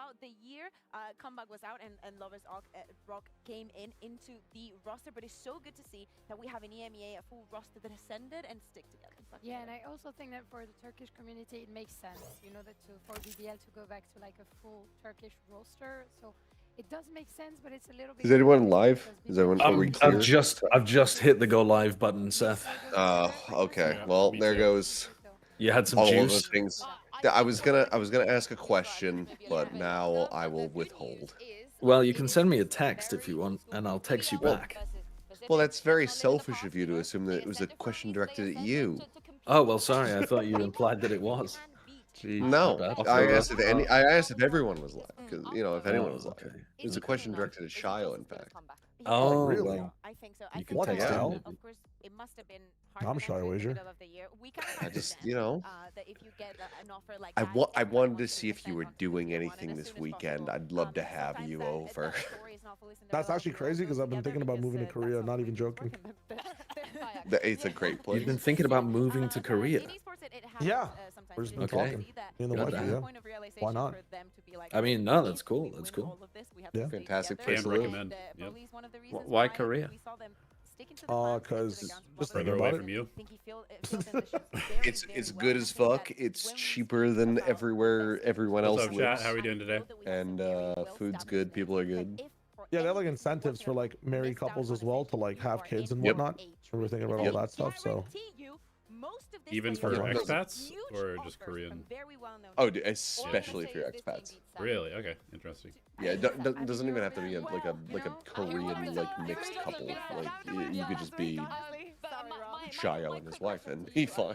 throughout the year, Comeback was out and Lovers Rock came into the roster, but it's so good to see that we have an EMEA, a full roster that ascended and stick together. Yeah, and I also think that for the Turkish community, it makes sense, you know, that for BBL to go back to like a full Turkish roster. So it does make sense, but it's a little bit. Is anyone live? Is everyone? I've just hit the go live button, Seth. Oh, okay. Well, there goes. You had some all juice. of the things. I was gonna ask a question, but now I will withhold. Well, you can send me a text if you want, and I'll text you back. Well, that's very selfish of you to assume that it was a question directed at you. Oh well, sorry. I thought you implied that it was. Jeez, no, I asked if everyone was live, because you know if anyone was live. Okay. It was a question directed at Shio, in fact. Oh, really? well, I think so. you I can think text so. him. Of course, it must have been I'm shy, Wager. I just, you know, that if you get an offer like I wanted to see if you were doing anything this weekend. I'd love to have you over. That's actually crazy because I've been thinking about moving to Korea. Not even joking. It's a great place. You've been thinking about moving to Korea. Yeah, we're just been talking. Me and the wife, yeah. Why not? I mean, no, that's cool. That's cool. Yeah. Fantastic Can place to live. recommend. Yep. Why Korea? Because just thinking Further away about from it. you. It's good as fuck. It's cheaper than everyone else What's up, chat? lives. How are we doing today? And food's good. People are good. Yeah, they have like incentives for like married couples as well to like have kids and whatnot. So we're thinking about all that stuff. So Even for expats or just Korean? Oh, especially for your expats. Really? Okay, interesting. Yeah, it doesn't even have to be like a Korean like mixed couple. Like you could just be Shio and his wife and be fine.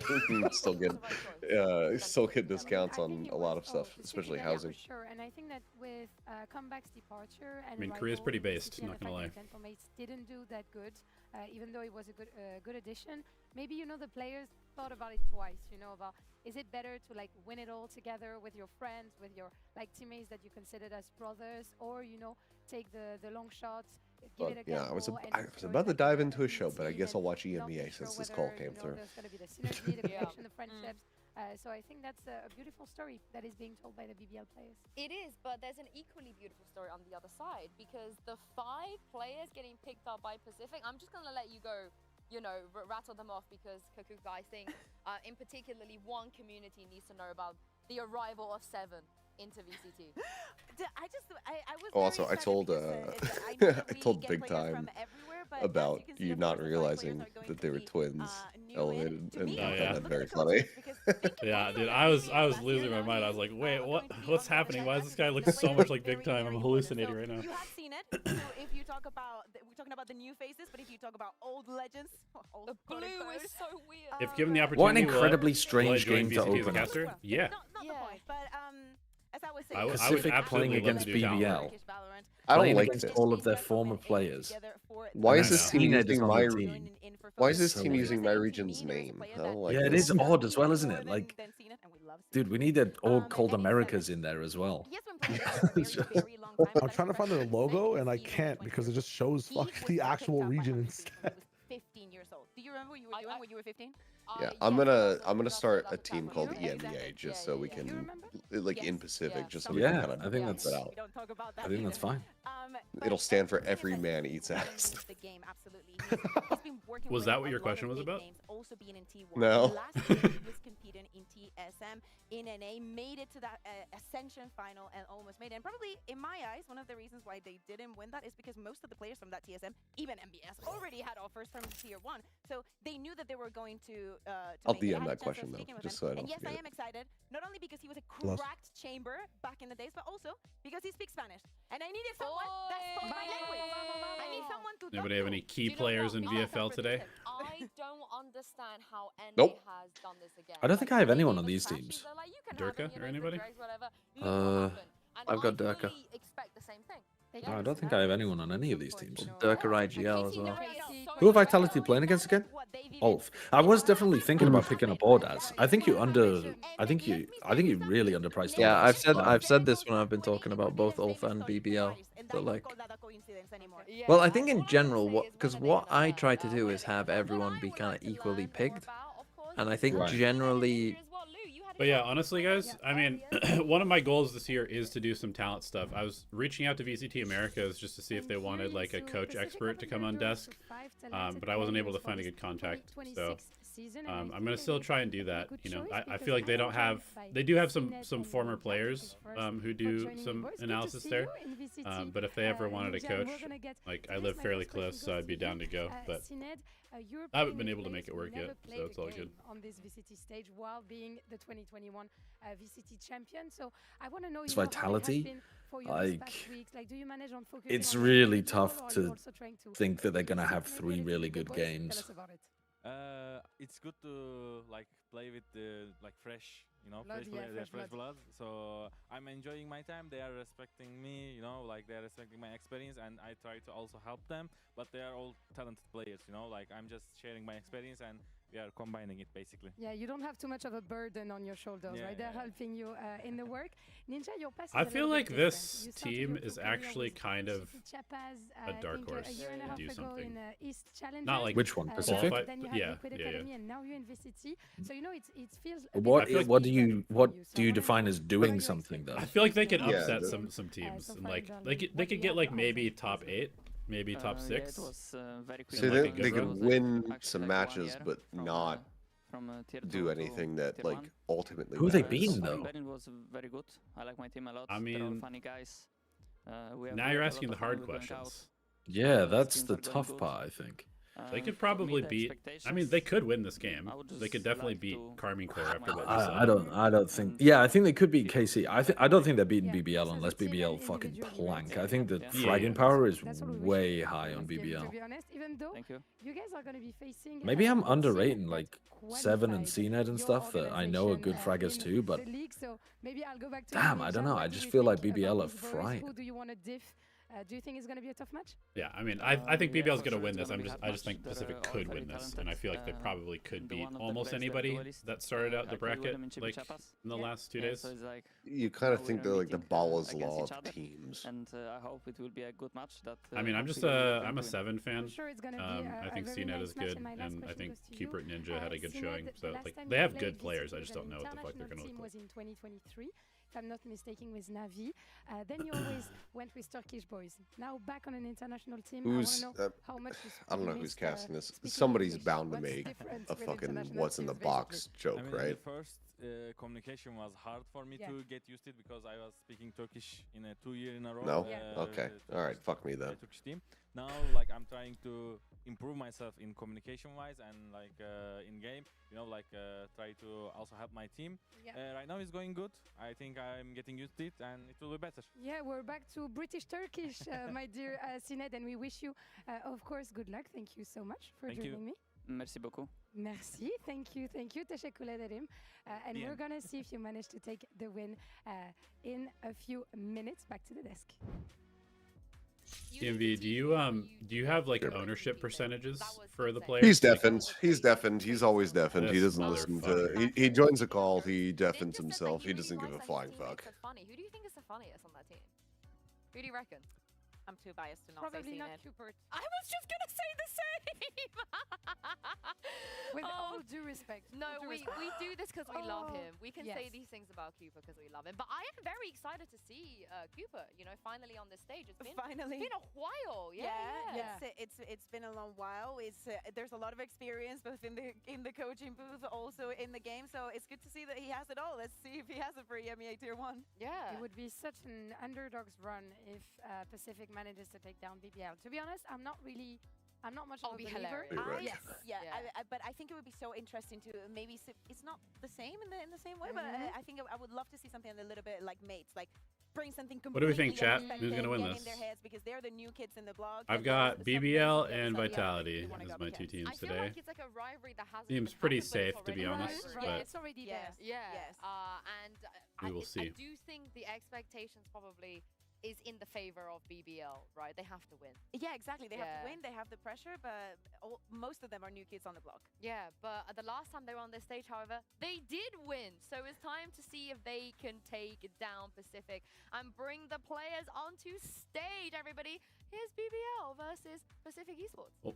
still get discounts on a lot of stuff, especially housing. Sure, and I think that with Comeback's departure and I mean, Korea's pretty based, not gonna lie. Gentlemates didn't do that good, even though it was a good addition. Maybe the players thought about it twice. About is it better to like win it all together with your friends, with your like teammates that you considered as brothers, or take the long shots. But yeah, I was about to dive into a show, but I guess I'll watch EMEA since this call came through. There's going to be the synergy, the connection, the friendships. So I think that's a beautiful story that is being told by the BBL players. It is, but there's an equally beautiful story on the other side, because the 5 players getting picked up by Pacific, I'm just going to let you go, rattle them off, because Kakuka, I think, in particularly one community needs to know about the arrival of 7 into VCT. Also, I told Big Time about you not realizing that they were twins. Elevated, and I found that very funny. Yeah, dude, I was losing my mind. I was like, wait, what's happening? Why does this guy look so much like Big Time? I'm hallucinating right now. You have seen it. So if you talk about, we're talking about the new faces, but if you talk about old legends, the blue is so weird. If given the opportunity, What an incredibly strange game to VCT as a open. caster? Yeah. Not the point, but as I was saying, I would Pacific absolutely playing love against to do BBL. I don't Playing like against this. all of their former players. Why is I this know. team Teenagers using on my? the team. Why is this So team weird. using my region's name? I don't like Yeah, it this. is odd as well, isn't it? Like, dude, we need an org called Americas in there as well. I'm trying to find their logo and I can't because it just shows the actual region instead. 15 years old. Do you remember what you were doing when you were 15? Yeah, I'm gonna start a team called EMEA just so we can, like in Pacific, just so we can Yeah, kind of I think that's out. I think that's fine. It'll stand for every man eats ass. Was that what your question was about? No. Last year he was competing in TSM, in NA, made it to that Ascension final and almost made it. And probably, in my eyes, one of the reasons why they didn't win that is because most of the players from that TSM, even MBS, already had offers from Tier 1. So they knew that they were going to I'll make it. They DM had a that chance question of though, speaking with just them. so I don't And yes, I forget. am excited, not only because he was a Plus. cracked chamber back in the days, but also because he speaks Spanish. And I needed someone that spoke my language. I need someone to Anybody have any key players in VFL today? I don't understand how NA Nope. has done this again. I don't think I have anyone on these teams. Durka or anybody? I've got Durka. No, I don't think I have anyone on any of these teams. Durka IGL as well. Who are Vitality playing against again? Ulf. I was definitely thinking about picking up Ordaz. I think you really underpriced. Yeah, Ordaz. I've said this when I've been talking about both ULF and BBL. But like, well, I think in general, what I try to do is have everyone be kind of equally picked, and I think Right. generally But yeah, honestly, guys, I mean, one of my goals this year is to do some talent stuff. I was reaching out to VCT Americas just to see if they wanted like a coach expert to come on desk, but I wasn't able to find a good contact. So I'm gonna still try and do that. You know, I feel like they do have some former players who do some analysis there. But if they ever wanted a coach, like I live fairly close, so I'd be down to go. But I haven't been able to make it work yet, so it's all good. On this VCT stage while being the 2021 VCT champion, so I want to know It's Vitality. Like, do you manage on focusing it's on really individual, tough or are to you also trying to think that they're gonna have maybe 3 really individual good goals? Tell games. us about it. It's good to like play with the like fresh, you know, Blood, yeah, fresh fresh blood. blood. So I'm enjoying my time. They are respecting me, you know, like they are respecting my experience, and I try to also help them. But they are all talented players, you know. Like I'm just sharing my experience, and we are combining it basically. Yeah, you don't have too much of a burden on your shoulders, Yeah, right? They're yeah. helping you in the work. Ninja, your pass is I a feel little like bit this different. You started team your is pro career actually with kind of VCT Chiapas, a I dark think horse a year and a to half do ago something. in East Challenge. Not like Which one? Then Pacific? you had Yeah, Liquid yeah, Academy, yeah. and now you're in VCT. So you know it feels. I feel What like- what do you So what I do you wanna define know as what are doing your something though? I feel like they could Yeah, upset the- some teams, so and far like in they Berlin, could what get do like you maybe have top 8, maybe top 6. Very quick. So like a they, good they run. could win some matches, but not do anything that like ultimately Who they matters. beaten though? Berlin was very good. I like my team a lot. I They're all mean, funny guys. We have Now you're a asking lot the of fun hard with going out. questions. Yeah, that's Skins the are going tough good. part, I think. They could For me, probably the beat. I mean, they could win this game. I would They could just definitely like beat to Carmine Core push after my what luck. we saw. I don't think. And Yeah, I think they could beat KC. I don't think they're beating Yeah, BBL so unless the team BBL and fucking individually plank. matter. I think the Yeah. fragging Yeah. power is That's what we wish way for high on this game, BBL. to be honest, even though Thank you. you guys are going to be facing. Maybe I'm a team underrating that like Seven and qualified CNED and your stuff that I know are good organization, fraggers too, but the league. So maybe I'll go back to damn, you, I don't Ninja. know. What I do just you feel like think BBL about are these boys? frying. Who do you want to diff? Do you think it's going to be a tough match? Yeah, I mean, I think Yeah, BBL's for gonna sure win it's this. gonna be I hard just think match. Pacific They're all could very win this, talented. and I feel like they probably could And beat one of the almost players, they're anybody duelists. that started out the I played with bracket them in Chibi like Chapas. in the Yeah. last 2 Yeah, days. so it's like You kind of now think we're they're like the meeting, Ballas against law each of other. teams. and I hope it will be a good match. That I mean, I'm just hopefully we are I'm going a to win. 7 fan. For sure, it's going to be I think a very CNET nice is match, good, and my last and I question think goes to you. Cupid Ninja had a good CNED, showing. the So last like time they you have played good players. I VCT just with don't an know what the fuck they're international gonna look team like. was in 2023, if I'm not mistaken, with Navi. Then you always went with Turkish boys. Now back on an international team. Who's I want to know how much I don't know you who's missed, casting this. speaking Somebody's English. bound to What's make different a with fucking international what's in the teams, box joke, I mean, right? the first communication was hard for me Yeah. to get used to it because I was speaking Turkish in a 2 year in a row. No? Yeah. Okay. the All right. Turkish- Fuck me the then. Turkish team. Now, like I'm trying to improve myself in communication wise and like in game. You know, like try to also help my team. Yeah. Right now it's going good. I think I'm getting used to it and it will be better. Yeah, we're back to British Turkish, my dear CNED, and we wish you, of course, good luck. Thank you so much for Thank you. joining me. Merci beaucoup. Merci, thank you. Teşekkür ederim. And we're gonna see if you manage to take the win in a few minutes. Back to the desk. DMV, do you have like ownership percentages for the players? He's Like, deafened. He's deafened. He's always deafened. He This doesn't listen to. motherfucker. He joins a call. He deafens himself. He doesn't give a flying fuck. Funny. Who do you think is the funniest on that team? Who do you reckon? I'm too biased to not Probably say not CNED. Cupert. I was just gonna say the same. With Oh, all due respect. No, all due we respect. do this because we love Oh, him. We can say yes. these things about Cooper because we love him. But I am very excited to see Cooper, you know, finally on this stage. It's been Finally. a while. Yeah. It's been a long while. There's a lot of experience both in the coaching booth, also in the game. So it's good to see that he has it all. Let's see if he has it for EMEA Tier 1. Yeah. It would be such an underdog's run if Pacific manages to take down BBL. To be honest, I'm not much of a Be believer. hilarious. Right. Yes, yeah. Yeah. But I think it would be so interesting to maybe it's not the same in the same way, but Mhm. I think I would love to see something a little bit like mates, like bring something What do we completely think, chat? unexpected, Who's gonna win get this? in their heads because they're the new kids in the blog. I've and got some BBL things that and some Vitality you wanna as go my against. two teams I feel today. like it's like a rivalry that hasn't Seems even pretty happened, but it's safe, to be already honest, rivalry. Right, but it's already Yes. there. Yeah. Yes. And We will I see. do think the expectations probably is in the favor of BBL, right? They have to win. Yeah, exactly. They have Yeah. to win. They have the pressure, but most of them are new kids on the block. Yeah, but the last time they were on this stage, however, they did win. So it's time to see if they can take down Pacific and bring the players onto stage, everybody. Here's BBL versus Pacific Esports.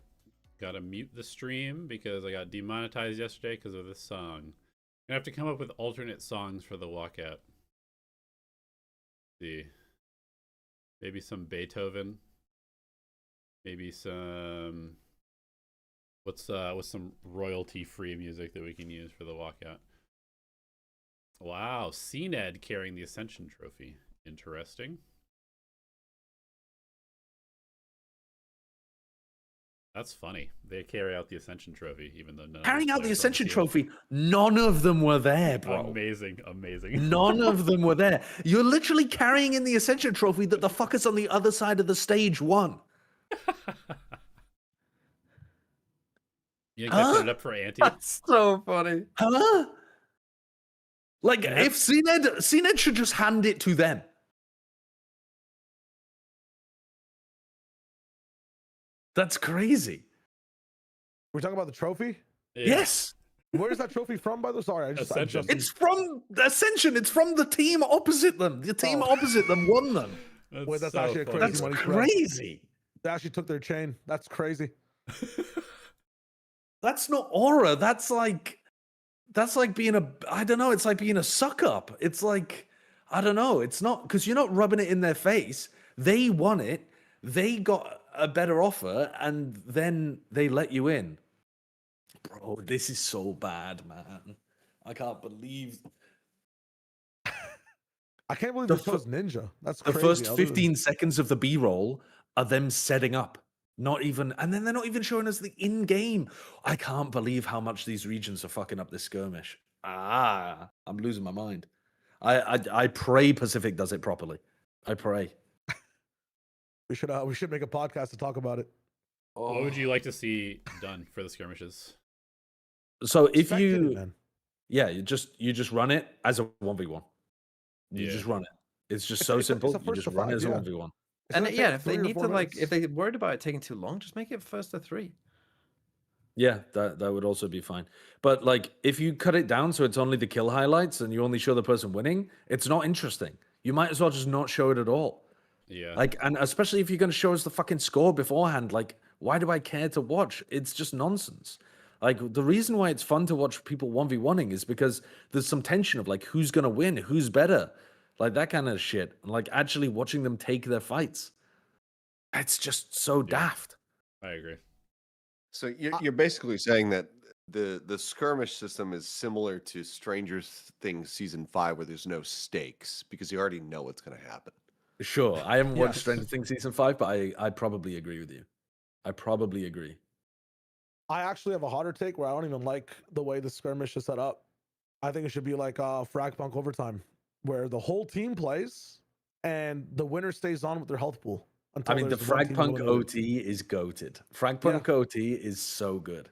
Gotta mute the stream because I got demonetized yesterday because of this song. Gonna have to come up with alternate songs for the walkout. See, maybe some Beethoven. Maybe some what's some royalty-free music that we can use for the walkout. Wow, CNED carrying the Ascension Trophy. Interesting. That's funny. They carry out the Ascension Trophy, even though Carrying out the Ascension Trophy, none of them were there, bro. Amazing, amazing. None of them were there. You're literally carrying in the Ascension Trophy that the fuckers on the other side of the stage won. You ain't put it up for Auntie? That's so funny. Huh? Like, if CNED should just hand it to them. That's crazy. We're talking about the trophy? Yeah. Yes. Where's that trophy from, by the way? Sorry, I just It's from Ascension. It's from the team opposite them. The team opposite them won them. Wait, that's so actually a funny. crazy That's money spread. crazy. They actually took their chain. That's crazy. That's not aura. That's like being a, I don't know. It's like being a suck up. It's like, I don't know. It's not, because you're not rubbing it in their face. They won it. They got a better offer, and then they let you in. Bro, this is so bad, man. I can't believe I can't believe The they chose Ninja. That's the crazy. first Other than- 15 seconds of the B-roll are them setting up. Not even, and then they're not even showing us the in-game. I can't believe how much these regions are fucking up this skirmish. I'm losing my mind. I pray Pacific does it properly. I pray. We should make a podcast to talk about it. What would you like to see done for the skirmishes? So if Spectate you, it, man. yeah, you just run it as a 1v1. You Yeah. just run it. It's just so it's a simple. first You just to run it five, as a yeah. 1v1. It's And gonna yeah, take if they 3 or need 4 to like, if minutes. they're worried about it taking too long, just make it first to 3. Yeah, that would also be fine. But like, if you cut it down so it's only the kill highlights and you only show the person winning, it's not interesting. You might as well just not show it at all. Yeah. Like, and especially if you're going to show us the fucking score beforehand, like, why do I care to watch? It's just nonsense. Like, the reason why it's fun to watch people 1v1ing is because there's some tension of like, who's going to win? Who's better? Like, that kind of shit. And like, actually watching them take their fights. It's just so daft. I agree. So you're basically saying that the skirmish system is similar to Stranger Things season 5, where there's no stakes because you already know what's going to happen. Sure. I haven't watched Yes. Stranger Things season 5, but I probably agree with you. I probably agree. I actually have a hotter take where I don't even like the way the skirmish is set up. I think it should be like frag punk overtime, where the whole team plays and the winner stays on with their health pool. I mean, the there's one Frag team Punk eliminated. OT is goated. Frag Punk OT is so good.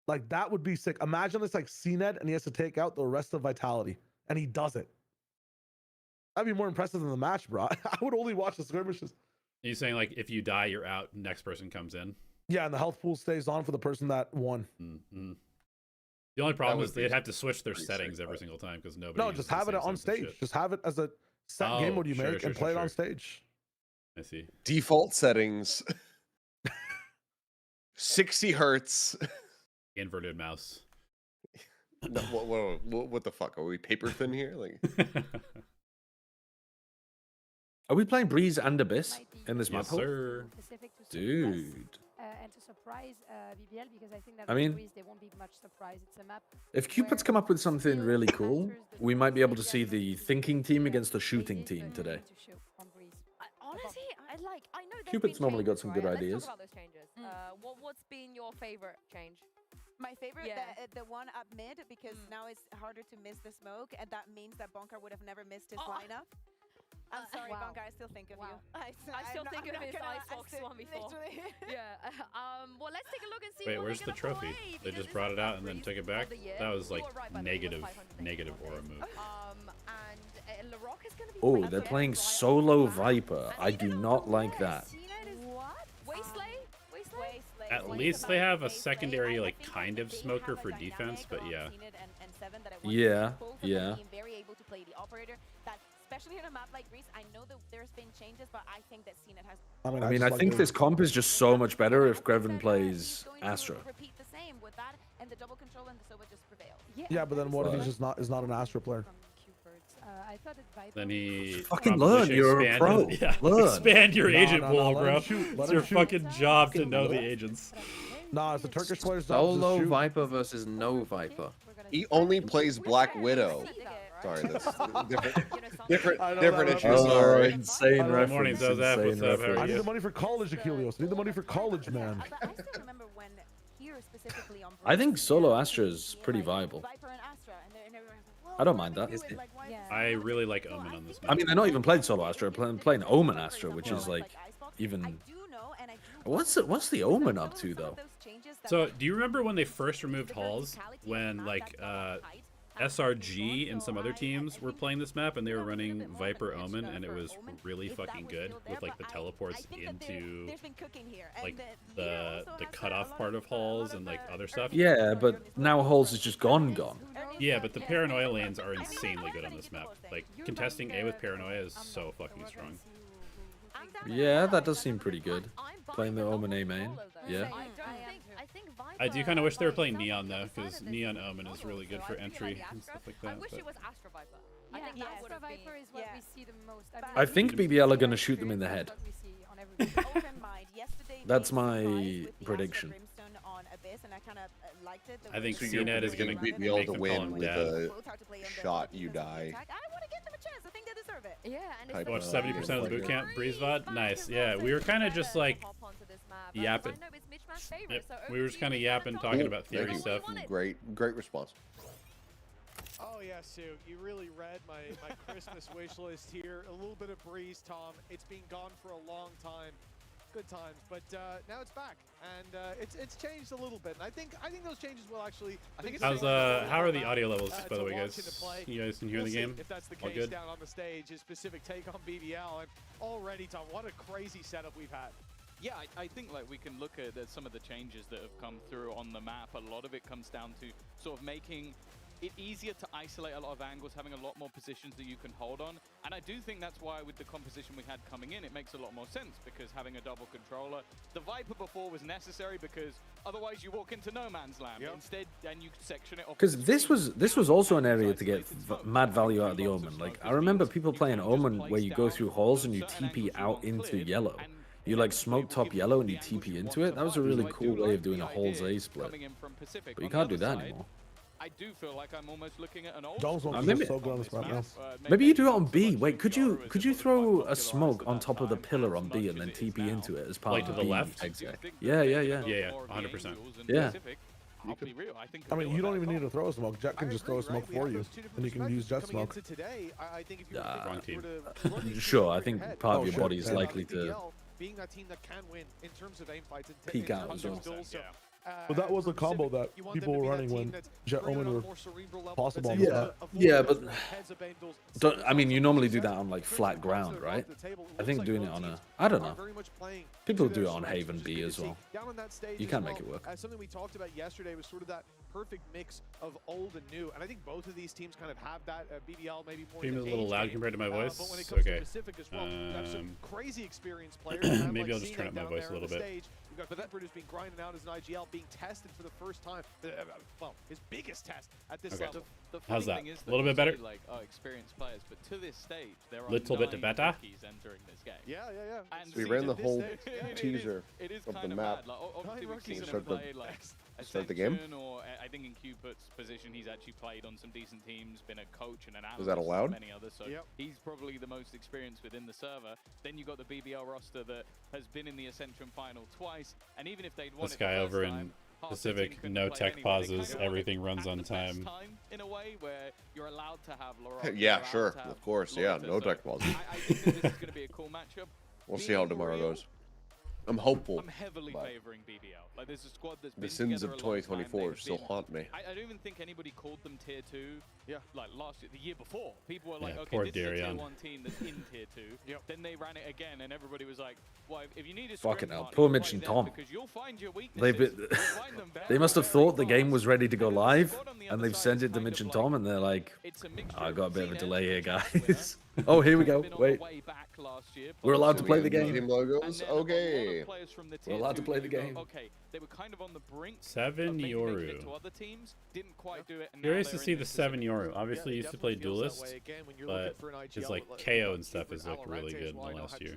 Like, that would be sick. Imagine it's like CNED and he has to take out the rest of Vitality, and he does it. That'd be more impressive than the match, bro. I would only watch the skirmishes. Are you saying like if you die, you're out, next person comes in? Yeah, and the health pool stays on for the person that won. Mm-hmm. The only problem would is be they'd have to switch their pretty settings sick, every but- single time because nobody. No, uses just the have it same on sense of stage. shit. Just have it as a set Oh, game mode you sure, make sure, and sure, play it on sure. stage. I see. Default settings, 60 hertz. Inverted mouse. No, what the fuck? Are we paper thin here? Like, Are we playing Breeze and Abyss in this map? Yes, sir. Dude. And to surprise BBL, because I think that I mean, Breeze, they won't be much surprised. It's a map. If Cupid's come up with something really cool, we might be able to see the thinking team against the shooting team today. Honestly, I know there's Cupid's been normally got changes, some right? good Let's ideas. talk about those changes. What's been your favorite change? My favorite, Yeah. the one up mid, because now it's harder to miss the smoke, and that means that Bonka would have never missed his lineup. I'm sorry, Wow. Bonka, I still think of you. I still think of his Icebox one before. Yeah. Well, let's take a look and see. Wait, what where's they're the gonna trophy? play, They because just this brought is it out the and then Breeze took it of back. the year. That was You like were right, by the way, it was negative 500 aura move. and LaRock is gonna be. Oh, playing they're Jet playing right off the solo bat. Viper. And I even do on not the like wall, that. CNED is What? Wasteland? At least they have a secondary, like, kind of smoker for defense, but yeah. Yeah, yeah. Very able to play the operator. That, especially in a map like Greece, I know that there's been changes, but I think that CNET has. I mean, I think this comp is just so much better if Greven plays Astra. Repeat the same with that, and the double control and the Sova just prevail. Yeah, but then what if he's just not an Astra player? I thought that Viper Then he Fucking probably learn, should you're a expand pro. it. Yeah, Learn. expand your No, agent no, pool, let bro. him shoot, let It's him your shoot. fucking job to Fucking know the learn. agents. Nah, it's the Turkish player's job to Solo shoot. Viper versus no Viper. He only plays Black Widow. Sorry, that's different I know different that issues. Oh, Sorry. insane Good reference. morning, Zozaf. insane What's up? How are reference. I need you? the money for college, Achilles. I need the money for college, man. I still remember when here specifically on I think Bros, solo yeah, Astra is pretty like, viable. Viper and Astra, and everyone's like, I don't "Whoa, mind what that. do we do? Like, why is Yeah. this I so really much?" like So Omen I on this think map. I mean, they're not even playing solo Astra. They're playing Omen Astra, which is like even. I do know, and I do What's the Omen up to though? So, do you remember when they first removed halls? When like SRG and some other teams were playing this map, and they were running Viper Omen, and it was really fucking good with like the teleports into like the cutoff part of halls and like other stuff. Yeah, but now Halls is just gone. Yeah, but the paranoia lanes are insanely good on this map. Like contesting A with paranoia is so fucking strong. Yeah, that does seem pretty good. Playing the Omen A main. Yeah. I do kind of wish they were playing Neon though, because Neon Omen is really good for entry and stuff like I that. wish but- it was Astra Viper. I Yeah, think that would Astra have Viper been. is what we see the most. I think BBL are gonna shoot them in the head. Yesterday, That's they my surprised with the Astra prediction. Brimstone on Abyss, and I kind of liked it. The I think way So you're CNET is gonna gonna beat me make able to them call win him with dad. a both how to play on the shot defensive you and die. attack. I want to give them a chance. I think they deserve it. Yeah, and Type Watch of 70% of the boot camp, Breezebot. Nice. Yeah, we were kind of just like yapping. Yep, we were just kind of yapping, talking about theory Thank you. stuff. Great response. Oh yeah, Sue, you really read my Christmas wish list here. A little bit of Breeze, Tom. It's been gone for a long time. Good times, but now it's back, and it's changed a little bit. And I think those changes will actually. I think it's How are the audio levels, by the way, guys? You guys can hear We'll the see game? if that's the All case good? down on the stage. His specific take on BBL, and already, Tom, what a crazy setup we've had. Yeah, I think like we can look at some of the changes that have come through on the map. A lot of it comes down to sort of making it easier to isolate a lot of angles, having a lot more positions that you can hold on. And I do think that's why with the composition we had coming in, it makes a lot more sense, because having a double controller, the Viper before was necessary because otherwise you walk into no man's land. Yep. Instead, and you section it off. Because this was also an area to get mad value out of the Omen. Like I remember people playing Omen where you go through halls and you TP out into yellow. You like smoke top yellow and you TP into it. That was a really cool way of doing a halls A split. But you can't do that anymore. I do feel like I'm almost looking at an old Dome smoke maybe- is so good on this map now. Maybe you do it on B. Wait, could you throw a smoke on top of the pillar on B and then TP into it as part Like of to the left? Exit? Yeah. Yeah, 100%. Yeah. I mean, you don't even need to throw a smoke. Jet can just throw a smoke for you, and you can use Jet smoke. Today, I think if you Wrong team. Sure, I think part of your shit. body is Yeah. likely to being that team that can win in terms of aim fights and peek in out terms as of well. duels, so, But that was a combo that you want them people to were be that running team when that's Jet bringing it Omen on a were more cerebral level, possible that's on able the to map. avoid Yeah, those but heads of Bengals, don't, I mean, you normally do that successful. on like In terms flat of ground, across right? the table, it I think looks doing like it on both a, teams I don't are know. very much playing People to do their it on strengths, Haven which is B good to as see. well. Down on that stage You as can well, make it work. something we talked about yesterday was sort of that perfect mix of old and new, and I think both of these teams kind of have that. BBL maybe more. Stream in is a the little age loud game, compared to my voice. But when it comes Okay. to Pacific as well, you have some crazy experienced players. Maybe I'll just turn up my voice a little bit. We've got Cooper who's been grinding out as an IGL, being tested for the first time. Well, his biggest test at this Okay. level. The How's funny that? thing is A little we bit better? say, like, experienced players, but to this stage, there are Little bit 9 better? rookies entering this game. Yeah. And We see, ran to the this whole stage, it teaser it is of the kind map. mad. Like, obviously, we've rookies seen Start him the- play like start the game? Ascension, or I think in Cupid's position, he's actually played on some decent teams, been a coach and an analyst. Is that and allowed? Many others, so Yep. he's probably the most experienced within the server. Then you got the BBL roster that has been in the Ascension final twice, and even if they'd won This it the guy first over in time, half the Pacific, team couldn't no play tech anyway. They pauses, kind of everything runs at on the best time. in a way where you're allowed to have Laurent. Yeah, you're allowed sure, to have of course, yeah, Lotta, no so tech pauses. I think that this is going to be a cool matchup. We'll see how Being tomorrow real, goes. I'm hopeful. I'm heavily but favoring BBL. Like, there's a squad that's The been sins of together a long time. 2024 They've still been- haunt me. I don't even think anybody called them tier 2. Yeah. Like last year, the year before, people were like, Yeah, okay, poor this is a tier Darion. 1 team that's in tier 2. Yep. Then they ran it again, and everybody was like, well, if you need a Fucking scrim hell, partner, poor play Mitch and them, Tom. because you'll find your They've weaknesses. been, You'll find them they very, must have very thought the game fast. was ready to go And then the live, squad on the and other they've side sent is it to kind Mitch of and like- Tom, and they're like, It's a mixture I got a bit of a CNET, delay here, the champ winner, guys. Oh, here we go. Been on the Wait. way back last year, We're allowed to but- play the Team game. logos. And then a lot of Okay. players from the We're tier allowed to two play the who go, game. Okay, they were kind of on the brink. of 7 maybe making it Yoru. to other teams, didn't quite do it. And now Curious to they're see in the this 7 position. Yoru. Obviously, used to play Duelist, but his like KO and stuff is like really good in the last year.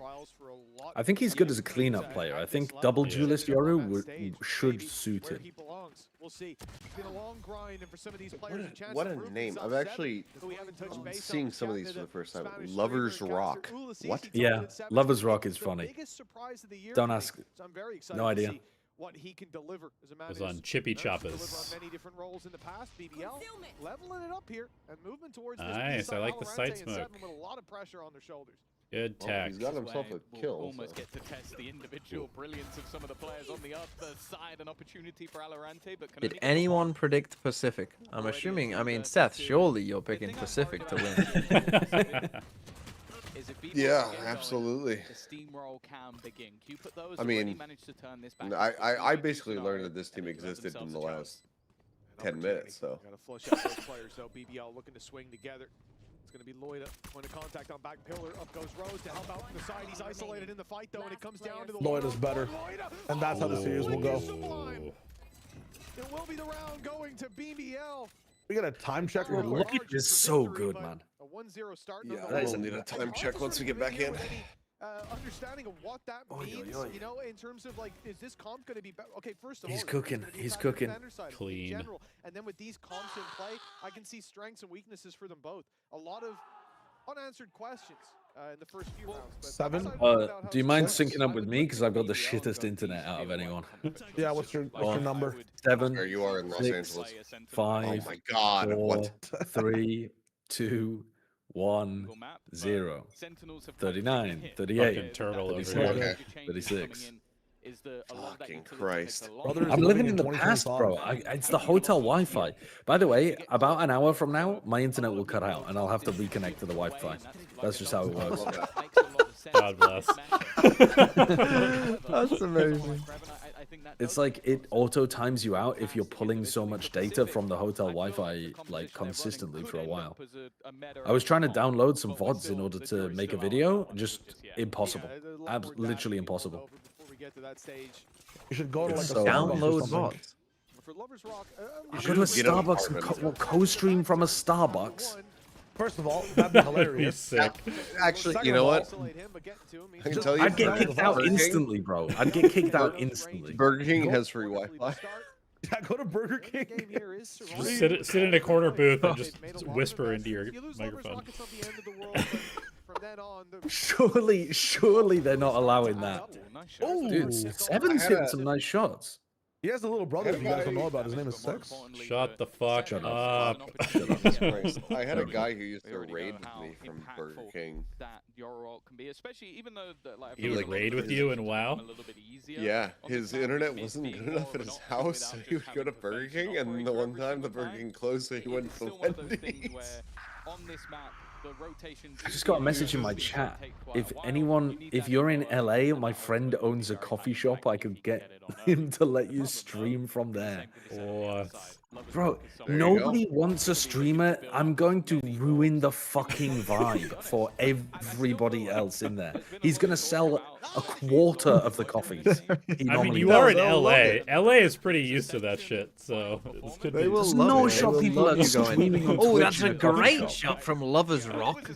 I think he's good as a cleanup player. I think double Yeah. duelist Yoru should suit Where him. he belongs. We'll see. It's been a long grind, and for some of these What players, a, a chance what to a prove name. themselves. I've actually Who we haven't touched I'm base on, seeing some of captain these for the first time. Spanish Lovers striker, Rock. Caster Ulysses. What? He Yeah, told it Lovers 7-2. Rock is The funny. biggest surprise of the year Don't for me. ask. So I'm very excited No to idea. see what he can deliver as a man Was who's on Chippy managed to deliver Choppas. on many different roles in the past. BBL leveling it up here and movement towards Nice, I like the side smoke. with a lot of pressure on their shoulders. Good Well, tack. he's got himself Where a we'll kill. almost so. get to test the individual brilliance of some of the players on the other side. An opportunity for Alorante, but can Did only get anyone one. predict Pacific? I'm Already assuming. I in mean, the Seth, series. surely you're The picking thing I'm Pacific worried to about win. is if BBL Yeah, can get going, absolutely. The steamroll can begin. Cupid those I already mean, managed to turn this back. I basically learned that this team existed in the last 10 minutes, so. Gotta flush out those players though. BBL looking to swing together. It's gonna be Lloyd point of contact on back pillar. Up goes Rose to help out from the side. He's isolated in the fight though, and it comes down to the Lloyd is better. And that's how the series will go. Sublime. It will be the round going to BBL. We got a time check real quick. Lloyd is so good, man. A 1-0 start. Yeah, nonetheless. we'll need a time And check hard once for we get back in. any, understanding of what that Oy, oy, means, oy. you know, in terms of like, is this comp going to be better? Okay, first of all, He's is it cooking, gonna be he's better cooking. defender side in Clean. general? And then with these comps in play, I can see strengths and weaknesses for them both. A lot of unanswered questions in the first few rounds. But 7? outside of that, how Do you mind success, syncing I up with would me? look Because at I've got the BBL and shittest go internet out of anyone. Yeah, what's your number? 7, There you are in Los 6, Angeles. 5, Oh my god, 4, what? 3, 2, 1, 0. Sentinels have 39, hit. 38, Fucking turtle over 37, here. Okay. 36. Is the, a lot of that Fucking utility Christ. takes a long Brothers time. I'm living in the 2025. past, bro. It's the hotel Wi-Fi. By the way, about an hour from now, my internet will cut out, and I'll have to reconnect to the Wi-Fi. That's just how it I works. love that. Makes a lot of sense. God bless. That's amazing. I think that It's does like it auto times you out if you're pulling so much data from the hotel Wi-Fi like consistently for a while. I was trying to download some VODs in order to make a video, just impossible. Literally impossible. Before we get to that stage. You should go to like It's a so Starbucks or Download something. bots. For Lovers Rock, Go to a Get an Starbucks and apartment. co-stream from a Starbucks. First of all, that'd be He's hilarious. sick. Actually, Second you know of all, what? Isolate him, but getting to him, I can he's tell you I'd get for kicked out Burger King- instantly, bro. I'd get kicked out instantly. Burger King has free Wi-Fi. Yeah, go to Burger King. game here is Just surrounded. sit in a corner booth and just They've made a lot of whisper investments. into your If you lose Lovers microphone. Rock, it's not the end of the world, but from then on, the Surely they're not allowing that. Oh, Dude, Seven's I had hitting a- some nice shots. he has a little brother if you guys don't know about. His name is Six. Shut the fuck Shut up. Jesus Christ. I had a Okay. guy who used We to already raid know with how me from Burger impactful King. that your role can be, especially even though the, like, I He feel would like a lot raid of with the you decisions in become WoW? a little bit easier Yeah, on this his map, internet with wasn't being good more enough of at an his option house, so without he would just go to having Burger perfection King, and the operator one every time the single Burger time. King closed, so he went It's to still one of those things Wendy's. where on this map the rotation I just got a message in my chat. If anyone, if you're in LA, my friend owns a coffee shop. I could get him to let you stream from there. What? Bro, There you go. nobody wants a streamer. I'm going to ruin the fucking vibe for everybody else in there. He's gonna sell a quarter of the coffees. He I mean, normally you does. are in They'll love LA. it. LA is pretty used to that shit, so this could They be. will There's love no it. They shop will people love are you going, streaming on oh, Twitch that's in a coffee great shop." shot from Lovers Rock.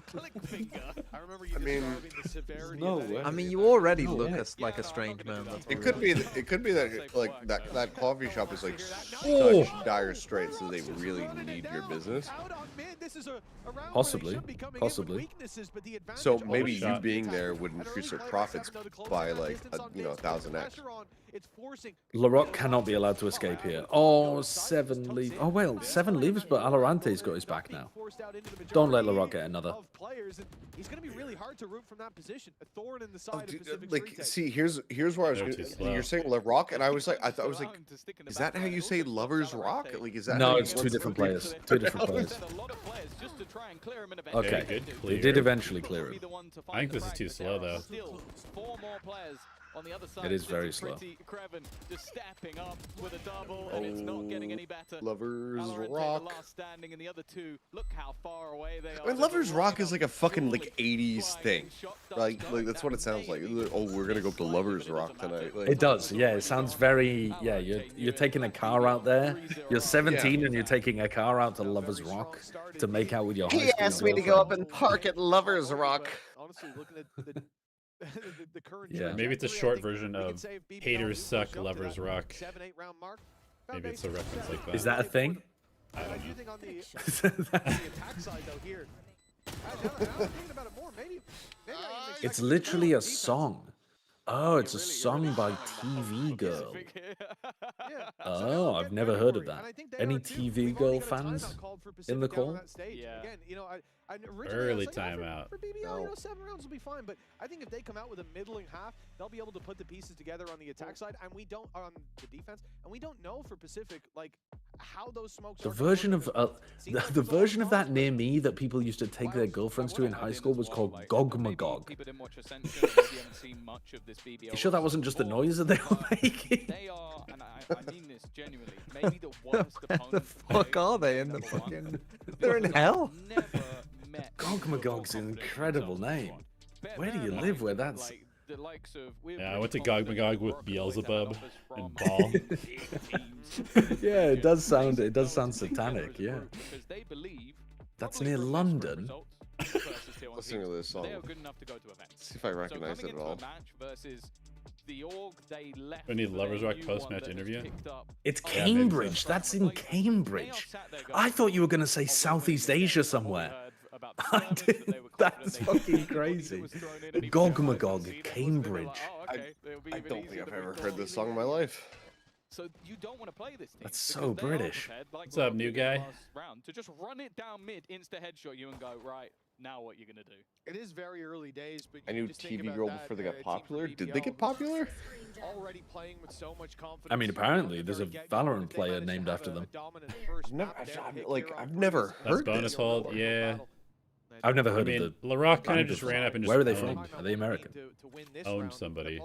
I remember you I mean, describing the severity no of that way. I mean, injury. you already look like a strange man. let's be It could real. be. It could be that like that coffee shop is like Oh. such dire straits that they really need your business. Out on mid, this is a round where they Possibly, should be coming in with possibly. weaknesses, but the advantage So always maybe you shot. being there would increase their profits by like a, 1000x. It's forcing Laroque cannot be allowed to escape here. Oh, 7 leave. Oh, well, 7 leaves, but Alorante's got his back now. Don't let Laroque get another. of players, and he's going to be really hard to root from that position. A thorn in the side of Pacific's Like, retake. see, here's where I was. They're too slow. You're saying Le Rock, and I was like, I was like, is that how you say Lovers Rock? Like, is that? No, how you it's two want- different players. Two different players. A lot of players just to try and clear him in a Okay, good they clear. did eventually clear him. I think this is too slow, though. Still, 4 more players On the other side, It is very slow. Kreven just stepping up with a double, and it's not getting any better. Lovers Valorant take Rock. the last standing, and the other two, look how far away they are. I mean, Lovers Rock is like a fucking like 80s thing. Like that's what it sounds like. Oh, we're gonna go up to Lovers Rock tonight. Like, It does, yeah. It sounds very, yeah. You're taking a car out there. You're 17 and you're taking a car out to Lovers Rock to make out with your high he school asked me to go up and park at Lovers Rock. Honestly, looking at the current Yeah. Maybe it's a trajectory, I short think version we can of say if BBL Haters moves Suck, up to Lovers that Rock. 7-8 round mark, Maybe it's a reference like that. Is that a thing? I do think on the attack side though here. Now I'm thinking about it more. Maybe I even expect It's them to literally go a defense. song. Oh, it's a song by TV Girl. Yeah. Oh, I've never heard of that. Any TV Girl fans in the call? Yeah. Again, you know, I originally Early I was like, timeout. For BBL, you know, 7 rounds will be fine. But I think if they come out with a middling half, they'll be able to put the pieces together on the attack side, and we don't on the defense, and we don't know for Pacific like how those smokes. The are gonna version work of in the version of that near me that people used to take their girlfriends to in high school was called Gog Magog. People didn't watch Ascension, and maybe haven't seen much of this BBL. You sure that wasn't just the noise that they were making? They are, and I mean this genuinely, maybe the worst Where the opponent. fuck are they in the number one. fucking... They're in hell? Never met Gog Magog's an incredible name. Where do you live where that's... like the likes of Yeah, I went to Gog Magog with Beelzebub and Ball. Yeah, it does sound satanic, yeah. Because they believe That's probably near from London. results versus tier one Listening to teams, this song. they are good enough to go to events. See if I recognize so it at coming all. into a match versus the org they left We need for Lovers their Rock new post-match one that was interview. picked up. It's Yeah, maybe so. Cambridge. That's in Cambridge. I thought you were going to say Southeast Asia somewhere. I did. That's fucking crazy. Gog Magog, Cambridge. I don't think I've ever heard this song in my life. So you don't want to play this team. That's because so they are British. prepared, like What's up, Rob new did in the guy? last round, to just run it down mid, insta headshot you and go, right, now what you gonna do? It is very early days, but I you knew just think TV about Girl that, before they a got team popular. from Did they BBL get popular? already playing with so much confidence. I mean, you know, apparently from the there's a very get-go, Valorant if they player manage to named have after a them. dominant first Never, map, they're pick like, here on I've purpose. never That's heard bonus this. hold, yeah. I've never I heard mean, of the... LaRock kind of band just before. ran up and just Where are they owned- from? Are they American? Owned somebody.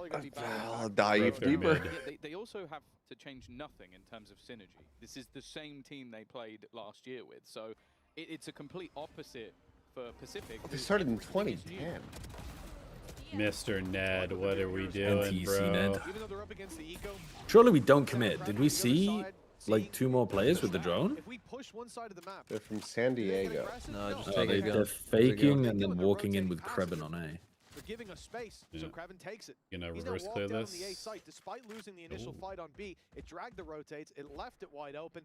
I'll dive They're deeper. mid. They also have to change nothing in terms of synergy. This is the same team they played last year with, so it's a complete opposite for Pacific. They who started in everything is new. 2010. Mr. Ned, what are we doing, NTC bro? Ned. Even though they're up against the eco, Surely we don't commit. Did we see like 2 more players with the drone? if we push one side of the map, They're from San Diego. No, just Oh, take they're it again. faking and then walking in with Krebin on A. they're giving us space, so Yeah. Kraven takes it. Gonna He's now reverse walked clear down this. the A site despite losing the initial Ooh. fight on B. It dragged the rotates, it left it wide open.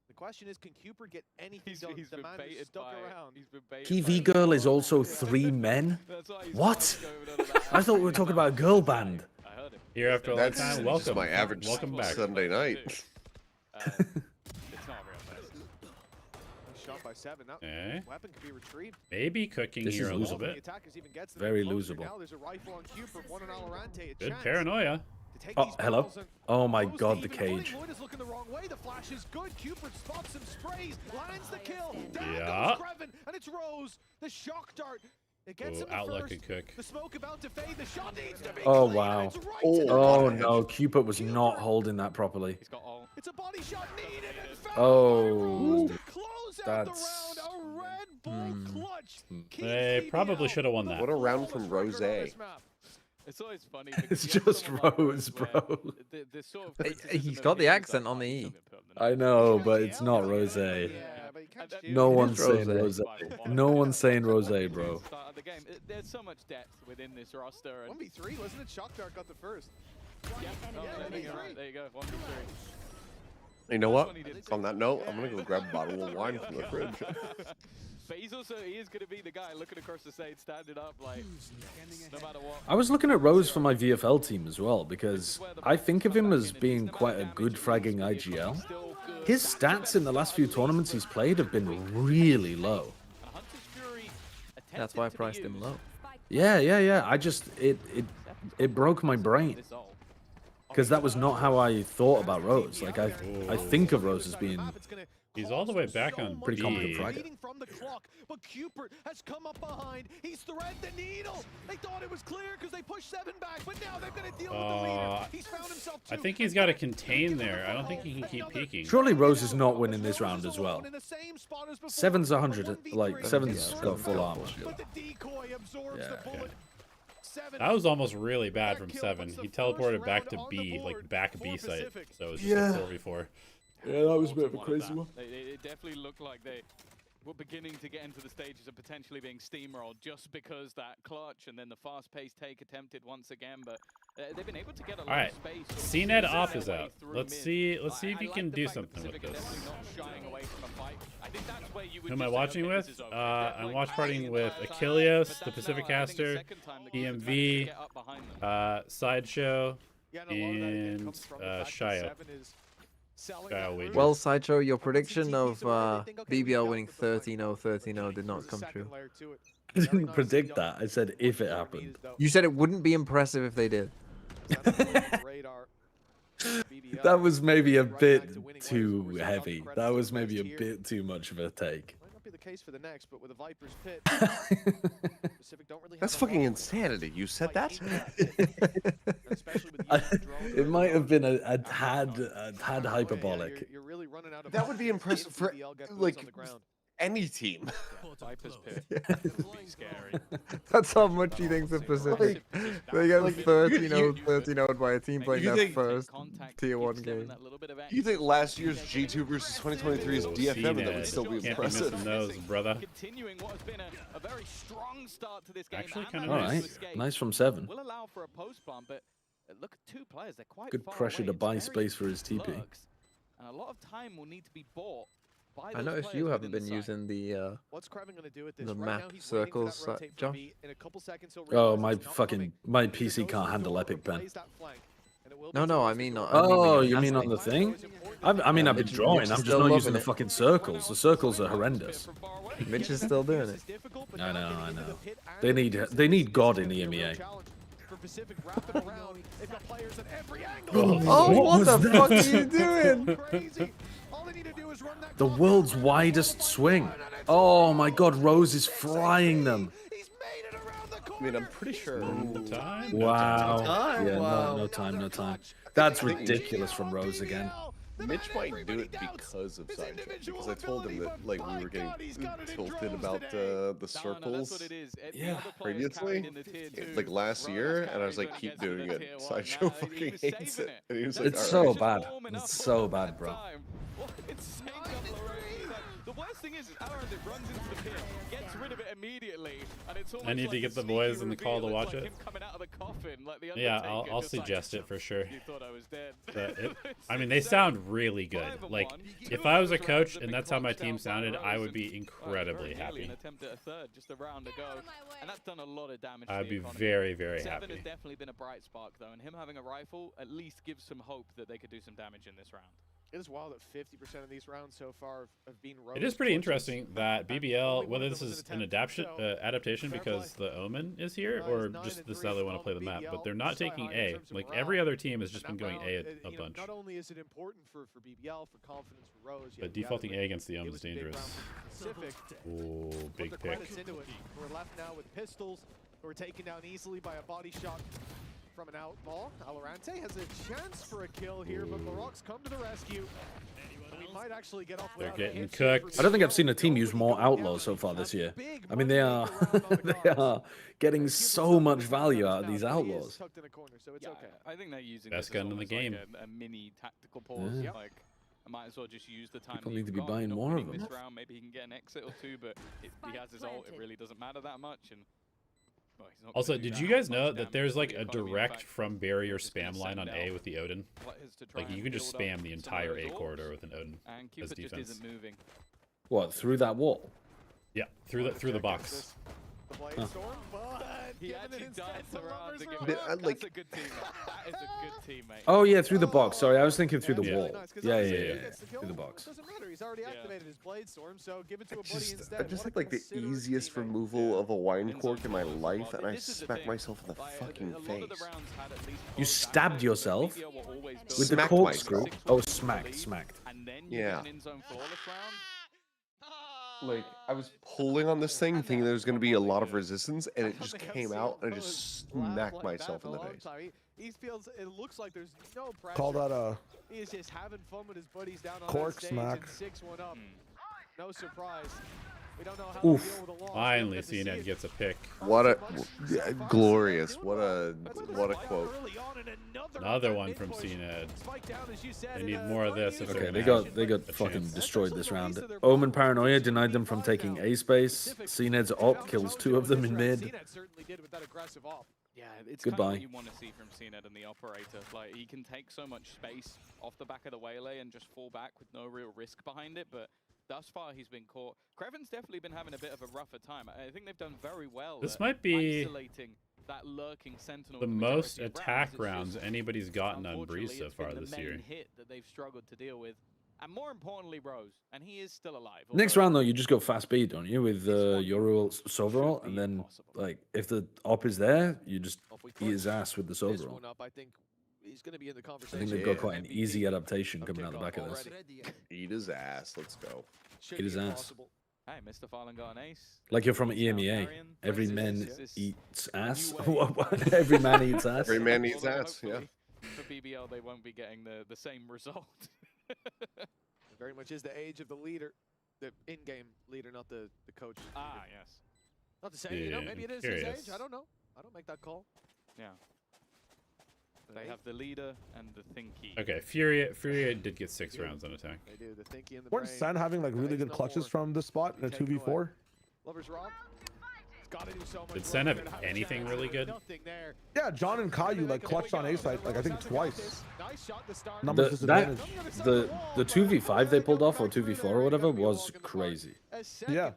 The question is, can Cooper get anything done? He's The been man who's baited stuck by. around. He's been baited TV by- Girl is also 3 men? That's why he's What? trying to go over to that I thought we were talking about a girl band. I heard him. Here after a long That's time, just welcome. my average Welcome back. Sunday night. It's not a real best. Shot by 7. That Okay. weapon could be retrieved. Maybe cooking This here is a All little the bit. attackers even gets them Very closer. losable. Now there's a rifle on Cooper, one on Alorante. A Good chance paranoia. to take Oh, these hello. balls and Oh my close god, the even footing. cage. Lloyd is looking the wrong way. The flash is good. Cupid spots some sprays, lands the kill. Down Yeah. goes Kreven, and it's Rose. The shock dart. It gets Ooh, him the Outlook first. could cook. The smoke about to fade. The shot needs to be Oh, clean, wow. and it's right Oh. to the Oh body. no, Cupid was not holding that properly. He's got all. It's a body shot needed and found Oh, by Rose to close out the that's- round. A Red Bull clutch. keeps They BBL probably should have won that. What a round from flawless record on Rose. this map. It's always funny. It's because you have just someone like Rose, where bro. the sort of Hey, criticism he's of got the him is accent like, on the "Oh, E." he's not gonna put up I the know, Yeah, but it's not yeah, Rose. yeah, but you can't And No It one's is saying Rose. Rose. No one's saying Rose, bro. Start of the game. There's so much depth within this roster. And 1v3, wasn't it? Shock Dart got the first. yeah, oh, Yeah, there you go. 1v3. There you go. 1v3. You know what? On that note, I'm gonna go grab a bottle of wine from the fridge. But he is going to be the guy looking across the stage, standing up, like, no matter what. I was looking at Rose for my VFL team as well because I think of him as being quite a good fragging IGL. Still good. His stats in the last few tournaments he's played have been really low. And Hunter's Fury That's why I attempted to be priced him used. low. Yeah. I just it broke my brain This ult. because that was not how I thought about Rose. Like I think of Rose as being He's all the way back so on much Pretty competent B. fragger. leading from the clock, but Cupert has come up behind. He's threaded the needle. They thought it was clear because they pushed 7 back, but now they've got to deal with the leader. He's found himself I two. think he's got to contain there. I don't think he can keep peeking. Surely Rose is not winning this round as well. 7's 100, like 7's got full armor. But the decoy absorbs the bullet. That was almost really bad from 7. He teleported back to B, like back B site. So it was just a 4v4. Yeah, that was a bit of a crazy one. It definitely looked like they were beginning to get into the stages of potentially being steamrolled just because that clutch and then the fast-paced take attempted once again, but they've been able to get a lot of space. CNED off is out. Let's see if he can do something with this. Who am I watching with? I'm watch partying with Achilles, the Pacific Caster, EMV, Sideshow, and Shio. Well, Sideshow, your prediction of BBL winning 13-0, 13-0 did not come true. I didn't predict that. I said if it happened. You said it wouldn't be impressive if they did. That was maybe a bit too heavy. That was maybe a bit too much of a take. Might not be the case for the next, but with a Viper's Pit, Pacific don't really have That's a fucking lot insanity. You said that? especially with the drone. It might have been a tad hyperbolic. You're really running out of That would be impressive for BBL get boots like on the ground. any team. Viper's Pit. Scary. That's how much he thinks of Pacific. They get 13-0, 13-0 by a team playing You their think- first tier 1 game. You think last year's G2 versus 2023's DFM that would still be Can't be impressive? missing those, brother. Continuing what has been a very strong start to this game. Actually and kinda managing Alright, to escape. nice from 7. Will allow for a post plant, but look at 2 players. They're quite Good far pressure away. to It's buy very space for his TP. lurks, and a lot of time will need to be bought by I those noticed players you haven't within been the site. using the What's Kraven gonna do with this? the Right now, map he's waiting for that circles, rotate from John. B. In a couple seconds, he'll Oh, realize my it's not fucking coming. my If it PC goes can't through, handle he'll Epic Pen. replace that flank, and it will No, be no, I Pacific mean, Road. Oh, mean you mean that's on the like- thing? I mean, I've been Mitch- drawing. Mitch is I'm just still not using loving the it. fucking circles. The circles are horrendous. Mitch is still doing it. I know. They need God in the EMEA. For Pacific, wrapping around. They've got players at every angle. Oh, what the was fuck that? are you doing? Crazy. All they need to do is run that The clock world's down. widest swing. Oh my God, Rose is flying them. He's made it around the I corner. mean, I'm pretty sure. Time? Wow. time, Yeah, wow. no time. That's ridiculous from Rose again. Mitch might do it because of Sideshow, because I told him that like we were getting tilted about the circles Yeah, previously, like last year, and I was like, keep doing it. Sideshow fucking hates it, and he was like, It's "All so right." bad. It's so bad, bro. The worst thing is Aaron that runs into the pit, gets rid of it immediately, and it's almost I need to like get a the sneaky boys in the call to reveal. watch It's like it. him coming out of the coffin, like the Yeah, Undertaker, I'll just like, suggest it for sure. You thought I was dead. But I mean, they sound really good. Like, if I was a coach and that's how my team sounded, I would be incredibly happy. An attempt at a third, just a round to go, and that's done a lot of damage. I'd to be the economy. very, very Seven happy. has definitely been a bright spark though, and him having a rifle at least gives some hope that they could do some damage in this round. It is wild that 50% of these rounds so far have been Rose It is pretty clutches. interesting that And BBL, only one whether of this them was is an an attempt, adaptation, so adaptation fair because play. the Omen is here, Guys, or 9 just and this is 3 how they want to on play the map. BBL, But they're not sky taking high in A. terms of Like morale. every other team has just And been that going round, A a you know, bunch. Not only is it important for BBL, for confidence for Rose, But defaulting A against the Omen is dangerous. Pacific, Ooh, put big the pick. credits into it. We're left now with pistols, who are taken down easily by a body shot from an outlaw. Alorante has a chance for a kill here, but Laroc's come to the rescue. And we might actually get off They're without a getting hit. cooked. I don't think I've seen a team use more outlaws so far this year. I mean, they are they are getting so much value out of these outlaws. Tucked in a corner, so it's Yeah, okay. I think they're using Best this as gun in the almost game. like a mini tactical pause. Yeah. Like, I might as well just use the time. People that need to you've be got. buying You're not more of winning them. This round, maybe he can get an exit or two, but if he has his ult, it really doesn't matter that much. And well, he's not Also, gonna do did that you guys much know that damage there's to like the a economy. In direct fact, from barrier just gonna spam line on send A out with the Odin? players to try Like you and can just build up spam the some of entire those A ults, corridor with an Odin and as Cupid just defense. isn't moving. What, through that wall? Yeah, through the box. The blade Huh. storm, but He given it actually instead dives to around Lovers to Rock. get But, like- That's a good teammate. That is a good teammate. Oh yeah, through the box. Sorry, I was thinking through the Yeah. wall. Nice, 'cause Yeah, obviously yeah, if he yeah. gets the kill, Through the box. Doesn't matter. He's already Yeah. activated his blade storm, so give it to a buddy I instead. just What had a like the considerate easiest teammate. removal of a wine In cork in my some cases, life, but and I this is the smacked thing. myself in the Like, fucking a lot of face. the rounds had at least You both stabbed aspects, yourself but BBL were always with the Smacked corkscrew? myself. Oh, smacked. and and then you Yeah. get an in-zone flawless round. Like, I was pulling on this thing thinking there was going to be a lot of resistance, and it just came out, and I just smacked myself in the face. He feels, it looks like there's no pressure. Call that He is just having fun with his buddies down on cork that stage smack. and 6-1 up. No surprise. We don't know how Oof. to deal with a loss. Finally, CNED gets a pick. What a glorious! What a quote. Another one from CNED. They need more of this. If Okay, they're they gonna got have a fucking chance. destroyed this round. Omen Paranoia denied them from taking A space. CNED's op kills 2 of them in mid. Certainly did with that aggressive op. Yeah, it's Goodbye. kind of what you want to see from CNED and the operator. Like, he can take so much space off the back of the waylay and just fall back with no real risk behind it, but thus far he's been caught. Kreven's definitely been having a bit of a rougher time. I think they've done very well This at might be isolating that lurking sentinel. The in most majority of attack It's rounds just, anybody's gotten on unfortunately, Breeze so it's far been this the main year. hit that they've struggled to deal with. And more importantly, Rose, and he is still alive. Next although round though, you just go fast B, don't you, with Yoru Sovereign, and then like if the op is there, you just eat his ass with the This Sovereign. one up, I think he's going to be in the I conversation. think they've got quite an easy adaptation coming out the back of this. Eat his ass. Let's go. Eat his ass. Hey, Mr. Fallen got an ace. Like you're from He's now EMEA. carrying. Every This man is eats ass. new way. Every man eats ass. Every man eats Although ass. Yeah. hopefully For BBL, they won't be getting the same result. It very much is the age of the leader, the in-game leader, not the coach. Ah, yes. Not to say, you know, Yeah, maybe it is curious. his age. I don't know. I don't make that call. Yeah. They have the leader and the thinky. Okay, Fury did get 6 rounds on attack. They do the thinky in the Weren't brain. Sen having like really Makes good no clutches more. from this spot in a Taken away. 2v4? Lovers Rob. Gotta do so much Did work Sen have there to a anything chance. really good? Nothing there. Yeah, John and Caillou like clutched on A site, like I think twice. Nice shot to start. Numbers disadvantage. The 2v5 they pulled off, or 2v4 or whatever, was crazy. Yeah.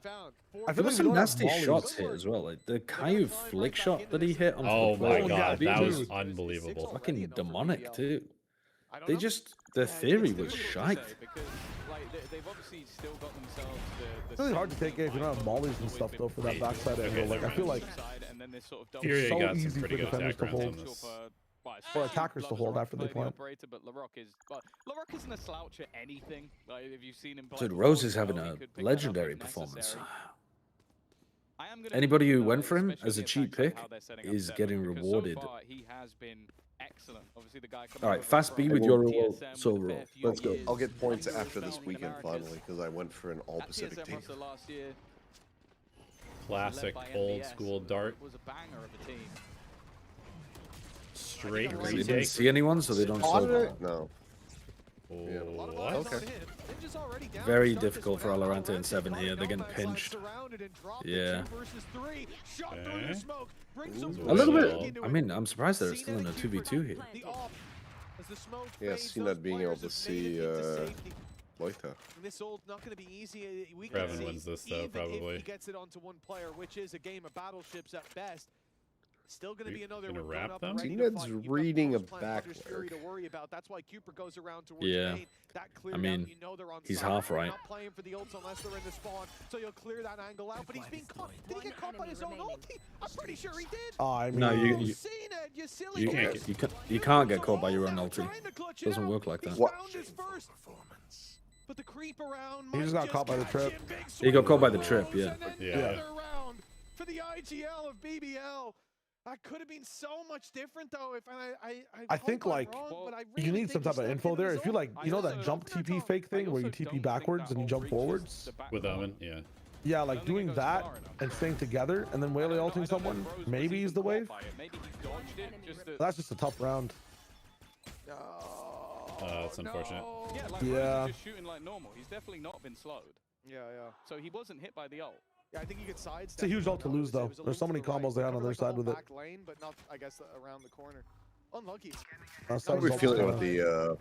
I There feel were like some we don't have nasty mollies. shots hit as well. Like the Caillou flick shot that he hit on Oh the my floor, god, yeah, that was dude. unbelievable. fucking demonic too. I don't They know. just their theory was shite. Because, like, they've obviously still got themselves the It's really hard to take A if you don't have mollies and stuff though for that backside angle. Like I feel like and then this sort of Fury so got easy some pretty for good defenders attack to rounds on hold. this. For attackers to hold after they plant. Operator, but LaRock is, well, LaRock isn't a slouch at anything. Like, if you've seen him play Dude, before, Rose is you know having he a could pick that up legendary if performance. necessary. I am gonna Anybody keep who an went eye, for him especially as a the cheap attacks, like pick how they're setting up is Seven, getting because rewarded. So far, he has been excellent. Obviously, the guy coming All right, over fast B from with your TSM with a Soul fair Roll. few Let's go. years I'll get points under his after this belt in weekend Americas. finally because I went for an all That Pacific TSM team. roster last year, Classic led by old MBS, school dart. was a banger of a team. Straight They didn't retake. see anyone, so they don't solve it. No. Oh, What? what? Okay. Very difficult for Alorante and 7 here. They're getting pinched. Yeah. Okay. A little Well, bit. I mean, I'm surprised they're still in a 2v2 here. Yeah, Cena being able to see Loita. This old not going to be easy. We can Revan see wins this, though, even if probably. he gets it onto one player, which is a game of battleships at best. Still going to You be another gonna one wrap going up them? and ready to Cena's fight. You've got reading Rose a playing Hunter's back Fury to leg. worry about. That's why Cooper goes around towards Yeah. main. That cleared I mean, out. You know they're on he's side. half They're right. Not playing for the ults unless they're in the spawn, so you'll clear that angle out. But he's being caught. Did he get caught by his own ulti? I'm pretty sure he did. I mean, No, Cena, you silly you goose. you can't get caught by your own Now ulti. trying to clutch it Doesn't out. work like that. He's What? found his first. But the creep around He just might got caught by the catch trip. him. Big He got swing caught by from the trip, Rose yeah. and Yeah. another round for the IGL of BBL. That could have been so much different though. If I think, hope I'm like, wrong, but I you really need some think type of he info stepped in there. his If you own. like, you know I that also- jump TP fake thing where you TP backwards and you jump forwards? With Omen, yeah. Yeah, like doing that and staying together and then Whaley ulting someone, maybe he's the wave. Maybe he dodged it. Just to, That's just a tough round. That's unfortunate. yeah, like Yeah. Rose is just shooting like normal. He's definitely not been slowed. Yeah. So he wasn't hit by the ult. Yeah, I think he gets sidestepped. It's a huge ult to lose, though. There's so many combos they had on their side with it. Back lane, but not, I guess, around the corner. Unlucky. That's How are we ult's feeling gonna- about the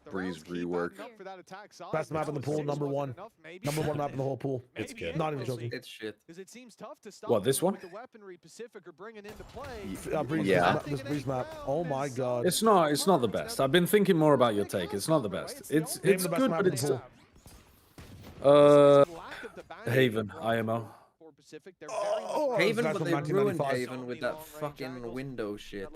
The Breeze rounds keep rework? adding up for that attack side, Best but map in the now pool, six number wasn't one. enough, maybe Number one seven. map in the whole pool. It's Maybe good. Not even endlessly. joking. It's shit. Because it seems tough to stop What, this them one? with the weaponry Pacific are bringing into play. Breeze, Yeah. this Breeze map. Oh my god. It's not the best. I've been thinking more about your take. It's not the best. It's Name the best good, map but in it's the pool. Haven, IMO. Pacific. They're very much Oh, Haven, guy but from they ruined 1995. Haven with that fucking window shit.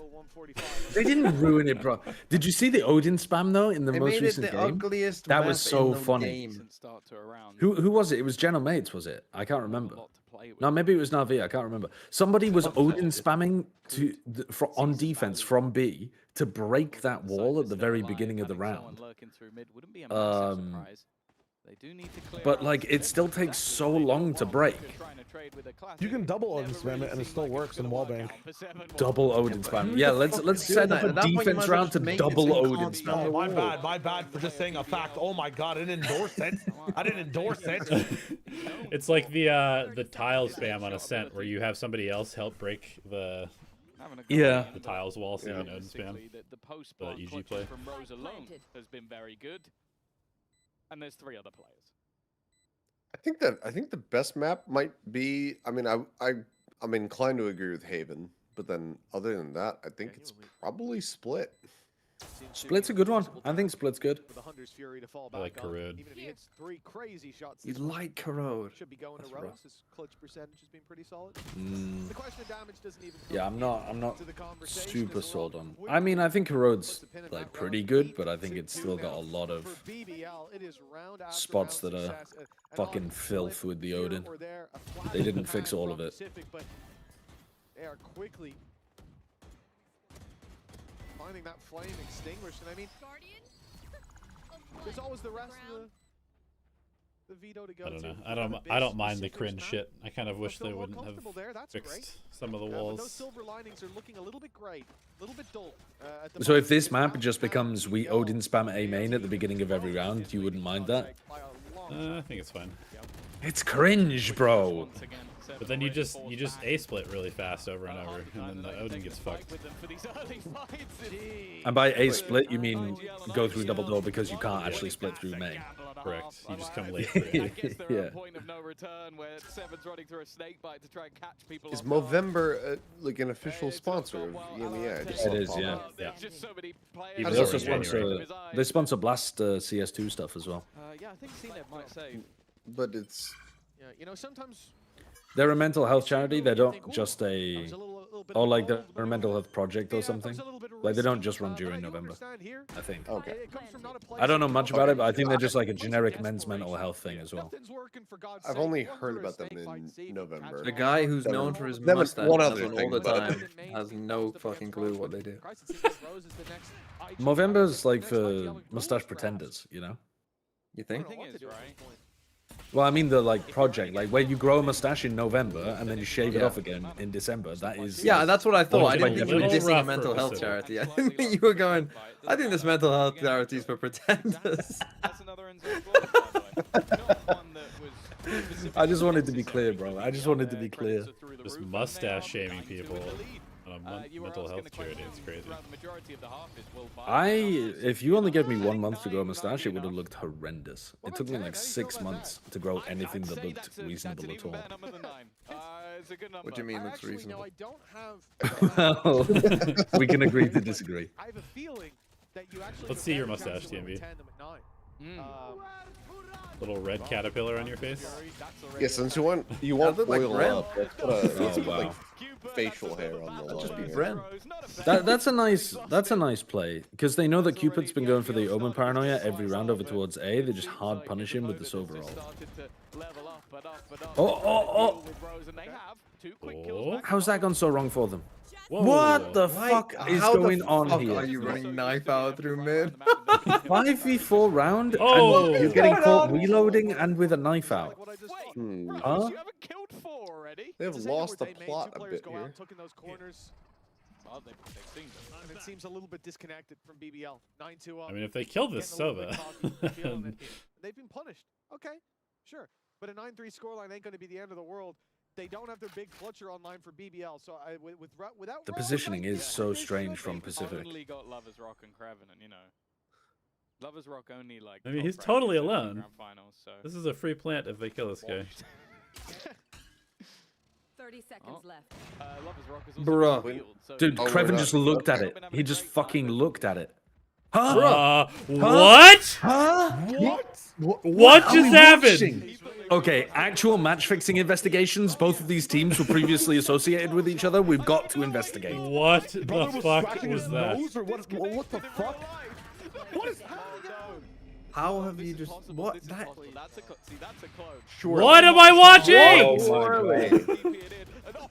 They didn't ruin it, bro. Did you see the Odin spam though in the They most made it recent the game? ugliest That map was so in the funny. game. Start to a round. Who was it? It was General Mates, was it? I can't remember. A lot to play with. No, maybe it was Navi. I can't remember. Somebody was Odin spamming on defense from B to break that wall at the very beginning of the round. They do need to clear But out like, it still takes so long to break. You can double Odin spam it and it still works in wallbang. Double Odin spam. Yeah, let's set up a At that point, you might defense as round well to make it double so you Odin can't spam spam. the My bad for just saying a fact. Oh my god, I didn't endorse it. I didn't endorse it. It's like the tile spam on Ascent, where you have somebody else help break the tiles wall, so you can Odin spam. The post The EG play. from Rose alone has been very good. And there's 3 other players. I think the best map might be. I mean, I'm inclined to agree with Haven, but then other than that, I think it's probably Split. Split's a good one. I think Split's good. I like Corrode. Even if he hits 3 crazy shots, You this one like Corrode. should be going to That's Rose. rough. His clutch percentage has been pretty solid. Mm. The question of damage doesn't even Yeah, I'm not to the conversation super as well. sold on. I mean, I think Corrode's like pretty good, but I think it's still got a lot of For BBL, it is round after spots round that are success, and fucking on filth flip with the here Odin. or there, a flash They didn't in the fix pan all from of it. Pacific, but they are quickly finding that flame extinguished. And I mean, there's always the rest of the veto to go I don't know. to. I don't mind the cringe shit. I kind of wish they wouldn't have there. That's fixed great. some of the But those walls. silver linings are looking a little bit gray, a little bit dull. At the So moment, if this because map now just have becomes we BBL Odin spam A main at the beginning of every round, you wouldn't mind that? by a long I think it's fine. It's cringe, bro. But then you just A split really fast over and over, and then the Odin gets fucked. And by A split, you mean go through double door because you can't actually split through main. Correct. You just come late. For it. Yeah. Is Movember like an official sponsor of EMEA? I just It saw is, yeah. pop-up. Yeah. How They does also that work? sponsor. They sponsor Blast CS2 stuff as well. Yeah, I think CNET might say. But it's Yeah, you know, sometimes They're a mental health charity. They're not just I a, was a little bit or like bold, they're a mental health project or yeah, something. I was a little bit Like they don't risky, just run but during I do November. understand here. I think. okay. It comes from not a place I don't know of much about it, but I confidence, think they're but just like a place of generic men's mental desperation. health thing as well. Nothing's working, for God's I've sake. only One heard through a about them snake fight, in see if you November. catch The them. guy who's Them known and- for his them and mustache one and other all thing, the but- time has no fucking clue what they do. Christ, it seems like Rose is the next IG Movember's like next might be for yelling mustache rules, perhaps. pretenders, you know? You I think? don't know what to Thing do is, at right? this point. Well, I mean the like project, like where you grow a mustache in November and then you shave it Yeah. off again in December. That is Yeah, that's what I thought. I it's didn't a think you were little dissing a rough mental for health Pacific. charity. I didn't think you were going. I think this mental health charity is for pretenders. That's another end zone goal, by the way. Not one that was I just wanted to be clear, bro. I just wanted to be clear. Just mustache shaming people on a mental health charity. It's crazy. If you only gave me 1 month to grow a mustache, it would have looked horrendous. It took me like 6 months to grow anything that looked reasonable at all. What do you mean looks reasonable? I don't have. Well, we can agree to disagree. I have a feeling that you actually. Let's see your mustache, TMB. Little red caterpillar on your face. Yeah, since you want look like oil Ren. up, let's put Oh, wow. like facial hair on the Just be line. Bren. That's a nice play because they know that Cupid's been going for the Omen paranoia every round over towards A. They just hard punish him with this overall. Oh. How's that gone so wrong for them? Whoa. What the fuck is How the going on fuck here? Are you running knife out through mid? 5v4 round Oh. and you're getting caught reloading and with a knife out. Hmm. Huh? You haven't killed 4 already? They have lost the plot a bit here. Well, they've seen them. And it seems a little bit disconnected from BBL. 9-2 up. I mean, if they kill this getting a little Sova, bit cocky, feeling it. They've been punished. Okay, sure. But a 9-3 scoreline ain't going to be the end of the world. They don't have their big clutcher online for BBL. So without The Rose, positioning is so they should strange have from been. Pacific. Only got Lovers Rock and Kraven, you know. Lovers Rock only like. I mean, top he's brackets totally in the alone. grand finals, so. this is a free plant if they kill this guy. 30 seconds left. Lovers Rock is also Bruh. field, so Dude, Oh, we're Kreven not- just looked at it. He just fucking looked at it. Huh? What? Huh? What are just we happened? watching? Okay, actual match fixing investigations. Both of these teams were previously associated with each other. We've got to investigate. What the fuck Scratching was his that? nose or what the fuck? What is happening? How have you just what that? That's a clone. Sure. What am I watching? Oh my God.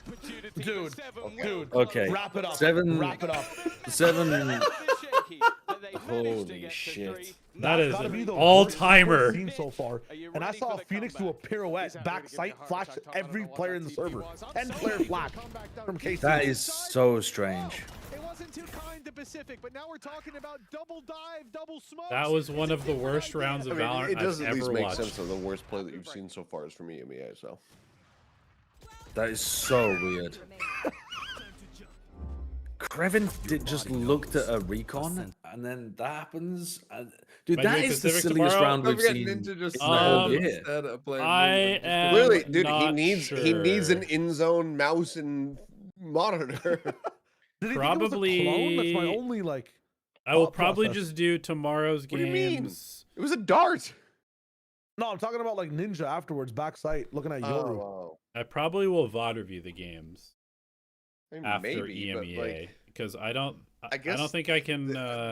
Dude. Okay. Wrap it up. Seven. Wrap it up. Holy shit. That is Gotta be an the all-timer. worst seen so far. And I saw Phoenix do a pirouette, backside flash to every player in the server. 10-player flash from KC. That is so strange. It wasn't too kind to Pacific, but now we're talking about double dive, double smoke. That was one of the worst rounds of Valorant it does I've at least ever make watched. sense of the worst play that you've seen so far is from EMEA, so. That is so weird. Krevin just looked at a recon, and then that happens. Dude, Might that do is the Pacific silliest tomorrow? round Don't we've forget seen Ninja just in the whole snapped year. instead of playing I Ninja. am Clearly, dude, not he needs an sure. in-zone mouse and monitor. Did he think it was a clone? That's my Probably- only like. I will thought probably process. just do tomorrow's What do you mean? games. It was a dart. No, I'm talking about like Ninja afterwards, backside, looking at Yoru. wow. I probably will VOD review the games I mean, after maybe, but, EMEA like, because I don't guess think I can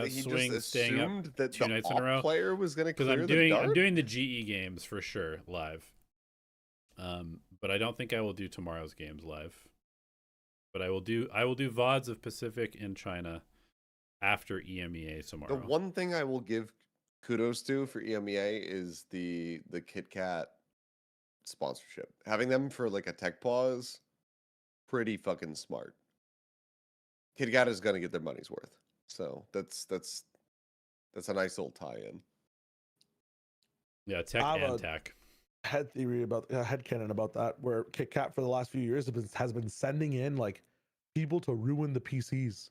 he swing just staying up assumed that 2 the nights in a op row player was going to because clear I'm the dart. doing the GE games for sure live. But I don't think I will do tomorrow's games live. But I will do VODs of Pacific and China after EMEA tomorrow. The one thing I will give kudos to for EMEA is the Kit Kat sponsorship. Having them for like a tech pause, pretty fucking smart. Kit Kat is gonna get their money's worth, so that's a nice little tie-in. Yeah, tech I have and a- tech. Head theory about headcanon about that, where Kit Kat for the last few years has been sending in like people to ruin the PCs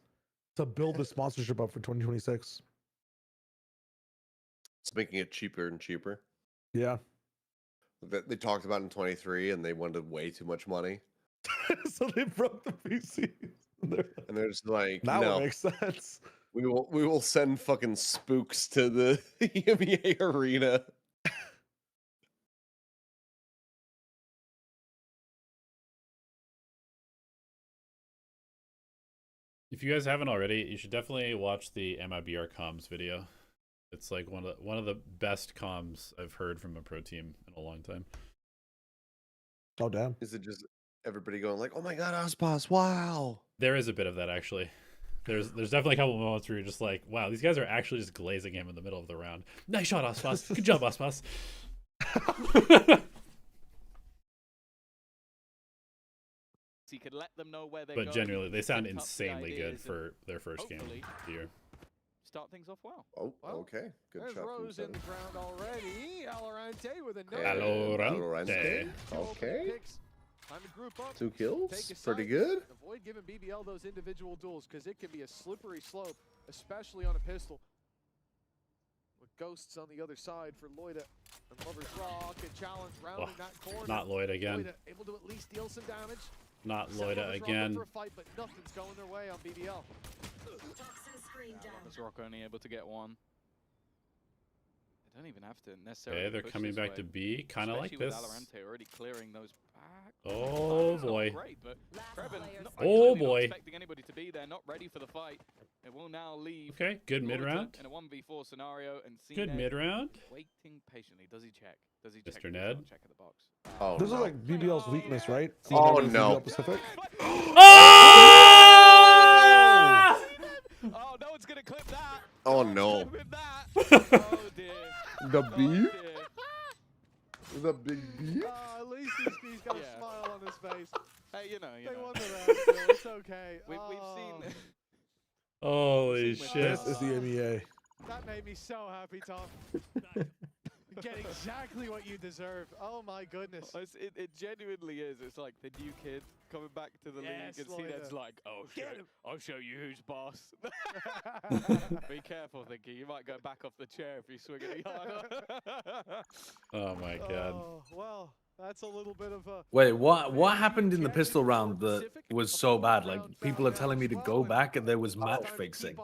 to build the sponsorship up for 2026. It's making it cheaper and cheaper. Yeah. That they talked about in 23, and they wanted way too much money, So they broke the PCs. and they're just like, Now no, it makes sense. we will send fucking spooks to the EMEA arena. If you guys haven't already, you should definitely watch the MIBR comms video. It's like one of the best comms I've heard from a pro team in a long time. Oh damn! Is it just everybody going like, "Oh my god, Ospas, wow"? There is a bit of that actually. There's definitely a couple of moments where you're just like, wow, these guys are actually just glazing him in the middle of the round. Nice shot, Ospas. Good job, Ospas. So you could let them know where they're But going, genuinely, they sound sync up the insanely good ideas, and for their first game hopefully of the year. start things off well. Oh, Well, okay, good There's shot from Rose in the Seven. ground already. Alorante with a no. Valorante. Okay, Time to group up. 2 kills, Take a pretty side, good. Avoid giving BBL those individual duels because it can be a slippery slope, especially on a pistol. With ghosts on the other side for Loida and Lover's Rock and challenge rounding that corner. Not Lloyd again. Loida able to at least deal some damage. Not Send Loida Lover's Rock up again. for a fight, but nothing's going their way on BBL. This Rock only able to get one. They don't even have to necessarily. Okay, they're push coming this back way, to B, kind of like especially this. with Alorante already clearing those back. Oh It's not boy. Great, but Krebin, Oh, clearly boy. Not expecting anybody to be there, not ready for the fight. It will now leave. Okay, good Loida mid round. in a 1v4 scenario, and Good Ned mid round. waiting patiently. Does he check? Does he check? Mr. He does Ned. not check at the box. Oh, This no. is like BBL's weakness, right? Oh, Whenever it's no. BBL Pacific. Oh! Oh, no one's gonna clip that. Oh no, Clip that. Oh dear. the Oh, beef, dear. the big beef. At least he's got Yeah. a smile on his face. Hey, you know. They won the round, Bill. It's okay. We've seen. Holy Seen with shit. This is the MEA. That made me so happy, Tom. Get exactly what you deserve. Oh my goodness. It genuinely is. It's like the new kid coming back to the Yes, league, and Loida. CNED's like, "Oh Get shit, him." I'll show you who's boss." Be careful, Thinky. You might go back off the chair if you swing any harder. Oh my god. Oh, well, That's a little bit of a... Wait, what happened in the pistol round that was so bad? Like, people are telling me to go back and there was match fixing.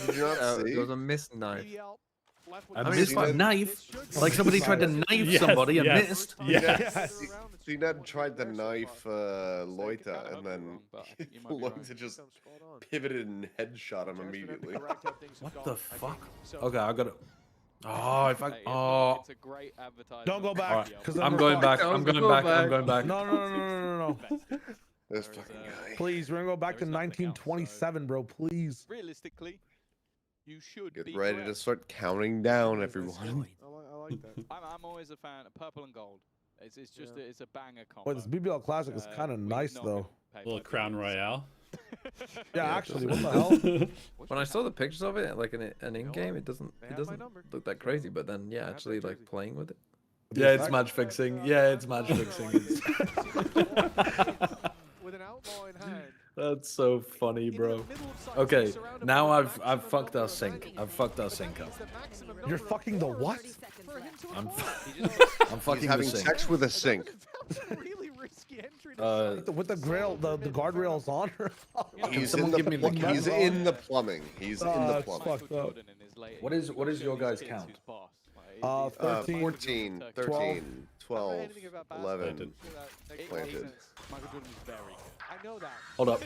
Did you not see? There was a missed knife. I mean, missed a CNED knife? Like somebody tried to knife somebody and missed? Yes. CNED tried to knife Loita, and then Loita just pivoted and headshot him immediately. What the fuck? Okay, I gotta... Oh, if I... Oh... It's a great advertisement. Don't go back. Alright, Because I'm going back. I'm going back. I'm going back. No. This fucking guy. Please, we're gonna go back to 1927, bro. Please. Realistically, you should Get be ready correct. to start counting down, everyone. I like that. I'm always a fan of purple and gold. It's just it's a banger combo. Wait, this BBL Classic is kind of nice though. Little Crown Royale. Yeah, actually, what the hell? When I saw the pictures of it, like an in-game, it doesn't look that crazy. But then, yeah, actually, like playing with it. Yeah, it's match fixing. Yeah, it's match fixing. With an outlaw in hand. That's so funny, bro. Okay, now I've fucked our sync. I've fucked our sync up. You're fucking the what? I'm He's fucking the having sync. sex with a sink. Really risky entry. With the grill, the guardrails on. He's someone give me the count? He's in the plumbing. He's in the That's plumbing. fucked up. What is your guys' count? 13, 14, 13, 12, 11. Planted. Michael Jordan is very good. I know that. Hold up.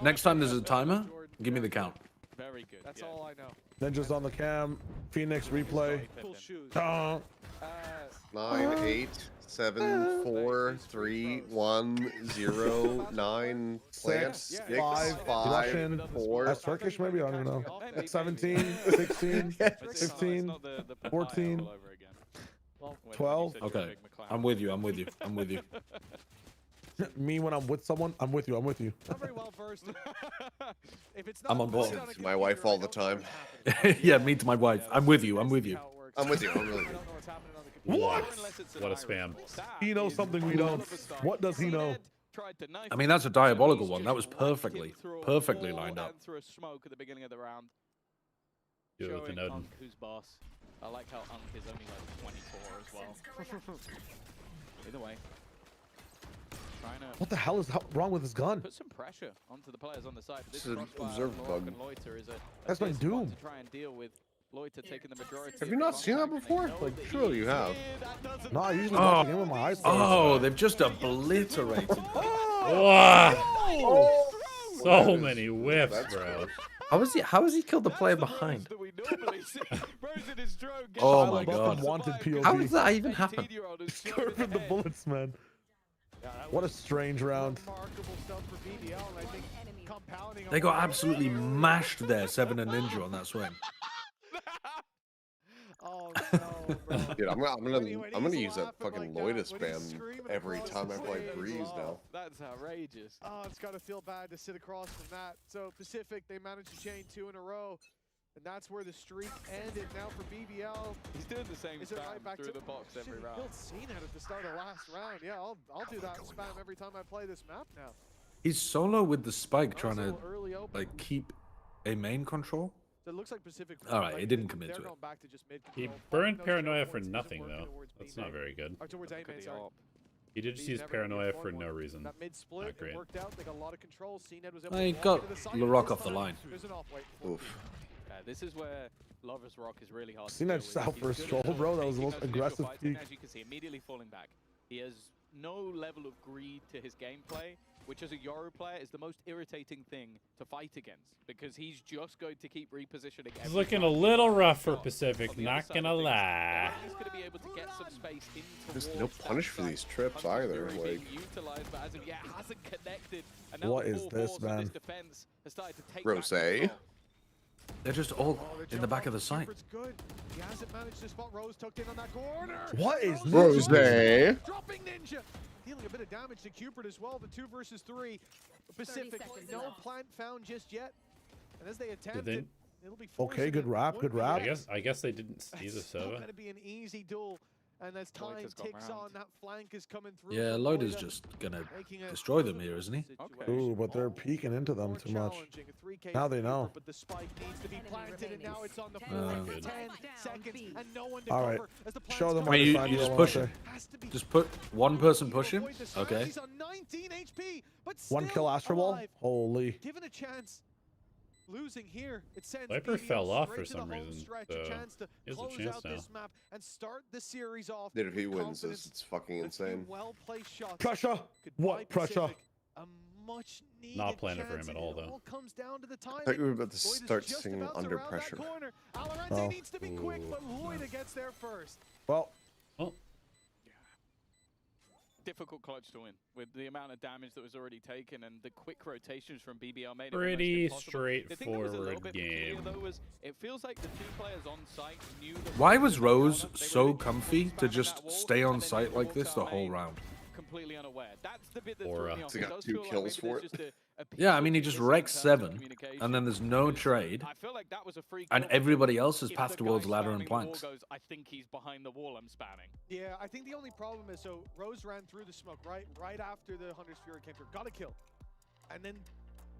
Next time there's a timer, give me the count. Very good. That's all I know. Ninjas on the cam. Phoenix replay. Cool shoes. 9, 8, 7, 4, 3, 1, 0, 9, plant, 6, 5, Russian. 4. That's Turkish, maybe? I don't even know. 17, 16, 15, 14, 12. Okay, I'm with you. I'm with you. I'm with you. Me when I'm with someone, I'm with you. I'm with you. Not very well versed. If it's not I'm on board. listed a To my computer, wife I all the don't know time. what's happening. Yeah, me to my wife. I'm with you. I'm with you. How it works. I'm with you. I'm I really don't know what's happening on the computer. What a spam. He knows something we don't. What does he know? I mean, that's a diabolical one. That was perfectly lined up. Through a smoke at the beginning of the round. Do it with an Showing Odin. Unk who's boss. I like how Unk is only like 24 as well. Either way. Trying to What the hell is wrong with his gun? put some pressure onto the players on the side. This This is an crossfire observe of bug. Loic and Loiter is a That's my good spot doom. to try and deal with Loiter taking the majority. Have of you the not seen that contact. before? They know Like, that surely you he's have. here. That doesn't No, I usually Oh. watch the game with my eyes closed. Oh, they've just obliterated. Wow. So many whiffs, That's bro. How has he killed the player behind? that we normally see. Rosen is drone gets Oh out my of God. the Wanted survive. POV. How does that even happen? 18-year-old who's Curving the bullets, man. What a strange round. Remarkable stuff for BBL, and I think compounding They on got what- absolutely mashed there, 7 and Ninja on that swing. Oh no, bro. Dude, I'm When gonna he's use that laughing fucking like that, Loita when he's spam screaming every across time the I play stage. Breeze now. That's outrageous. Oh, it's gotta feel bad to sit across from that. So Pacific, they managed to chain 2 in a row, and that's where the streak ended. Now for BBL, He's doing the same is it right spam back through to the box every Shit, round. Killed CNED at the start of last round. Yeah, I'll do that spam every time I play this map now. He's solo with the spike, trying Nice to little early open. like keep a main control. So it looks like Pacific. All right, like, it didn't commit they're to it. going back to just mid He control. burned Those Paranoia teleports for isn't nothing, working though. towards That's B not main. very good. Or towards A Look at main, the sorry. AWP. He did He's just use never gonna get Paranoia for 1-1. no reason. That mid split, Not great. it worked out. They got a lot of control. CNED was able He to walk got into the side. Larock This off the time, line. There's an off. Wait. Oof. This is where Lover's Rock is really hard. Seen to that deal with. south He's for a good at stroll, bro. That was the taking most those initial aggressive fights, and peak. as you can see, immediately falling back. He has no level of greed to his gameplay, which as a Yoru player is the most irritating thing to fight against, because he's just going to keep repositioning. He's looking a little rough for Pacific, not gonna lie. He's going to be able to get some space in There's no towards that punish for side. these trips Hunter's either. Fury Like, being utilized, but as of yet hasn't connected. And now What the is full this, force of man? defense has started to take Rose. back control. They're just all in the back of the site. Cupid's good. He hasn't managed to spot Rose tucked in on that corner. What is Rose. Dropping Ninja. Dealing a bit of damage to Cupid as well. The 2 versus 3. Pacific, no plant found just yet. And as they attempt they- it, it'll be Okay, forcing good it. rap, Wouldn't good be rap. bad. I guess they didn't see the It's not Sova. going to be an easy duel And as time Loiter's gone ticks round. on, that flank is coming through. Yeah, for Loiter's Loiter, just gonna making it destroy a them little here, bit isn't he? Okay. Ooh, but they're peeking into them more too much. challenging. A 3K Now they for know. But the spike needs to be planted, and now it's on the Uh, floor. 10 seconds, and no one to All right. cover as the plans Show them come where Wait, to you, find you just Alonte. push him. Has to be Just put one person to push him. avoid the smash. Okay. He's on 19 HP, but One still kill Astro Ball? alive. Holy. Given a chance, losing here, it sends Viper BBL fell off straight for to the some home reason, stretch, so a chance to he has a close chance out now. this map and start the series off. Dude, if he with wins this, confidence. it's fucking A few insane. well-placed shots Pressure. could What buy pressure? Pacific a much-needed Not planning for chance, him at and all, it though. all comes down to the I thought timing. you were about to Lloyd is start just singing about to Under round that Pressure. corner. Alorante Oh. needs to be quick, but Lloyd gets there first. Well, Oh, Difficult clutch to win with the amount of damage that was already taken and the quick rotations from BBL made it pretty almost impossible. The thing that was a little straightforward bit peculiar, game. though, was it feels like the two players on site knew that Why Rose was in the corner. Rose They were so literally comfy to spamming just that wall, stay on and then site he like walked this out the whole main round? completely unaware. That's the bit that Or, threw me off. he It got does 2 feel like kills maybe for there's it. just a Yeah, I piece mean, he of just missing in wrecks terms of 7, and communication, then there's no because trade, I feel like that was a free and kill for everybody Rose. else has If passed the towards guy ladder spamming and the wall planks. goes, I think he's behind the wall, I'm spamming. Yeah, I think the only problem is, so Rose ran through the smoke right after the Hunter's Fury came through, got a kill, and then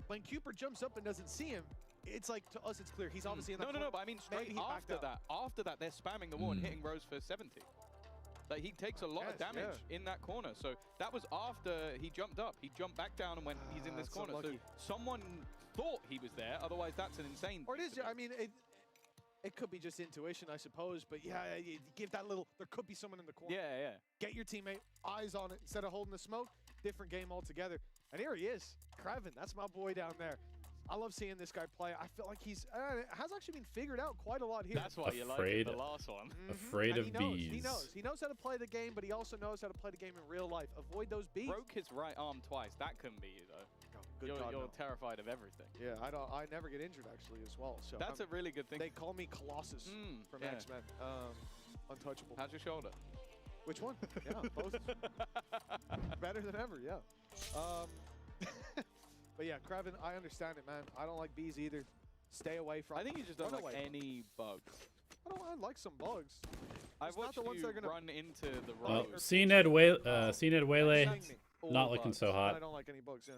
when Cooper jumps up and doesn't see him, it's like, to us it's clear he's obviously in the No, but I mean Maybe straight he backed after out. that they're spamming the wall and hitting Rose for 70. Like he takes a lot of Yes, damage in that corner. So that was after he jumped up. He jumped back down and went, he's in this That's corner. So unlucky. someone thought he was there. Otherwise, that's an insane. Or it thing is, to do. I mean, it could be just intuition, I suppose, but yeah, you give that little, there could be someone in the corner. Yeah. Get your teammate eyes on it instead of holding the smoke. Different game altogether. And here he is, Kraven. That's my boy down there. I love seeing this guy play. I feel like he's has actually been figured out quite a lot here. That's why you like Afraid. the last one. Afraid And of he bees. knows. He knows how to play the game, but he also knows how to play the game in real life. Avoid those bees. Broke his right arm twice. That couldn't be you though. Good You're, God, you're no. terrified of everything. Yeah, I never get injured actually as well. So That's a really good thing. they call me Colossus from yeah. X-Men. Untouchable. How's your shoulder? Which one? Yeah, both. Better than ever, yeah. But yeah, Kraven, I understand it, man. I don't like bees either. Stay away from. I think you just don't Run like away. any bugs. I like some bugs. I've Just not watched the ones you that are gonna run into the Oh, right. CNED Waylay, Sting me. not looking so I hot. don't like any bugs, yeah.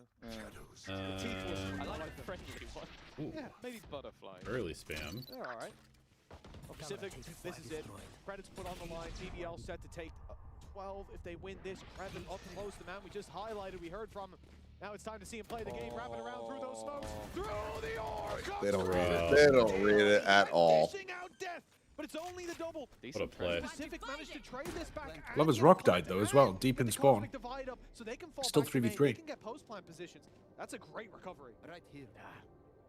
I I like like the friendly one. Ooh, Yeah. Maybe butterfly. early spam. They're all right. Pacific, this is it. Credits put on the line. BBL set to take 12 if they win this. Kraven up close, the man we just highlighted. We heard from him. Now it's time to see him play the game, wrapping around through those smokes. Through the orb! They don't comes read Kraven. it. They don't read it at all. Dishing out death, but it's only the double. What a play. Pacific managed to trade this back. and Lover's get Rock put died though as to well, end deep in with the spawn. cosmic divide up, so they can fall Still back to main. 3v3. They can get post-plant positions. That's a great recovery. Right here.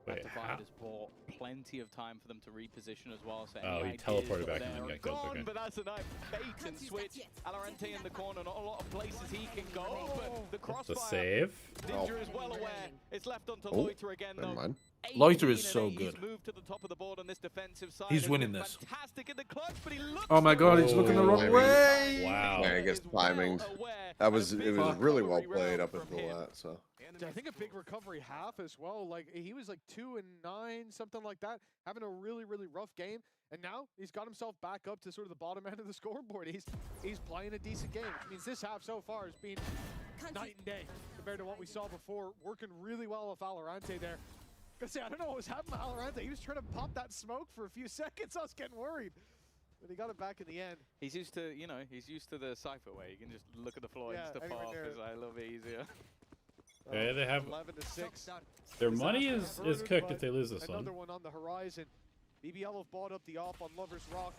Wait, That divide has bought plenty of time for them to reposition as well. So Oh, any he ideas teleported that back and then they're got killed, gone, okay. But that's a nice bait and switch. Alorante in the corner, not a lot of places he can go, but the That's a crossfire. save. Ninja is well aware. It's left onto Oh, Loiter again, never though. mind. Loiter is 18 so and 8. good. He's moved to the top of the board on this defensive side. He's and winning been this. Fantastic in the clutch, but he looks Oh my God, he's looking the Oh, wrong maybe. way. Wow. Yeah, I guess Is well timing. aware That was of it big was really well recovery played round up from until him. that. So I think a big recovery half as well. Like he was like 2 and 9, something like that, having a really rough game. And now he's got himself back up to sort of the bottom end of the scoreboard. He's playing a decent game, which means this half so far has been night and day compared to what we saw before. Working really well with Alorante there. Gonna say I don't know what was happening with Alorante. He was trying to pop that smoke for a few seconds. I was getting worried, but he got it back in the end. He's used to, he's used to the Cypher way. You can just look at the floor Yeah, and step anywhere off. near It's it. like a little bit easier. Okay, they have 11 to 6. their This money half is averted, cooked but if they lose this another one. one on the horizon. BBL have bought up the op on Lover's Rock.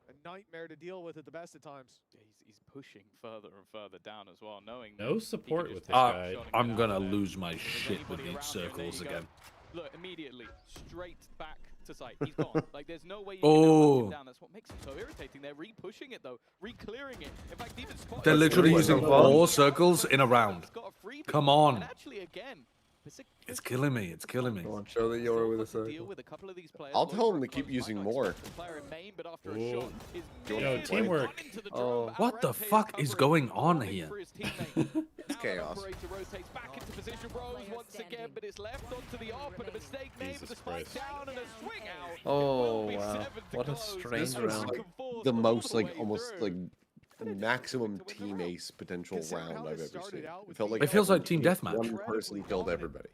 A nightmare to deal with at the best of times. Yeah, he's pushing further and further down as well, knowing that No he support could with just this take guy. a shot and I'm get out gonna of there. lose my If there's shit with anybody these around him, there circles you go. again. Look, immediately, straight back to site. He's gone. Like, there's no way you can Oh. knock him down. That's what makes him so irritating. They're re-pushing it, though. Re-clearing it. In fact, even Spot... They're literally using 4 circles in a round. Got a freebie. Come on. And actually, again, It's killing me. It's killing me. Go on, show the Euro with a circle. I'll tell them to keep using more. Yo, teamwork. Oh, What the fuck is going on here? It's chaos. Jesus Christ. oh wow. What a strange This was round. like the most like almost like maximum team ace potential round I've ever seen. It felt like It feels like every- team deathmatch. One person killed everybody.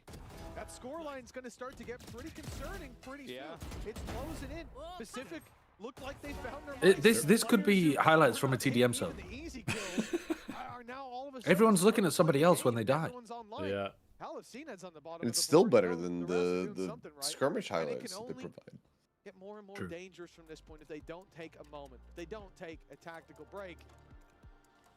That scoreline's going to start to get pretty concerning pretty soon. It's closing in. Pacific looked like they found their This could be highlights from a TDM zone. The easy kills are now all of a sudden Everyone's looking at somebody else when they die. everyone's online. Yeah. Hell, if CNED's on the bottom And of it's the still board, better you know, than the rest are doing the something right. skirmish And it can highlights that they only provide. get more and more True. dangerous from this point if they don't take a moment. If they don't take a tactical break.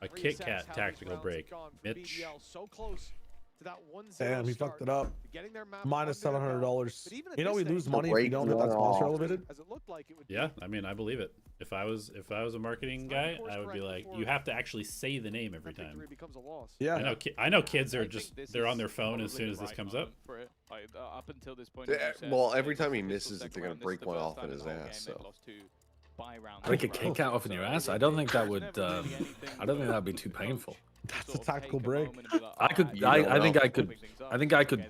A Kit Reassess Kat how these tactical rounds break. have gone for Mitch. BBL, so close to that 1-0 Damn, he start, fucked it up. getting their map Minus under their belt. $700. But even at You know this we stage, lose money if you don't hit that sponsor elevated. as it looked like it would Yeah, be. I mean, I believe it. If I was a marketing guy, I would be like, you have to actually say the name every time. Victory becomes a loss. Yeah. I know kids are just they're on their phone as soon as this comes up. Up until this point, Well, every time he misses it, they're gonna break one off in his ass. So Break a kick out off in your ass? I don't think that would. I don't think that'd be too painful. That's a tactical break. I could. You I don't think know. I could. I think I could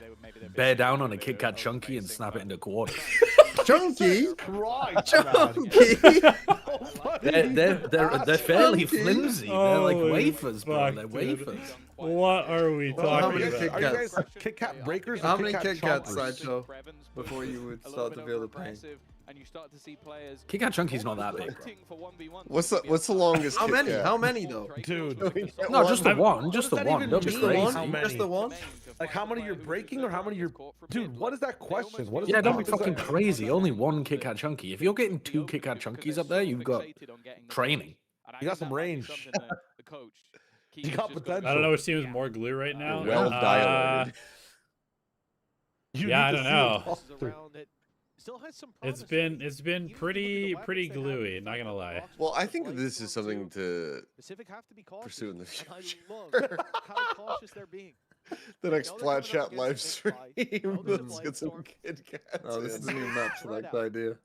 bear down on a Kit Kat chunky and snap it into quarters. Chunky. Right. Chunky. They're fairly Chunky. flimsy. They're like Holy wafers, bro. fuck, They're dude. wafers. What are we How talking many about? Kit Kats? Are you guys Kit Kat breakers? Or How many Kit Kit Kat Kats, chompers? Sideshow, before you would start to feel the pain? And you start to see players Kit Kat chunky's not that big. What's the longest? How Kit many? Kat? How many though? Dude, No, just the one. Just the What does that one. even Don't be mean? crazy. How many? Just the one? like how many you're breaking or how many you're... Dude, what is that question? What is Yeah, the don't be concept? fucking crazy. Only one Kit Kat chunky. If you're getting two Kit Kat chunkies up there, you've got training. You got some range. You got potential. I don't know which team is more glue right now. Well dilated. You Yeah, I need don't to see know. it all through. It's been pretty gluey. Not gonna lie. Well, I think this is something to Pacific have to be cautious. pursue in the And I future. love how cautious they're being. The next know they're Flat coming Chat up live against Big stream. Five. Know there's a Let's get some Blightstorm. Kit Kats. Oh, this is a in. new map. I like the idea.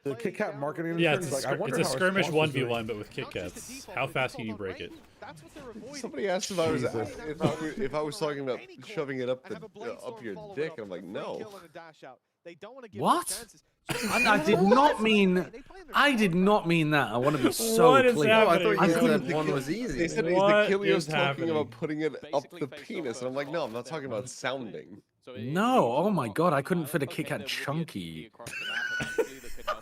The Kit Kat marketing Yeah, intern it's is a, like, I wonder it's a how our skirmish sponsors are 1v1, but with Kit Kats. How fast can you break it? That's what they're avoiding. Somebody asked if I was Jesus. if I was talking about shoving it up up your dick, and I'm like, no. What? I did not mean. I did not mean that. I want to be so What is clear. Oh, I happening? thought I you couldn't- said one was easy. They said What the is talking happening? about putting it up the penis, and I'm like, no, I'm not talking about sounding. No, oh my god, I couldn't fit a Kit Kat chunky.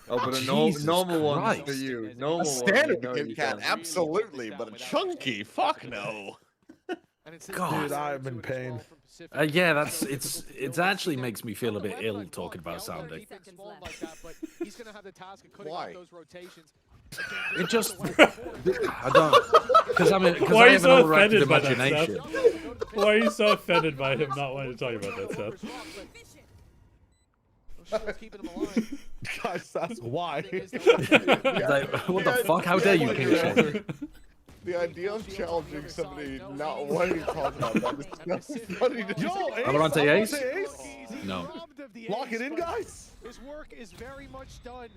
Oh, but a Jesus normal one for Christ. you. A Normal standard one. Kit Kat, absolutely, but a chunky, fuck no. God. Dude, I'm in pain. Yeah, that's it's actually makes me feel a bit ill talking about sounding. Why? It just I don't because I mean because Why I are you have an so overactive offended by that, imagination. Seth? Why are you so offended by him not wanting to talk about that, Seth? Guys, that's why. Like, what the fuck? How dare you, King Shane? The idea of challenging somebody not wanting to talk about that is not funny to Yo, do. Ace, Valorante I'm Ace? gonna say Ace. No. Lock it in, guys. His work is very much done.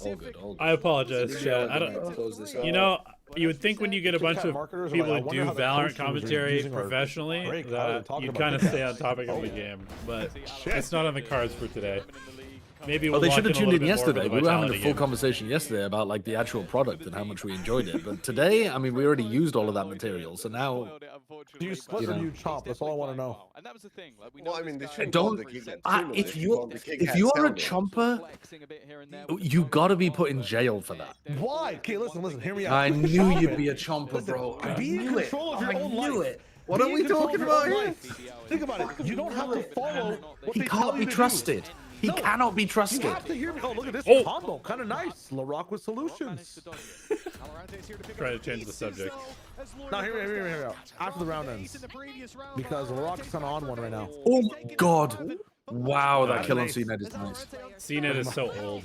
All good, all good. I apologize, Chad. I don't. Close this You out. know, you would think when you get a Kit bunch Kat of marketers are people like, who I do wonder how the Valorant coasters are commentary using our professionally, break. How they're that talking you about kind of Kit stay on Kats. topic of the game. But it's not on the cards for today. Maybe Oh, we'll they lock should have a tuned little in bit more for yesterday. the We were having a Vitality full game. conversation yesterday about like the actual product and how much we enjoyed it. But today, I mean, we already used all of that material, so now Do you split You or know. do you chop? That's all I want to know. And that was the thing. Like, we Well, know I mean, this they guy- shouldn't Don't- call it the Kit Kat tuna, they if should you're call it the Kit if Kat you're a sounding. chomper, flexing a bit here and there. you gotta be put in jail for that. Why? Okay, listen, hear me out. I knew Chop you'd it. be a chomper, bro. I Be in knew it. control of your I own knew life. it. What Be are in we control of talking your own about here? life. Think about it. You don't have to follow what He they tell can't you be to do. trusted. He No. cannot be You trusted. have to hear me. Oh, look at this Oh. combo. Kind of nice. LaRock with solutions. Try to change the subject. Now, hear me out. After the round ends. Because LaRock's kind of on one right now. Oh my god. Wow, that That's kill on nice. CNET is nice. CNET is so old.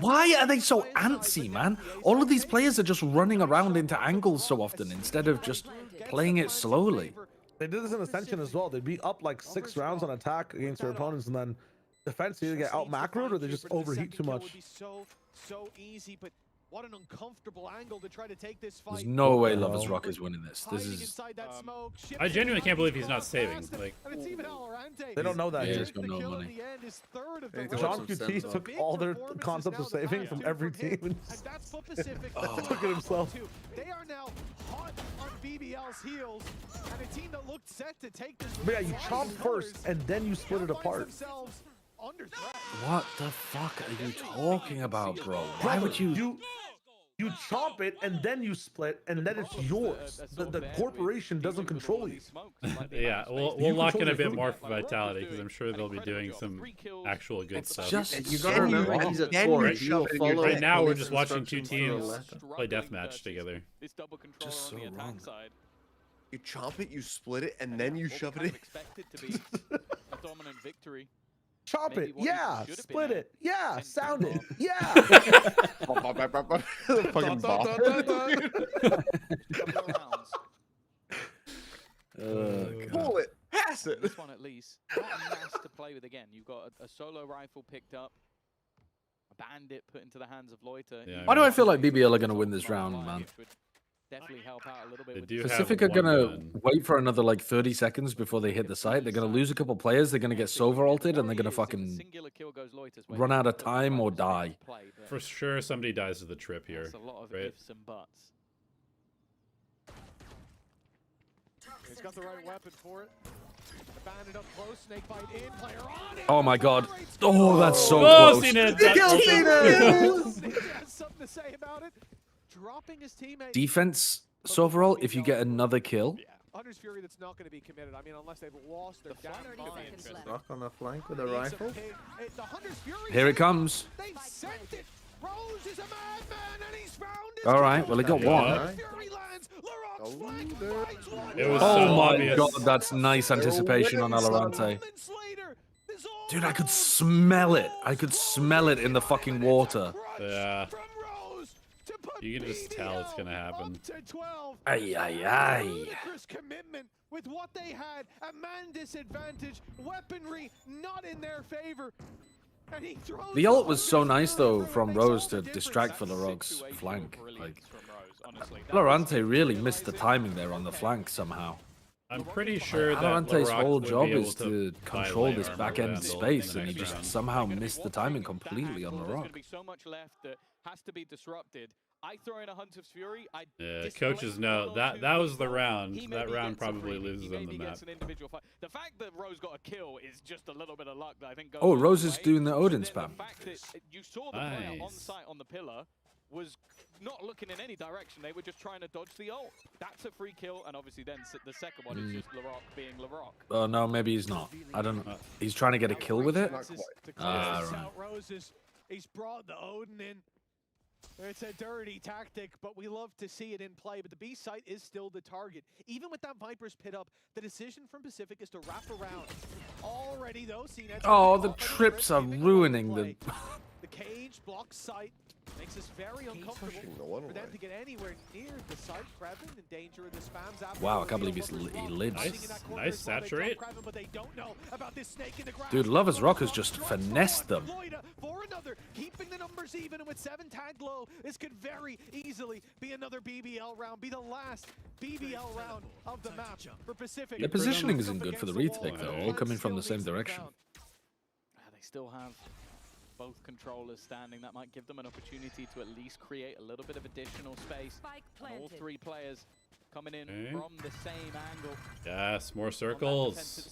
Why are they so antsy, man? All of these players are just running around into angles so often instead of just playing it slowly. They did this in Ascension as well. They'd be up like 6 rounds on attack against their opponents, and then defense either get out macroed or they just overheat too much. So easy, but what an uncomfortable angle to try to take this fight. There's no way Lovers Rock is winning this. This is. I genuinely can't believe he's not saving. Like, They don't know that Yeah, yet. he's got no money. John QT took all their concepts of saving from every team and took it himself. They are now hot on BBL's heels, and a team that looked set to take this. But yeah, you chomp first and then you split it apart. What the fuck are you talking about, bro? Why would you? You chomp it and then you split and then it's yours. The corporation doesn't control you. yeah, we'll lock in a bit more for Vitality because I'm sure they'll be doing some actual good stuff. You gotta remember he's at 4. He will follow. Right now we're just watching 2 teams play deathmatch together. Just so wrong. You chomp it, you split it, and then you shove it in. A dominant victory. Chop it, yeah. Split it, yeah. Sound it, yeah. Fucking bop. Pull it, pass it. This one at least. Not a mess to play with again. You've got a solo rifle picked up, a bandit put into the hands of Loiter. Yeah, why do I feel like BBL are going to win this round, man? Definitely help out a little bit. Pacific are going to wait for another like 30 seconds before they hit the site. They're going to lose a couple players. They're going to get Sova ulted and they're going to fucking run out of time or die. For sure, somebody dies to the trip here. That's a lot of right? ifs and buts. He's got the right weapon for it. Bandit up close, snake bite in, player on it. Oh my god. Oh, that's so Oh, close. Cena, He has something to say about it. Dropping his teammate. Defense, overall, if you get another kill. Hunter's Fury that's not going to be committed. I mean, unless they've lost their down mind. Rock on the flank with a rifle. Here it comes. They've sent it. Rose is a madman and he's found it. All right, well, he got one. It was Oh so my obvious. god, that's nice anticipation on Alorante. Dude, I could smell it. I could smell it in the fucking water. Yeah. You can just tell it's gonna happen. Ay, ay, ay. Ludicrous commitment with what they had. A man disadvantage. Weaponry not in their favor. And he throws The ult was so nice, though, from Rose to distract for Larog's flank. Like, Alorante really missed the timing there on the flank somehow. I'm pretty sure that Alorante's Larocque whole would job be able is to buy control lane this armor back end vandal space, in and he the just next somehow missed the timing completely on the There's rock. gonna be so much left that has to be disrupted. I throw in a Hunter's Fury. Yeah, coaches know that was the round. That round probably loses on the map. The fact that Rose got a kill is just a little bit of luck that I think goes Oh, a Rose long is way. doing the Odin But then spam. The fact that you saw the player on Nice. site on the pillar was not looking in any direction. They were just trying to dodge the ult. That's a free kill, and obviously then the second one is just Larocque being Larocque. Oh, no, maybe he's not. I don't know. He's trying to get a kill with it? Ah, Right. He's brought the Odin in. It's a dirty tactic, but we love to see it in play. But the B site is still the target. Even with that Viper's pit up, the decision from Pacific is to wrap around. Already, though, CNET's Oh, the trips are ruining the... The cage blocks site. Makes this very uncomfortable for them to get anywhere near the site. Kraven in danger of the spams after. Wow, I can't believe he lives. Nice saturate. But they don't know about this snake in the grass. Dude, Lover's Rock has just finessed them. For another, keeping the numbers even, and with 7 tagged low, this could very easily be another BBL round, be the last BBL round of the map for Pacific. The positioning isn't good for the retake, though, all coming from the same direction. They still have both controllers standing. That might give them an opportunity to at least create a little bit of additional space. And all 3 players coming in from the same angle. Yes, more circles.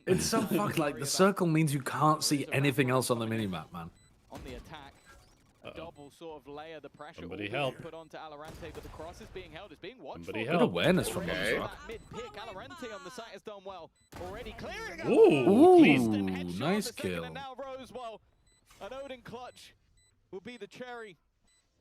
It's so fucked. Like, the circle means you can't see anything else on the minimap, man. On the attack, a double sort of layer. The pressure Somebody all help. being put onto Alorante, but the cross is being held. It's being watched. Somebody Good help. awareness from Lover's Rock. Mid-pick, Alorante on the site has done well. Already clearing out. Ooh, clean. Headshot, nice the second, kill. and now Rose, well, an Odin clutch will be the cherry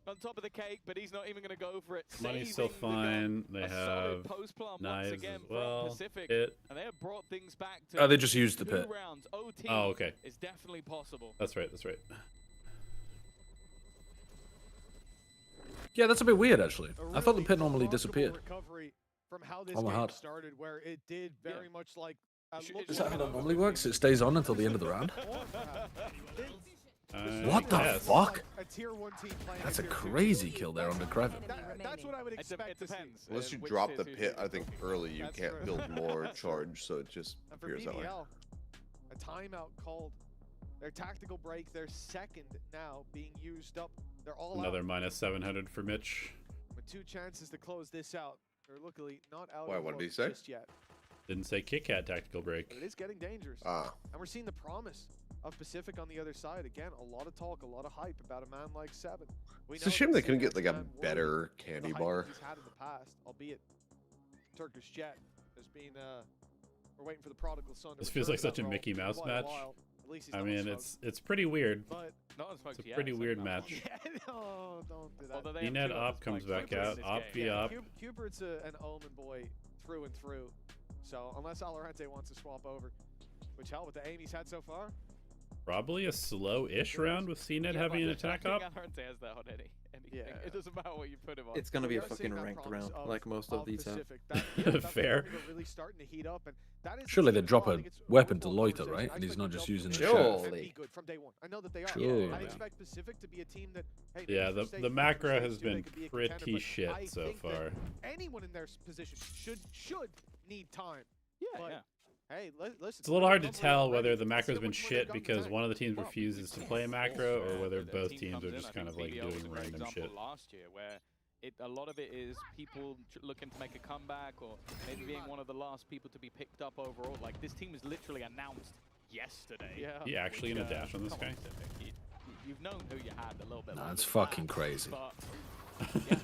on top of the cake, but he's not even going to go for it. Money's still Saving the gun. fine. They A solid have post-plum once knives again as well. from Pacific, Pit. and they have brought things back to Oh, they just used the 2 pit. rounds. OT Oh, okay. is definitely possible. That's right. That's right. Yeah, that's a bit weird, actually. I thought the pit normally disappeared. from how this Oh my game God. started, where it did very much like. Is that how that normally works? It stays on until the end of the round? What the yes. fuck? A tier 1 team playing That's a tier 2 crazy team. kill there on the Kraven. That's what I would expect to see. Unless you which drop tier the 2 pit, team I think early you That's can't true. build more That's true. charge, so it just And for appears that way. BBL, a timeout called. Their tactical break, their second now being used up. They're all Another out. minus 700 for Mitch. With 2 chances to close this out. They're luckily not out Why, of what did he look say? just yet. Didn't say Kit Kat tactical break. But it is getting dangerous. Ah. And we're seeing the promise of Pacific on the other side. Again, a lot of talk, a lot of hype about a man like Seven. It's a shame they couldn't get like a better candy bar. He's had in the past, albeit Turkish Jet has been. We're waiting for the prodigal son. This feels like such a Mickey Mouse match. I mean, it's pretty weird. But It's a pretty weird match. yeah, no, don't do that. Ened Op comes back out. Op v Op. Cubert's an Omen boy through and through. So unless Alorante wants to swap over, which hell with the aim he's had so far. Probably a slow-ish round with CNED having an attack op. Alorante has that on anything. Yeah. It doesn't matter what you put him on. It's gonna be a We are seeing fucking that ranked promise round, like most of these have. Pacific. That's Fair. really starting to heat up, and that is Surely the they team drop as well. I a think it's weapon to overall loiter, conversation. right? I And he's expect not them just to using the be shirt. and be good from day one. I know that they are. Sure. I expect Pacific to be a team that. Hey, Yeah, maybe the for stage the one, macro stage has two, they been could be a contender, pretty but shit I so think that far. anyone in their position should need time. Yeah, But, yeah. Hey, listen. It's a little hard to tell whether the macro's been shit because one of the teams refuses to play a macro or whether both teams are just kind of like doing random shit. Last year, where a lot of it is people looking to make a comeback or maybe being one of the last people to be picked up overall. Like this team was literally announced yesterday. Yeah. He actually gonna dash on this guy? You've known who you had a little bit. That's longer than fucking that, crazy. But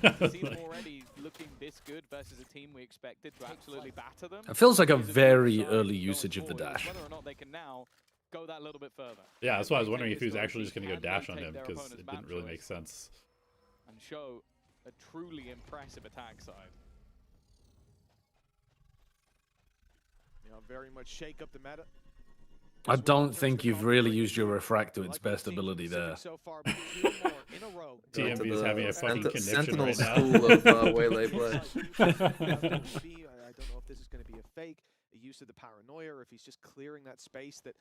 yeah, to see them already looking this good versus a team we expected to absolutely batter them. It feels like a is good very sign early going usage of the forward, dash. Whether or not they can now go that little bit further. Yeah, that's why I was Rotate wondering if he was this actually just early, gonna go can dash on rotate him their because opponent's it didn't really map make choice sense. And show a truly impressive attack side. You know, very much shake up the meta. I don't think you've really used your refract to its best ability there. So far, but 2 more in a row. TMB is having a fucking conniption Sentinel right now. school of Waylay play. I don't know if this is going to be a fake, a use of the paranoia, or if he's just clearing that space that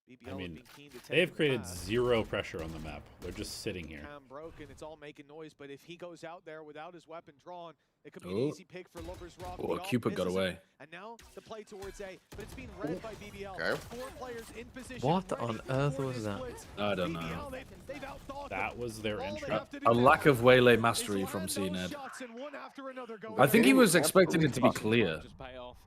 BBL I mean, have been keen to take. they have in the created past. zero pressure on the map. They're just sitting here. Cam broken, it's all making noise, but if he goes out there without his weapon drawn, it could be an Oh. easy pick for Lover's Rock. Oh, The off Cupid got misses him, away. And now the play towards A, but it's being read by BBL. Okay. 4 players in position. What ready on earth for was this that? blitz. I don't know. BBL, they've outthought That them. was their All they intro. have to do A now lack of waylay is mastery from land those CNED. shots and one after another go I think he in. was expecting it to be Fucking clear. just pay off.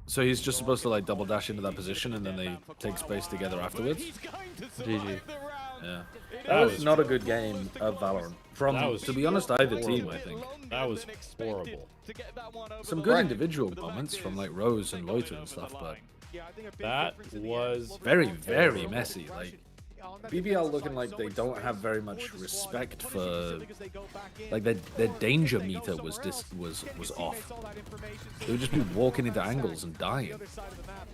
So he's just supposed to like double dash into that position and then they take space together afterwards. He's going to GG. survive the round. Yeah. It That was was not a good game of Valorant. From, That was to be honest, either team, I think. That was horrible. Some good individual moments from like Rose and Loiter and stuff, but Yeah, I think a big That difference in the end was is Lover's very, Rock very taking messy. over Like on that BBL defensive looking side, like so they much don't space have very for much the squad. respect Punish for Pacific as they go back in, like their or danger if they go meter somewhere was else, getting was his off. teammates all that information so They would just be walking into angles and the dying. other side of the map.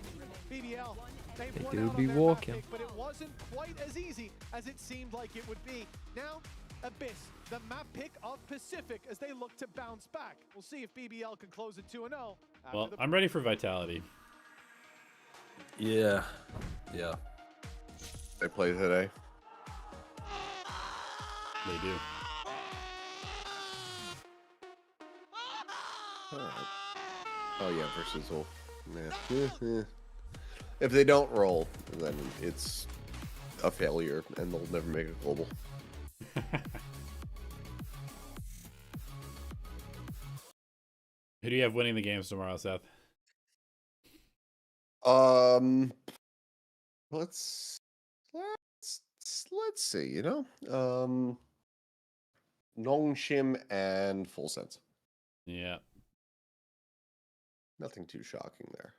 BBL, they've They won do out on be their map walking. pick, but it wasn't quite as easy as it seemed like it would be. Now, Abyss, the map pick of Pacific as they look to bounce back. We'll see if BBL can close it 2-0. Well, I'm ready for Vitality. Yeah. Yeah. They play today. They do. Alright. Oh yeah, versus Wolf. Yeah. If they don't roll, then it's a failure and they'll never make a global. Who do you have winning the games tomorrow, Seth? Let's see, you know? Nongshim and Full Sense. Yeah. Nothing too shocking there.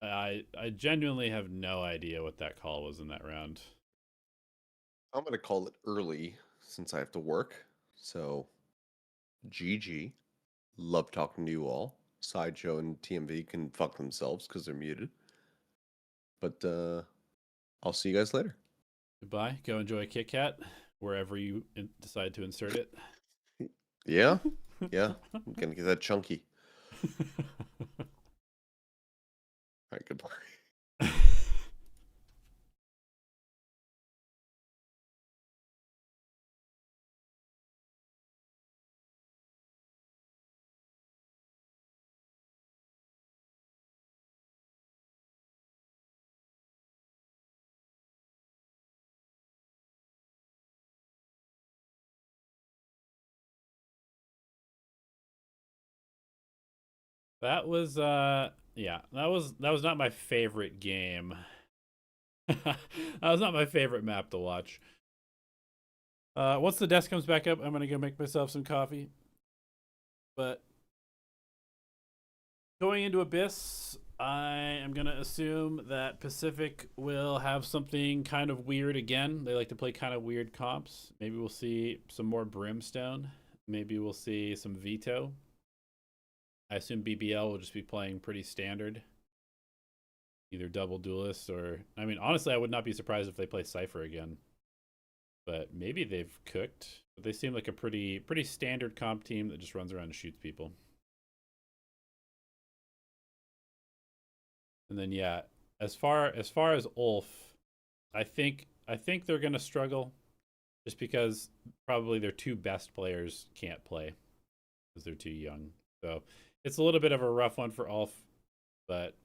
I genuinely have no idea what that call was in that round. I'm going to call it early since I have to work. So GG. Love talking to you all. Sideshow and TMV can fuck themselves because they're muted. But I'll see you guys later. Goodbye. Go enjoy a Kit Kat wherever you decide to insert it. Yeah, yeah. I'm gonna get that chunky. All right, goodbye. That was yeah, that was not my favorite game. That was not my favorite map to watch. Once the desk comes back up, I'm gonna go make myself some coffee. But going into Abyss, I am gonna assume that Pacific will have something kind of weird again. They like to play kind of weird comps. Maybe we'll see some more Brimstone. Maybe we'll see some Veto. I assume BBL will just be playing pretty standard. Either double duelist or... I mean, honestly, I would not be surprised if they play Cypher again. But maybe they've cooked. But they seem like a pretty standard comp team that just runs around and shoots people. And then, yeah, as far as ULF, I think they're going to struggle. Just because probably their two best players can't play. Because they're too young. So... it's a little bit of a rough one for ULF, but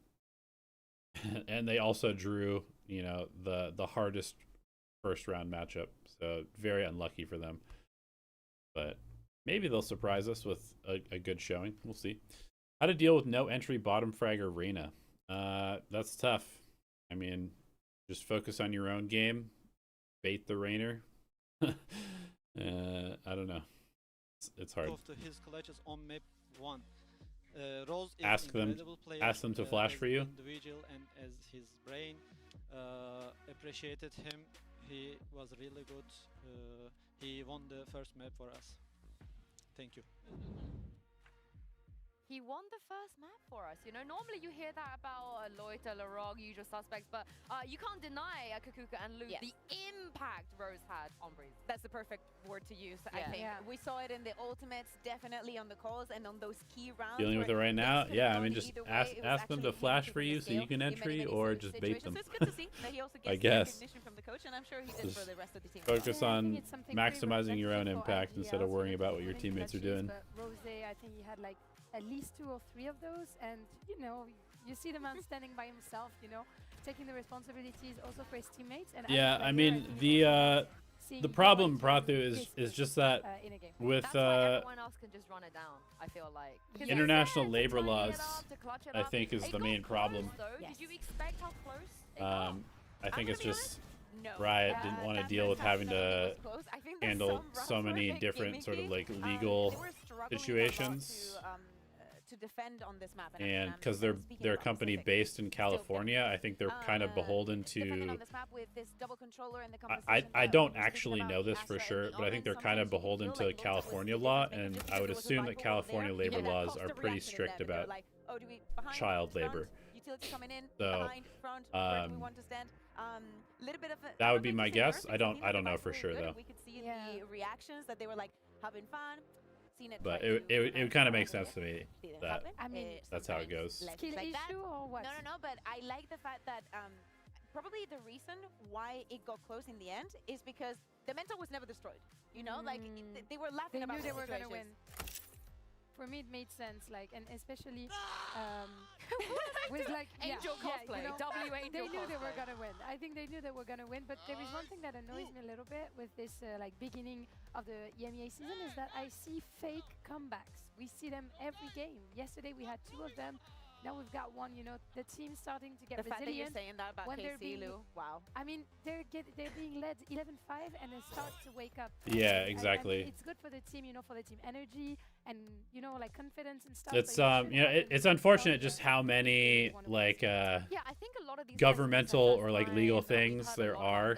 and they also drew, you know, the hardest first round matchup, so very unlucky for them. But maybe they'll surprise us with a good showing. We'll see. How to deal with no entry bottom fragger Reyna? That's tough. I mean, just focus on your own game, bait the Rainer. I don't know. It's hard. To his colleges on map 1. Rose is ask them to flash for you. Individual and as his brain appreciated him. He was really good. He won the first map for us. Thank you. He won the first map for us. You know, normally you hear that about Loiter, Larog, usual suspects, but you can't deny Kakuka and Luke the impact Rose had on Breeze. That's the perfect word to use, I think. Yeah. We saw it in the ultimates, definitely on the calls and on those key rounds. Dealing with it right now? Yeah, I mean, just ask them to flash for you so you can entry, or just bait them. So it's good to see that he also gets I guess. recognition from the coach, and I'm sure he did for the rest of the team. Focus on maximizing your own impact instead of worrying about what your teammates are doing. Rose, I think he had like at least 2 or 3 of those, and you know, you see the man standing by himself, you know, taking the responsibilities also for his teammates. And yeah, I mean the problem, Prathu, is just that with everyone else can just run it down. I feel like international labor laws, I think is the main problem. Did you expect how close? I think it's just Riot didn't want to deal with having to handle so many different sort of like legal situations. To defend on this map, and because they're a company based in California, I think they're kind of beholden to. I don't actually know this for sure, but I think they're kind of beholden to California law, and I would assume that California labor laws are pretty strict about child labor. So that would be my guess. I don't know for sure though. We could see the reactions that they were like having fun. But it kind of makes sense to me that that's how it goes. Skill issue or what? No, but I like the fact that probably the reason why it got close in the end is because the mental was never destroyed. You know, like they were laughing about they knew they were gonna win. situations. For me, it made sense, like, and especially with like Angel cosplay, you know, W they knew they were gonna win. I think they knew they were gonna win, but there is one thing that annoys me a little bit with this like beginning of the EMEA season is that I see fake comebacks. We see them every game. Yesterday we had 2 of them. Now we've got 1. You know, the team's starting to get The fact that you're resilient. saying that about when they're KC, being, Lou, wow. I mean, they're being led 11-5 and they start to wake up. Yeah, And exactly. it's good for the team, you know, for the team energy and, you know, like confidence and stuff. It's but you know, it's unfortunate just how many like I think a lot of these governmental or like legal things there are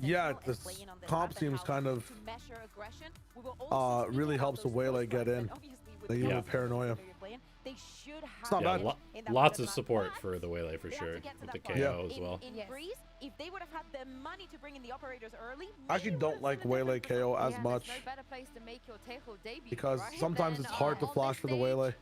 Yeah, this comp seems kind of really helps the Waylay get in. They give him paranoia. It's not bad. Lots of support for the Waylay for sure, with the KO as well. If they would have had the money to bring in the operators early, I actually don't like Waylay KO as much because sometimes it's hard to flash for the Waylay.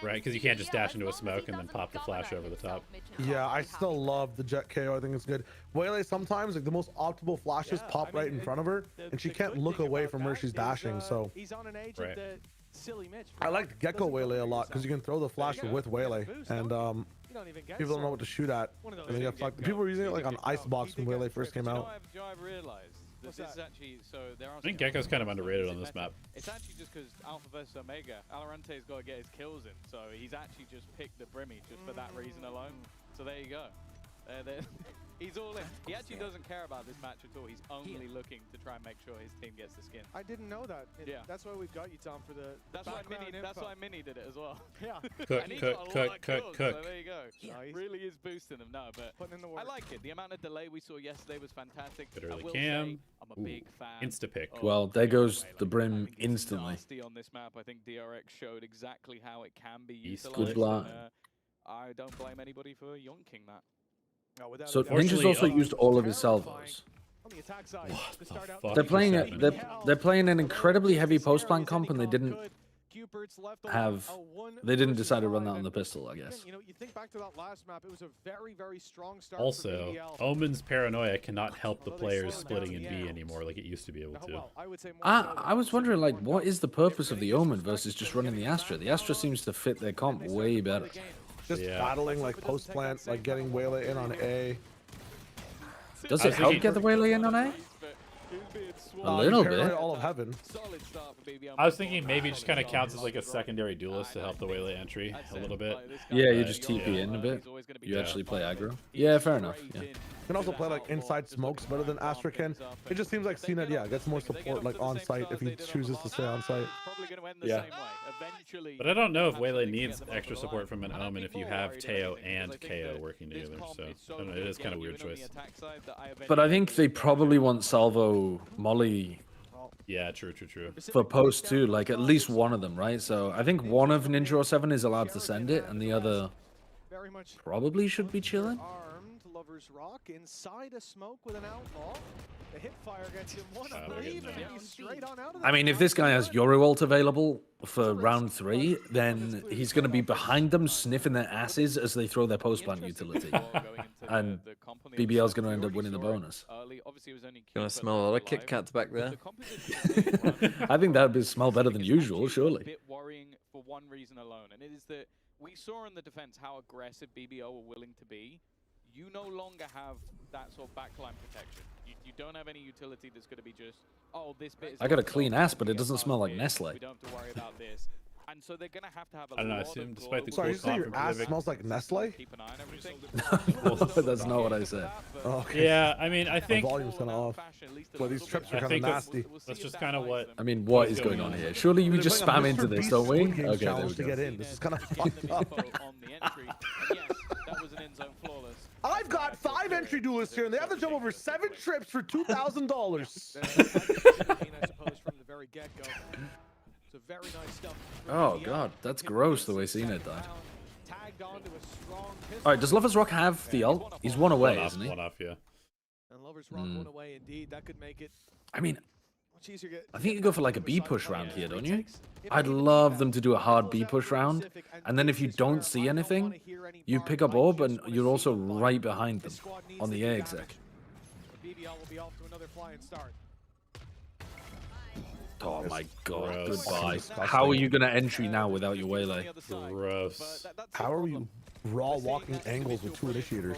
Right, because you can't just dash into a smoke and then pop the flash over the top. Yeah, I still love the Jet KO. I think it's good. Waylay sometimes, like the most optimal flashes pop right in front of her, and she can't look away from where she's dashing. So he's on an agent right. that silly Mitch. I liked Gecko Waylay a lot because you can throw the flasher with Waylay, and You don't even get people don't know what to shoot at. One of those And they get fucked. People were using it like on Icebox when Waylay first came out. Do you know I've realized? This is actually, so there are. I think Gecko's kind of underrated on this map. It's actually just because Alpha versus Omega, Alarante's got to get his kills in, so he's actually just picked the Brimmy just for that reason alone. So there you go. He's all in. He actually doesn't care about this match at all. He's only looking to try and make sure his team gets the skin. I didn't know that. Yeah. That's why we've got you, Tom, for the That's why Mini did it as well. Yeah. And he's got a lot of kills, so cook. there you go. Nice. Really is boosting them. No, but Putting in the work. I like it. The amount of delay we saw yesterday was fantastic. Good I early will cam. say I'm a big fan. Insta-pick. of Well, there goes Waylay. the Brim I think it's instantly. nasty on this map. I think DRX showed exactly how it can be East utilized. Good luck. and, I don't blame anybody for yonking that. No, without So a doubt. Ninja's also Unfortunately, used all of his Terrifying salvos. on the attack side. What To the start out fuck? They're is playing this it. happening? They're playing an incredibly heavy post plant comp, and they didn't have. They didn't decide to run that on the pistol, I guess. You know, you think back to that last map, it was a very, very strong start. Also, for BBL. Omen's paranoia cannot help the players splitting in B anymore like it used to be able Oh, to. well, I would say more so I was wondering, like, what is the purpose of the Omen versus just running the Astra? The Astra seems to fit their comp way better. Just Yeah. battling like post plant, like getting Waylay in on A. Does I it was help thinking- get the Waylay in on A? A You little paranoid bit. All of heaven. Solid start for BBL. I was thinking maybe it just kind of counts as like a secondary duelist to help the Waylay entry a little bit. Yeah, you But, just TP in a bit. You Yeah. actually play aggro. Yeah, fair enough. Yeah. You can also play like inside smokes better than Astra can. It just seems like CNET, yeah, gets more support like on site if he chooses to stay on site. Probably going to end the Yeah. same way. Eventually, But I don't know if Waylay needs extra support from an Omen if you have Teo and KO working together. So I don't know, it is kind of a weird choice. But I think they probably want Salvo Molly Yeah, true. for post too, like at least one of them, right? So I think one of Ninja 07 is allowed to send it, and the other Very much probably should be chilling. armed. Lovers Rock inside a smoke with an outlaw. The hip fire gets him one, I they're believe, getting and he's straight on out of I mean, if this guy has Yoro ult available for round 3, then he's going to be behind them sniffing their asses as they throw their post plant utility. And BBL's going to end up winning the bonus. Gonna smell a lot of Kit Kats back there. I think that would smell better than usual, surely. A bit worrying for one reason alone, and it is that we saw in the defense how aggressive BBL were willing to be. You no longer have that sort of backline protection. You don't have any utility that's going to be just, oh, this bit is... I got a locked clean off, ass, we but can it get doesn't past smell like here, Nestle. We don't have to worry about this. And so they're going to have I don't know, I lot assume of despite the global Sorry, you cool say comp your from ass Pacific- smells like Nestle? keep an eye on everything. That's not what I said. Oh, okay. Yeah, I mean, I My think volume's kind of off. Well, these trips are I kind of think nasty. that's just kind of what. I mean, what is going on here? Surely you They're just playing spam a into Mr. this, Beast don't we? Squid Games Okay, there challenge we to go. get in. This is kind of fucked up. on the entry. And yes, that was an end zone flawless. I've got 5 entry duelists here, and they have to jump over 7 trips for $2,000. I suppose, from the very get-go. So very nice stuff. from Oh BBL. god, that's Hit gross the way second CNET died. round, tagged onto a strong pistol. Alright, does Lovers Rock have the ult? He's one away, isn't he? One off, yeah. And Lovers Rock one away indeed. That could make it I mean, much easier. I think you go for like a B push round here, don't you? I'd love them to do a hard B push round, and then if you don't see anything, you pick up orb and you're also right behind them on the A exec. BBL will be off to another flying start. Oh my god, Gross. goodbye. How are you going to entry now without your Waylay? Gross. How are you raw walking angles with 2 initiators?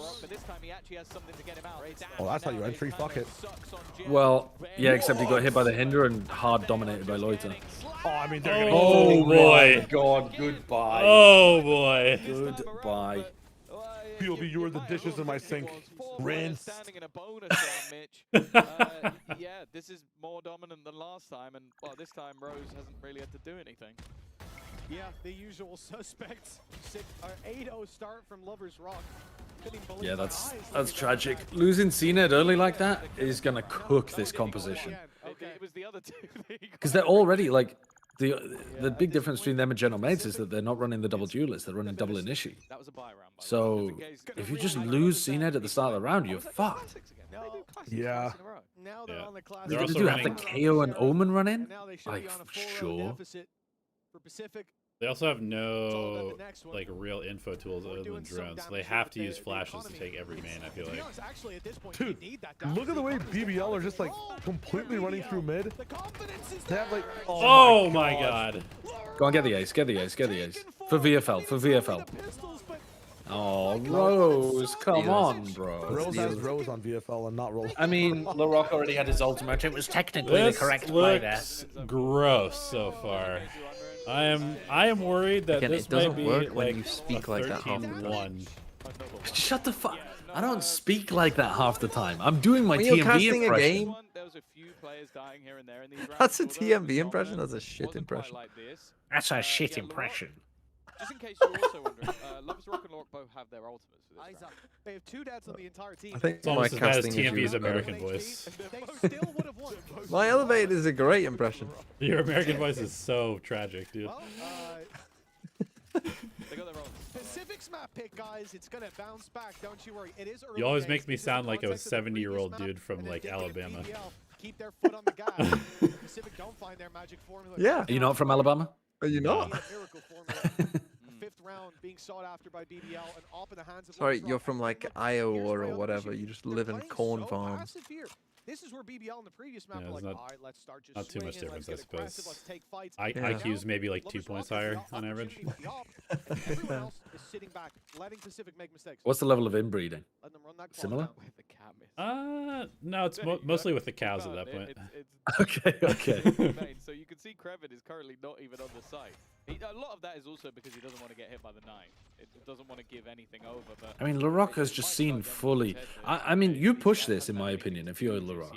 Well, that's how you entry. Fuck it. Well, yeah, except he got hit by the Hinder and hard dominated by Loiter. Oh, I mean, they're gonna Oh boy. God, goodbye. Oh boy. Goodbye. POV, you were the dishes in my sink. Rinse. Standing in a bonus round, Mitch. Yeah, this is more dominant than last time, and well, this time Rose hasn't really had to do anything. Yeah, the usual suspects. 8-0 start from Lovers Rock. Couldn't even believe Yeah, my that's eyes. tragic. Losing CNET early like that is going to cook this composition. Okay. It was the other two. Because they're already, like, the big difference between them and General Mates is that they're not running the double duelist, they're running double initi. That was a buy round. So, if you just lose CNET at the start of the round, you're fucked. Yeah. Now they're on the class. They're They also do have the running- KO and Omen run in? And now they shut Like, down a 4-0 sure. deficit for Pacific. They also have no like real info tools other than drones. So they have to use flashes to take every main, I feel like. Dude, look at the way BBL are just like completely running through mid. They have like, oh my god. Go on, get the ace, get the ace, get the ace. For VFL, for VFL. Oh, Rose, come on, bro. Rose has Rose on VFL and not Roll. I mean, LaRock already had his ultimate. It was technically the correct play there. Gross so far. I am worried that Again, this it doesn't might be work like when you speak like that half the time. 13-1. Shut the fuck. I don't speak like that half the time. I'm doing my When you're TMV casting a impression. game, that's a TMV impression. That's a shit impression. That's a shit impression. Just in case you're also wondering, Lovers Rock and Lock both have their ultimates for this round. They have 2 dads on the entire team. I think It's my almost as bad as casting is TMV's better. American voice. My elevator is a great impression. Your American voice is so tragic, dude. They got their own. Pacific's map pick, guys. It's gonna bounce back. Don't you worry. It is early You always days. make me This is sound the like a context of the 70-year-old previous dude map, from and like then thinking of Alabama. BBL. Keep their foot on the gas. Pacific don't find their magic formula. Yeah. Are you not from Alabama? Are you not? Miracle formula. Fifth round being sought after by BBL and op in the hands of Sorry, Lovers you're Rock. from like Look, Iowa here's or my other whatever. issue. You just They're live in playing corn so farms. passive here. This is where BBL in the previous map Yeah, were like, there's all right, let's start just Not too much swinging, difference, let's I get aggressive, suppose. let's take fights. Yeah. IQ's maybe like 2 Lovers points Rock has higher the on average. opportunity with the op. Everyone else is sitting back, letting Pacific make mistakes. What's the level of inbreeding? Letting them run that clock Similar? down. With the cat miss. No, it's mostly with the cows at that point. Okay, okay. So you can see Krevin is currently not even on the site. A lot of that is also because he doesn't want to get hit by the 9. It doesn't want to give anything over. But I mean, LaRock has just seen fully. I mean, you push this, in my opinion, if you're LaRock.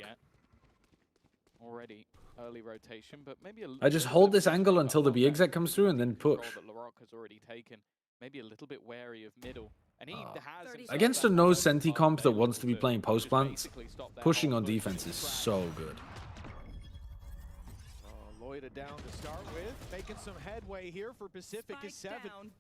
Already early rotation, but maybe I just hold this angle until the B exec comes through and then push. That LaRock has already taken. Maybe a little bit wary of middle. And he has Against a no senti comp that wants to be playing post plants, pushing on defense is so good. Loida down to start with, making some headway here for Pacific is 7.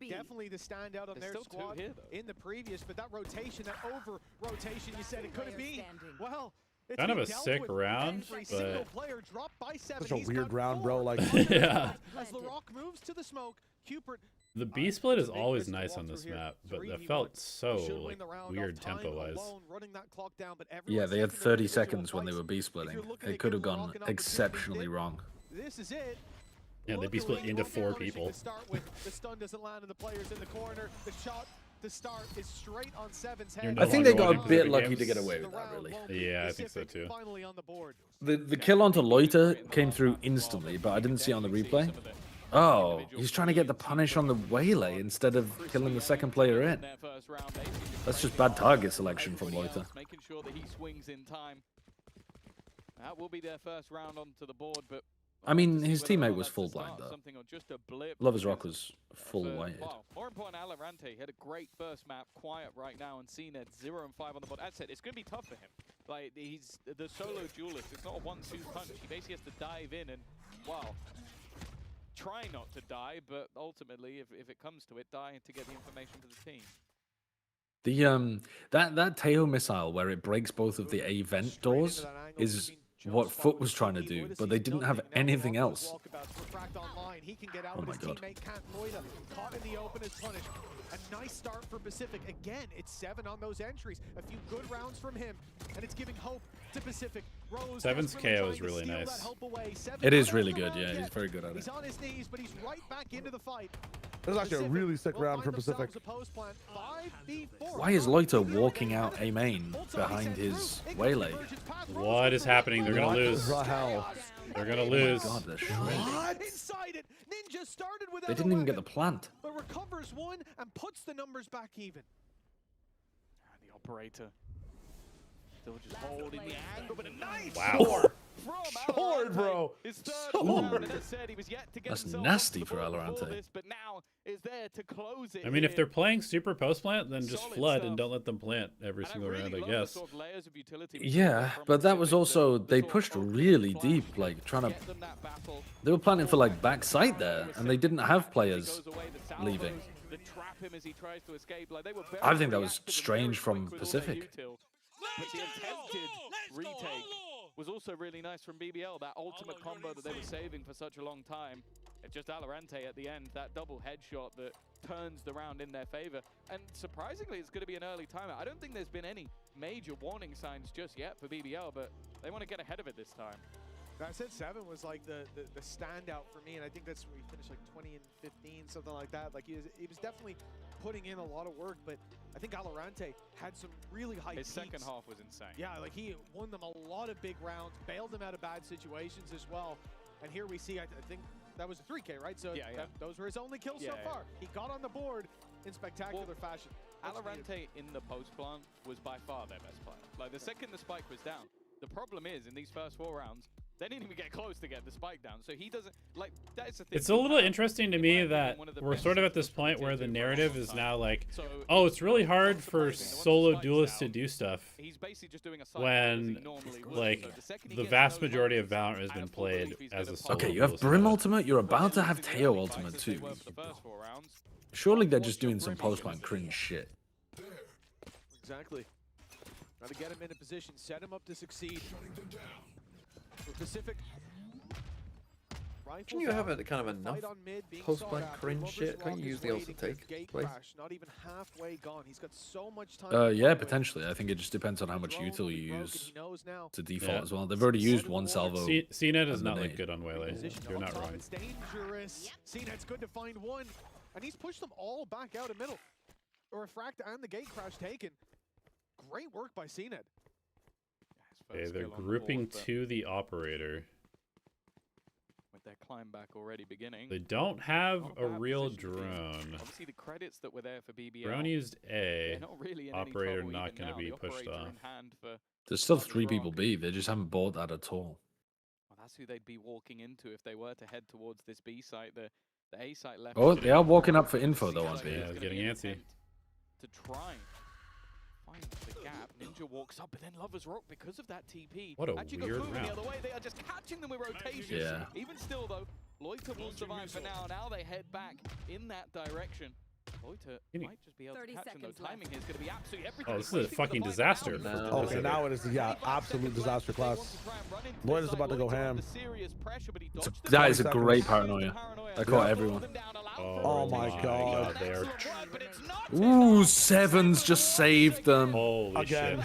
Definitely the standout on their squad in the previous, but that rotation, that over rotation, you said it couldn't be. Well, it's Kind of been a dealt sick with. round, Every single but player dropped by 7. Such a He's weird got round, 4. bro. Like, yeah. As LaRock moves to the smoke, Cupid The B split is always nice on this map, but that felt so like weird tempo-wise. Yeah, they had 30 seconds when they were B splitting. It could have gone exceptionally wrong. This is it. Yeah, they B split into 4 people. The stun doesn't land on the players in the corner. The shot to start is straight on 7's head. No I think they longer got a wanting bit Pacific lucky games. to get away with that, really. Yeah, I think so too. Finally on the board. The kill onto Loiter came through instantly, but I didn't see it on the replay. Oh, he's trying to get the punish on the waylay instead of killing the second player in. That's just bad target selection from Loiter. Making sure that he swings in time. That will be their first round onto the board, but I mean, his teammate was full blind, though. Lovers Rock was full whited. More important, Alorante had a great first map, quiet right now, and CNED 0 and 5 on the board. As I said, it's going to be tough for him. Like, he's the solo duelist. It's not a 1-2 punch. He basically has to dive in and, wow, try not to die, but ultimately, if it comes to it, die to get the information for the team. The that Tejo missile where it breaks both of the A vent doors is what Foot was trying to do, but they didn't have anything else. Oh my god. Caught in the open is punished. A nice start for Pacific. Again, it's 7 on those entries. A few good rounds from him, and it's giving hope to Pacific. Rose 7's KO is really nice. It is really good, yeah, he's very good at it. He's on his knees, but he's right back into the fight. This is actually a really sick round for Pacific. Why is Loiter walking out A main behind his waylay? What is happening? They're gonna lose. What the hell? They're gonna lose. Oh my god, they're shredded. Inside it. Ninja started without They didn't even get the plant. but recovers 1 and puts the numbers back even. And the operator still just holding the angle, but a nice Wow. Short, bro. His third Short. round, and as said, he was yet to get That's himself nasty off the for board Alorante. before this, but now is there to close it. I mean, if here. they're playing super post plant, then just Solid flood stuff. and don't let them plant every And I single really round, I love the guess. sort of layers of utility we Yeah, saw from but that was Pacific, also, the they sort of pushed opening really flash deep, like trying to, get them that battle. they were planning for like backside there, and they didn't have players Goes away, the salvos, leaving. the trap him as he tries to escape. Like, they were very I think that was reactive and strange very from quick with all their Pacific. util. But the attempted retake was also really nice from BBL. That ultimate combo that they were saving for such a long time. It's just Alorante at the end, that double headshot that turns the round in their favor. And surprisingly, it's going to be an early timeout. I don't think there's been any major warning signs just yet for BBL, but they want to get ahead of it this time. I said 7 was like the standout for me, and I think that's where he finished like 20 and 15, something like that. Like he was definitely putting in a lot of work, but I think Alorante had some really high His peaks. second half was insane. Yeah, like he won them a lot of big rounds, bailed them out of bad situations as well. And here we see, I think that was a 3K, right? So those were his only kills so far. He got on the board in spectacular fashion. Alorante in the post plant was by far their best player. Like the second the spike was down, the problem is in these first 4 rounds, they didn't even get close to get the spike down. So he doesn't, like, that's the thing. It's a little interesting to me that we're sort of at this point where the narrative is now like, oh, it's really hard for solo duelists to do stuff when, like, the vast majority of Valorant has been played as a solo Okay, you have Brim ultimate, you're about to have Teo ultimate too. Surely they're just doing some post-plant cringe shit. Exactly. Got to get him in a position, set him up to succeed. Pacific. Can you have a kind of enough post-plant cringe shit? Can't you use the also take, please? Not even halfway gone. He's got so much time. Yeah, potentially. I think it just depends on how much util you use to default as well. They've already used one salvo. CNET does not look good on Waylay. You're not wrong. It's dangerous. CNET's good to find one, and he's pushed them all back out in middle. A refract and the gate crash taken. Great work by CNET. Okay, they're grouping to the operator. With their climb back already beginning. They don't have a real drone. Obviously, the credits that were there for BBL. Drone used A. Not really Operator not going to be pushed off. There's still 3 people B. They just haven't bought that at all. Well, that's who they'd be walking into if they were to head towards this B site. The A site left. Oh, they are walking up for info though on B. Yeah, getting antsy. To try find the gap. Ninja walks up, but then Lover's Rock, because of that TP, what a actually weird goes moving round. the other way. They are just catching them with rotations. Yeah. Even still, though, Loiter will survive for now. Now they head back in that direction. Loiter might just be able to catch him, though. Timing here is going to be absolutely everything. Oh, this is a fucking disaster. Okay, now it is, absolute disaster class. Loiter's about to go ham. That is a great paranoia. I caught everyone. Oh my god. Ooh, Sevens just saved them. Holy shit.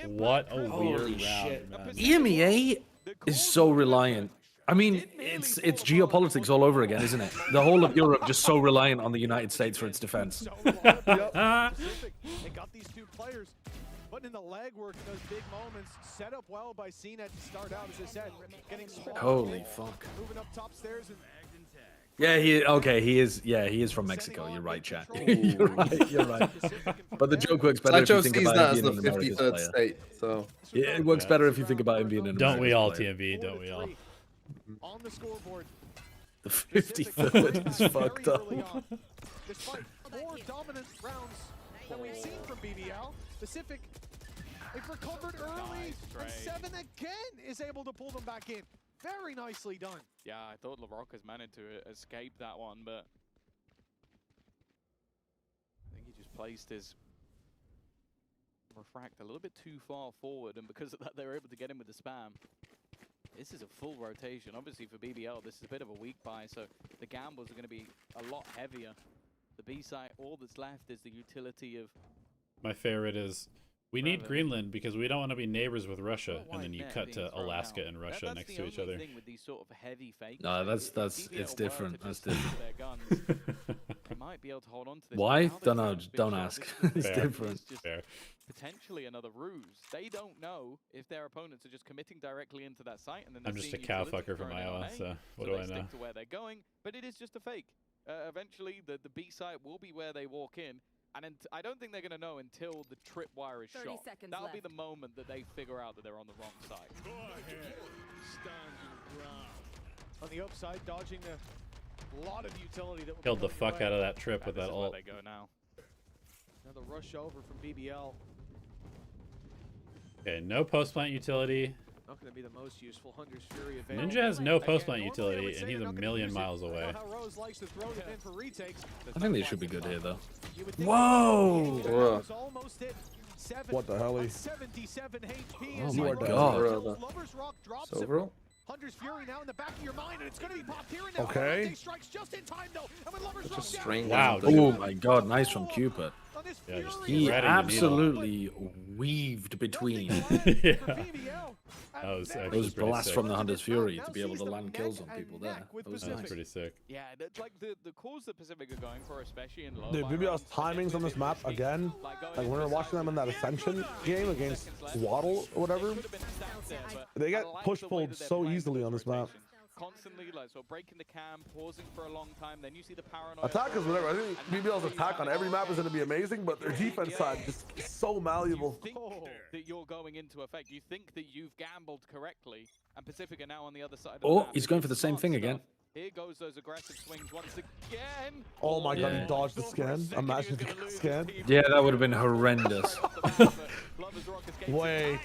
What a weird round, man. EMEA is so reliant. I mean, it's geopolitics all over again, isn't it? The whole of Europe just so reliant on the United States for its defense. They got these 2 players putting in the legwork in those big moments. Set up well by CNET to start out, as I said. Getting Holy fuck. Moving up top stairs and Yeah, he is from Mexico. You're right, chat. You're right. But the joke works better if you think about it being an American player. State, so yeah, it works better if you think about him being an American Don't we all, player. TMV? Don't we all? on the scoreboard. The 53rd is fucked up. Despite 4 dominant rounds that we've seen from BBL, Pacific, they've recovered early, and 7 again is able to pull them back in. Very nicely done. Yeah, I thought LaRocca's managed to escape that one, but I think he just placed his refract a little bit too far forward, and because of that, they were able to get him with the spam. This is a full rotation. Obviously, for BBL, this is a bit of a weak buy, so the gambles are going to be a lot heavier. The B side, all that's left is the utility of... My favorite is, we need Greenland because we don't want to be neighbors with Russia, and then you cut to Alaska and Russia next to each other. With these sort of heavy fakes, No, it's different. That's different. They might be able to hold on to this. Why? Don't know. Don't ask. It's different. Fair. Potentially another ruse. They don't know if their opponents are just committing directly into that site, and then I'm just a cow fucker from Iowa, so what do I know? Stick to where they're going, but it is just a fake. Eventually, the B site will be where they walk in, and I don't think they're going to know until the tripwire is shot. That'll be the moment that they figure out that they're on the wrong side. On the upside, dodging a lot of utility that killed the fuck out of that trip with that ult. They go now. Another rush over from BBL. Okay, no post plant utility. Not going to be the most useful. Hunter's Fury Ninja has no post plant utility, and he's a million miles away. I think they should be good here, though. Whoa! What the hell? Oh my god. So overall? Hunter's Fury now in the back of your mind, and it's going to be popped here and now. Okay. Strikes just in time though, and when Lovers Such a Rock down, strange. Wow, Oh my god, nice from Cupid. on this Yeah, just Fury He threading the needle. absolutely weaved between Yeah. for BBL. That was actually those pretty blasts sick. from the Hunter's Fury to be able to land kills on people there. That was That was nice. pretty sick. Yeah, like the calls that Pacific are going for, especially in low. Dude, BBL's timings on this map again. Like when we were watching them in that Ascension game against Waddle or whatever, they get push pulled so easily on this map. Constantly, like, so breaking the cam, pausing for a long time, then you see the paranoia. Attack is whatever. I think BBL's attack on every map is going to be amazing, but their defense side just so malleable. You think that you're going into effect. You think that you've gambled correctly, and Pacific are now on the other side of the Oh, map. he's going for the same thing again. Here goes those aggressive swings once again. Oh my god, Yeah. he dodged the scan. Imagine if he got scanned. Yeah, that would have been horrendous. Wait.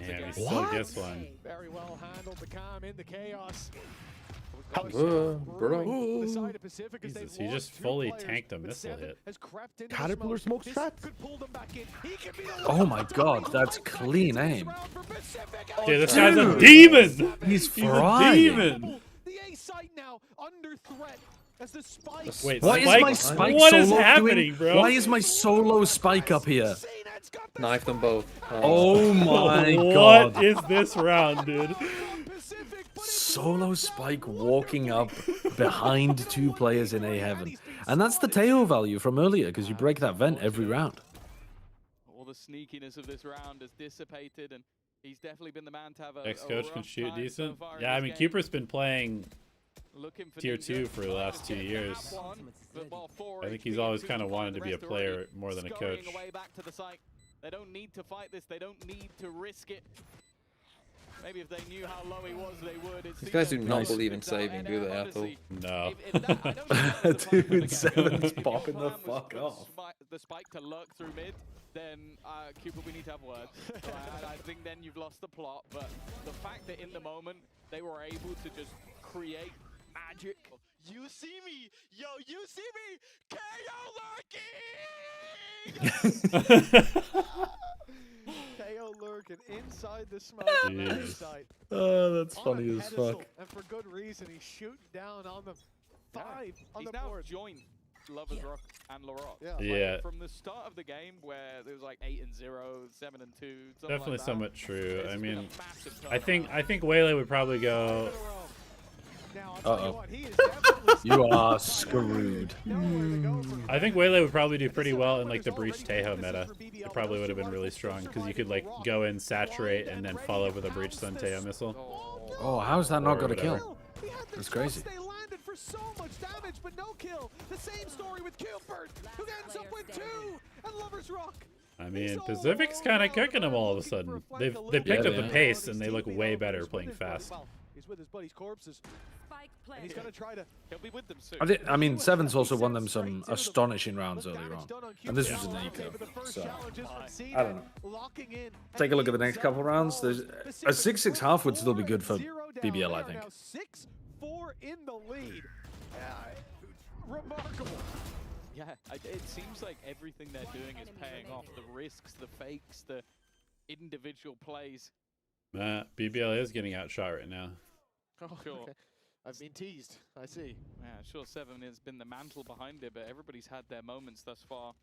Yeah, he still gets one. Very well handled the cam in the chaos. Bro. The side of Pacific as Jesus, they've he lost just two fully players, tanked a but missile Seven hit. has crept into the Caterpillar smoke. smoke This strat? could pull them back in. He could be the Oh one my to god, make that's it back clean into this aim. round for Pacific. Dude, this Oh, guy's a Dude. demon! He's He's a frying. demon! The A site now under threat as the spike. Wait, Why is Spike? my spike What solo is happening, doing? bro? Why is my solo spike up here? Knife them both. Oh my What god. is this round, dude? Solo spike walking up behind two players in A heaven. And that's the Teo value from earlier, because you break that vent every round. All the sneakiness of this round has dissipated, and he's definitely been the man to have a Ex-coach can rough shoot time so decent. far in Yeah, I this mean, game. Cooper's been playing Looking for tier Ninja. 2 for the last 2 years. I think he's always kind of wanted to be a player more than a coach. Scurrying away back to the site. They don't need to fight this. They don't need to risk it. Maybe if they knew how low he was, they would. These guys do not believe in saving, do they, Ethel? No. Dude, Seven's popping the fuck off. The spike to lurk through mid, then Cooper, we need to have words. I think then you've lost the plot. But the fact that in the moment they were able to just create magic. You see me, yo, you see me, KO lurking. KO lurking inside the smoke. Jeez. Side. Oh, that's On a funny as pedestal, fuck. And for good reason, he's shooting down on them. Five on He's the now board. joined Lovers Rock and Laroc. Yeah. Yeah. From the start of the game, where it was like 8-0, 7-2, Definitely like that, somewhat true. it's I been a mean, massive I think Waylay would probably go. Now, I'll tell you Uh-oh. what, he is definitely You are screwed. I think Waylay would probably do pretty well in like the Breach Tejo meta. It probably would have been really strong because you could like go in, saturate, and then follow with a Breach Sun Tejo missile. Oh, how's that not Or got a whatever. kill? He had the That's shots, crazy. They landed for so much damage, but no kill. The same story with Cupid, who ends up with 2, and Lovers Rock. I mean, Pacific's kind of cooking them all of a sudden. They picked Yeah, up they the are. pace and they look way better playing fast. Well, he's with his buddy's corpses, and he's gonna try to. He'll be with them soon. I mean, Seven's also won them some astonishing rounds earlier on. And this was an eco. So, I don't know. Locking in. Take a look at the next couple rounds. There's a 6-6 half would still be good for BBL, I think. Now 6-4 in the lead. Remarkable. Yeah, it seems like everything they're doing is paying off. The risks, the fakes, the individual plays. BBL is getting outshot right now. Oh, Sure. okay. I've been teased. I see. Yeah, sure, 7 has been the mantle behind it, but everybody's had their moments thus far.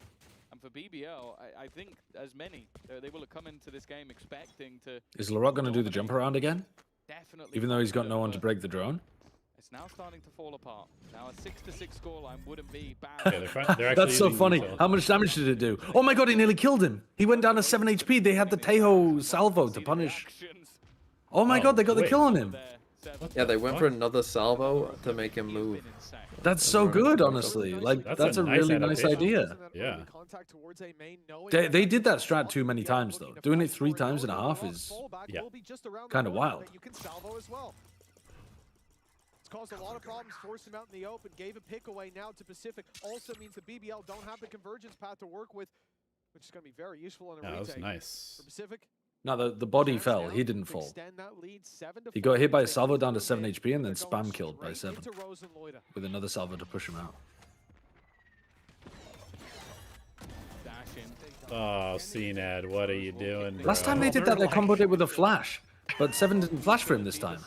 And for BBL, I think as many, they will have come into this game expecting to... Is Laroc going to do the jump around again? Definitely. Even though he's got no one to but break the drone? It's now starting to fall apart. Now a 6-6 scoreline wouldn't be bad. Yeah, they're actually That's so using funny. Intel. How much damage did it do? Oh my god, he nearly killed him. He went down to 7 HP. They had the Tejo salvo to punish. Oh my god, they got the wait. kill on him. Yeah, they went for another salvo to make him move. That's so good, honestly. Like, that's a nice really nice adaptation. idea. Yeah. They did that strat too many times, though. Doing it 3 times and a half is Yeah. kind of wild. You can salvo as well. It's caused a lot of problems, forced him out in the open, gave a pick away now to Pacific. Also means the BBL don't have the convergence path to work with, which is going to be very useful on a Yeah, that was retake. nice. For Pacific, No, the body fell. He didn't fall. extend that lead 7 to He got 4. hit by a salvo down to 7 They're HP and then going spam killed by straight 7. into Rosenloida. With another salvo to push him out. Dash in. Oh, CNAD, what are you doing, bro? Last time they did that, they comboed it with a flash. But Seven didn't flash for him this time.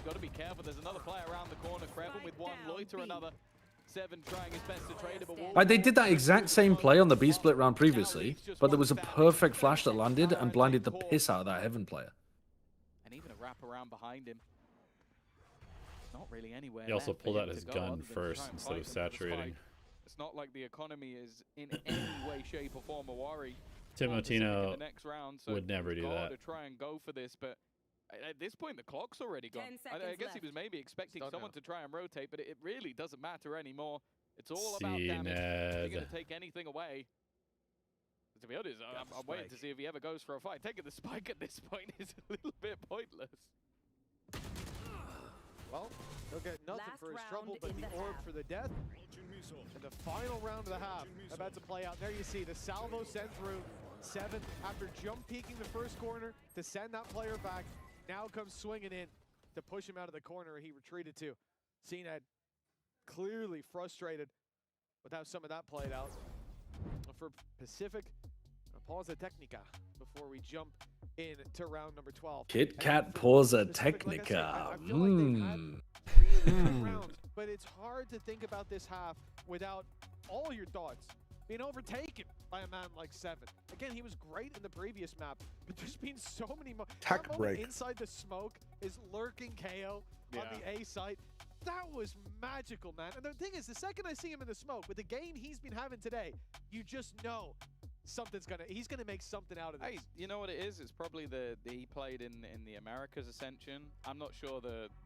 Got to be careful. There's another player around the corner. Kreven with one, Loiter another. Seven trying his best to trade him. Like, they did that exact same play on the B split round previously, but there was a perfect flash that landed and blinded the piss out of that Heaven player. And even a wrap around behind him. Not really anywhere. He also left for pulled him out to his go gun other than to first try and instead fight of them for the saturating. spike. It's not like the economy is in any way, shape, or form a worry. Timotino The next round, so would never do that. to try and go for this, but at this point the clock's already gone. 10 I guess seconds he was maybe expecting Start someone now. to try and rotate, but it really doesn't matter anymore. It's all about damage. You're going to take anything away. To be honest, I'm waiting to see if he ever goes for a fight. Taking the spike at this point is a little bit pointless. Well, he'll get nothing Last for his round trouble, but in the the orb half. for the death. And the final round of the half about to play out. There you see the salvo sent through. Seven, after jump peeking the first corner to send that player back, now comes swinging in to push him out of the corner he retreated to. CNED clearly frustrated with how some of that played out. For Pacific, Pausa Technica before we jump into round number 12. Kit Kat Pausa Pacific, like I said, Technica. I feel like they've had really good rounds, but it's hard to think about this half without all your thoughts being overtaken by a man like Seven. Again, he was great in the previous map, but there's been so many Tech that moment break. inside the smoke is lurking KO on the A site. That was magical, man. And the thing is, the second I see him in the smoke, with the game he's been having today, you just know he's gonna make something out of this. Hey, you know what it is? It's probably he played in the Americas Ascension. I'm not sure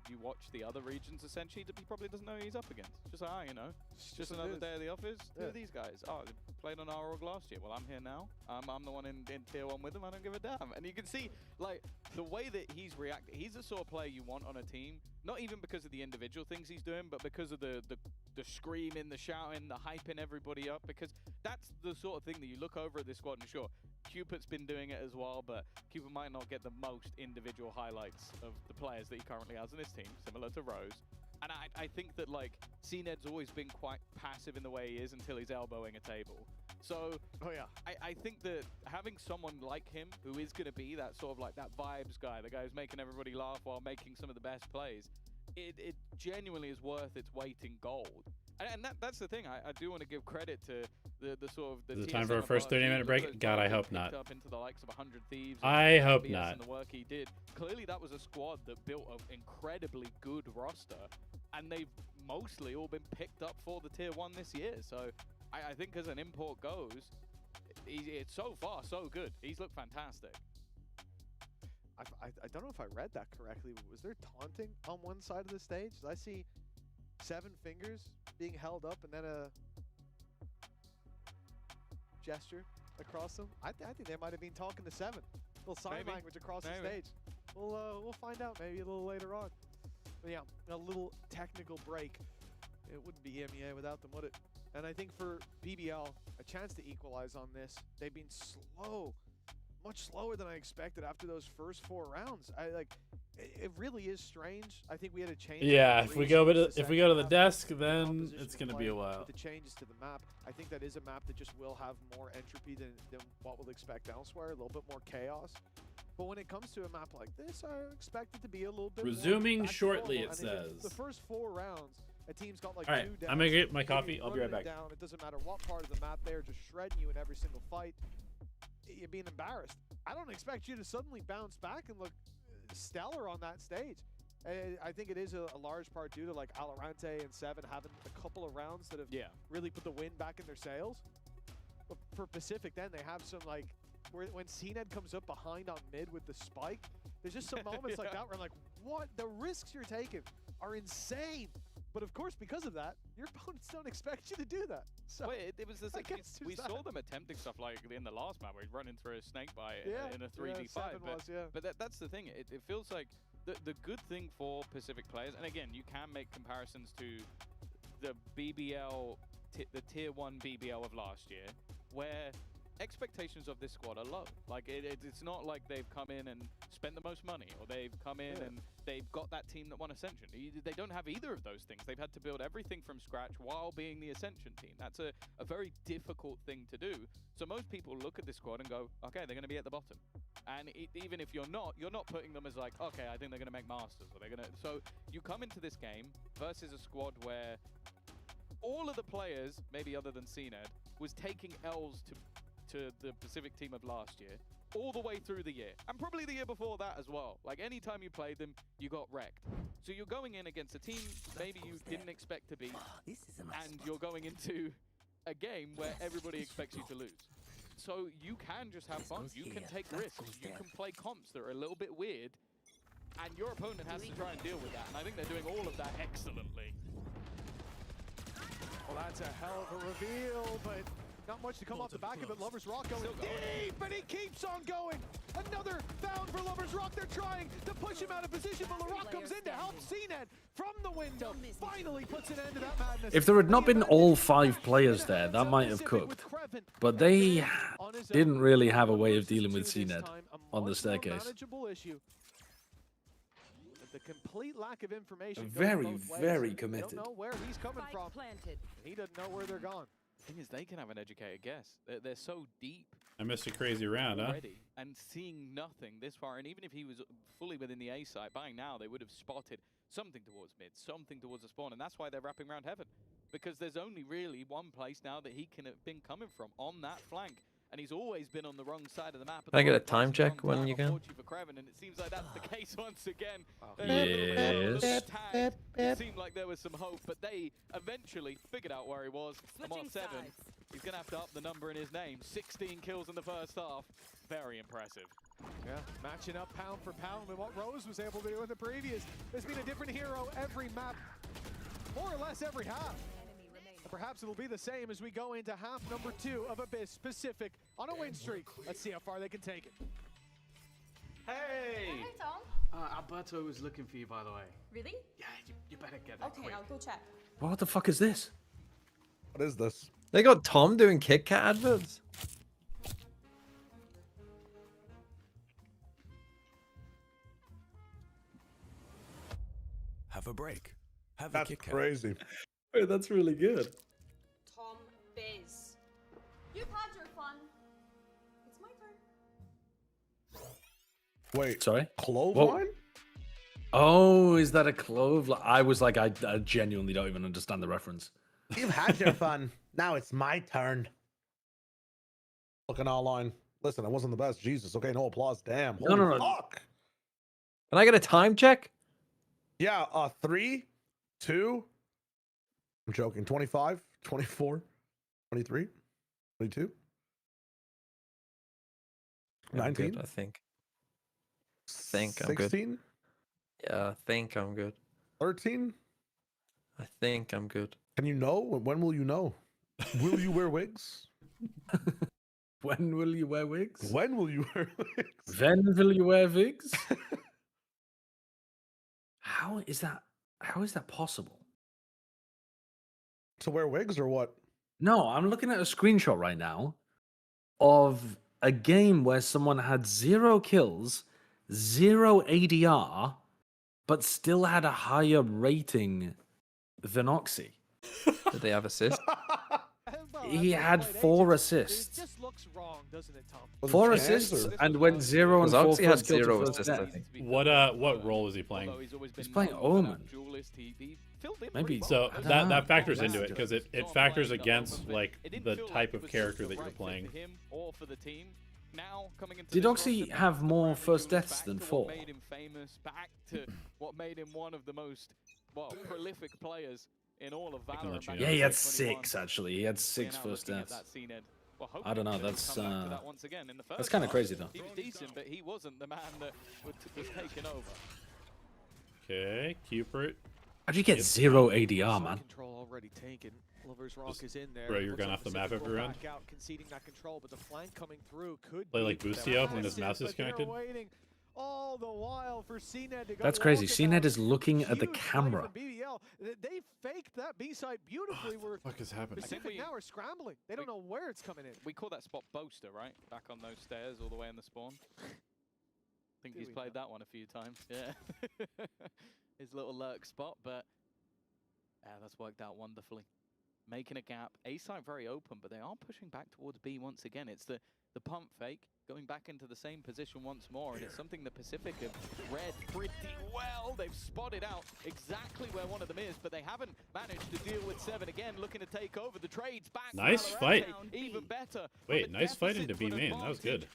you watch the other regions Ascension. He probably doesn't know who he's up against. Just you know, just another day of the office. Who are these guys? Oh, they played on our org last year. Well, I'm here now. I'm the one in tier 1 with them. I don't give a damn. And you can see like the way that he's reacting. He's the sort of player you want on a team. Not even because of the individual things he's doing, but because of the screaming, the shouting, the hyping everybody up. Because that's the sort of thing that you look over at this squad, and sure, Cupid's been doing it as well, but Cupid might not get the most individual highlights of the players that he currently has on his team, similar to Rose. And I think that like CNED's always been quite passive in the way he is until he's elbowing a table. So I think that having someone like him who is going to be that sort of like that vibes guy, the guy who's making everybody laugh while making some of the best plays, it genuinely is worth its weight in gold. And that's the thing. I do want to give credit to the sort of the Is it time for a TSM first above. 30-minute break? God, I hope not. Up into the likes of 100 Thieves. I hope BS not. And the work he did. Clearly, that was a squad that built an incredibly good roster, and they've mostly all been picked up for the tier 1 this year. So I think as an import goes, it's so far so good. He's looked fantastic. I don't know if I read that correctly. Was there taunting on one side of the stage? I see 7 fingers being held up and then a gesture across them. I think they might have been talking to 7. A little sign language across the stage. We'll find out maybe a little later on. But yeah, a little technical break. It wouldn't be EMEA without them, would it? And I think for BBL, a chance to equalize on this. They've been slow, much slower than I expected after those first 4 rounds. It really is strange. I think we had a change. Yeah, if we go to the desk, then it's gonna be a while. With the changes to the map, I think that is a map that just will have more entropy than what we'll expect elsewhere. A little bit more chaos. But when it comes to a map like this, I expect it to be a little bit Resuming more back to shortly, normal. it And says. the first 4 rounds, a team's got like All right, 2 down. I'm gonna get my coffee. I'll be right back. Down. It doesn't matter what part of the map they're just shredding you in every single fight. You're being embarrassed. I don't expect you to suddenly bounce back and look stellar on that stage. I think it is a large part due to like Alorante and Seven having a couple of rounds that have really put the wind back in their sails. But for Pacific, then they have some like when CNED comes up behind on mid with the spike. There's just some moments like that where I'm like, what? The risks you're taking are insane. But of course, because of that, your opponents don't expect you to do that. So it was the thing. We saw them attempting stuff like in the last map where he's running through a snake bite in a 3v5. But that's the thing. It feels like the good thing for Pacific players, and again, you can make comparisons to the BBL, the tier 1 BBL of last year, where expectations of this squad are low. Like it's not like they've come in and spent the most money, or they've come in and they've got that team that won Ascension. They don't have either of those things. They've had to build everything from scratch while being the Ascension team. That's a very difficult thing to do. So most people look at this squad and go, okay, they're going to be at the bottom. And even if you're not putting them as like, okay, I think they're gonna make Masters, or they're gonna. So you come into this game versus a squad where all of the players, maybe other than CNED, was taking L's to the Pacific team of last year, all the way through the year, and probably the year before that as well. Like anytime you played them, you got wrecked. So you're going in against a team maybe you didn't expect to beat, and you're going into a game where everybody expects you to lose. So you can just have fun. You can take risks. You can play comps that are a little bit weird, and your opponent has to try and deal with that. And I think they're doing all of that excellently. Well, that's a hell of a reveal, but not much to come off the back of it. Lovers Rock going deep, and he keeps on going. Another found for Lovers Rock. They're trying to push him out of position, but LaRock comes in to help CNED from the window. Finally puts an end to that madness. If there had not been all 5 players there, that might have cooked. But they didn't really have a way of dealing with CNED on the staircase. The complete lack of information. Very, very committed. They don't know where he's coming from. He doesn't know where they're gone. The thing is, they can have an educated guess. They're so deep. I missed a crazy round, huh? Already, and seeing nothing this far, and even if he was fully within the A site, by now they would have spotted something towards mid, something towards the spawn, and that's why they're wrapping around heaven. Because there's only really one place now that he can have been coming from, on that flank. And he's always been on the wrong side of the map. Can I get a time check when you can? For Kreven, and it seems like that's the case once again. Yes. It seemed like there was some hope, but they eventually figured out where he was. I'm on 7. He's going to have to up the number in his name. 16 kills in the first half. Very impressive. Yeah, matching up pound for pound with what Rose was able to do in the previous. There's been a different hero every map, more or less every half. Perhaps it'll be the same as we go into half number 2 of Abyss Pacific on a win streak. Let's see how far they can take it. Hey! Hey, Tom. Alberto was looking for you, by the way. Really? Yeah, you better get there Okay, quick. I'll go check. What the fuck is this? What is this? They got Tom doing Kit Kat adverts. Have a break. Have That's a Kit Kat. crazy. Wait, that's really good. Tom Biz. You've had your fun. It's my turn. Wait, Sorry? clove Whoa. line? Oh, is that a clove? I was like, I genuinely don't even understand the reference. You've had your fun. Now it's my turn. Looking all line. Listen, I wasn't the best. Jesus. Okay, no applause. Damn. No, no, no. Fuck. Can I get a time check? Yeah, 3, 2. I'm joking. 25, 24, 23, 22, I'm 19, good, I think. I'm good. 16, Yeah, I think I'm good. 13. I think I'm good. Can you know? When will you know? Will you wear wigs? When will you wear wigs? When will you wear wigs? When will you wear wigs? How is that possible? To wear wigs or what? No, I'm looking at a screenshot right now of a game where someone had 0 kills, 0 ADR, but still had a higher rating than Oxy. Did they have assist? He had 4 assists. It just looks wrong, doesn't it, Tom? Was it 4 chance assists or- and went 0 and 4 Oxy had first kill to 0 first assists, I death. think. What role is he playing? He's playing Omen. Maybe So I don't that know. factors into it because it factors against like the type of character that you're playing. Did Oxy have more first deaths than 4? What made him famous, back to what made him one of the most prolific players in all of Valorant. let you back know. Yeah, in he had 2021. 6 actually. He had 6 Now first looking at deaths. that CNED. Well, I don't know, hopefully that's, he'll come back to that once again. In the that's first kinda half, crazy, though. He was decent, but he wasn't the man that was taking over. Okay, Cupid. How'd you get 0 ADR, man? Control already taken. Lovers Rock is in there. Bro, you're Looks going like off the map Pacific every will round? back out, conceding that control, but the flank coming through could Play be like Bustio when his mouse is massive, but they're connected? waiting all the while for CNED to go. That's crazy. walk CNED about. is looking at the Huge fight camera. from BBL. They faked that B site beautifully. Where What is happening? Pacific now are scrambling. They don't know where it's coming in. We call that spot Boaster, right? Back on those stairs all the way in the spawn. I think Do he's we played that one a few times. Yeah. His little lurk spot, but yeah, that's worked out wonderfully. making a gap. A side very open, but they are pushing back towards B once again. It's the pump fake going back into the same position once more, and it's something the Pacific have read pretty well. They've spotted out exactly where one of them is, but they haven't managed to deal with 7 again, looking to take over the trades back. Nice fight. Even better. Wait, nice fight into B main. That was good.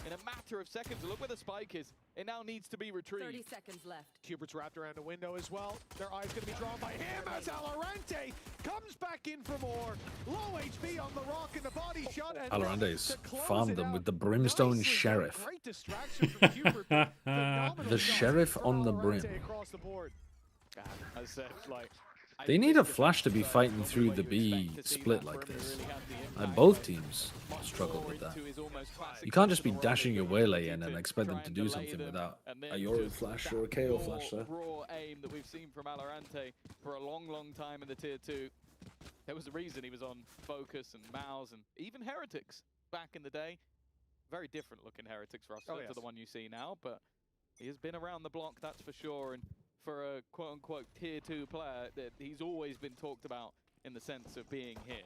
In a matter of seconds, look where the spike is. It now needs to be retrieved. 30 seconds left. Cubert's wrapped around the window as well. Their eye's going to be drawn by him as Alorante comes back in for more. Low HP on the rock and the body shot. And Alorante's farmed them with the Brimstone Sheriff. Great distraction from Cubert. The Sheriff on the brim. Across the board. I said, like, They need a Flash to be fighting through the B split like this. And both teams struggle with that. You can't just be dashing your waylay in and expect them to do something without a Yoru Flash or a KO Flash there. Raw aim that we've seen from Alorante for a long, long time in the tier 2. There was a reason he was on Focus and Mouse and even Heretics back in the day. Very different looking Heretics roster to the one you see now, but he has been around the block, that's for sure. And for a quote-unquote tier 2 player, that he's always been talked about in the sense of being here.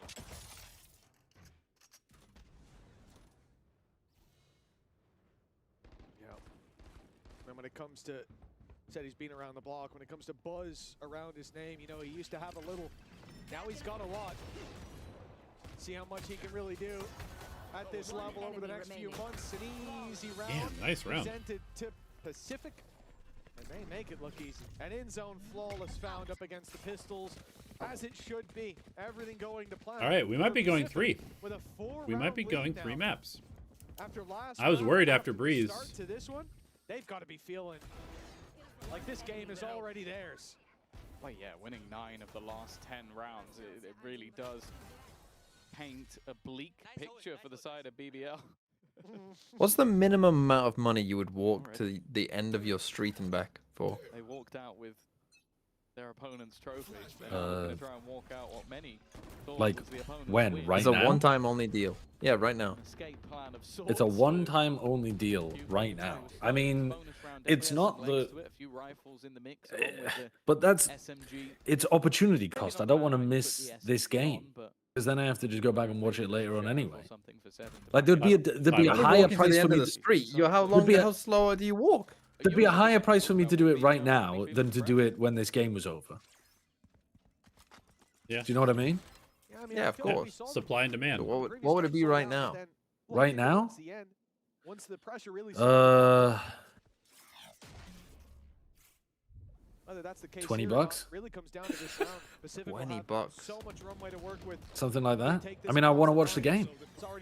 Yeah. And when it comes to, said he's been around the block, when it comes to buzz around his name, you know, he used to have a little, now he's got a lot. See how much he can really do at this level over the next few months. An easy round. Damn, nice round. Presented to Pacific. And they make it look easy. An in-zone flawless found up against the Pistols, as it should be. Everything going to plan. All right, we might be going 3. With a 4-round We might be going lead 3 now. maps. After last I was round, worried after the Breeze. start to this one, they've got to be feeling like this game is already theirs. Well, yeah, winning 9 of the last 10 rounds, it really does paint a bleak picture for the side of BBL. What's the minimum amount of money you would walk to the end of your street and back for? They walked out with their opponent's trophies. They're going to try and walk out what many thought Like, was the opponent's when? win. Right It's now? a one-time only deal. Yeah, right now. Escape plan of It's a sorts. one-time only deal right now. I mean, it's not the... A few rifles in the mix, along with the But that's... SMG. It's opportunity cost. I don't want to miss this game. Because then I have to just go back and watch it later on anyway. Like, there'd be a higher price for me the street. How slow do you walk? There'd be a higher price for me to do it right now than to do it when this game was over. Yeah. Do you know what I mean? Yeah, of course. Supply and demand. What would it be right now? Right now? Once the pressure really whether that's the case 20 here or bucks? not, really comes down to this round. Pacific will 20 have bucks. so much runway to work with. Something like that. I mean, I want to watch the game.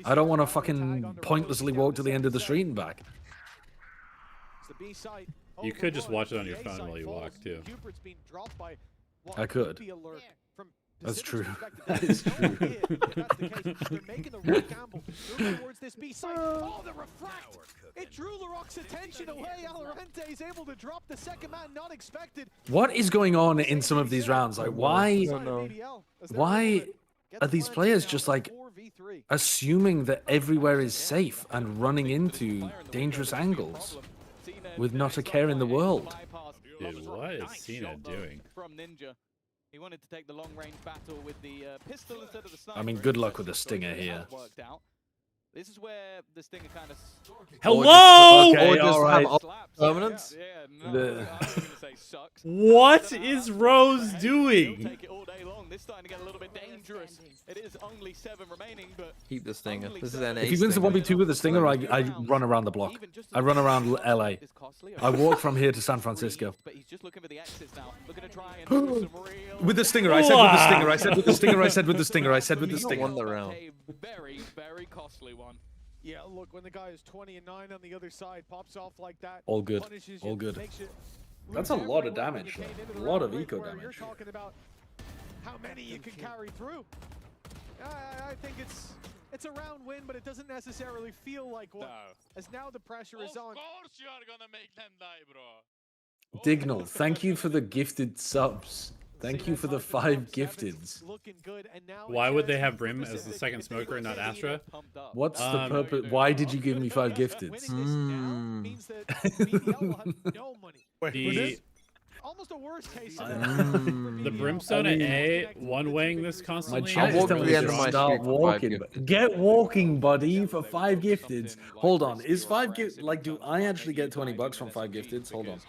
I don't want to fucking pointlessly walk to the end of the street and back. It's the B side. You could just watch it on your phone while you walk, too. Cubert's been dropped by what I could. would be a lurk from That's Pacific's true. perspective. That There is no true. hit if that's the case. They're making the right gamble. Moving towards this B side. Oh, the refract! It drew Laroc's attention away. Alorante is able to drop the second man, not expected. What is going on in some of these rounds? Like, why are these players just like assuming that everywhere is safe and running into dangerous angles with not a care in the world? Dude, what is Cena doing? From Ninja. He wanted to take the long-range battle with the pistol instead of the sniper. I mean, good luck with the Stinger here. Worked out. This is where the Stinger kind of... Hello! Okay, all right. Permanence? Yeah, no, I was going to say sucks. What is Rose doing? Take it all day long. This is starting to get a little bit dangerous. It is only 7 remaining, but... Keep the Stinger. This is an If he wins the 1v2 with the Stinger, I run around the block. I run around LA. I walk from here to San Francisco. But he's just looking for the exits now. Looking to try and do some real... With the Stinger, I said with the Stinger, I said with the Stinger, I said with the Stinger, I said with the Stinger. Won the round. A very, very costly one. Yeah, look, when the guy is 20 and 9 on the other side, pops off like that. All good. Punishes All you, good. makes you That's lose a lot of every weapon damage, you came though. into A the lot round of with, eco where You're damage. talking about how many you can carry through. I think it's a round win, but it doesn't necessarily feel like one. As now the pressure is on. Of course you are gonna make them die, bro. Dignal, thank you for the gifted subs. Thank you for the 5 gifteds. Looking good, and now Why would they have Brim as the second smoker and not Astra? What's the purpose? Why did you give me 5 gifteds? means that BBL will have no money. The almost a worst case The Brimstone at A, one-weighing this My constantly. chat is walk to telling the me end to of my start street for 5 walking. gifteds. Get walking, buddy, for 5 gifteds. Hold on, is 5 gift like? Do I actually get $20 from 5 gifteds? Hold on.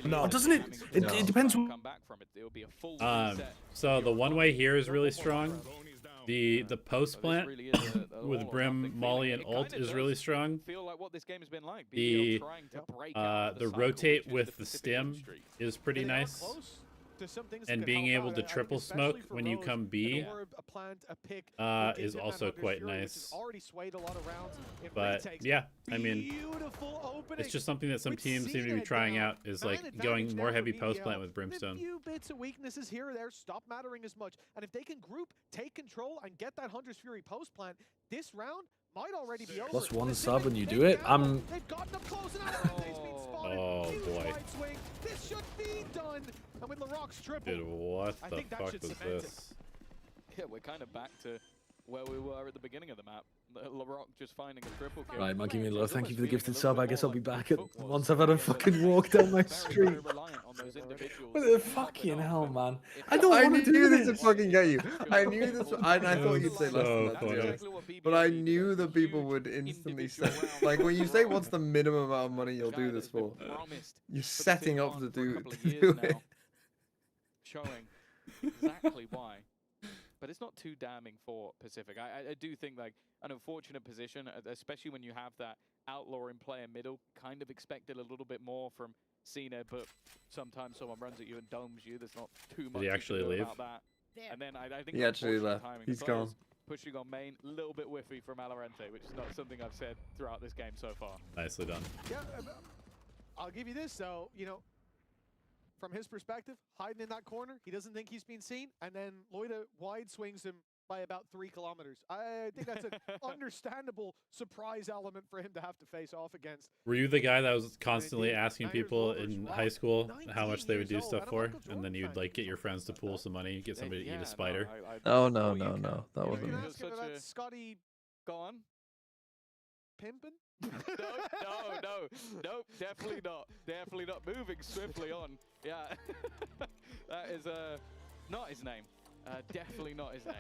No. Oh, doesn't it? It depends. So the one-way here is really strong. The post plant with Brim, Molly, and ult is really strong. The rotate with the stim is pretty nice. And being able to triple smoke when you come B is also quite nice. But yeah, I mean, it's just something that some teams seem to be trying out, is like going more heavy post plant with Brimstone. A few bits of weaknesses here or there stop mattering as much, and if they can group, take control, and get that Hunter's Fury post plant, this round might already be over. Plus 1 sub when you do it. I'm. They've gotten up close and Alarente's been spotted. Oh Huge boy. wide swing. This should be done. And with LaRock's triple, Dude, what I the think that fuck should was cement it. this? Yeah, we're kind of back to where we were at the beginning of the map. LaRock just finding a triple kill. Right, Monkey Milo, thank you for the gifted sub. I guess I'll be back once I've had a fucking walk down my street. What the fucking hell, man? I don't I want to knew do this this. would fucking get you. I knew this. I thought you'd say less than that, to be honest. But I knew that people would instantly say, like, when you say what's the minimum amount of money you'll do this for, you're setting up to do it. Showing exactly why. But it's not too damning for Pacific. I do think, like, an unfortunate position, especially when you have that outlaw in play in middle. Kind of expected a little bit more from Cena, but sometimes someone runs at you and domes you. There's not too much Did he actually you can do leave? about that. And then I think He actually unfortunate left. timing. He's The players gone. Pushing on main, a little bit whiffy from Alarente, which is not something I've said throughout this game so far. Nicely done. Yeah, I'll give you this though. You know, from his perspective, hiding in that corner, he doesn't think he's been seen, and then Loida wide swings him by about 3 kilometers. I think that's an understandable surprise element for him to have to face off against. Were you the guy that was constantly asking people in high school how much they would do stuff for, and then you'd like get your friends to pool some money, get somebody to eat a spider? Oh no, that wasn't me. Scotty, go on. Pimpin'? No, definitely not. Moving swiftly on. Yeah, that is not his name. Definitely not his name.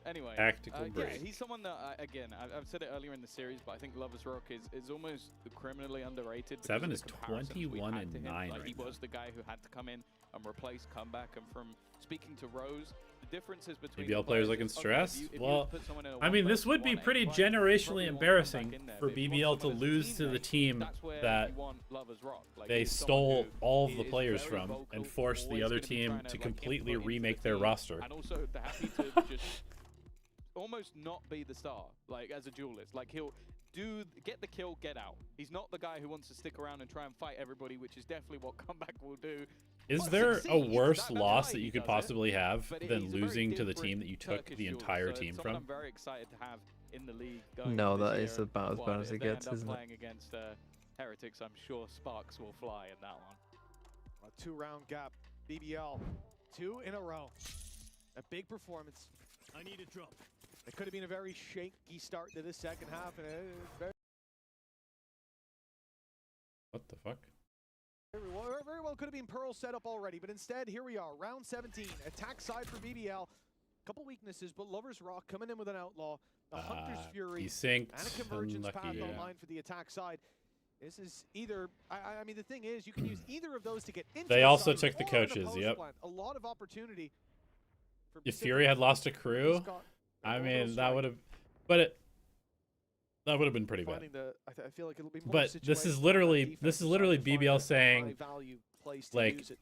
Anyway, Tactical yeah, break. he's someone that again I've said it earlier in the series, but I think Lovers Rock is almost criminally underrated. 7 is because of the comparisons we 21 had and to him. 9 Like, right he now. was the guy who had to come in and replace Comeback, and from speaking to Rose, the differences between BBL the players players looking is, okay, stressed? if you Well, put someone in a I mean, 1v1 this would be 1v1 pretty fight, generationally probably won't come embarrassing back in there. for But if you want BBL to someone as a lose to the teammate, team that's where that you want Lovers Rock. Like, they he's someone stole who all of the is players very from vocal, and forced the always other gonna be team trying to like, completely input into remake the their team, roster. and also happy to just almost not be the star, like as a duelist. Like he'll get the kill, get out. He's not the guy who wants to stick around and try and fight everybody, which is definitely what Comeback will do. Is But there a succeeds. worse That's loss why that he you could does it. possibly have But than he's a very losing to the different team that you took Turkish the duelist, entire so team it's from? someone I'm very excited to have in the league. Going No, into this that is year. about as Well, bad as if it they gets, end up isn't it? playing against Heretics, I'm sure sparks will fly in that one. A 2-round gap. BBL, 2 in a row. A big performance. I need a drop. It could have been a very shaky start to this second half, and very What the fuck? very well could have been Pearl set up already, but instead, here we are, round 17. Attack side for BBL. Couple weaknesses, but Lovers Rock coming in with an outlaw. The Hunter's Fury He synced. and a convergence path Unlucky, online for the attack side. This is either, I mean, the thing is, you can use either of those to get into They the also side took the or in coaches, post yep. plant. A lot of opportunity. For If Pacific. Fury had lost a crew, He's got I a mean, little that strike. would have, but that would have been pretty bad. Finding the, I feel like it'll be more But this is situational on literally defensive side to find BBL a saying, high-value place to like, use it.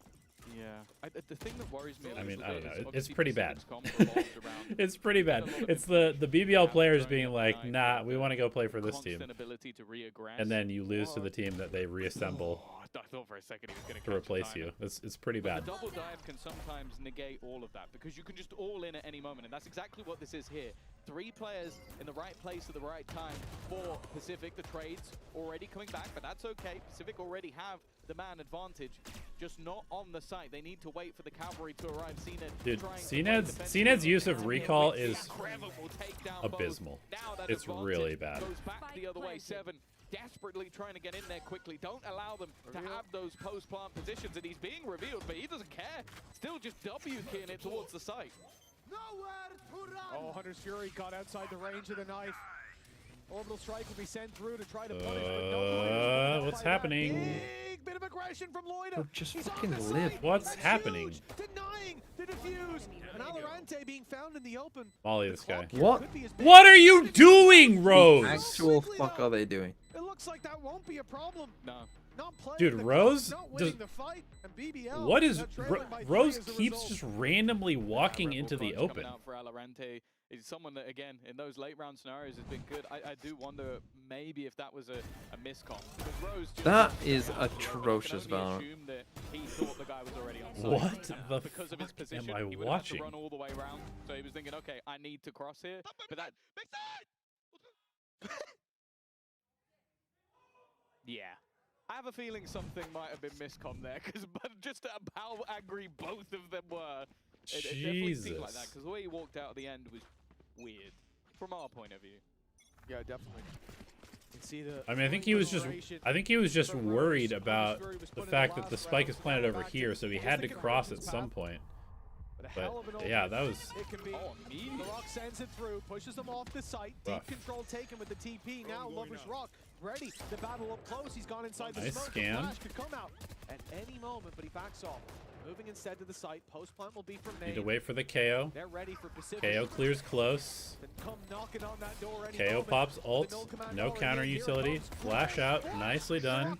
Yeah, the thing that worries me. I mean, little I don't bit know. is It's obviously pretty bad. Pacific's comp revolves around It's pretty bad. It's the BBL players being like, nah, we want to go play for this team. constant ability to reaggress. And then you lose to the team that they reassemble I thought for a second he was going to replace you. It's pretty bad. The double dive can sometimes negate all of that because you can just all in at any moment, and that's exactly what this is here. 3 players in the right place at the right time for Pacific. The trades already coming back, but that's okay. Pacific already have the man advantage, just not on the site. They need to wait for the cavalry to arrive. Dude, CNED's use of recall is abysmal. It's really bad. goes back the other way. 7 desperately trying to get in there quickly. Don't allow them to have those post-plant positions, and he's being revealed, but he doesn't care. Still just W-keying it towards the site. Oh, Hunter's Fury got outside the range of the knife. Orbital strike will be sent through to try to punish, but no what's happening? Big bit of aggression from Loida. Bro, just fucking live. What's happening? Denying the defuse. And Alorante being found in the open. Molly this guy. What? What are you doing, Rose? Actual fuck are they doing? It looks like that won't be a problem. No. Dude, Rose does. BBL, What is Rose keeps just randomly walking into the open? Out for Alorante. He's someone that, again, in those late round scenarios has been good. I do wonder maybe if that was a miscom. Rose That is atrocious, Valorant. That he thought the guy was already on site. What the because of his fuck position, am I he would watching? have to run all the way around. So he was thinking, okay, I need to cross here. But that. Yeah. I have a feeling something might have been miscom there, because just how angry both of them were. It definitely seemed like that, because the way he walked out at the end was weird, from our point of view. Yeah, definitely. You can see the I mean, I think he was just worried about the fact that the spike is planted over here, so he had to cross at some point. But yeah, that was. It can be. The Rock sends it through, pushes them off the site. Rough. Deep control taken with the TP. Now Lover's Rock ready to battle up close. He's gone inside the Nice smoke. scan. Flash could come out at any moment, but he backs off. Moving instead to the site. Post plant will be from Maine. Need to wait for the KO. They're ready for Pacific. KO clears close. Then come knocking on that door any KO moment. pops ult. No counter utility. Flash out. Nicely done.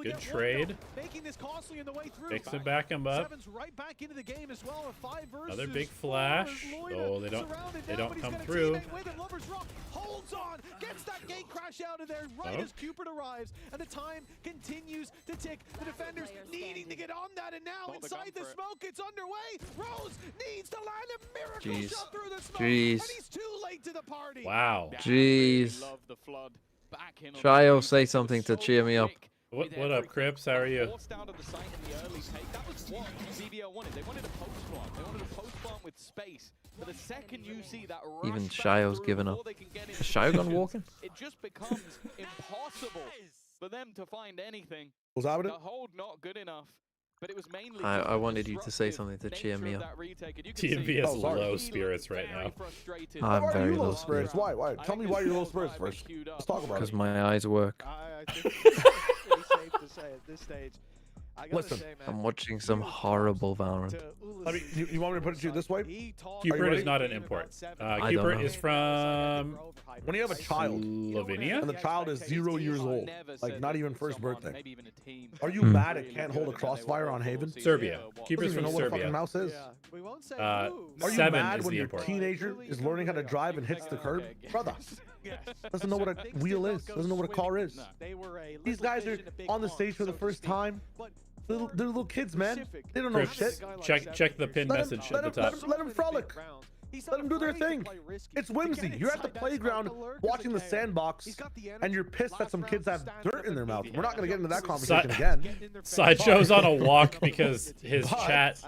Good trade. Making this costly in the way through. Fix it back him up. Seven's right back into the game as well. A 5 versus Another big 4 flash. as Loida Oh, they don't surrounded now, come but he's got a through. teammate with him. Lover's Rock holds on, gets that gate crash out of there right as Cupid arrives, and the time continues to tick. The defenders needing to get on that, and now inside the smoke, it's underway. Rose needs to land a miracle shot through the smoke, and he's too late to the party. Wow. Jeez. Love the flood. Back in on Tryo, say something to cheer me up. What up, Crips? How are you? Forced out of the site in the early take. That was what BBL wanted. They wanted a post plant. They wanted a post plant with space. But the second you see that rush Even back Shio's through given up. before they can get Is into Shio gone position, walking? it just becomes impossible for them to find anything. Was that The hold not good enough. But it was mainly I wanted you to say something to cheer me up. TMV has low spirits right now. I'm very low low spirits. Why? Tell me why you're low spirits first. Let's talk about it. Because my eyes work. I think it's pretty safe to say at this stage. I gotta Listen, say, man, I'm watching some horrible Valorant. I mean, you want me to put it to you this way? Cupid is not an import. I don't Cupid know. is from When you have a child, Slovenia. and the child is 0 years old, like not even first birthday, are you Hmm. mad it can't hold a crossfire on Haven? Serbia. Doesn't Cupid's even from know what a fucking Serbia. mouse is. we won't say Are you 7 mad is when the your import. teenager is learning how to drive and hits the curb? Brother, doesn't know what a wheel is, doesn't know what a car is. These guys are on the stage for the first time. They're little kids, man. They don't know Crips, shit. check the pinned message at the top. Let them frolic. Let them do their thing. It's whimsy. You're at the playground watching the sandbox, and you're pissed that some kids have dirt in their mouth. We're not going to get into that conversation again. Sideshow's on a walk because his chat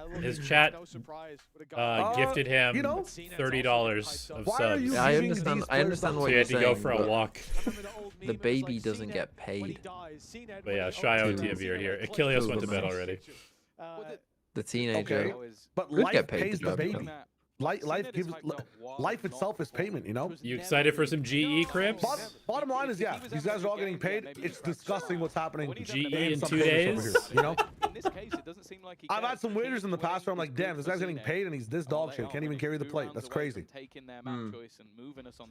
gifted him $30 of subs. Yeah, I understand So what he you're had to go saying, for a but walk. the baby doesn't get paid. But yeah, Shio and TMV are here. Achilles went to bed already. The teenager But could life get paid pays to the job baby. done. Life itself is payment, you know? You excited for some GE, Crips? Bottom line is, yeah, these guys are all getting paid. It's disgusting what's happening. GE in some 2 players over days? here, you know? In this case, it doesn't seem like he I've had some waiters in the past where I'm like, damn, this guy's getting paid and he's this dog shit. Can't even carry the plate. That's crazy.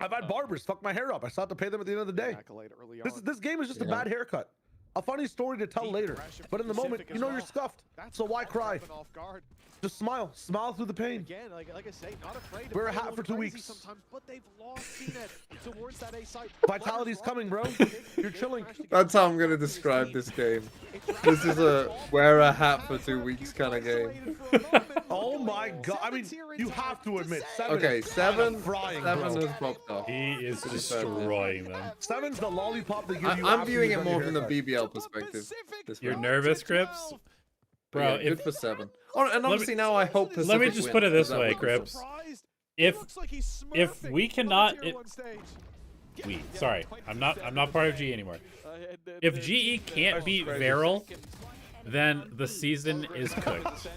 I've had barbers fuck my hair up. I still have to pay them at the end of the day. This game is just a bad haircut. A funny story to tell later. But in the moment, you know you're scuffed. So why cry? Just smile. Smile through the pain. Again, like I say, not afraid. Wear a hat for 2 weeks. Sometimes, but they've lost CNET towards that A site. Vitality's coming, bro. You're chilling. That's how I'm gonna describe this game. This is a wear a hat for 2 weeks kind of game. Oh my god! I mean, you have to admit, Okay, seven frying, has bro. popped off. He is destroying them. Seven's the lollipop they give you. I'm after viewing you've it done more your from the haircut. BBL perspective. You're nervous, Crips? Bro, Bro, yeah, good for 7. Oh, and obviously now I hope Pacific let me just put it wins, this because way, that would be Crips. If we cannot, We. Sorry, I'm not part of GE anymore. If GE can't beat Veryl, then the season is cooked.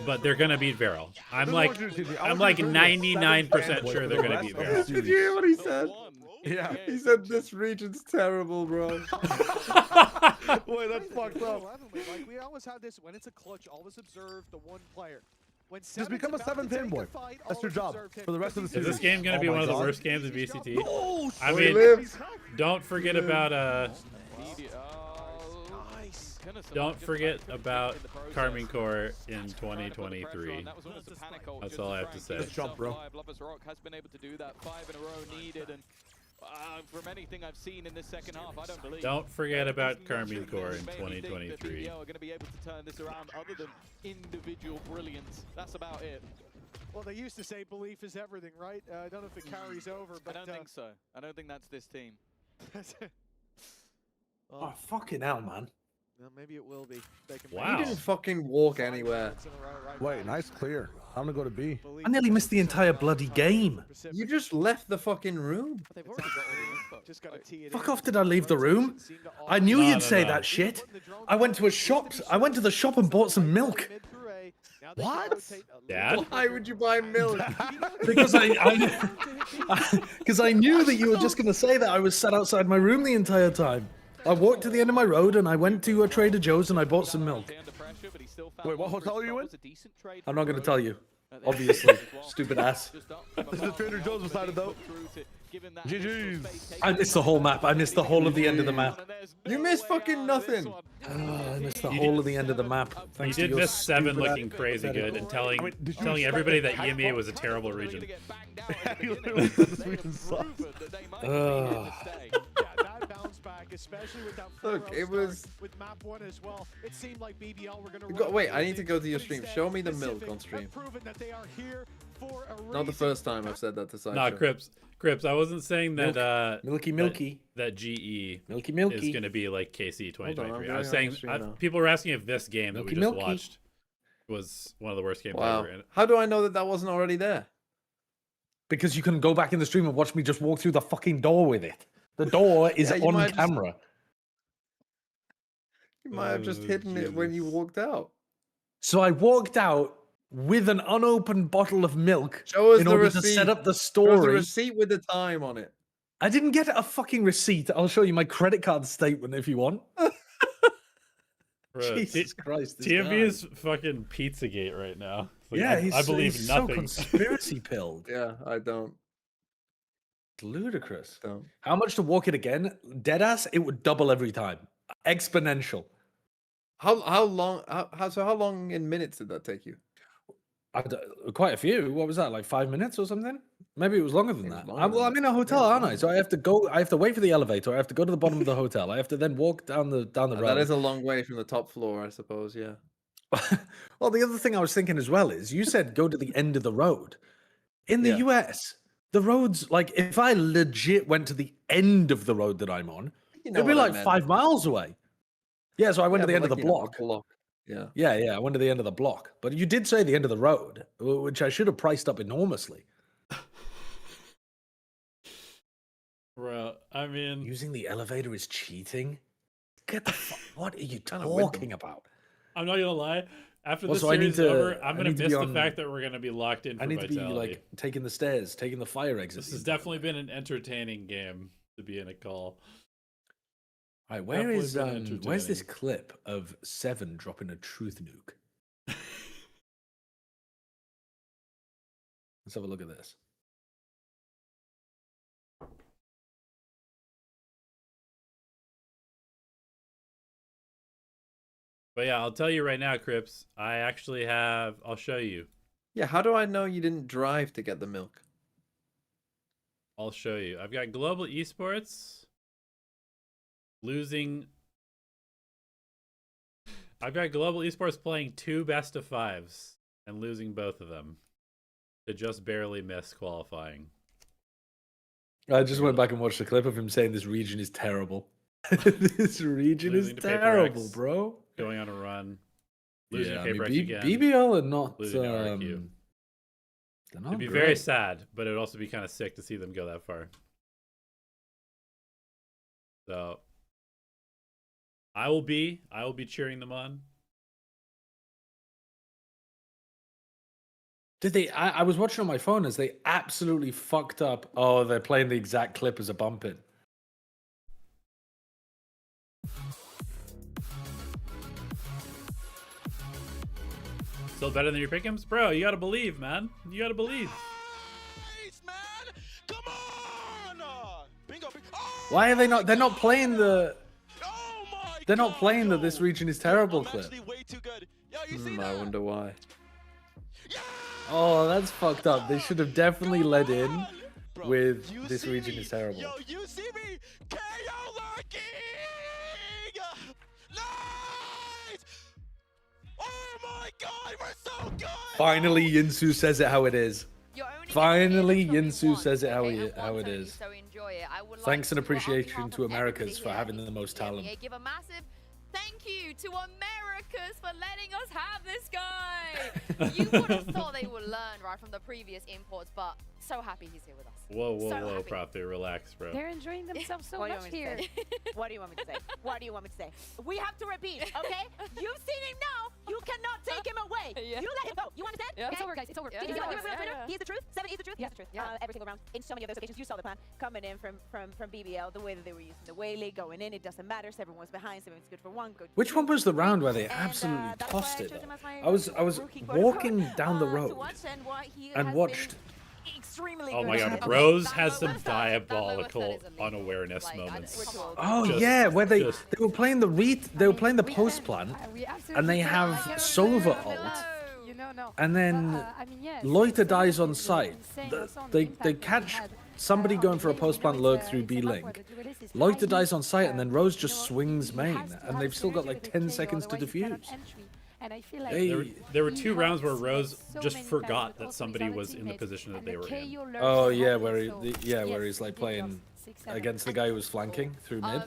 But they're gonna beat Veryl. I'm like 99% sure they're gonna beat Veryl. Did you hear what he said? Yeah. He said this region's terrible, bro. Wait, that's fucked up. Like we always have this when it's a clutch, always observe the one player. When Just become a 7-pin boy. That's your job for the rest of the season. Is this game gonna be one of the worst games in VCT? I mean, don't forget about Carmine Core in 2023. That's all I have to say. Just jump, bro. Lovers Rock has been able to do that 5 in a row needed, and from anything I've seen in this second half, I don't believe. Don't forget about Carmine Core in 2023. BBL are going to be able to turn this around other than individual brilliance. That's about it. Well, they used to say belief is everything, right? I don't know if it carries over, but I don't think so. I don't think that's this team. Oh, fucking hell, man. Well, maybe it will be. Wow. He didn't fucking walk anywhere. Wait, nice clear. I'm gonna go to B. I nearly missed the entire bloody game. You just left the fucking room. Fuck off, did I leave the room? I knew you'd say that shit. I went to a shop. I went to the shop and bought some milk. What? Dad? Why would you buy milk? Because I knew that you were just going to say that. I was sat outside my room the entire time. I walked to the end of my road and I went to a Trader Joe's and I bought some milk. Wait, what hotel are you in? I'm not going to tell you. Obviously. Stupid ass. This is Trader Joe's beside it though. GG's. I missed the whole map. I missed the whole of the end of the map. You missed fucking nothing. I missed the whole of the end of the map. You did miss 7 looking crazy good and telling everybody that EMEA was a terrible region. Especially with that Look, it was with map 1 as well. It seemed like BBL were going to wait, I need to go to your stream. Show me the milk on stream. Not the first time I've said that to Sideshow. Nah, Crips, I wasn't saying that Milky. that GE Milky is going to be like KC 2023. I was on saying stream now. people were asking if this game that we just Milky. watched was one of the worst games Wow. ever. And How do I know that that wasn't already there? Because you can go back in the stream and watch me just walk through the fucking door with it. The door is you on might camera. You might have just hidden it when you walked out. So I walked out with an unopened bottle of milk Show us in the order receipt. to set up the Show us the story. receipt with the time on it. I didn't get a fucking receipt. I'll show you my credit card statement if you want. Bro, Jesus Christ. this TMV guy. is fucking Pizzagate right now. Like, Yeah, I believe he's nothing. so conspiracy pilled. Yeah, I don't. It's ludicrous. Don't. How much to walk it again? Deadass, it would double every time. Exponential. How long? How long in minutes did that take you? Quite a few. What was that? Like 5 minutes or something? Maybe it was longer than that. longer Well, I'm in a hotel, aren't I? So I have to go. I have to wait for the elevator. I have to go to the bottom of the hotel. I have to then walk down the road. That is a long way from the top floor, I suppose. Yeah. Well, the other thing I was thinking as well is you said go to the end of the road. In the Yeah. US, the roads, like if I legit went to the end of the road that I'm on, You know it'd be what I like meant. 5 miles away. Yeah, so I went to the end of the block. Yeah. Yeah, I went to the end of the block. But you did say the end of the road, which I should have priced up enormously. Bro, I mean, Using the elevator is cheating? Get the fuck. What are you Kinda with them. talking about? I'm not gonna lie. After Well, this so I need series is to- over, I I'm gonna need to miss be the on- fact that we're gonna be locked in for I need to be Vitality. like taking the stairs, taking the fire exit. This has definitely been an entertaining game to be in a call. All right, where definitely is been where's this entertaining. clip of Seven dropping a truth nuke? Let's have a look at this. But yeah, I'll tell you right now, Crips. I actually have. I'll show you. Yeah. How do I know you didn't drive to get the milk? I'll show you. I've got global esports losing. I've got global esports playing 2 best of 5s and losing both of them to just barely miss qualifying. I just went back and watched the clip of him saying this region is terrible. This region Losing is to Paper terrible, X, bro. Going on a run. Losing Yeah, to I mean, Paper X again. BBL are not. Losing to RQ. They're not It'd be great. very sad, but it would also be kind of sick to see them go that far. So I will be cheering them on. Did they? I was watching on my phone as they absolutely fucked up. Oh, they're playing the exact clip as a bump in. Still better than your pick'ems, bro. You gotta believe, man. You gotta believe. Why are they not? They're not playing the. They're not playing the "This region is terrible" clip. I wonder why. Oh, that's fucked up. They should have definitely led in with "This region is terrible." Yo, you see me? KO lurking! Nice! Oh my god, we're so good! Finally, Yinsu says it how it is. Finally, Yinsu says it how it is. So enjoy it. I would Thanks like and to, on appreciation behalf to of Americas for everybody having here the most at talent. EMEA, give a massive thank you to Americas for letting us have this guy. You would have thought they would learn right from the previous imports, but so happy he's here with us. Whoa, whoa, So whoa, happy. Prophet, relax, bro. They're enjoying themselves so What do you much want me here. to say? What do you want me to say? What do you want me to say? We have to repeat, okay? You've seen him now. You cannot take him away. Yeah. You let him go. You understand? Yeah. Okay? It's over, guys. It's over. Did you see what we were on Twitter? yeah. He's the truth. 7 is the truth. Yeah. He's the truth. Yeah. Every single round. In so many of those occasions, you saw the plan coming in from BBL, the way that they were using the Whaley, going in. It doesn't matter. 7 was behind. 7 is good for 1. Good. Which one was the round where they And, absolutely that's why tossed I it? chose him as my I was rookie, quote, walking unquote, down the to road watch and what he and has watched. been extremely Oh good my at. god, Okay, Bros that has some Lois said- diabolical unawareness Like, moments. We're too old. Oh Just- yeah, where they just- were playing the they were playing the post plan, We and they absolutely have cannot Sova get ult, You know, no. and then But, I mean, yes, Loiter Sova dies on is site. insane The- also on the They impact they that he catch had, somebody on going the for a lane. post plan You know, lurk it's through a B map where link. the duelist is Loiter hiding, dies on site, and then Rose just you know, swings he main, has to and have they've still got synergy like with 10 the KO, seconds to otherwise you cannot defuse. entry. And I feel like They- There were he 2 rounds where has Rose so just many forgot fans, but that also somebody his other was in the teammates, position that and they the were in. KO lurks Oh are yeah, happening, where so where yes, he's like he did just playing 6, 7. against the guy who was flanking through mid.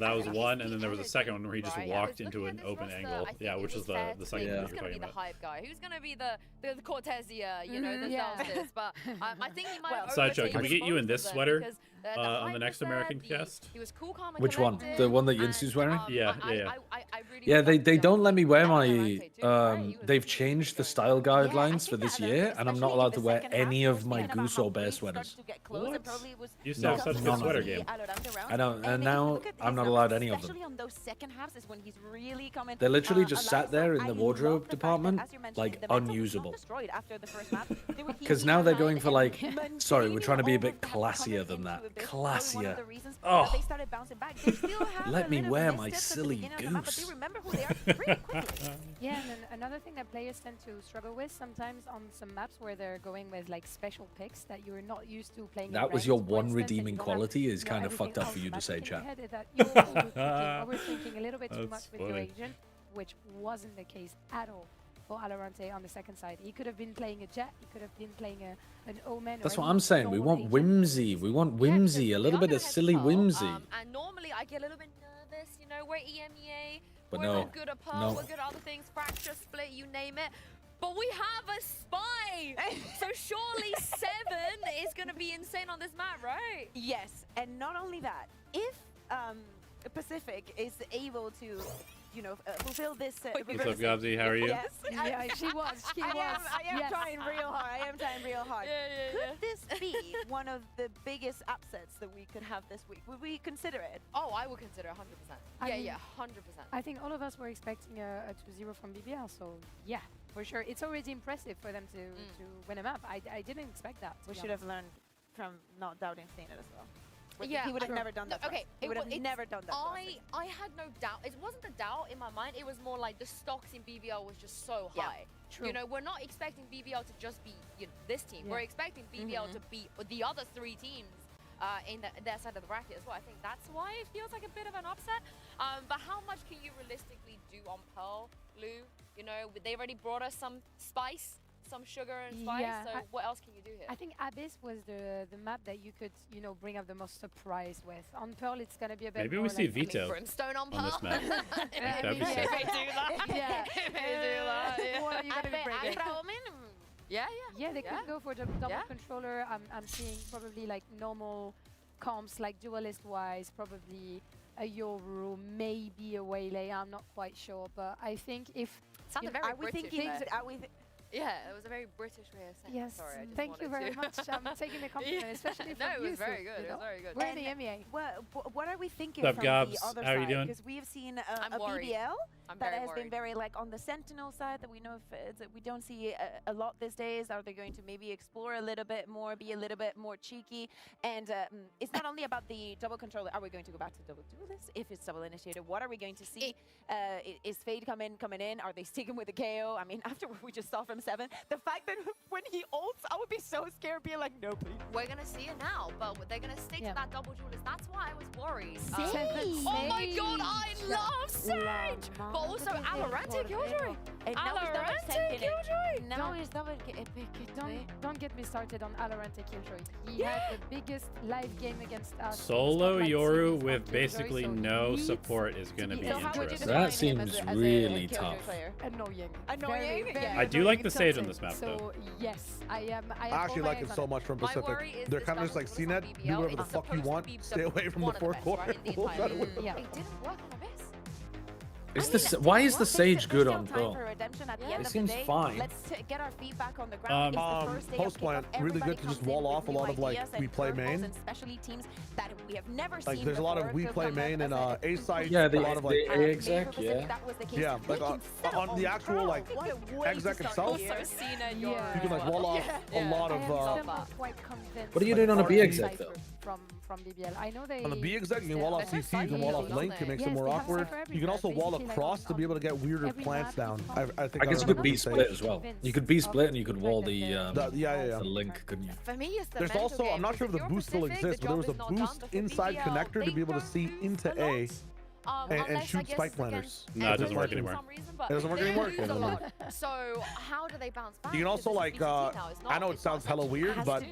That was one, and then there was a second one where he just walked into an open angle. Yeah, which is the second one Who's you're going to be talking the about. hype guy? Who's going to be the Cortesia, you know, the Yeah. Celsius? But I think he might have Sideshow, can we overtaken get you in both this of them sweater because, on hype the next was there, American the- cast? He was cool, calm, and Which one? collected, The one that and, Yinsu's wearing? Yeah, I yeah. really Yeah, would they love to don't let me wear my rotate too. they've changed the style guidelines for this year, and I'm not allowed to wear any of my Goose or Bear sweaters. You still have such a good sweater game. I don't, and now I'm not allowed any of them. Especially on those second halves is when he's really coming. They're literally just alive. sat there in I the love wardrobe the fact that, department, as you're mentioning, like the mental was not unusable. destroyed after the first map. They were Because healing now they're behind going for and like, maintaining sorry, we're trying to be a all bit of that classier coming than that. into this. Probably one of Classier. the reasons Oh. that they started bouncing back. They still have Let a me little wear distance my at the silly beginning of the map, but they goose. remember who they are pretty quickly. Yeah, and then another thing that players tend to struggle with sometimes on some maps where they're going with like special picks that you're not used to playing. That in was your ranked, for one instance, and redeeming you don't have, quality is you know, kind of fucked everything up for you to say, automatic in your chat. head, is that you're overthinking a little bit too That's much with funny. your agent, which wasn't the case at all for Alorante on the second side. He could have been playing a Jet, he could have been playing an Omen. That's or what any I'm saying. We normal want agent. whimsy. We want whimsy. A little bit of silly whimsy. And normally I get a little bit nervous, you know, we're EMEA, But we're no, not good at Pearl, no. we're good at other things, fracture, split, you name it. But we have a spy! So surely 7 is going to be insane on this map, right? Yes, and not only that, if Pacific is able to, you know, fulfill this. What's up, Gabsy? How are you? Yes, Yeah, she was. She was. I am yes. trying real hard. I am trying real hard. Yeah. Could this be one of the biggest upsets that we could have this week? Would we consider it? Oh, I would consider 100%. I mean, Yeah, 100%. I think all of us were expecting a 2-0 from BBL, so yeah, for sure. It's already impressive for them to win a map. I didn't expect that. We should have learned from not doubting Cena as well. Yeah, he would have true. never done that. No, okay, he would have never done that. I had no doubt. It wasn't the doubt in my mind. It was more like the stocks in BBL was just so Yeah, high. true. You know, we're not expecting BBL to just be this team. Yeah. We're expecting BBL to beat the other 3 teams in their side of the bracket as well. I think that's why it feels like a bit of an upset. But how much can you realistically do on Pearl, Lou? You know, they already brought us some spice, some sugar and spice. Yeah, so what else can you do here? I think Abyss was the map that you could, you know, bring up the most surprise with. On Pearl, it's gonna be a bit Maybe more we see like, Vito Brimstone on on this Pearl? map. That'd be sick. If they do that. Yeah. If they do that, yeah. What are you gonna be bringing? Yeah. Yeah, they could go for the double Yeah. controller. I'm seeing probably like normal comps like duelist-wise, probably a Yoru, maybe a Waylay. I'm not quite sure, but I think if Sounded very are we British. thinking? there. Are we? Yeah, it was a very British way of saying it. yes, Sorry, I just thank you wanted very to- much. I'm taking the compliment, especially from No, it was Yusuf, very good. you It was know? very good. We're in the And EMEA. What are we thinking Sup, from Gobs? the other How are you side? doing? Because we have seen I'm a worried. BBL I'm that very has been worried. very like on the Sentinel side that we know we don't see a lot these days. Are they going to maybe explore a little bit more, be a little bit more cheeky? And it's not only about the double controller. Are we going to go back to double duelist? If it's double initiator, what are we going to see? Is Fade coming in? Are they sticking with the KO? I mean, after what we just saw from Seven, the fact that when he ults, I would be so scared, being like, no, please. We're gonna see it now, but they're gonna stick to that double duelist. That's why I was worried. Sage. Oh my god, I love Sage! But also Alorante Killjoy. And now he's double Alorante sentinel. Killjoy. Now he's double epic. Don't get me started on Alorante Killjoy. He had the biggest live game against us. Solo Like Yoru series on with Killjoy, basically so no needs support is going to be So how would you interesting. define That him seems as a really Killjoy tough. player? Annoying. Annoying? Very, Yeah. I do like the Sage on this map, so, though. yes, I am. I actually like it so much from My Pacific. worry is They're this kind of just like double duelist on CNET, do BBL whatever the is fuck you supposed to want, be stay away from the one of fourth best, quarter. right, in the We'll entire try to league. win. Yeah. It didn't work on Abyss. Why is the Sage good on Pro? Pro? For redemption at the Yeah. end It of seems the day. fine. Let's get our feedback on the ground. It's the first day of Post plant, kickoff. really Everybody good to just comes in wall with off a new lot of like ideas we and play protocols main. and especially teams that we have never Like seen there's a lot before. of we Feel play come main as and A side. Yeah, a lot of like the exec, Pacific, yeah. that was the case. Yeah, We like can sell on the actual Pro. like What a way exec to start itself, the Also, year. Cena, Yeah. Yoru. you can like wall off a lot I am of still not quite convinced. What are you with doing on a the B exec, Cypher though? From BBL. I know they. on the B exec, you can wall off They're CT, you can so wall off easy, link, don't it makes they? it more Yes, they have awkward. Cypher You can everywhere, also wall basically, like across on- to be able to get weirder every plants map down. you I come. think I that's guess you what could B I'm saying. split as well. You could B split and you could wall the yeah. the link, couldn't you? For me, it's the There's mental also, game, I'm not sure if because the you're boost still Pacific, exists, the but there was job a is not boost done, but for inside BBL, connector to they be able to don't see lose into a A. lot. and Unless, I shoot guess, spike against planners. No, it doesn't work for anymore. some reason, but It doesn't work they anymore? lose a lot. So how do they bounce back? You can also Because like, this is VCT now, it's I know not- it it's not sounds hella weird, Has but to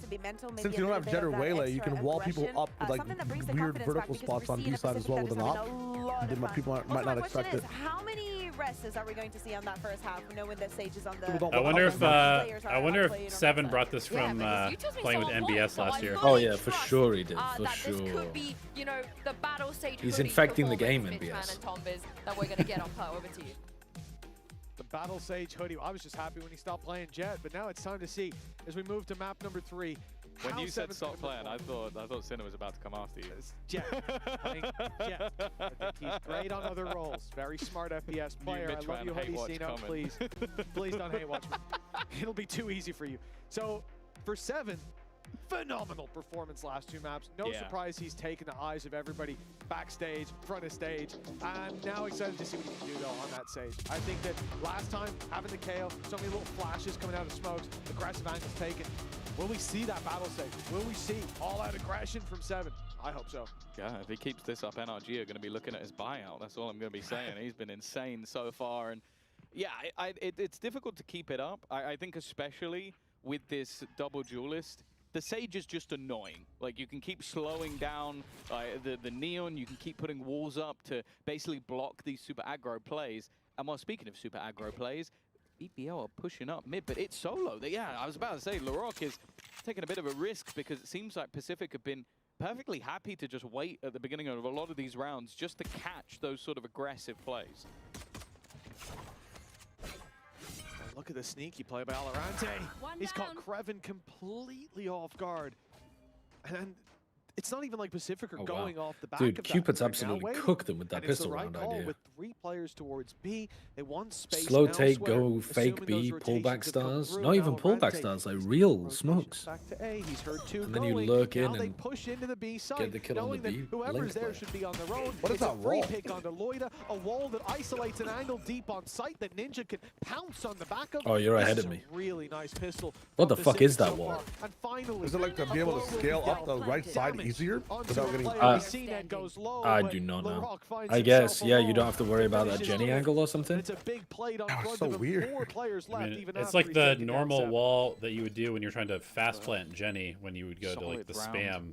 be mental. Maybe since a you don't little have bit Jet or of that Waylay, you extra can wall people aggression. up with like Something that brings the weird confidence vertical back, because spots on we've seen B a side as Pacific well that with an is op. having a lot of Then fun. people might Also, not my question expect is, it. how many rests are we going to see on that first half, knowing that Sage is on the... People don't I look wonder up if that much. Seven brought this Yeah, from because you told me playing with so MBS so last I year. fully Oh, yeah, for trust, sure he did, for that sure. This could be, you know, the battle stage. He's hoodie infecting the game, performance, MBS. Fitchman and Tom Biz, that we're gonna get on per. Over to you. The Battle Sage hoodie. I was just happy when he stopped playing Jet, but now it's time to see as we move to map number 3. When how you said Seven's stop gonna playing, I thought Sinner was about to come after you. Jet. Playing Jet. I think he's great on other roles. Very smart FPS player. I love Mitchman you, hate Hoodie watch Cino. coming. Please, please don't hate watch me. It'll be too easy for you. So for Seven, phenomenal performance last 2 maps. No Yeah. surprise he's taken the eyes of everybody backstage, front of stage. I'm now excited to see what he can do though on that stage. I think that last time having the KO, so many little flashes coming out of smokes, aggressive angles taken. Will we see that battle stage? Will we see all-out aggression from Seven? I hope so. Yeah, if he keeps this up, NRG are going to be looking at his buyout. That's all I'm going to be saying. He's been insane so far. And yeah, it's difficult to keep it up. I think especially with this double duelist, the Sage is just annoying. Like, you can keep slowing down the Neon, you can keep putting walls up to basically block these super aggro plays. And while speaking of super aggro plays, BBL are pushing up mid, but it's solo. Yeah, I was about to say, Larocque is taking a bit of a risk because it seems like Pacific have been perfectly happy to just wait at the beginning of a lot of these rounds just to catch those sort of aggressive plays. Look at the sneaky play by Alorante. He's caught Kreven completely off guard. And it's not even like Pacific are going off the back Dude, of that. Cupid's They're now absolutely waiting. cooked them with that And it's the pistol right round call idea. with 3 players towards B. They want space Slow take, elsewhere, go fake assuming B, those pullback rotations have come stars. through. Not even Now pullback Alorante stars, like real rotations smokes. back to A. He's heard 2 And then you going. lurk Now in they and push into the B side, get the kill on knowing the that B whoever's link there player. should be on the road. What is It's a that free wall? pick onto Loida, a wall that isolates an angle deep on site that Ninja can pounce on the back of. Oh, you're This ahead is of a me. Really nice pistol. What from the fuck Pacific is that so wall? far. And finally, Is it like to be able to scale up the right side easier without getting... goes low, I but do not know. Larocque finds I guess, himself yeah, you alone. don't have to worry about that Finishes Jenny fifth. angle or something. It's a big plate on That was front so of him. weird. 4 players I left, mean, even it's after like he's the taken down normal 7. wall that you would do when you're trying to fast plant Jenny when you would go to like Solid the round. spam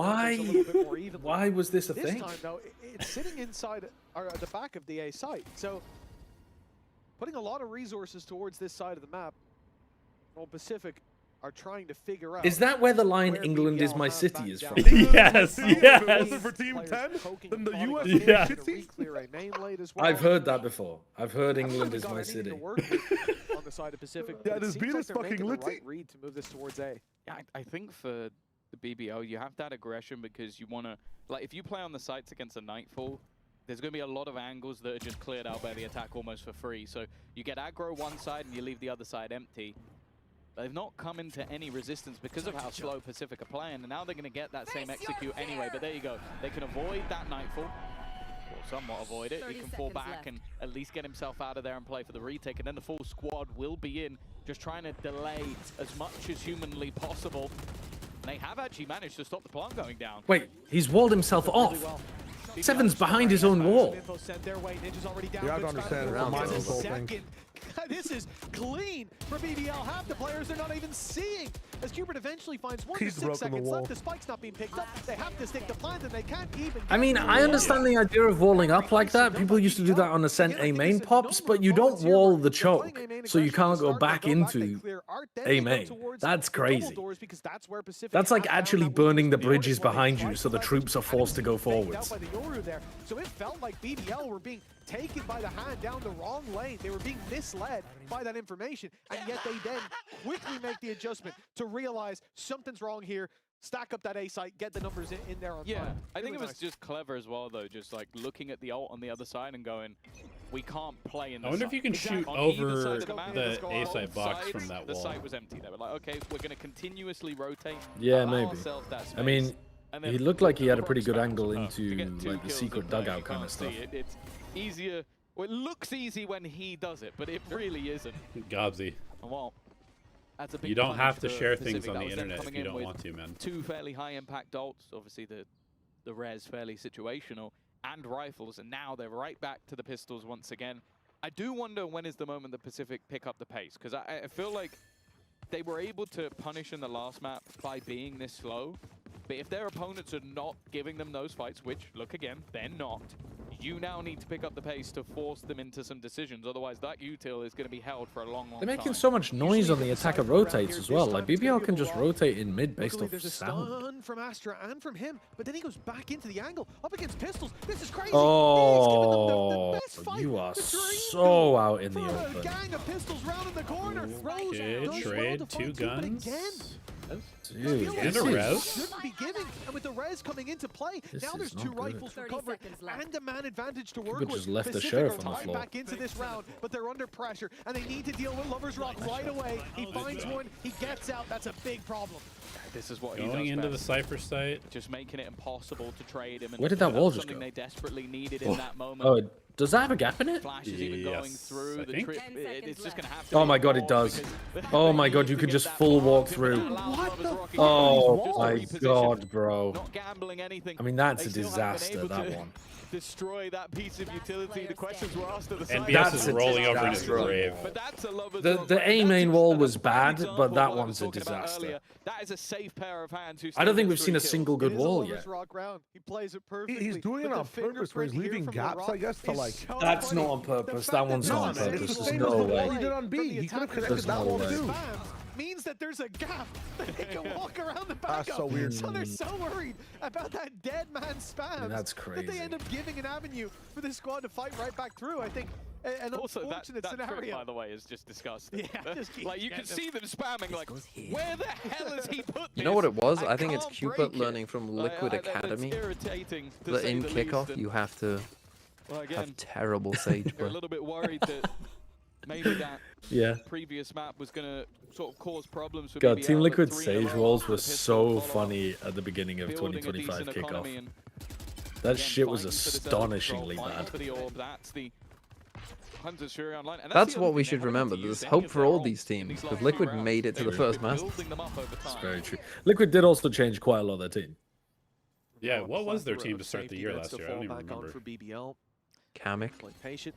Why? things a little bit more evenly. Why was this a This thing? time, though, it's sitting inside or at the back of the A site. So putting a lot of resources towards this side of the map. Well, Pacific are trying to figure out. Is that where the line where "England is BBL my have city" backed is down. from? Yes, yes. For Team 10, then the US Yeah. yeah. shitty. Clear a main lane as well. I've heard that before. I've heard Haven't England really is got my anything city. to work with on the side of Pacific. Yeah, but it this seems beat like is they're fucking making the litty. right read to move this towards A. Yeah, I think for the BBL, you have that aggression because you want to, like, if you play on the sites against a Nightfall, there's going to be a lot of angles that are just cleared out by the attack almost for free. So you get aggro one side and you leave the other side empty. They've not come into any resistance because of how slow Pacific are playing, and now they're going to get that same execute anyway. But there you go. They can avoid that Nightfall, or somewhat avoid it. He can fall back and at least get himself out of there and play for the retake, and then the full squad will be in, just trying to delay as much as humanly possible. They have actually managed to stop the plant going down. Wait, he's walled himself off. Seven's behind his own wall. You have to understand the mind control thing. This is clean for BBL. Half the players they're not even seeing. As Cupid eventually finds 1 to He's 6 broken the seconds wall. left, the spike's not being picked up. They have to stick to plant and they can't even. I mean, I understand the idea of walling up like that. People used to do that on Ascent A main pops, but you don't wall the choke, so you can't go back into A main. That's crazy. That's like actually burning the bridges behind you so the troops are forced to go forwards. So it felt like BBL were being taken by the hand down the wrong lane. They were being misled by that information, and yet they then quickly make the adjustment to realize something's wrong here. Stack up that A site, get the numbers in there on time. I think Really it was nice. just clever as well, though, just like looking at the ult on the other side and going, we can't play in the I wonder if site. you can shoot On either over side of the map, the A both site box sides, from that the wall. site was empty. They were like, okay, we're going to continuously rotate. Yeah, allow maybe. ourselves that I mean, space, and then he looked like he had a the pretty good procs angle back to into get 2 like the kills secret of that, dugout you kind of can't see stuff. it. It's easier. Well, it looks easy when he does it, but it really isn't. Gobsy. Well, that's a big You don't punish have to for share Pacific. things on That the was them internet if coming you in don't with want to, man. 2 fairly high impact ults, obviously the res fairly situational, and rifles, and now they're right back to the pistols once again. I do wonder when is the moment the Pacific pick up the pace, because I feel like they were able to punish in the last map by being this slow, but if their opponents are not giving them those fights, which, look again, they're not, you now need to pick up the pace to force them into some decisions. Otherwise, that util is going to be held for a long They're time. making so much noise on the attacker rotates as well. Like BBL can just rotate in mid based Luckily, off there's a sound. stun from Astra and from him, but then he goes back into the angle, up against pistols. This is crazy. Oh, you are so out in the A open. gang of pistols rounding the corner. Rose Okay, does well trade to 2 find Cupid guns. again. Dude, And this a is- res. Shouldn't be giving, and with the res coming into play, This now is there's not 2 good. rifles for 30 cover seconds left. and a man advantage to work Cupid with. just left the Pacific sheriff are on the tied floor. back into this round, but they're under pressure, and they need to deal with Lover's Rock right away. He finds one, he gets out. That's a big problem. This is what he Going does into the best. Cypher site. Just making it impossible to trade him. And Where did that wall just something go? they desperately needed in that moment. Oh, does that have a gap in it? Flash is even going Yes, through I the think. trip. 10 It's just seconds going to have to Oh be my god, it more does. because Oh my god, you could just full walk through. Oh my god, bro. Not gambling anything. I mean, that's a They still haven't disaster, been able that to one. Destroy that piece of utility. The questions were asked at the side. NBS That's is a rolling over in his disaster. grave. But that's a Lover's The Rock the right? A That's main wall a was perfect bad, example but of that what I was one's a talking about disaster. earlier. That is a safe pair of hands. Who I don't still think we've gets seen 3 a kills. single good It is a wall Lover's yet. Rock round. He plays it perfectly. He's doing it but the on purpose, where he's fingerprint here leaving from the gaps, rock I guess, to is like. so That's funny. not on The purpose. fact That one's that not on Johnson It's purpose. the is There's same as no the wall way. he did on B. from the He could have attacker connected that no wall way. too. spams means that there's a gap that he can walk around the back That's of. so weird. So they're so worried about that dead man spams that's that crazy. they end up giving an avenue for this squad to fight right back through. I think an Also, that unfortunate trip, scenario. by the way, is just disgusting. Yeah, just keep like you can getting see them spamming. Like, where the hell has he put You know what it was? this? I think it's can't Cupid break it. learning from Liquid That's Academy irritating, to that say in the kickoff least, and, you have to well, again, have terrible Sage, We're a bro. little bit worried that maybe that Yeah. previous map was going to sort of cause problems for God, BBL, Team that Liquid 3 in a Sage row rolls after were the pistol so follow-up, funny at the beginning of building a 2025 decent economy kickoff. and, That again, shit was fighting for the astonishingly self-control, fighting bad. for the orb. That's the Hunter's Fury Online. And That's the what other we thing, should they haven't remember. used There's any hope of for their all ults these in teams these because last Liquid few rounds. made it to the They've first been Masters. building them up over It's time. very true. Liquid did also change quite a lot of their team. Yeah, what was their team to start the year last year? I don't even remember. For BBL. Kamek. Play patient.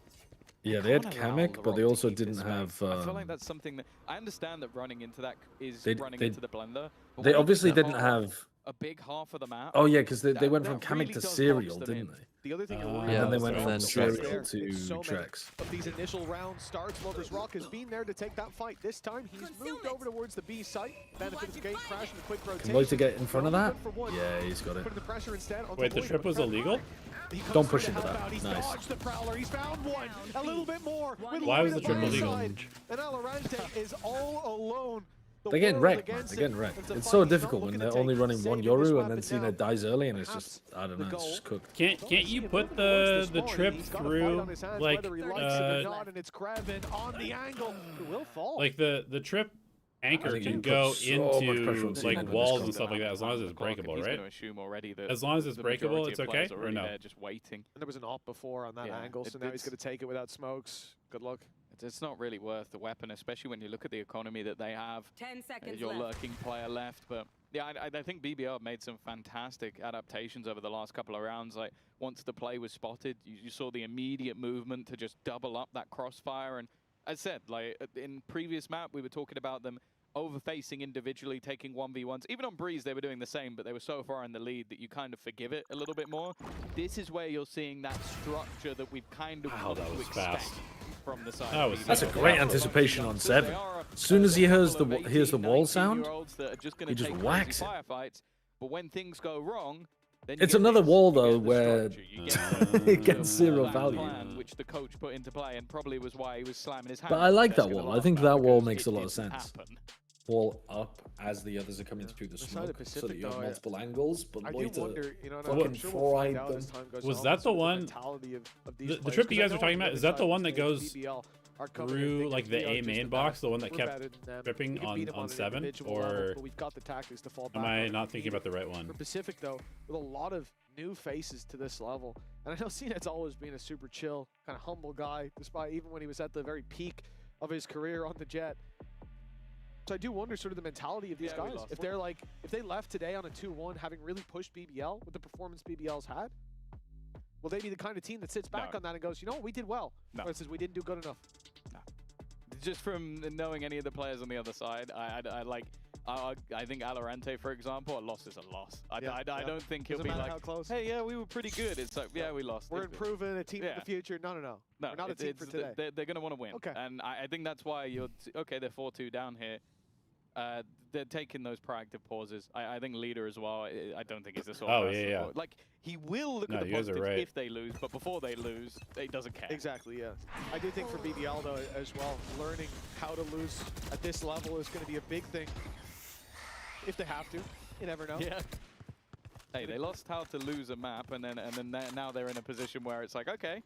Yeah, they had Can't allow Kamek, the but they Rock to also keep didn't this have. way. I feel like that's something that I understand that running into that is they- running they- into the blender. but They when it obviously comes to didn't hard, have a big half of the map. Oh yeah, because they went from that Kamek really to does cereal, box them didn't in. they? The other thing you're And worried then they about went is from the cereal fact to that so many Trex. of these initial round starts, Lovers Rock has been there to take that fight. This time he's moved over towards the B site. Benefit of the gate crash and a quick rotation. Can Loiter get in front of that? Good for one. Yeah, he's got it. Putting the pressure instead on Wait, the Loiter, trip but was illegal? he comes Don't through push to into help that. out. He's Nice. dodged the Prowler. He's found one. A little bit more. Why was the trip illegal? And Alorante is all alone. They're getting wrecked, man. They're getting wrecked. It's so difficult when they're only running one Yoru and then Cena dies early and it's just, I don't know, it's just cooked. Can't you put the trip through like and it's grabbing on the angle. It will fall. like the trip anchor think can you go put so much pressure on into Cena like when walls this and stuff like that as long as it's breakable, He's right? going to assume already that As long as it's the breakable, majority it's of okay players are or already no? there just waiting. And there was an op before on that Yeah, angle, so now he's going to take it without smokes. Good luck. It's not really worth the weapon, especially when you look at the economy that they have. 10 seconds Your left. lurking player left, but yeah, I think BBL made some fantastic adaptations over the last couple of rounds. Like once the play was spotted, you saw the immediate movement to just double up that crossfire. And as I said, like in previous map, we were talking about them overfacing individually, taking 1v1s. Even on Breeze, they were doing the same, but they were so far in the lead that you kind of forgive it a little bit more. This is where you're seeing that structure that we've kind of Wow, that was fast. From the side. That was That's a great anticipation on 7. As soon as he hears the wall sound, he just whacks it. But when things go wrong, then It's another wall though where it gets zero that value. plan which the coach put into play and probably was why he was slamming his hand. But I like that That's wall. gonna I think laugh that wall because makes it a lot of didn't sense. happen. Wall up as the others are coming through the side of smoke, so Pacific, that you have though, multiple angles. But I do Loiter wonder, you know, and fucking I'm sure we'll find fried out them. as time goes Was on, that the sort of one? mentality of these The players, trip you 'cause I guys know are talking on about, other is that the side, one that the goes BBL are coming in through thinking like we the are A just main the box, best. the one that We're kept better than them. tripping We can beat them on an 7? individual level, Or but we've got the tactics to fall am back I on. not thinking about the right one? For Pacific though, with a lot of new faces to this level, and I know Cenat's always been a super chill, kind of humble guy, despite even when he was at the very peak of his career on the Jet. So I do wonder sort of the mentality of these guys. If they're like, if they left today on a 2-1, having really pushed BBL with the performance BBL's had, will they be the kind of team that sits back on that and goes, you know what, we did well, versus we didn't do good enough? Just from knowing any of the players on the other side, I think Alorante, for example, a loss is a loss. I don't think he'll Doesn't be matter like, how close. hey, yeah, we were pretty good. It's like, yeah, we lost. We're It's good. improving a team in Yeah. the future. No, No, we're not a team for today. They're going to want to win. Okay. And I think that's why okay, they're 4-2 down here. They're taking those proactive pauses. I think leader as well. I don't think he's the sort of person yeah. Like, he will look No, at the you guys are positives right. if they lose, but before they lose, he doesn't care. Exactly, yeah. I do think for BBL, though, as well, learning how to lose at this level is going to be a big thing. If they have to. You never know. Yeah. Hey, they lost how to lose a map, and then now they're in a position where it's like, okay,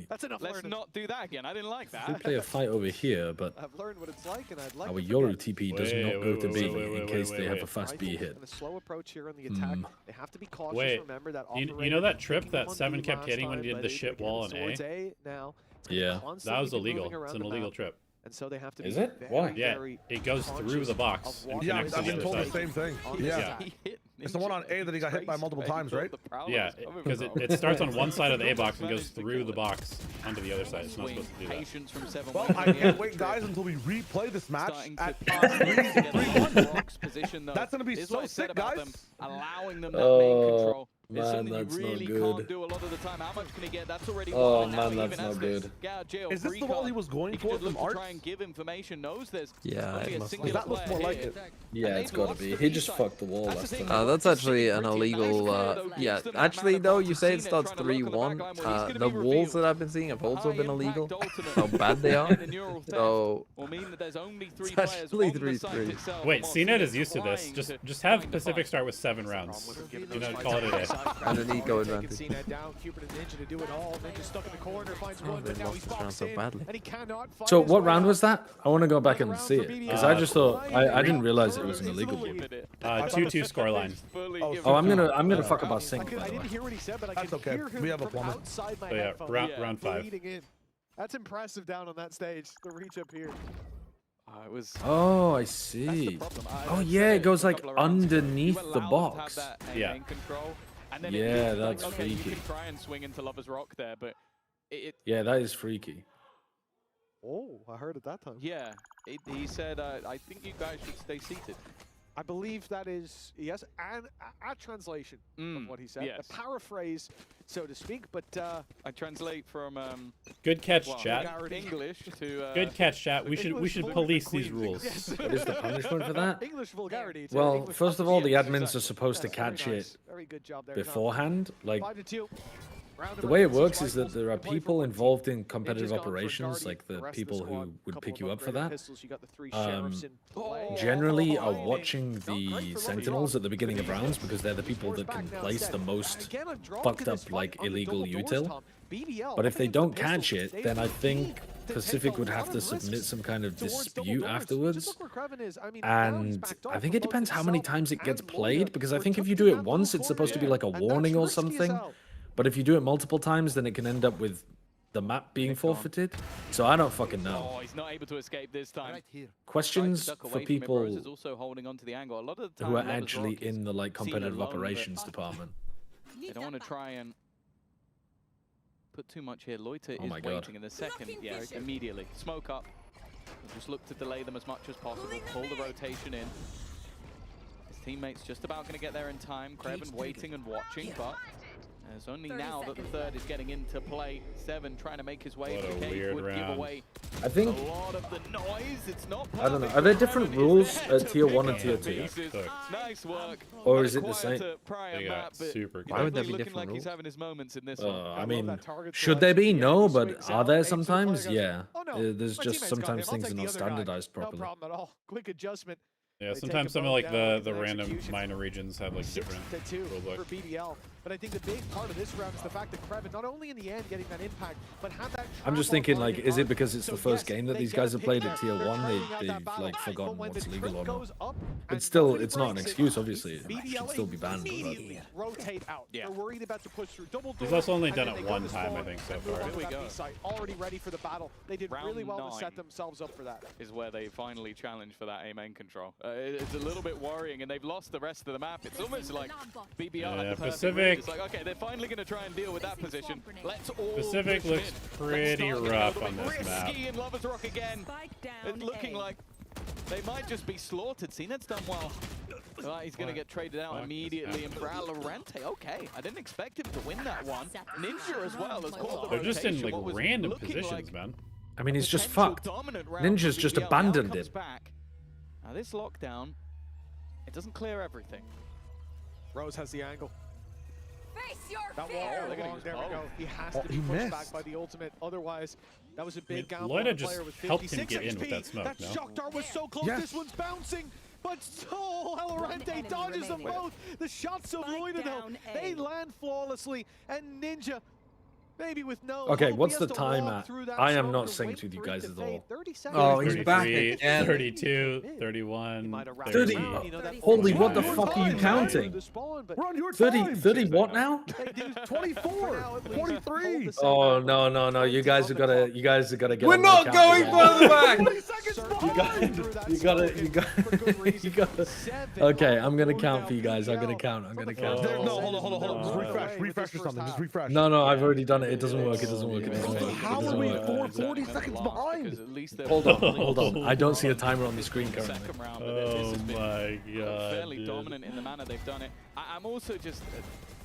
That's enough let's learning. not do that again. I didn't like We that. play a fight over here, but I've learned what it's like, and I'd like our to Yoru forget. TP does not go to B in case they have a fast B Rifle hit. and a slow approach here on the attack. They have to be cautious. Wait, Remember that you know operator that trip picking them that on 7 B kept last hitting when time, he did but the they shit get wall in towards A? A now. It's gonna Yeah. constantly That was be illegal. moving It's around an the illegal map. trip. And so they have to Is be it? very, Why? Yeah, very it goes through conscious the box of and what Yeah, connects to I've the been other told the side. same thing. Yeah. Yeah. It's the one on A that he got hit by multiple times, right? Yeah, because it starts on one side of the A box and goes through the box onto the other side. It's not supposed to do that. Patience from 7. Well, I can't wait, guys, until we replay this match Starting at to pass 3-1. Rock's position, though. That's gonna be This is so what I said sick, about guys. them, allowing them that main control. It's man, something that's you not really good. can't do a lot of the time. How much can he get? That's already Oh, one. Now man, even that's as not this good. get out of jail Is this free the wall card, he was going he for could from look to Arts? try and give information. Knows there's Yeah, only it a must single be. That looks player more like here. it. Yeah, it's got to be. He just fucked the wall last time. That's actually an illegal. Yeah, actually, though, you say it starts 3-1. The walls that I've been seeing have also been illegal. How bad they are. So it's actually 3-3. Wait, CNET is used to this. Just have Pacific start with 7 rounds. You know, call it a day. And an eco advantage. They lost this round so badly. So what round was that? I want to go back and see it because I just thought I didn't realize it was an illegal one. 2-2 scoreline. Oh, I'm gonna fuck up our sync. I didn't hear what he said, but I That's could okay. hear him We have a from plumber. outside my So yeah, headphones. round 5. bleeding in. That's impressive down on that stage. The reach up here. It was. Oh, I see. Oh yeah, it goes like underneath the box. Yeah. Yeah, that's okay, you freaky. can try and swing into Lover's Rock there, but Yeah, that is freaky. Oh, I heard it that time. yeah, he said, I think you guys should stay seated. I believe that is, yes, and a translation of what he said. yes. A paraphrase, so to speak, but... I translate from... Good catch, well, chat. English to... Good catch, chat. We should police these rules. What is the punishment for that? English vulgarity. Well, English first of all, the yes, admins are exactly. supposed to Yes, very catch nice. it Very good job there, beforehand. Like, 5-2. the way it works is that there are people involved in competitive operations, like the people who would pick you up for that, generally are watching the sentinels at the beginning of rounds because they're the people that can place the most fucked up, like, illegal util. But if they don't catch it, then I think Pacific would have to submit some kind of dispute afterwards. And I think it depends how many times it gets played, because I think if you do it once, it's supposed to be like a warning or something. But if you do it multiple times, then it can end up with the map being forfeited. So I don't fucking know. Oh, he's not able to escape this time. Questions for people Rose is also holding onto the angle. A lot of the time, who are Lovers actually Rock is in the like seen competitive alone, but operations department. They don't want to try and put too much here. Loiter Oh is my God. waiting in the second. Yeah, immediately. Smoke up. Just look to delay them as much as possible. Pull the rotation in. His teammates just about going to get there in time. Kreven waiting and watching, but it's only now that the third is getting into play. Seven trying to make his way. What a The cage weird would give round. away I think, a lot of the noise. It's not I don't know, perfect are there for different Kreven. rules He's at there to tier pick 1 and it tier to 2? pieces. Nice work. Or On is a it the same? quieter prior They map, got but super Why would there definitely be looking different like he's rules? having his moments in this one. I mean, should there be? No, but are there sometimes? Yeah. Oh, no. There's My just teammate's got sometimes him. I'll things take are the not other guy. standardized No properly. problem at all. Quick adjustment. Yeah, They take sometimes them some of both like down the with an random execution. minor regions have like different 6-2 rulebook. for BBL. But I think the big part of this round is the fact that Kreven, not only in the end getting that impact, but had that. I'm just trap thinking, online like, in is it arc. because it's So the first yes, game that they these get guys a have pick played there. at tier They're 1? trying out that They've battle. like But forgotten when the what's legal trip or not. goes up But and still, nobody it's not an breaks it, excuse. Obviously, it BBL should still be banned. But immediately rotate out. Yeah. They're worried about the push through double He's door, also only and done then it they go one to time, I spawn think, so and move far. on to Here we that go. B site. Already ready for the battle. They did Round really well to 9. set themselves up for that. Is where they finally challenge for that aim control. It's a little bit worrying, and they've lost the rest of the map. It's almost like BBL Yeah, had the perfect Pacific- read. It's like, okay, they're finally going to try and deal with that position. Let's all Pacific push looks in. Let's pretty start getting a rough little on bit this map. risky in Lovers Rock again. It's looking like they might just be slaughtered. CNED's done well. He's going to get traded out immediately. And for Alorante, okay. I didn't expect him to win that one. Ninja as well has caught the They're just in rotation. like What was random looking positions, like man. I mean, he's just potential fucked. dominant round Ninja's for just BBL now abandoned comes it. back. Now this lockdown, it doesn't clear everything. Rose has the angle. Face your That fear. wall they're gonna along, use there we both. go. He has Oh, to be he pushed back missed. by the ultimate. Otherwise, that was a big gamble. Loida on the just player with helped him 56 get in with HP. that smoke, That no? shock dart was so close. Yes. This one's bouncing. But Alorante dodges them both. The shots of Loida, though, they land flawlessly. And Ninja, maybe with no Okay, hope, what's he the has to time walk at? through that I am smoke not to synced wait with you for it guys to at fade. all. 30 Oh, seconds. he's back 33, again. 32, 31, He might have wrapped 30. around, you know, that Holy, full what the time. fuck are you counting? The spawn, but We're on your 30, time. 30 what now? they do 24, now at least 43. hold the same Oh amount. no! You guys have got to get. We're on my not count going again. further back. 20 seconds behind. You got. Okay, I'm gonna count for you guys. I'm gonna count. No, hold on. Just refresh or something. Just refresh. No, I've already done it. It doesn't work. It doesn't work. How are we 40 seconds behind? Hold on. I don't see a timer on the screen currently. Second round, but this Oh has been my god, fairly dude. dominant in the manner they've done it. I'm also just,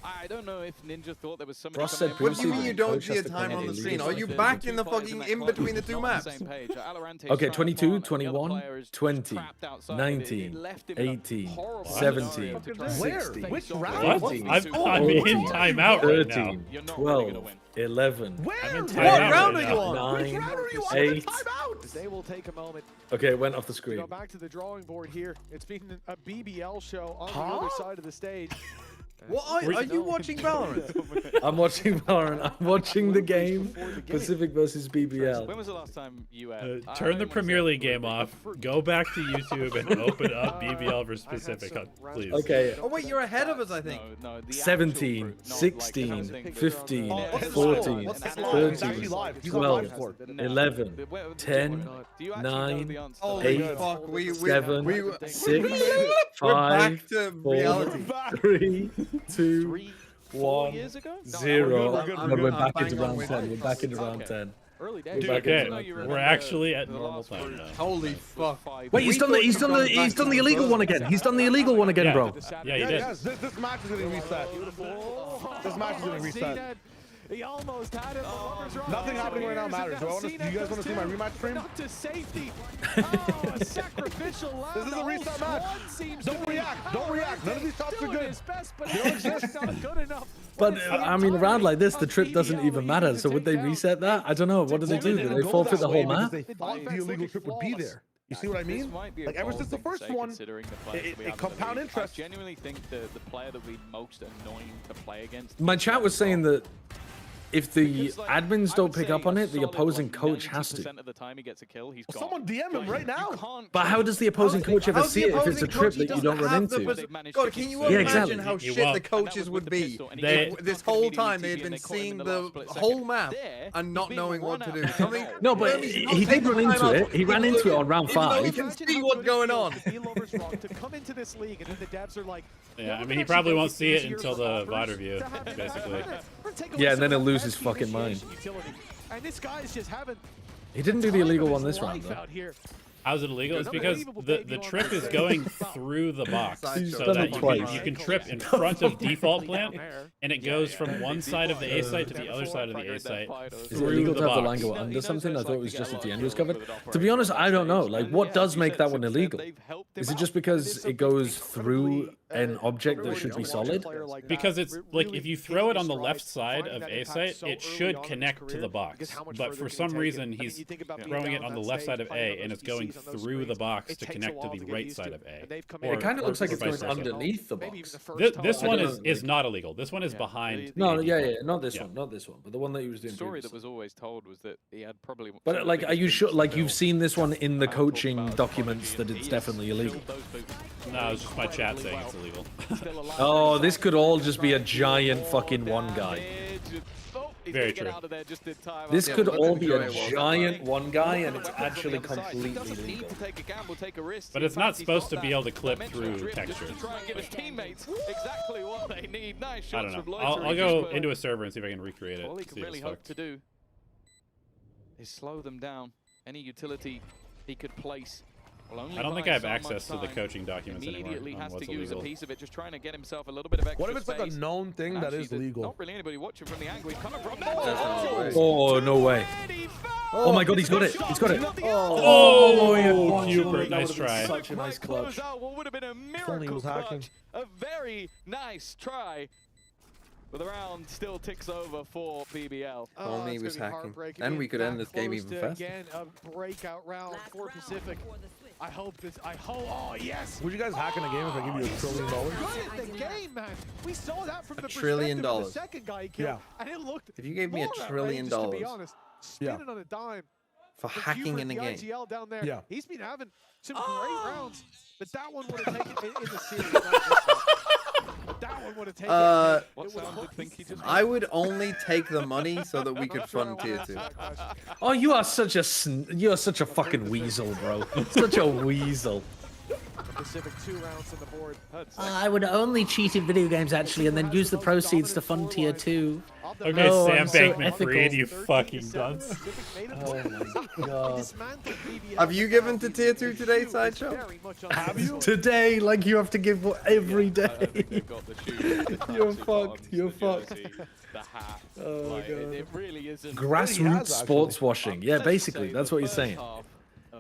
I don't know if Ninja thought there was somebody Ross coming said in What do you from mean you behind. don't Coach see has a to timer come on in the and screen? lead. Are you The back two in the players fucking that in clock between the is two not on maps? the same page. Alorante is Okay, trying 22, hard, and the other 21, player is 20, trapped outside. It 19, left him in a 18, horrible 17, scenario to try and 60, face Which off round? What? 14, I'm in 14, timeout right now. 13, You're not really gonna 12, win. 11, I'm Where? in What timeout round right are you now. on? Which 9, round are you on? 8. Timeout. They will take a moment Okay, it went off the to screen. go back to the drawing board here. It's been a BBL show on the other side of the stage. What are you watching Valorant? I'm watching Valorant. I'm watching the game. Pacific versus BBL. When was the last time you had? Turn the Premier League game off. Go back to YouTube and open up BBL versus Pacific, please. Okay. Oh wait, you're ahead of us, I think. No, the 17, actual fruit, not 16, like something- 15, What's the 14, score? What's the score? 13, He's actually live. He's on live 12, score. 11, Do you 10, actually know 9, the answer? Holy 8, fuck, we 7, we 6, we're 5, back to 4, reality. 3, 2, 4 1, years ago? 0. we're good, No, we're back I'm into bang on round with 10. it. We're back into round Okay. 10. Early days. Dude, Okay, we're actually at normal time now. Holy fuck! Wait, he's done the illegal one again. He's done the illegal one again, bro. Yeah, you did. Yes, this match is getting reset. This match is getting reset. He almost had it. Nothing happening right now matters. Do you guys want to see my rematch stream? Not to safety. Oh, a sacrificial lamb. This is a reset match. Don't react. Don't react. None of these tops are good. They don't exist. Not good enough. But I mean, around like this, the trip doesn't even matter. So would they reset that? I don't know. What do they do? Do they forfeit the whole map? They thought the illegal trip would be there. You see what I mean? Like ever since the first one, it compound interest. I genuinely think the player that we most annoying to play against. My chat was saying that if the admins don't pick up on it, the opposing coach has to. Of the time he gets a kill, he's gone. Someone DM him right now. But how does the opposing coach ever see it if it's a trip that you don't run into? God, can you imagine how shit the coaches would be if this whole time they had been seeing the whole map and not knowing what to do? No, but he did run into it. He ran into it on round 5. You can see what's going on. To come into this league and then the devs are like, yeah, I mean, he probably won't see it until the VOD review, basically. Yeah, and then he'll lose his fucking mind. And this guy's just having. He didn't do the illegal one this round, though. How's it illegal? It's because the trip is going through the box, so that you can trip in front of default plant, and it goes from one side of the A site to the other side of the A site. Is it illegal to have the line go under something? I thought it was just at the end was covered. To be honest, I don't know. Like, what does make that one illegal? Is it just because it goes through an object that should be solid? Because it's like if you throw it on the left side of A site, it should connect to the box. But for some reason, he's throwing it on the left side of A, and it's going through the box to connect to the right side of A. It kind of looks like it's going underneath the box. This one is not illegal. This one is behind. No, yeah, not this one, not this one, but the one that he was doing. The story that was always told was that he had probably. But like, are you sure? Like, you've seen this one in the coaching documents that it's definitely illegal. No, it's just my chat saying it's illegal. Oh, this could all just be a giant fucking one guy. Very true. This could all be a giant one guy, and it's actually completely legal. But it's not supposed to be able to clip through texture. I don't know. I'll go into a server and see if I can recreate it. All he can really hope to do is slow them down. Any utility he could place. I don't think I have access to the coaching documents anymore. Immediately has to use illegal. a piece of it, just trying to get himself a little bit of extra What if it's like a known thing that is legal? Not really anybody watching from the angle he's coming from. Oh, no way. Oh my god, he's got it. He's got it. Oh, Hubert, nice try. Such a nice clutch. What would have been a miracle clutch. A very nice try. But the round still ticks over for BBL. Only he was hacking. And we could end this game even faster. Again, a breakout round for Pacific. I hope. Oh, yes. Would you guys hack in a game if I give you $1 trillion? Good at the game, man. We saw that from the $1 trillion. perspective of the second guy he killed. Yeah. And it looked If you gave me $1 trillion to be honest, spinning on a dime. for hacking in a game. IGL down there. Yeah. He's been having some great rounds, but that one would have taken in the series. But that one would have taken. I would only take the money so that we could fund tier 2. Oh, you are such a fucking weasel, bro. Such a weasel. Pacific 2 rounds in the board. I would only cheat in video games actually, and then use the proceeds to fund tier 2. Okay, Oh, Sam I'm so Bankman-Fried, you ethical. fucking dunce. Oh my god. Have you given to tier 2 today, Sideshow? Have you? Today, like you have to give every day. You're fucked. You're fucked. Oh my god. It really isn't. Grassroots sports washing. Yeah, basically, that's what you're saying.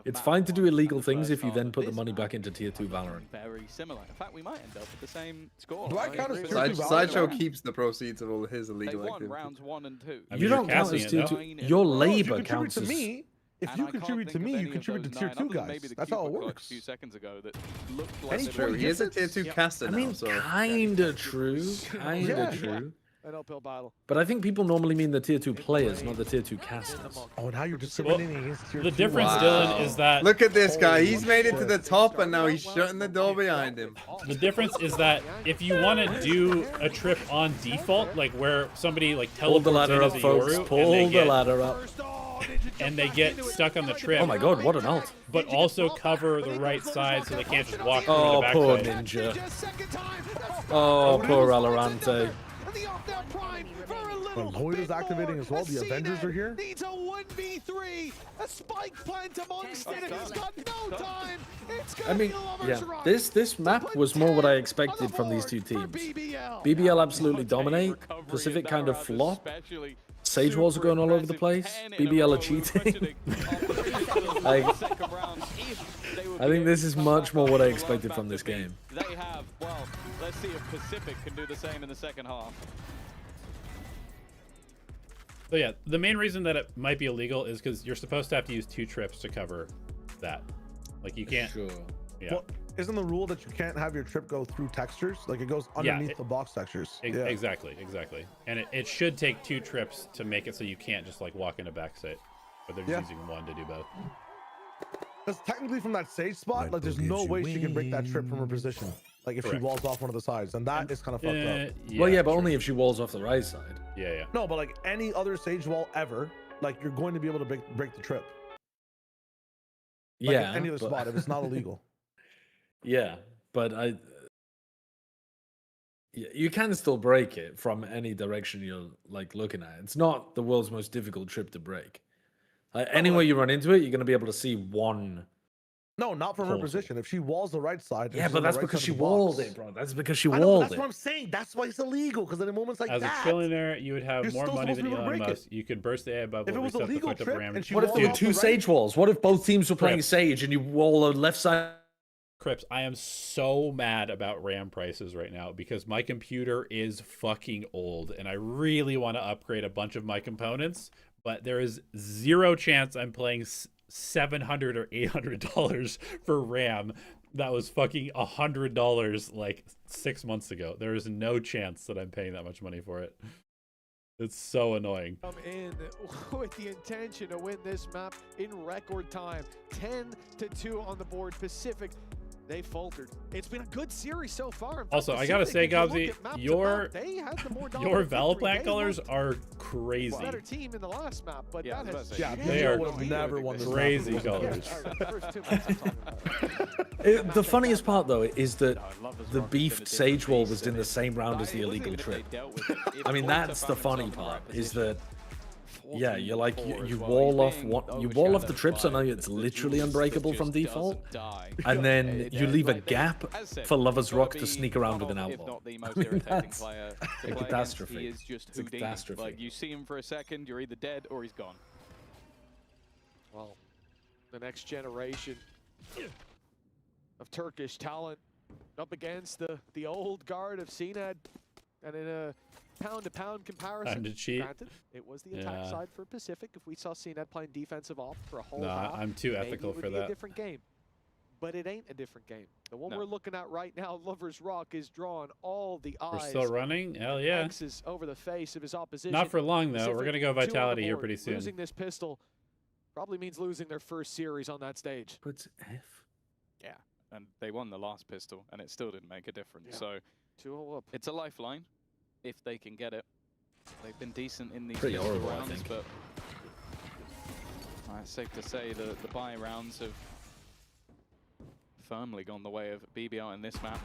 It's fine to do illegal things if you then put the money back into tier 2 Valorant. Very similar. In fact, we might end up with the same score. Do I count as tier 2 Valorant? Sideshow keeps the proceeds of all his illegal They won activities. rounds 1 and 2. I mean, You you're don't count casting as it, tier though. 2. Your Well, if you labor contribute counts to as... me, if And you I can't contribute to think of me, any you of contribute to those tier 9, 2 other than guys. maybe the That's how it Cupid clutch works. A few seconds ago that looked Any like That's true. He is a tier 2 caster I now, mean, so... kinda true. Kinda Yeah. true. An uphill battle. But I think people normally mean the tier 2 players, not the tier 2 casters. Oh, now you're discriminating against tier 2. The difference, Wow. Dylan, is that Look at this guy. He's made it to the top, and now he's shutting the door behind him. the difference is that if you want to do a trip on default, like where somebody like Pull the teleports in ladder as up, a folks. Yoru Pull the ladder up. and they get stuck on the trip. Oh my god, what an ult. But also cover the right side so they can't just walk through Oh, the back poor side. Ninja. Oh, poor Alorante. And the off-down prime for a little When Hoyta's activating as well, the Avengers are here. Needs a 1v3. A spike plant amongst it, and he's got no time. It's gonna I mean, be Lovers yeah, Rock. this map was more what I expected from these two teams. BBL absolutely dominate. Pacific kind of flop. Sage walls are going all over the place. BBL are cheating. Like, I think this is much more what I expected from this game. They have, well, let's see if Pacific can do the same in the second half. So yeah, the main reason that it might be illegal is because you're supposed to have to use 2 trips to cover that. Like you can't. Sure. Yeah. Well, isn't the rule that you can't have your trip go through textures? Like it goes underneath the box textures. Exactly. And it should take 2 trips to make it so you can't just like walk into backside, but they're just using 1 to do both. Because technically from that Sage spot, like there's no way she can break that trip from her position. Like if she walls off one of the sides, and that is kind of fucked up. Well, yeah, but only if she walls off the right side. Yeah. No, but like any other Sage wall ever, like you're going to be able to break the trip. Like Yeah. any other spot if it's not illegal. Yeah, but you can still break it from any direction you're like looking at. It's not the world's most difficult trip to break. Like, anywhere you run into it, you're going to be able to see one. No, not from her position. If she walls the right side. Yeah, but that's because she walled it, bro. That's because she I know, walled that's it. what I'm saying. That's why it's illegal. Because in moments like As that, a trillionaire, you would have you're more still money supposed to than be able to Elon break Musk. You could burst the AI bubble, If it was a reset the legal fucked up trip RAM. and she What if dude, 2 Sage walls? What if both teams were playing Sage and you wall the left side? Crips, I am so mad about RAM prices right now because my computer is fucking old and I really want to upgrade a bunch of my components, but there is 0 chance I'm playing $700 or $800 for RAM. That was fucking $100 like 6 months ago. There is no chance that I'm paying that much money for it. It's so annoying. Come in with the intention to win this map in record time. 10-2 on the board. Pacific, they faltered. It's been a good series so far. In Also, fact, I gotta say, Pacific, if you Gobsy, look at map to your map, they had the more your dominant Valplat victory. They colors looked are crazy. better team in the last map, but Yeah, that has They are never won this crazy map. colors. First 2 maps I'm talking about. The funniest part though is that the beefed Sage wall was in the same round as the illegal trip. I mean, that's the funny part. Is that yeah, you're like you wall off the trips. I know it's literally unbreakable from default, and then you leave a gap for Lovers Rock to sneak around with an outlaw. I mean, that's a catastrophe. He is just It's a Houdini. catastrophe. Like you see him for a second, you're either dead or he's gone. Well, the next generation of Turkish talent up against the old guard of CNED, and in a pound-to-pound comparison, Time to cheat. granted, it was the attack Yeah. side for Pacific. If we saw CNED playing defensive off for a whole Nah, half, I'm too maybe ethical it would for be a that. different game. But it ain't a different game. The one No. we're looking at right now, Lovers Rock, is drawing all the eyes. We're still running? Hell yeah. X's over the face of his opposition. Not for long though. We're Pacific, gonna go 2 on the Vitality here board. pretty soon. Losing this pistol probably means losing their first series on that stage. Puts F. Yeah, and they won the last pistol, and it still didn't make a difference. Yeah. So 2-0 up. it's a lifeline if they can get it. They've been decent in these Pretty pistol horrible, I rounds, think. but it's safe to say the buy rounds have firmly gone the way of BBL in this map.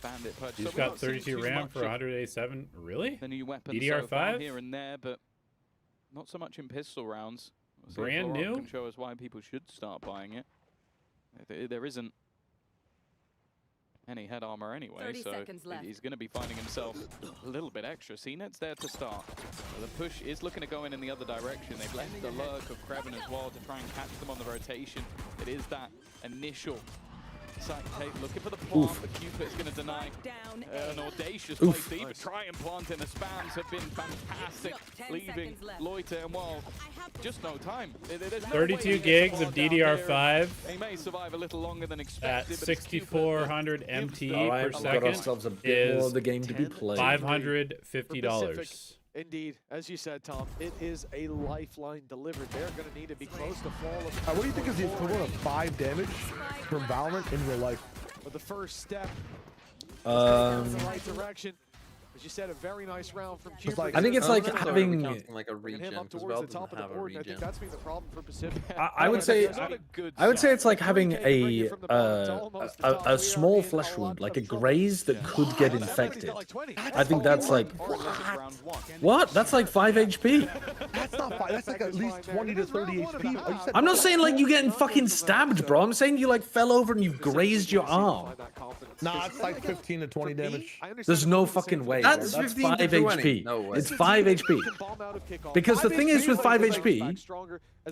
Bandit purchase. He's So we've got not seen 32 too RAM much for of 187. Really? the new weapon DDR5? so far here and there, but not so much in pistol rounds. We'll see if Brand Laurent new? can show us why people should start buying it. There isn't any head armor anyway, 30 so seconds left. he's going to be finding himself a little bit extra. CNED's there to start. So the push is looking to go in the other direction. They've left the lurk of Kraven as well to try and catch them on the rotation. It is that initial sight take, looking for the plant, but Cupid's going to deny an audacious place to even try and plant in. The spams have been fantastic, leaving Loiter and well, just no time. There's no 32 way he gigs gets of the plant down there. DDR5 They may survive a little longer than at expected, but it's Cupid 6400 MT All right, per we've got second ourselves a bit more is of the game to be played. $550. Indeed, as you said, Tom, it is a lifeline delivered. They're going to need to be close to flawless. What do you think is the equivalent of 5 damage from Valorant in real life? But the first step Um, in the right direction. as you said, a very nice round from Just like- I think it's like that's not having. really counting like a regen up because towards Val the top doesn't of the have a board, and I regen. think that's been the problem for Pacific. I would say It's not a good I would say shot. it's like having Hurricane can bring a it from the bottom to almost the top. We a are small in flesh a lot wound, like a of trouble. graze that could get He's got infected. like 20. I think that's like what? That's like 5 HP. That's not 5. That's like at least 20 to 30 HP. Oh, you said I'm not saying like you getting Not fucking just from stabbed, that, bro. I'm saying you like fell over and you grazed your arm. Nah, it's like 15 to 20 damage. There's no fucking way. bro. That's That's 15 to 5 20. HP. No way. It's 5 HP. Because the thing is with 5 HP,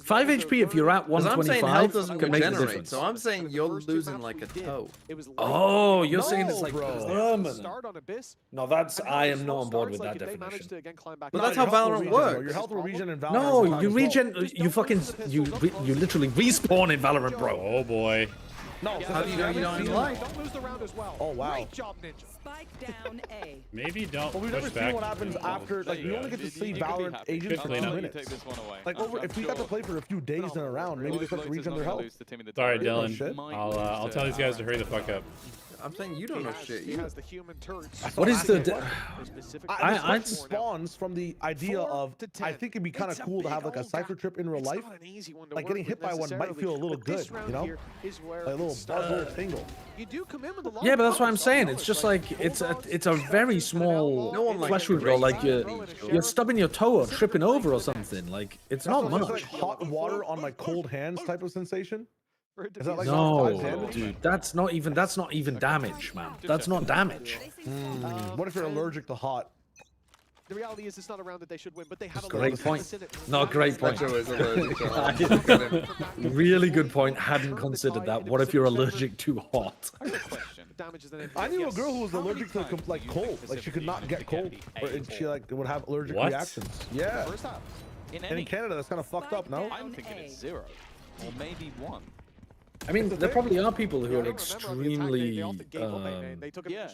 5 HP if you're at Because I'm saying health 125 doesn't can make the regenerate, difference. so I'm saying you're losing like a toe. Oh, you're saying it's like bro. permanent. No, that's I am not on board with that definition. But that's how Valorant works. Your health will regen in Valorant. No, is not you as regen, you fucking, you literally respawn in Valorant, bro. Oh boy. well. No, How do you know you don't like? Don't lose the round as well. Oh, wow. Great job, Ninja. Spike down A. Maybe don't But we push never see back. what happens after. Like, we only get to see Valorant agents for 2 minutes. Like, if we got to play for a few days in a round, maybe they start to regen their health. Sorry, shit. Dylan. I'll tell these guys to hurry the fuck up. I'm saying you don't know shit. He You has the human turrets. What is the? I spawns from the idea of I think it'd be kind of cool to have like a cypher trip in real life. Like getting hit by one might feel a little good, you know? Like a little buzz, a little tingle. You do come in with a Yeah, but that's what I'm saying. It's just like it's a very small No one likes flesh would go like you're stubbing your toe or tripping over or something. Like it's not It's like much. hot water on my cold hands type of sensation. Is that like No, 5 damage? dude, that's not even damage, man. That's not damage. What if you're allergic to hot? The reality is, it's not a round that they should win, but they have a Great lot of point. business in it. No, great point. Spectre is allergic to hot. Really good point. Hadn't considered that. What if you're allergic to hot? I knew a girl who was allergic to like cold. Like she could not get cold, or she like would have allergic What? reactions. Yeah. First half. And in Canada, that's kind of fucked up, no? I'm thinking it's 0. Or maybe 1. I mean, there probably are people who are extremely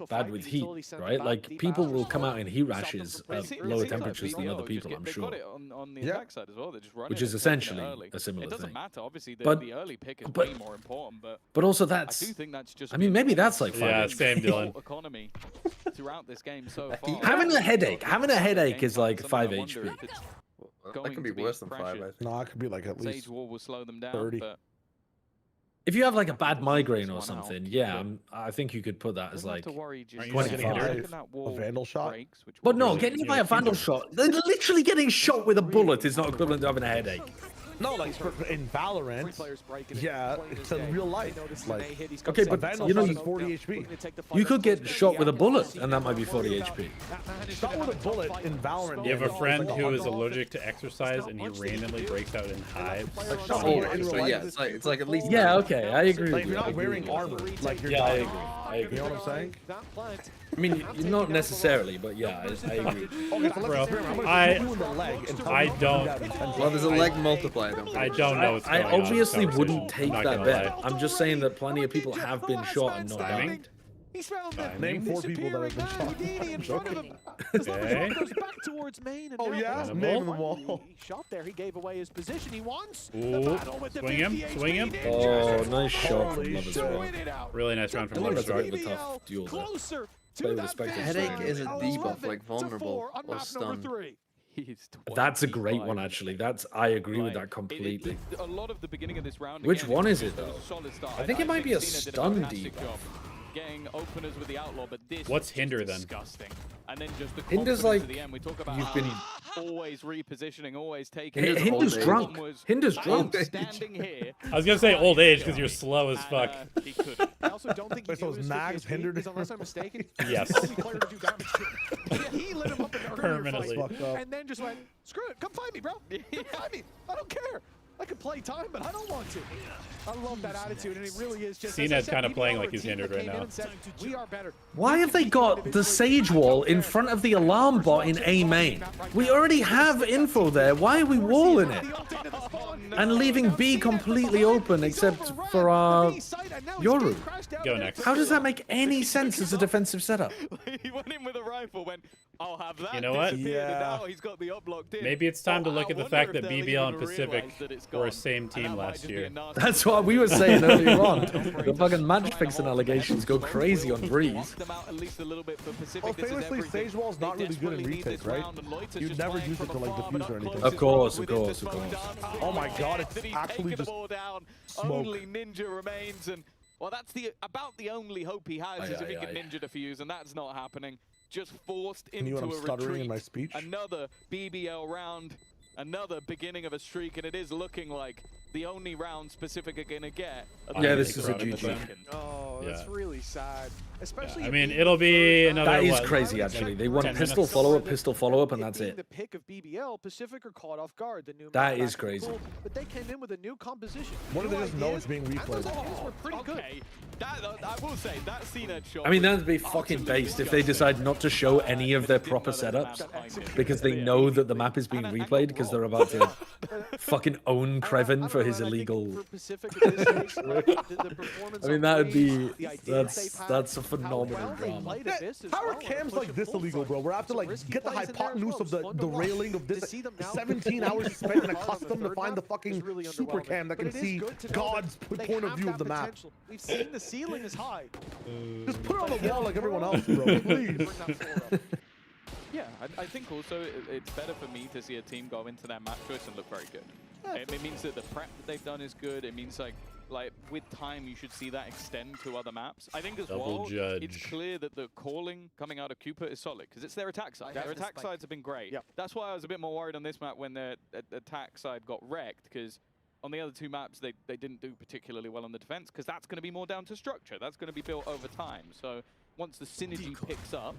bad with heat, right? Like people will come out in heat rashes at lower temperatures than other people, I'm sure. On the attack side as well. They just run Which it is and take it essentially early. a similar It doesn't thing. matter. Obviously, But- the early pick is but- way more important. But also I that's. do think that's just. I mean, maybe that's like 5 Yeah, HP. same, Dylan. Economy throughout this game so far. Having a headache is like 5 HP. That could be worse than 5, I think. No, it could be like at least Sage Wall will slow them down. 30. But If you have like a bad migraine or something, yeah, I think you could put that as doesn't have like to worry just 25. a vandal shot. But no, getting hit by a vandal shot, literally getting shot with a bullet is not equivalent to having a headache. No, like in Valorant, yeah, it's in real life. Like, Okay, a but vandal you know, shot is 40 HP. you could get shot with a bullet, and that might be 40 HP. Shot with a bullet in Valorant. You have a is friend like who is 100. allergic to exercise, and he randomly breaks out in hives. shot Oh, in real so life yeah, is- it's like at least. Yeah, okay, I agree. Like, with if you're you, I not agree wearing with you. armor, like you're Yeah, I dying. agree. I agree. You know what I'm saying? I mean, not necessarily, but yeah, I agree. Okay, so let's Bro, experiment. I'm gonna I- shoot you in the leg and tell I you to do don't- that in 10 Well, there's a seconds. leg multiplier. I don't know what's I going on in this obviously wouldn't conversation. take I'm not that gonna bet. lie. I'm just saying that plenty of people have been shot and not died. He's found them. Name 4 people that have been shot. Houdini in front of him. Okay. Goes back towards main. And Oh now yeah, there's name them all. He shot there. He gave away his position. He wants the Ooh, battle with the swing him, 50 swing him. HP. Oh, nice shot from Holy Lover's shit. Rock. Win it out. Really nice round I from think Lover's that's a Rock. bit of a tough duel there. Closer to Play with that respect to victory. Headache is a debuff, 11 like to vulnerable 4 on or map stunned. number 3. he's That's a great one, 25. actually. I agree with Like, that completely. a lot of the beginning of this round. Which again, one it is was it, just a though? solid start. I think it might be a Cena did stun fantastic debuff. job Getting openers with the outlaw, but this What's was Hinder just then? disgusting. And then just the Hinder's confidence like, at the end. We talk about you've been- always repositioning, always taking. Hinder's old age. drunk. Hinder's drunk. Standing here. I was gonna say old age because you're slow as fuck. He couldn't. I also don't think he Wait, so knew is his Nags 50 hindered? because unless I'm mistaken, Yes. he's the only player to do damage to him. Yeah, he lit him up in the earlier Permanently. fight, Fucked up. and then just went, screw it, come find me, bro. Come find me. I don't care. I can play time, but I don't want to. I love that attitude, and it really is just. Cena's as I said, kinda BBL playing are like a he's team hindered that right came in now. and said, we are better. Why have they got the Sage Wall in front of the alarm bot in A main? We already have info there. Why are we walling it? And leaving B completely open except for our Yoru. Go next. How does that make any sense as a defensive setup? He went in with a rifle, went I'll have that. You know what? Disappeared, and now he's got the up locked in. Maybe it's time to look I at the wonder fact if that they'll BBL and even Pacific realize that it's were a gone, same and team that might last just be year. a nasty That's what we were saying earlier on. The fucking match fixing allegations go crazy on Breeze. Lock them out at least a little bit for Pacific. Well, This is famously, everything. Sage Wall's not They really good in desperately need retake, this right? round, and Loiter's You'd just never playing use it from to like afar, but defuse or up anything. close Of course, is of within course, this of moment course. down. Oh my god, it's That he's actually taken just the ball down. smoke. Only Ninja remains, and well, that's about the only hope he has is if he can Ninja defuse, and that's not happening. Just forced And you into know a I'm stuttering retreat. in my speech? Another BBL round, another beginning of a streak, and it is looking like the only round Pacific are gonna get. Yeah, this is a GG. Oh, that's really sad. Especially. I mean, it'll be another. That is what, crazy, actually. They want 10 pistol minutes? follow up, and that's being it. the pick of BBL, Pacific are caught off guard. The new That map is back in the crazy. pool, but they came in with a new composition. What do new they just know ideas, it's being and those replayed? ideas were pretty good. Okay, I will say that CNET shot. I mean, was that'd be fucking utterly based if they disgusting. decide not to show any of their proper setups because they know that the map is being replayed because they're about to fucking own Creven for his illegal. For Pacific at this stage, the performance I mean, on that'd be Breeze, the ideas they've had, that's a how phenomenal well they drama. played at this as How are well, cams push like and this pull. illegal, bro? We're have to Some like risky get the plays in there as hypotenuse well. of the 1-1. railing of To this see them now 17 get hours the spent in a bottom of the custom to third find the map fucking is really super underwhelming. cam that But can it is see good to know God's that they point of have view of that the map. potential. We've seen the ceiling is high. Just put it on the wall like everyone else, bro. Please. Yeah, I think also it's better for me to see a team go into their map choice and look very good. It means that the prep that they've done is good. It means like with time you should see that extend to other maps. I think as Double well, judge. it's clear that the calling coming out of Cooper is solid because it's their attack side. Their attack sides have been great. Yep. That's why I was a bit more worried on this map when their attack side got wrecked because on the other two maps they didn't do particularly well on the defense because that's going to be more down to structure. That's going to be built over time. So once the synergy picks up,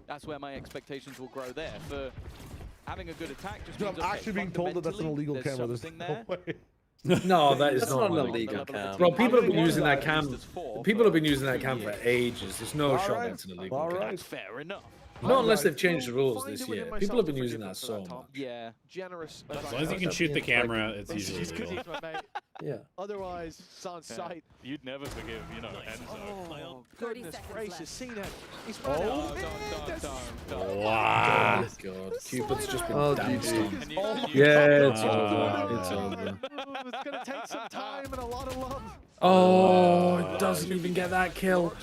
that's where my expectations will grow there. For having a good attack just Dude, means, I'm okay, actually being told that that's an illegal there's camera. There's something no there. way. No, that is That's not an illegal cam. Bro, people have been One using guy that at cam. least is four People have for been using that 2 cam for years. ages. There's no shot Alright. that's an illegal Alright. cam. That's fair enough. Not unless Alright, they've changed the we'll rules find this it within year. myself People have to been using forgive that him for so Tom. much. Yeah. Generous. As long as you can shoot the camera, it's usually He's legal. my mate. Yeah. Otherwise, it's on sight. You'd never forgive, Enzo. Oh, goodness 30 gracious, seconds CNET. He's run out. Don't. Wow. Oh God, Cupid's just been Oh, danced GG. on. Can you Yeah, it's Oh, over. It's no. over. It's going to take some time and a lot of love. Oh, it doesn't even get that kill.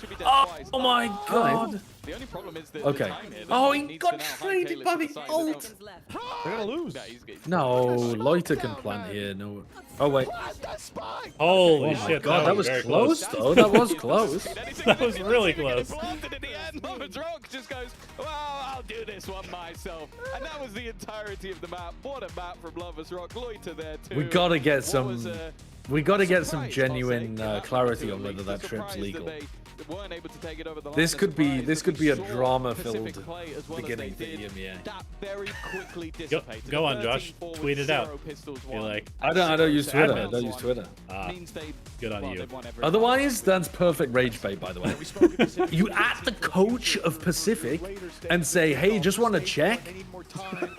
Oh my God. The only problem is that Okay. the time here, Oh, the he needs got to now high traded tail by to the side. ult. Seconds left. They're gonna lose. Yeah, he's No, Loiter can plant here. No. Oh wait. Holy Oh my shit! God, that was very close though. That was close. That was really close. Planted at the end. Lover's Rock just goes, well, I'll do this one myself. And that was the entirety of the map. What a map from Lover's Rock. Loiter there too. We gotta get What was, some. We gotta get some surprise, genuine I'll say. clarity To on at whether least that the trip's surprise legal. that they weren't able to take it over the line. This The could be surprise this that could we be a saw drama-filled Pacific play as well as beginning for they did. EMEA. That very quickly dissipated. Go on, Josh. 13 forward, Tweet it out. 0 pistols You're won. like, I don't use Twitter. I Admins don't use won. Twitter. Means they good on well, you. they've won every Otherwise, that's perfect rage bait, by the way. You at the coach of Pacific and say, hey, just want to check,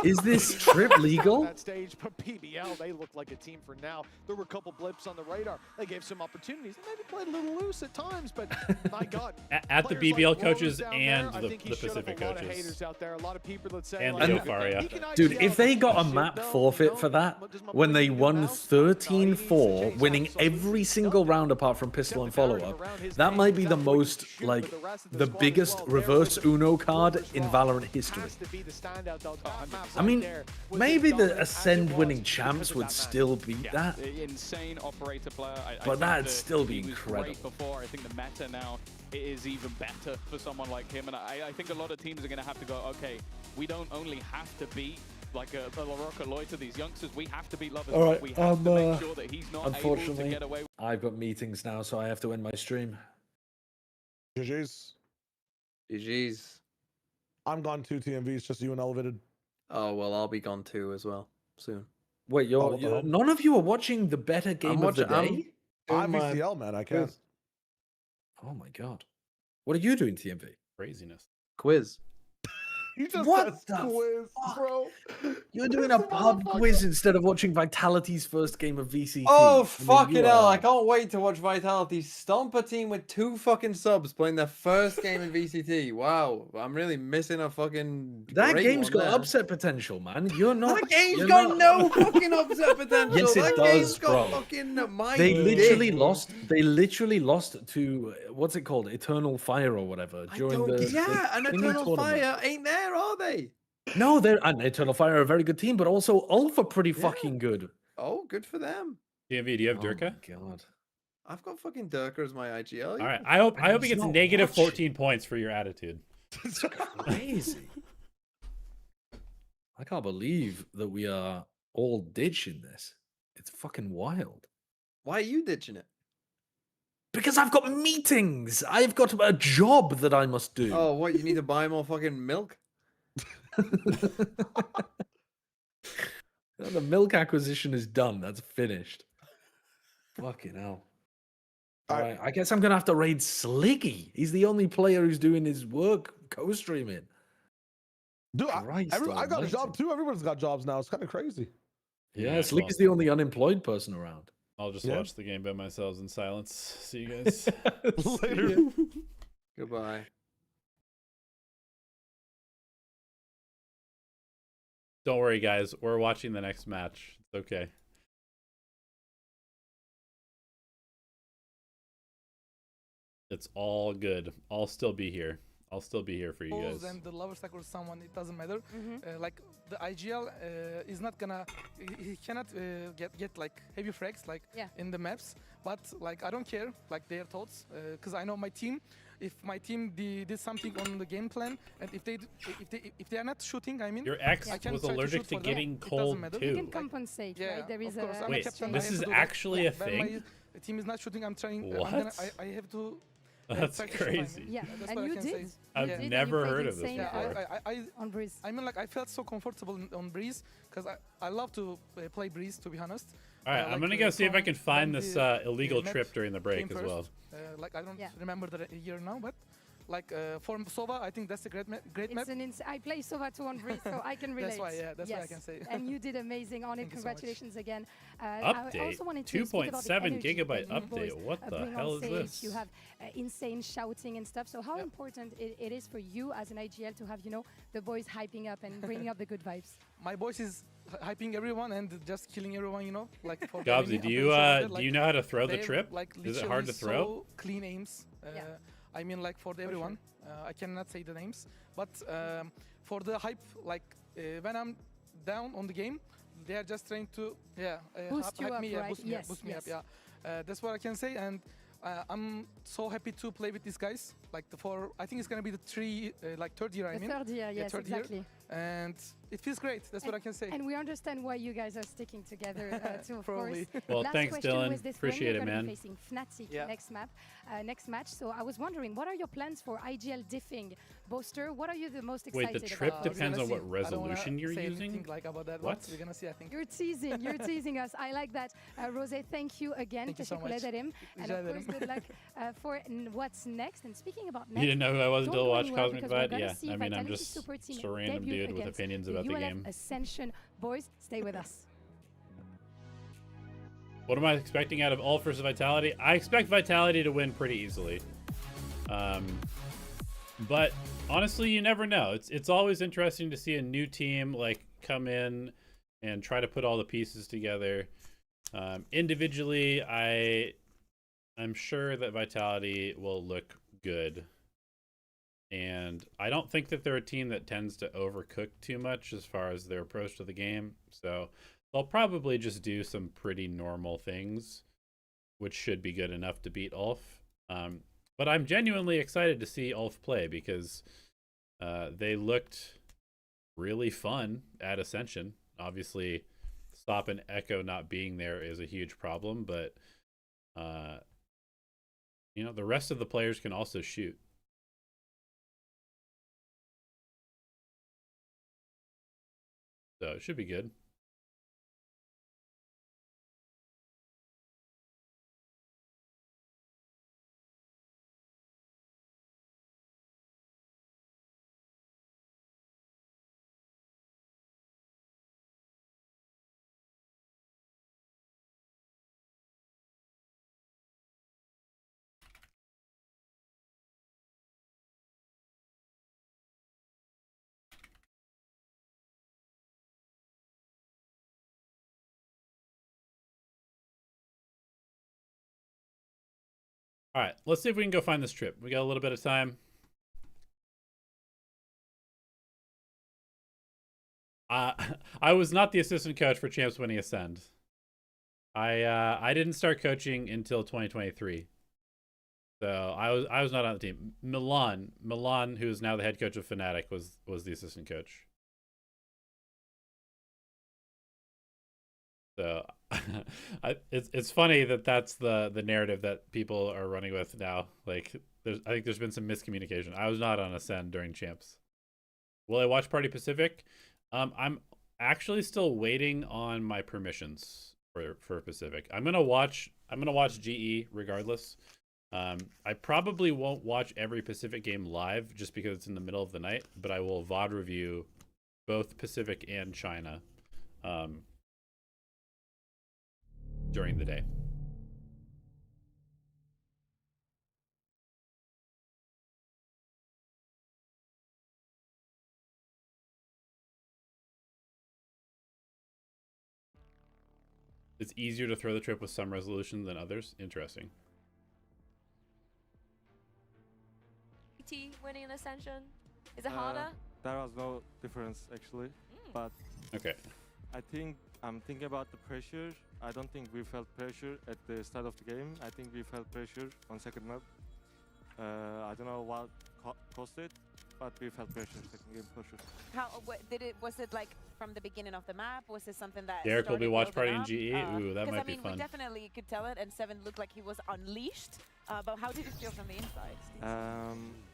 is this trip legal? That stage, but PBL, they look like a team for now. There were a couple blips on the radar. They gave some opportunities. They maybe played a little loose at times, but my God. At the players BBL like coaches Rollins down and there, I think he the shut up Pacific a lot of coaches. haters out there. A lot of people that say, And like, Leo he Faria. can Dude, IGL, if they got a shit, map though, forfeit for that, when they won 13-4, winning every single round apart from pistol and follow-up, that might be the most, like, the biggest reverse Uno card in Valorant history. has to be the standout, though. That map I mean, right there was maybe as the dominant as it Ascend was winning champs because of would that still beat that. Insane operator player. I But think that'd that still be he was incredible. Great before. I think the meta now is even better for someone like him, and I think a lot of teams are going to have to go, okay, we don't only have to beat like a LaRocca Loiter, these youngsters, we have to beat Lovers. All right, we have to make sure that he's not able to unfortunately, get away. I've got meetings now, so I have to end my stream. GG's. GG's. I'm gone too, TMV. It's just you and Elevated. Oh, well, I'll be gone too as well soon. Wait, Oh, what the hell? none of you are watching the better game of the day? I'm VCL, man. I can't. Oh my God. What are you doing, TMV? Craziness. Quiz. You just What said the quiz, bro. You're doing a pub quiz instead of watching Vitality's first game of VCT. Oh, I mean, fucking you hell. are- I can't wait to watch Vitality stomp a team with 2 fucking subs playing their first game in VCT. Wow. I'm really missing a fucking That great game's one got there. upset potential, man. You're not. That game's you're got not- no fucking upset potential. Yes, it that does, game's got bro. fucking my They literally dick. lost. They literally lost to what's it called, Eternal Fire or whatever during the Yeah, and thingy Eternal tournament. Fire ain't there, are they? No, they're and Eternal Fire are a very good team, but also ULF are pretty fucking good. Oh, good for them. DMV, do you have Oh Durka? my god. I've got fucking Durka as my IGL. All right. I hope he He's gets not negative watching. 14 points for your attitude. It's crazy. I can't believe that we are all ditching this. It's fucking wild. Why are you ditching it? Because I've got meetings. I've got a job that I must do. Oh, what? You need to buy more fucking milk? The milk acquisition is done. That's finished. Fucking hell. All right. I guess I'm going to have to raid Sliggy. He's the only player who's doing his work co-streaming. Dude, Christ I got a almighty. job too. Everyone's got jobs now. It's kind of crazy. Yeah, Yeah, Sliggy's the only unemployed person around. I'll just Yeah. watch the game by myself in silence. See you guys. Later. Goodbye. Don't worry, guys. We're watching the next match. It's okay. It's all good. I'll still be here. I'll still be here for you guys. And the lover stack or someone, it doesn't matter. Like the IGL is not gonna, he cannot get like heavy frags like in the maps. But like I don't care like their thoughts because I know my team. If my team did something on the game plan, and if they are not shooting, I mean, Your ex I can was try allergic shoot to for them. getting It doesn't cold matter. too. You can compensate, right? There is of course, a I'm Wait, captain, this I have is to do that. actually a When thing? my team is not shooting, I'm trying. What? I have to. That's try to shoot, I mean. crazy. Yeah, That's and what I you can did. say. You I've did, and you never played heard of this insane, before. on Breeze. I mean, like I felt so comfortable on Breeze because I love to play Breeze, to be honest. All right, I'm gonna go see if I can find this illegal map trip during the break came as first. well. Like I don't remember the year now, but like for Sova, I think that's a great map. I play Sova 2 on Breeze, so I can relate. That's why, yeah, that's what I can say. And you did amazing on it. Congratulations again. I Update, also wanted to speak about the 2.7 energy gigabyte that you boys, update. What the bring hell on is stage. this? You have insane shouting and stuff. So how important it is for you as an IGL to have, you know, the boys hyping up and bringing up the good vibes? My voice is hyping everyone and just killing everyone, you know, like for Gobsy, enemy. do I'm you pretty sure of it, do you know how to throw the they're, trip? Like, Is it hard to literally throw? So clean aims. I mean, like for everyone. I cannot say the names, but for the hype, like when I'm down on the game, they are just trying to Boost you hype up, me, right? boost me, Yes, boost me yes. up. Yeah, that's what I can say, and I'm so happy to play with these guys. Like I think it's gonna be the third year. The third year, yes, third year. exactly. And it feels great. That's what I can say. And we understand why you guys are sticking together too, of Probably. course. Well, Last thanks, question Dylan. was this Appreciate it, when you're gonna man. be facing Fnatic next match. So I was wondering, what are your plans for IGL diffing? Boaster, what are you the most excited Wait, the trip about? depends on what I don't wanna resolution you're say using? anything like about that. What? We're gonna see, I think. You're teasing us. I like that. Rose, thank you again. Thank you so much. Ederim. And of Rica course, ederim. good luck for what's next. And speaking about next, You didn't know who I was don't until go watch anywhere Cosmic because we're Vibe? gonna Yeah, see I mean, I'm Vitality just Super Team a random debut dude with against opinions the about the ULF game. Ascension. Boys, stay with us. What am I expecting out of ULF versus Vitality? I expect Vitality to win pretty easily. But honestly, you never know. It's always interesting to see a new team like come in and try to put all the pieces together. Individually, I'm sure that Vitality will look good. And I don't think that they're a team that tends to overcook too much as far as their approach to the game. So they'll probably just do some pretty normal things, which should be good enough to beat ULF. But I'm genuinely excited to see ULF play because they looked really fun at Ascension. Obviously, Stop and Echo not being there is a huge problem, but you know, the rest of the players can also shoot. So it should be good. All right, let's see if we can go find this trip. We got a little bit of time. I was not the assistant coach for Champs Winning Ascend. I didn't start coaching until 2023. So I was not on the team. Milan, who is now the head coach of Fnatic, was the assistant coach. So it's funny that that's the narrative that people are running with now. Like I think there's been some miscommunication. I was not on Ascend during Champs. Will I watch Party Pacific? I'm actually still waiting on my permissions for Pacific. I'm gonna watch GE regardless. I probably won't watch every Pacific game live just because it's in the middle of the night, but I will VOD review both Pacific and China during the day. It's easier to throw the trip with some resolution than others. Interesting. Winning an Ascension? Is it harder? There was no difference actually, but okay. I think I'm thinking about the pressure. I don't think we felt pressure at the start of the game. I think we felt pressure on second map. I don't know what caused it, but we felt pressure second game for sure. How was it like from the beginning of the map? Was it something that Derek will be watch party building in GE. Ooh, that might be fun. We definitely could tell it, and Seven looked like he was unleashed. But how did it feel from the inside?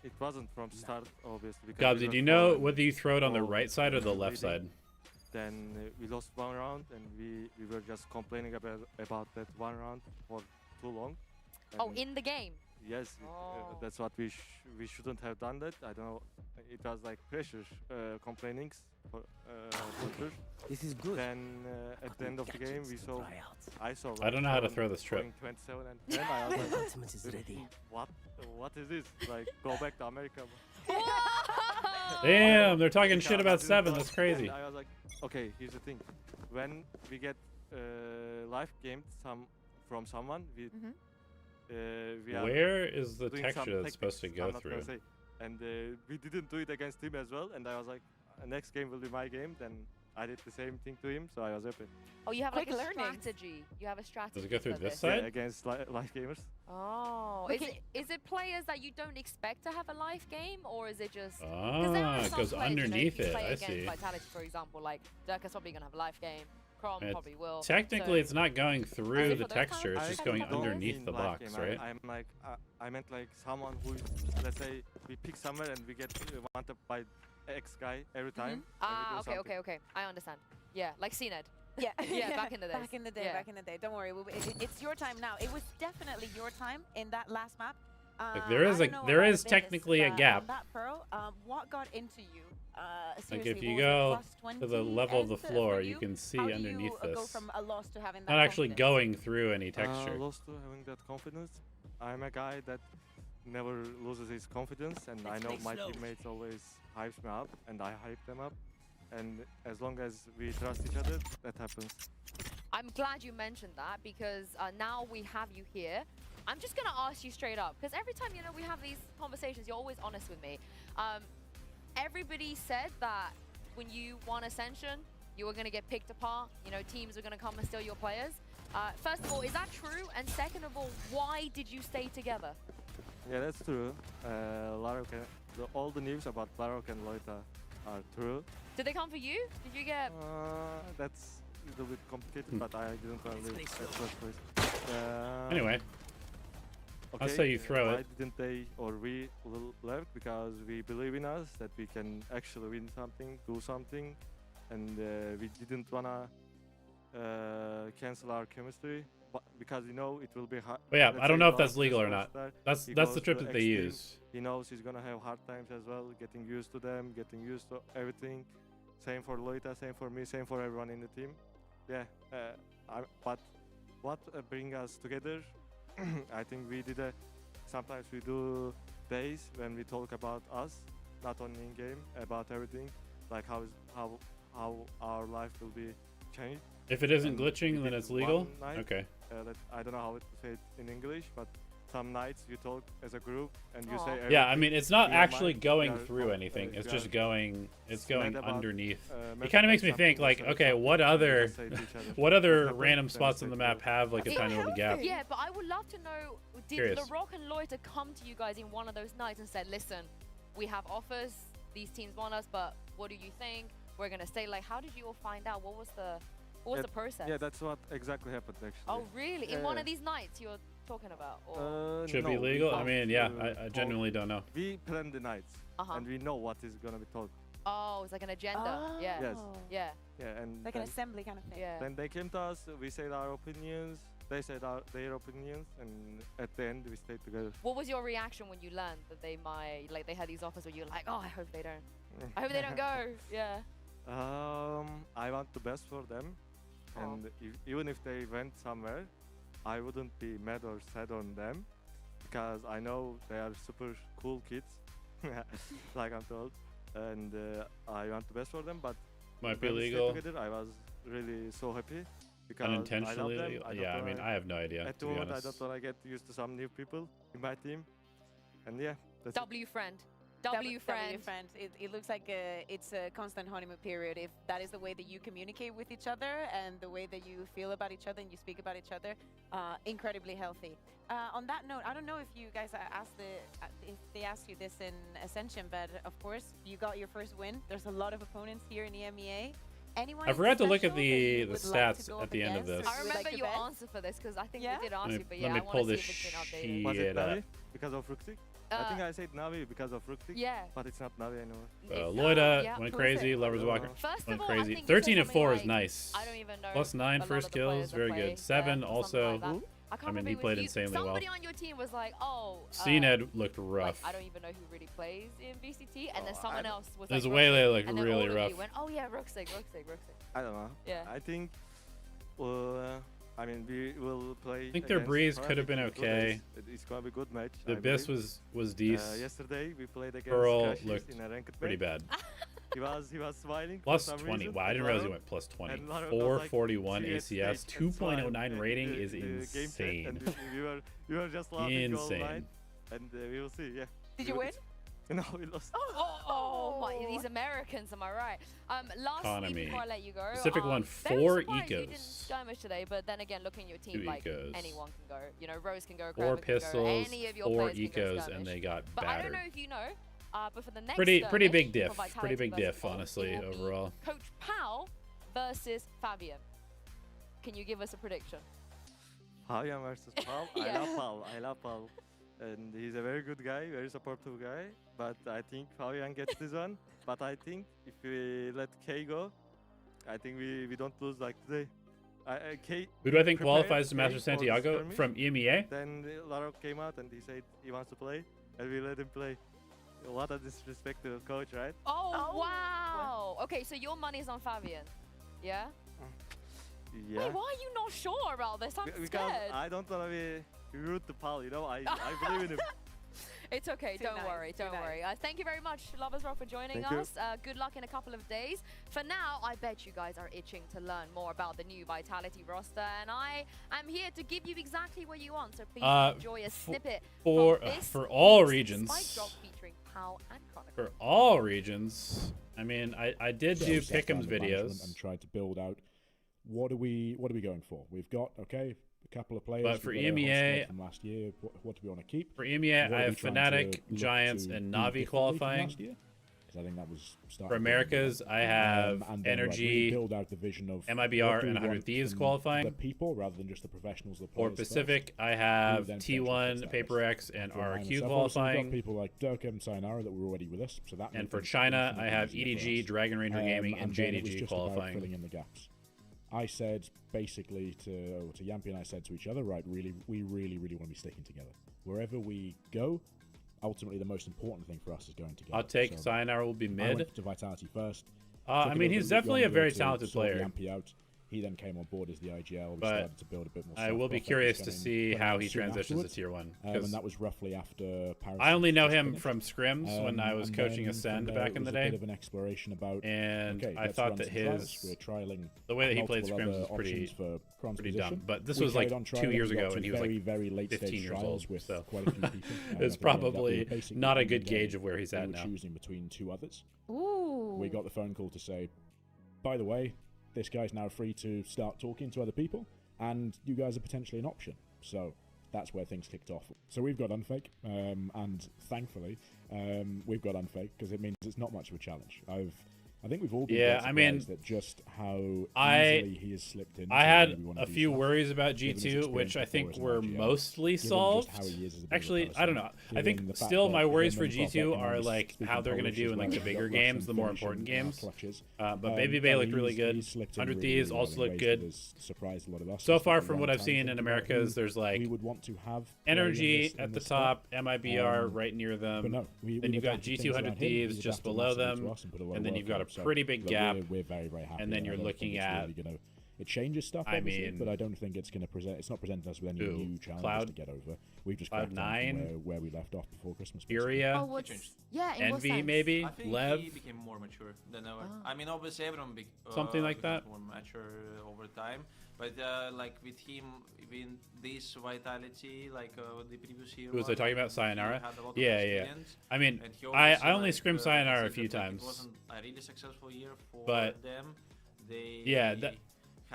It wasn't from start, obviously. Gobsy, do you know whether you throw it on the right side or the left side? Then we lost one round, and we were just complaining about that one round for too long. Oh, in the game? Yes, that's what we shouldn't have done that. I don't know. It was like pressure, complainings. This is good. Then at the end of the game, I saw. Like, I don't know how to throw this trip. 27 and 10. I was like, what is this? Like, go back to America. Damn, they're talking shit about Seven. That's crazy. I was like, okay, here's the thing. When we get live gamed from someone, we are where is the doing texture that's some supposed to go I'm not through? gonna say. And we didn't do it against him as well. And I was like, next game will be my game. Then I did the same thing to him, so I was happy. Oh, you have like a strategy. You have a strategy. Does it go through this Yeah, side? against live gamers. Oh, is it players that you don't expect to have a live game, or is it just? Ah, it goes underneath it. I see. Vitality, for example, like Dirk is probably gonna have a live game. Crom probably will. Technically, it's not going through the texture. It's just going underneath the box, right? I'm like, I meant like someone who, let's say, we pick somewhere and we get wanted by X guy every time. Okay. I understand. Yeah, like CNED. Yeah, yeah, back in the day. Back in the day. Don't worry, it's your time now. It was definitely your time in that last map. Like there is technically a gap. On that Pearl, what got into you? Like if you go to the level of the floor, you can see underneath this. Go from a loss to having that not actually confidence? going through any texture. Lost to having that confidence. I'm a guy that never loses his confidence, and I know my teammates always hypes me up, and I hype them up. And as long as we trust each other, that happens. I'm glad you mentioned that, because now we have you here. I'm just gonna ask you straight up, because every time we have these conversations, you're always honest with me. Everybody said that when you won Ascension, you were gonna get picked apart. Teams were gonna come and steal your players. First of all, is that true? And second of all, why did you stay together? Yeah, that's true. All the news about Larok and Loita are true. Did they come for you? Did you get? That's a little bit complicated, but I didn't want to leave at first place. Anyway, I'll say you throw why it. didn't they or we left? Because we believe in us that we can actually win something, do something, and we didn't wanna cancel our chemistry. But because it will be hard. But yeah, I don't know if that's legal or not. That's the trip that they use. He knows he's gonna have hard times as well, getting used to them, getting used to everything. Same for Loita, same for me, same for everyone in the team. Yeah, but what brings us together? I think we did sometimes we do days when we talk about us, not only in game, about everything, like how our life will be changed. If it isn't glitching, then it's legal. Okay. I don't know how to say it in English, but some nights you talk as a group and you say everything. Yeah, I mean, it's not in your actually mind. going You are through not- anything. It's you just are going. It's mad going about, underneath. mad It kind of about makes me think, something, like, said okay, something, what and you other, just say to each other, what "What other happened?" random Then you spots say on the to map them. have like a It's tiny little gap? Yeah, but I would love to know, did Curious. LaRock and Loiter come to you guys in one of those nights and said, listen, we have offers, these teams want us, but what do you think? We're going to stay. Like, how did you all find out? What was the process? Yeah, that's what exactly happened actually. Oh, really? In one Yeah. of these nights you're talking about? Or? Should be no, we legal? I don't, mean, yeah, I talk- genuinely don't know. We plan the nights, and we know what is gonna be talked. Oh, it's like an agenda. Yeah. Yes. Yeah. Yeah, and Like an then- assembly kind of thing. Yeah. Then they came to us, we said our opinions, they said their opinions, and at the end we stayed together. What was your reaction when you learned that they might, like, they had these offers where you're like, oh, I hope they don't. I hope they don't go. Yeah. I want the best for them, and even if they went somewhere, I wouldn't be mad or sad on them, because I know they are super cool kids, like I'm told, and I want the best for them. But Might be when we stayed legal. together, I was really so happy because Unintentionally I love them. legal? I don't Yeah, I mean, wanna- I have no idea, At to the be moment, I honest. don't want to get used to some new people in my team, and yeah, that's it. W friend. W friend. It looks like it's a constant honeymoon period. If that is the way that you communicate with each other and the way that you feel about each other and you speak about each other, incredibly healthy. On that note, I don't know if you guys if they asked you this in Ascension, but of course you got your first win. There's a lot of opponents here in EMEA. Anyone I forgot to look at special that you the would like to stats go at up the end of against this. or I you would remember like to your bet? answer for this because I think Yeah? we did ask Let you, me- but let yeah, me I pull want to see this if it's been updated. Was it shit Navi up. because of Ruktik? I think I said Navi because of Ruktik. Yeah. But it's not Navi anymore. Loida yeah. went Who is crazy. it? Lovers Walker First went of all, I crazy. think you said 13 and 4 is something nice. I don't even know. Plus 9 a lot first of the players kills, that very play, good. 7 or also. something like that. I can't I mean, remember he if it played was you. insanely well. Somebody on your team was like, oh. CNED looked rough. Like, I don't even know who really plays in VCT, and then someone else was There's like, a way they Ruxig, look and then really all of rough. you went, oh yeah, Ruxig. I don't know. Yeah. I think, I mean, we will play. I think their against breeze could have Private been in 2 days. okay. It's gonna be a good match. The I Abyss believe. was decent. Yesterday we played against Pearl Cassius looked in a ranked pretty match. bad. He was smiling. Plus for some 20. reason, Wow, I and didn't realize he Laro- went plus 20. and Laro was like, 441 "See it, ACS, stage," and smiled 2.09 in rating the- is the game chat, insane. and we were just laughing all Insane. night, and we will see. Yeah. Did you win? No, we lost. Oh my, these Americans, am I right? Lastly, Economy. before I let you go, Pacific won very 4 surprised you didn't ecos. skirmish today, but then again, looking at your team, 2 like ecos. anyone can go. You know, Rose can go, 4 Graven can go, pistols, any of your 4 players can go ecos, skirmish. and they got But I don't battered. know if you know, but for the next Pretty skirmish big for diff. Vitality Pretty big versus diff, Ulf, honestly, it will be overall. Coach Pal versus Fabian. Can you give us a prediction? Fabian versus Paul. Yeah. I love Paul. And he's a very good guy, very supportive guy. But I think Fabian gets this one. But I think if we let K go, I think we don't lose like today. K Who do I think prepared qualifies to K Master for the Santiago skirmish. from EMEA? Then Laro came out and he said he wants to play, and we let him play. What a disrespect to the coach, right? Oh, wow. Okay, so your money's on Fabian. Yeah? Yeah. Wait, why are you not sure about this? I'm Because scared. I don't want to be rude to Paul, you know? I believe in him. It's okay, Too don't nice, worry, too don't worry. Thank you very much, Lovers Rock, for joining Thank you. us. Good luck in a couple of days. For now, I bet you guys are itching to learn more about the new Vitality roster, and I am here to give you exactly what you want, so please enjoy a snippet For from this for all week's regions. Spike Drop featuring Pal and Chronicle. For all regions. I mean, I did do Set down Pick'em's the management videos. and tried to build out what are we going for? We've got a couple of players. But for we've got our EMEA squad from last year, what do we want to keep? For EMEA, What are I we have trying to Fnatic, look Giants, to and do Navi differently from qualifying. last year? 'Cause I think that was starting For to Americas, I have and then, right, Energy, really build out the vision of MIBR, what do we and 100 want Thieves from qualifying. the people rather than just the professionals. The For players first. Pacific, I Who have then potentially fits T1, that Paper list. X, and For China RRQ itself, obviously, we've qualifying. got people like Dirk and Sayonara that were already with us, so that And makes for things China, I infinitely have easier for EDG, us. Dragon Ranger Gaming, and then it was JDG just about qualifying. filling in the gaps. I said basically to Yampi and I said to each other, right, we really want to be sticking together. Wherever we go, ultimately the most important thing for us is going together. I'll take So Sayonara will be I mid. went to Vitality first. I took it mean, over he's to definitely a Yongo very to talented sort player. Yampi out. He then came on board as the IGL. We But started to build a bit more. I will be curious to see how he transitions to Tier 1. And that was roughly after Paris. I only know him from scrims when I was coaching Ascend back in the day. A bit of an exploration about, and okay, I thought that we're trialing the way that he played scrims was pretty dumb. But this was like 2 years ago, and he was like very late 15 years old. With so quite a few people. it's probably not a good gauge of where he's at now. Choosing between 2 others. Ooh. We got the phone call to say, by the way, this guy's now free to start talking to other people, and you guys are potentially an option. So that's where things kicked off. So we've got Unfake, and thankfully, we've got Unfake because it means it's not much of a challenge. I think we've all been that just how easily he has slipped in. I had a few worries about G2, which I think were mostly solved. Actually, I don't know. I think still my worries for G2 are like how they're going to do in like the bigger games, the more important games. But Baby Bay looked really good. 100 Thieves also looked good. So far from what I've seen in Americas, there's like Energy at the top, MIBR right near them. Then you've got G2 100 Thieves just below them. And then you've got a pretty big gap. We're very, very happy. And then you're looking at. Really it changes stuff, obviously, but I don't think it's going to present. It's not presenting us with any new challenges to get over. We've just got where we left off before Christmas. Furia, Envy, maybe. I think Lev. he became more mature than ever. I mean, obviously everyone something like that. More mature over time. But like with him, even this vitality, like the previous year. Who was I talking about? Sayonara? Yeah. I mean, I only scrimmed Sayonara a few times. It wasn't a really successful year for them.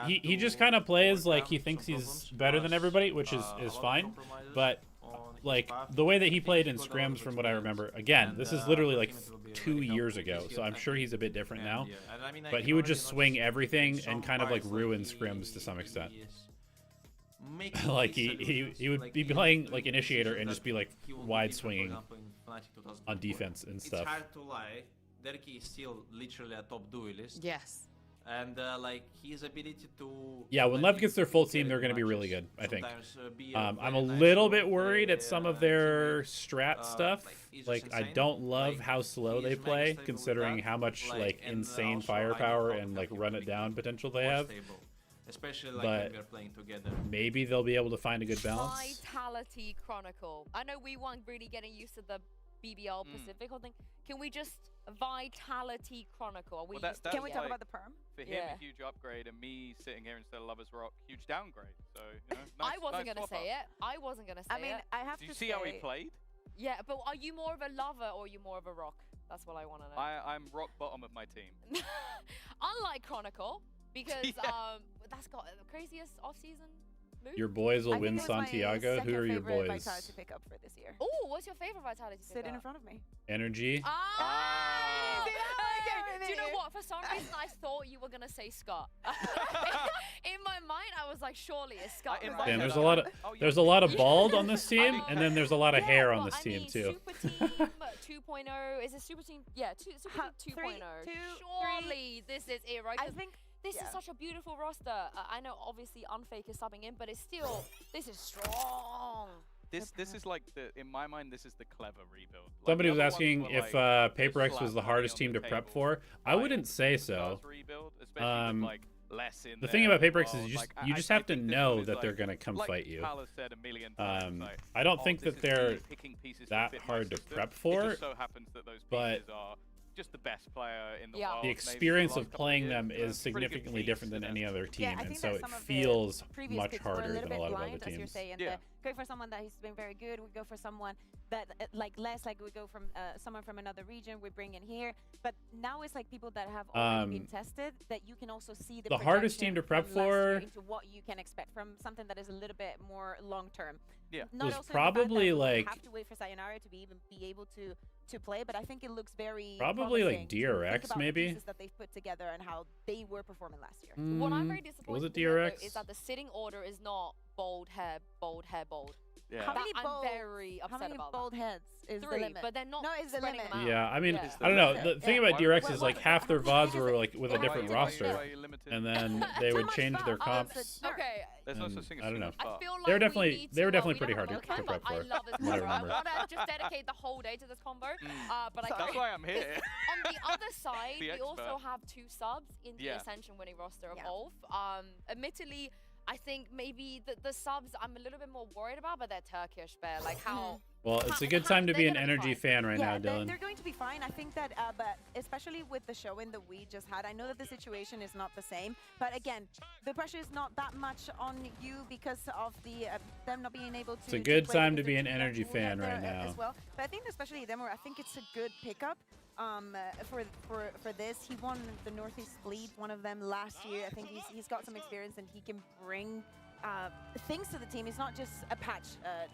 He just kind of plays like he thinks he's better than everybody, which is fine. But like the way that he played in scrims, from what I remember, again, this is literally like 2 years ago, so I'm sure he's a bit different now. But he would just swing everything and kind of like ruin scrims to some extent. Like he would be playing like Initiator and just be like wide swinging on defense and stuff. It's hard to lie. Derki is still literally a top duelist. Yes. And like his ability to when Lev gets their full team, they're going to be really good, I think. I'm a little bit worried at some of their strat stuff. Like I don't love how slow they play, considering how much like insane firepower and like run it down potential they have. Especially like but when we're playing together. Maybe they'll be able to find a good balance. Vitality Chronicle. I know we weren't really getting used to the BBL Pacific whole thing. Can we just Vitality Chronicle? Can we talk about the perm? For him, a huge upgrade, and me sitting here instead of Lovers Rock, huge downgrade. So you know, nice, I wasn't gonna say it. I wasn't gonna say it. I mean, I have to say. Did you see how he played? Yeah, but are you more of a lover or are you more of a rock? That's what I want to know. I'm rock bottom of my team. Unlike Chronicle, because that's got the craziest off-season move. Your boys will win Santiago. Who are your boys? Vitality pick up for this year. Oh, what's your favorite Vitality pick Sitting in front of me. Energy. Okay. Do you know what? For some reason, I thought you were gonna say Scott. In my mind, I was like, surely it's Scott. Damn, there's a lot of bald on this team, and then there's a lot of hair on this team too. Super Team 2.0 is it Super Team? Yeah, Super Team 2.0. Surely this is it, right? I think. This is such a beautiful roster. I know obviously Unfake is subbing in, but it's still, this is strong. This is like in my mind, this is the clever rebuild. Like Somebody was asking if PaperX was the hardest team to prep for. I wouldn't say so. The thing about PaperX is you just have to know that they're gonna come fight you. I don't think that they're that hard to prep for, but just the best player in the world. The experience of playing them is significantly different than any other team, and so it feels much harder than a lot of other teams. Go for someone that has been very good. We go for someone that like less. Like we go from someone from another region. We bring in here. But now it's like people that have already been tested. That you can also see the hardest team to prep for into what you can expect from something that is a little bit more long term. Yeah, was probably like have to wait for Sayonara to be able to play, but I think it looks very probably like DRX maybe that they've put together and how they were performing last year. What I'm very disappointed was it DRX? Is that the sitting order is not bold hair, bold. Yeah. I'm very upset how many about bold heads is 3, the limit? but they're not. No, it's the limit. Yeah, I mean, I don't know. The thing about DRX is like half their VODs were like with a different roster, and then they would change their comps. Okay. There's no such thing as I don't know. They were definitely pretty hard to prep for. I love this combo. I want to just dedicate the whole day to this combo. But that's why I'm here. On the other side, The we also expert. have 2 subs in the Ascension winning roster of ULF. Admittedly, I think maybe the subs I'm a little bit more worried about, but they're Turkish, Bear. Like how. Well, it's a good time to be an energy fan right now, Dylan. They're going to be fine. I think that, but especially with the showing that we just had, I know that the situation is not the same. But again, the pressure is not that much on you because of the them not being able to. It's a good play time to because be the an team energy that fan will get right there, now. as well. But I think especially them, I think it's a good pickup. For this, he won the Northeast League, one of them last year. I think he's got some experience and he can bring things to the team. It's not just a patch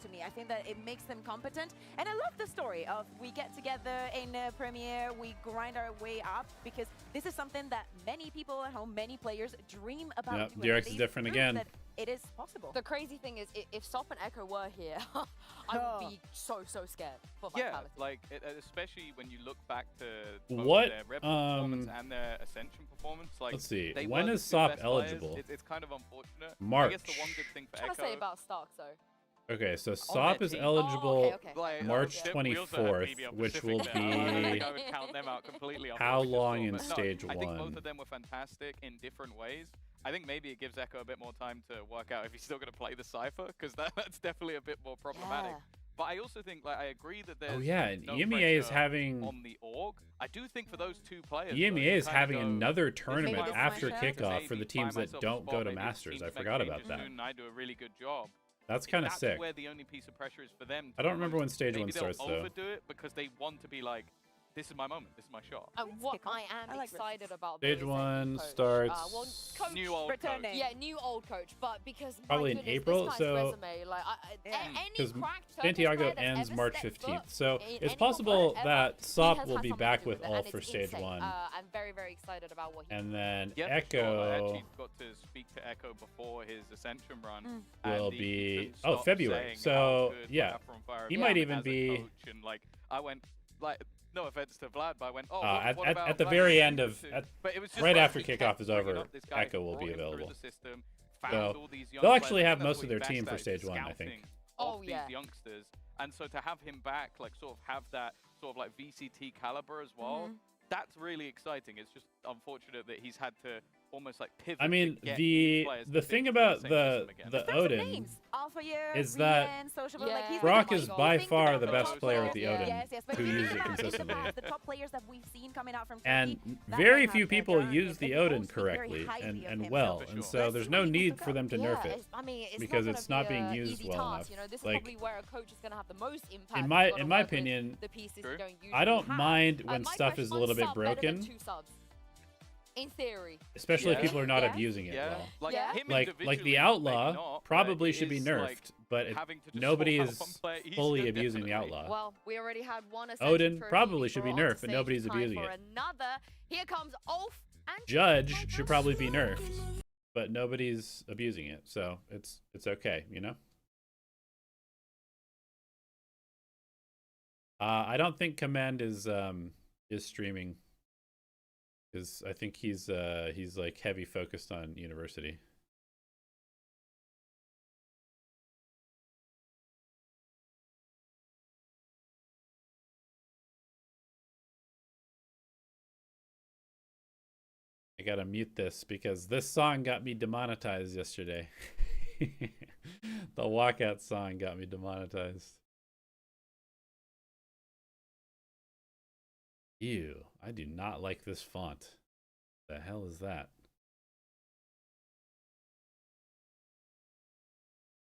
to me. I think that it makes them competent. And I love the story of we get together in Premiere, we grind our way up, because this is something that many people at home, many players dream about. Yep, doing. DRX is different again. That it is possible. The crazy thing is, if Sop and Echo were here, I would be so scared for Vitality. like especially when you look back to What, their Red Bull performance and their Ascension performance. Like, let's see, they when were is the two SOP best players. eligible? It's kind of unfortunate. March. I guess the one good thing for What Echo. I say about Stark, though? Okay, so their SOP is team. eligible okay. March Chip, we also had 24th, BBL which Pacific will there. I don't be think I would count them out completely. how unfortunately, long in but no, stage I think 1? both of them were fantastic in different ways. I think maybe it gives Echo a bit more time to work out if he's still going to play the Cypher, because that's definitely a bit more problematic. But I also think, like, I agree that there's and no EMEA is pressure having on the org. I do think for those 2 players, though, EMEA you is kinda having go, another this is tournament my after pressure, 'cause kickoff for maybe the teams buy that myself a don't spot, go to maybe the Masters. teams I make forgot about changes that. soon and I do a really good job. That's kind of That's sick. where the only piece of pressure is for them. I don't remember when stage Maybe 1 they'll starts though. overdo it because they want to be like, this is my moment, this is my shot. And what I am excited about. Stage though, is 1 coach. starts Well, coach New old returning. coach. Yeah, new old coach, but because probably in my goodness, April, this guy's so resume, like any because cracked Turkish Santiago player that's ends ever March stepped 15th, foot so in it's any possible competition ever, that he SOP has will had be something back to do with it, all and for it's stage insane. 1. I'm very excited about what he And then I Echo actually got to speak to Echo before his Ascension run. will and he be couldn't stop February. saying So how good yeah, Afro and Fire he have might been even as a be coach, and like I went like. No offense to Vlad, but I went, oh, at what about the Vlad? very end of But it was just right like, after he kept kickoff is bringing over, up this guy Echo who will be brought him through available. the system, found So all these young they'll actually players. have That's most what of their he's team best for at, is stage the 1, I think. scouting of these youngsters, and so to have him back, like sort of have that sort of like VCT caliber as well. That's really exciting. It's just unfortunate that he's had to almost like pivot. I mean, to get the players to the fit thing into about same the system again. Odin Alpha year, is that Rian, Sociable, like he's Brock been is the by think far about the best top player players. with the Odin Yes, but who if you uses think it about consistently. the top players that we've seen coming out from And Turkey, that very might few have their people journey, use they the all Odin speak very correctly highly of and him. well, For and sure. so there's no need for them to nerf it I mean, it's because not it's gonna not be being a used easy well task, enough. You know, this is Like probably where a coach is going to have the most impact. in You've gotta my work with opinion, the pieces you don't usually I don't have. mind when my stuff is a little bit sub better than broken, 2 subs. In theory. especially if people are not abusing it well. Like, him Like individually, the Outlaw maybe not, probably but should be it is, nerfed, like, but having to just nobody swap out is one player, he's fully good, abusing the definitely. Outlaw. Well, we already had one Ascension Odin trophy. probably should be We're on to nerfed, but stage. nobody's Time abusing for it. Another. Here comes Ulf and Judge should probably be nerfed, but nobody's abusing it, so it's okay, you know. I don't think Command is streaming, because I think he's like heavy focused on university. I gotta mute this because this song got me demonetized yesterday. The walkout song got me demonetized. Ew, I do not like this font. The hell is that?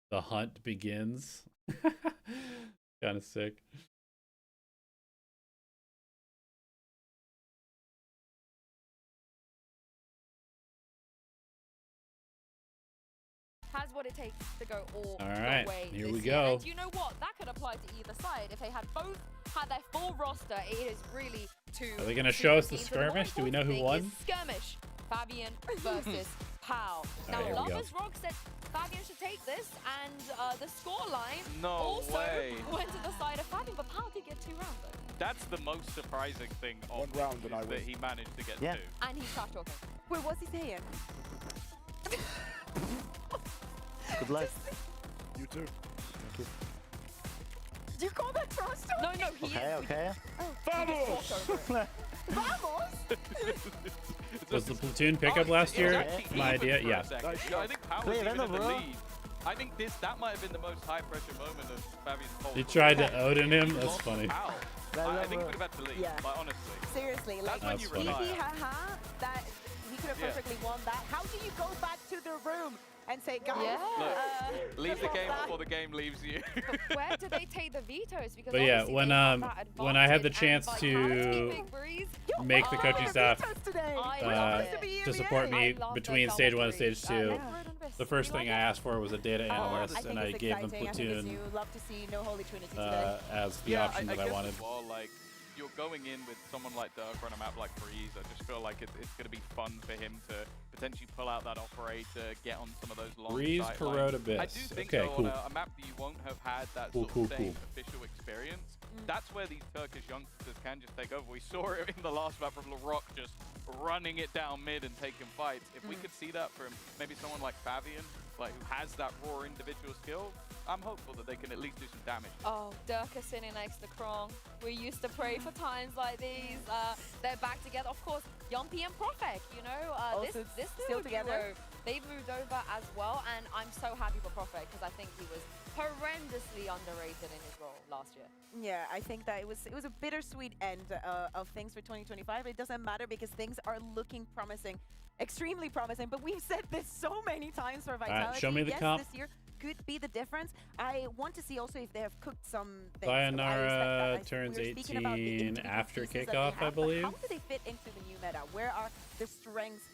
The hunt begins. Kind of sick. has what it takes to go all right, the way here this we year. go. And you know what? That could apply to either side. If they had both had their full roster, it is really two. Are they gonna show us the teams. But more skirmish? Do we know who important won? thing is Skirmish. Fabian versus Pal. Now, Alright, here we go. Lovers Rock said Fabian should take this, and the scoreline No also way. went to the side of Fabian, but Pal did get 2 rounds though. That's the most surprising thing of One round this, and I is win. that he managed to get Yeah. 2. And he's trash talking. Wait, what's he saying? Good luck. You too. Thank you. Do you call that trash talk? No, he Okay, is. okay. Oh, he just walked over it. Was the platoon pickup last year my idea? Yeah. I think Power was even in the lead. I think that might have been the most high pressure moment of Fabian's whole He tried to Odin him. That's funny. I think he would have had to leave, like, honestly. Seriously, like, That's when you he retire. that he could have perfectly won that. How do you go back to the room and say, guys, Look, leave the game before the game leaves you. But where do they take the vetoes? Because But yeah, obviously when they have that when I had the advantage, chance and to Big Breeze, make the coaching staff I to support me love between those stage 1 and double stage 2, the first thing I asked for was a data I analyst, think and I it's gave them exciting. I think it's platoon new. Love to see no Holy Trinity today. as the option that I guess wanted. as well, like, you're going in with someone like Dirk on a map like Breeze. I just feel like it's going to be fun for him to potentially pull out that operator, get on some of those long Breeze, sight Corrode, lines. Abyss. I do think Okay, though, cool. on a map that you won't have had that Cool, sort of cool, same cool. official experience, that's where these Turkish youngsters can just take over. We saw it in the last map from LaRock, just running it down mid and taking fights. If we could see that from maybe someone like Fabian, like who has that raw individual skill, I'm hopeful that they can at least do some damage. Oh, Dirk is sitting next to Krong. We used to pray for times like these. They're back together. Of course, Yumpy and Profek, you know, this still duo, together. They've moved over as well, and I'm so happy for Profek because I think he was horrendously underrated in his role last year. Yeah, I think that it was a bittersweet end of things for 2025. It doesn't matter because things are looking promising, extremely promising. But we've said this so many times for Vitality. show me the yes, comp. this year could be the difference. I want to see also if they have cooked some things. Sayonara turns 18 after kickoff, I believe. How do they fit into the new meta? Where are the strengths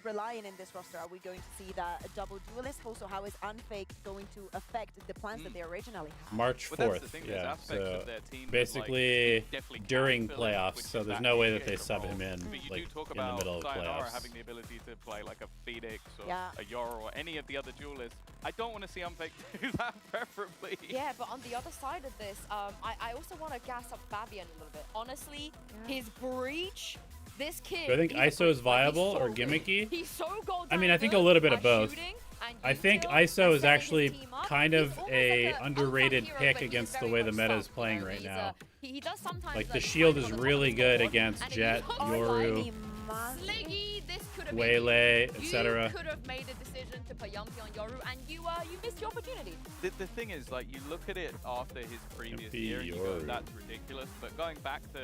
relying in this roster? Are we going to see that a double duelist? Also, how is Unfake going to affect the plans that they originally had? March Well, that's 4th, the thing, there's yeah. aspects So of their team that, basically like, definitely during can fill in, playoffs, which so is there's that no way that they mediator sub him role. in But you like do talk in the about middle of Sayonara playoffs. having the ability to play like a Phoenix or Yeah. a Yoru or any of the other duelists. I don't want to see Unfake do that, preferably. Yeah, but on the other side of this, I also want to gas up Fabian a little bit. Honestly, his breach, this kid. Do I think he's a ISO is freak. Like, viable he's so or good. gimmicky? He's so goddamn I mean, I think a good little bit of at both. shooting and I think util ISO and is setting his actually team up. kind He's of almost a like a underrated hero, pick but he's against the very way the much meta is sunk, playing you know, right he's, now. he does sometimes Like the like, shield fight is on the really top of the good board, against and if Jet, you don't Yoru, Sliggy, this could have Waylay, been you. etc. You could have made a decision to put Yumpy on Yoru, and you missed your opportunity. The thing is, like, you look at it after his previous year and you go, that's ridiculous. But going back to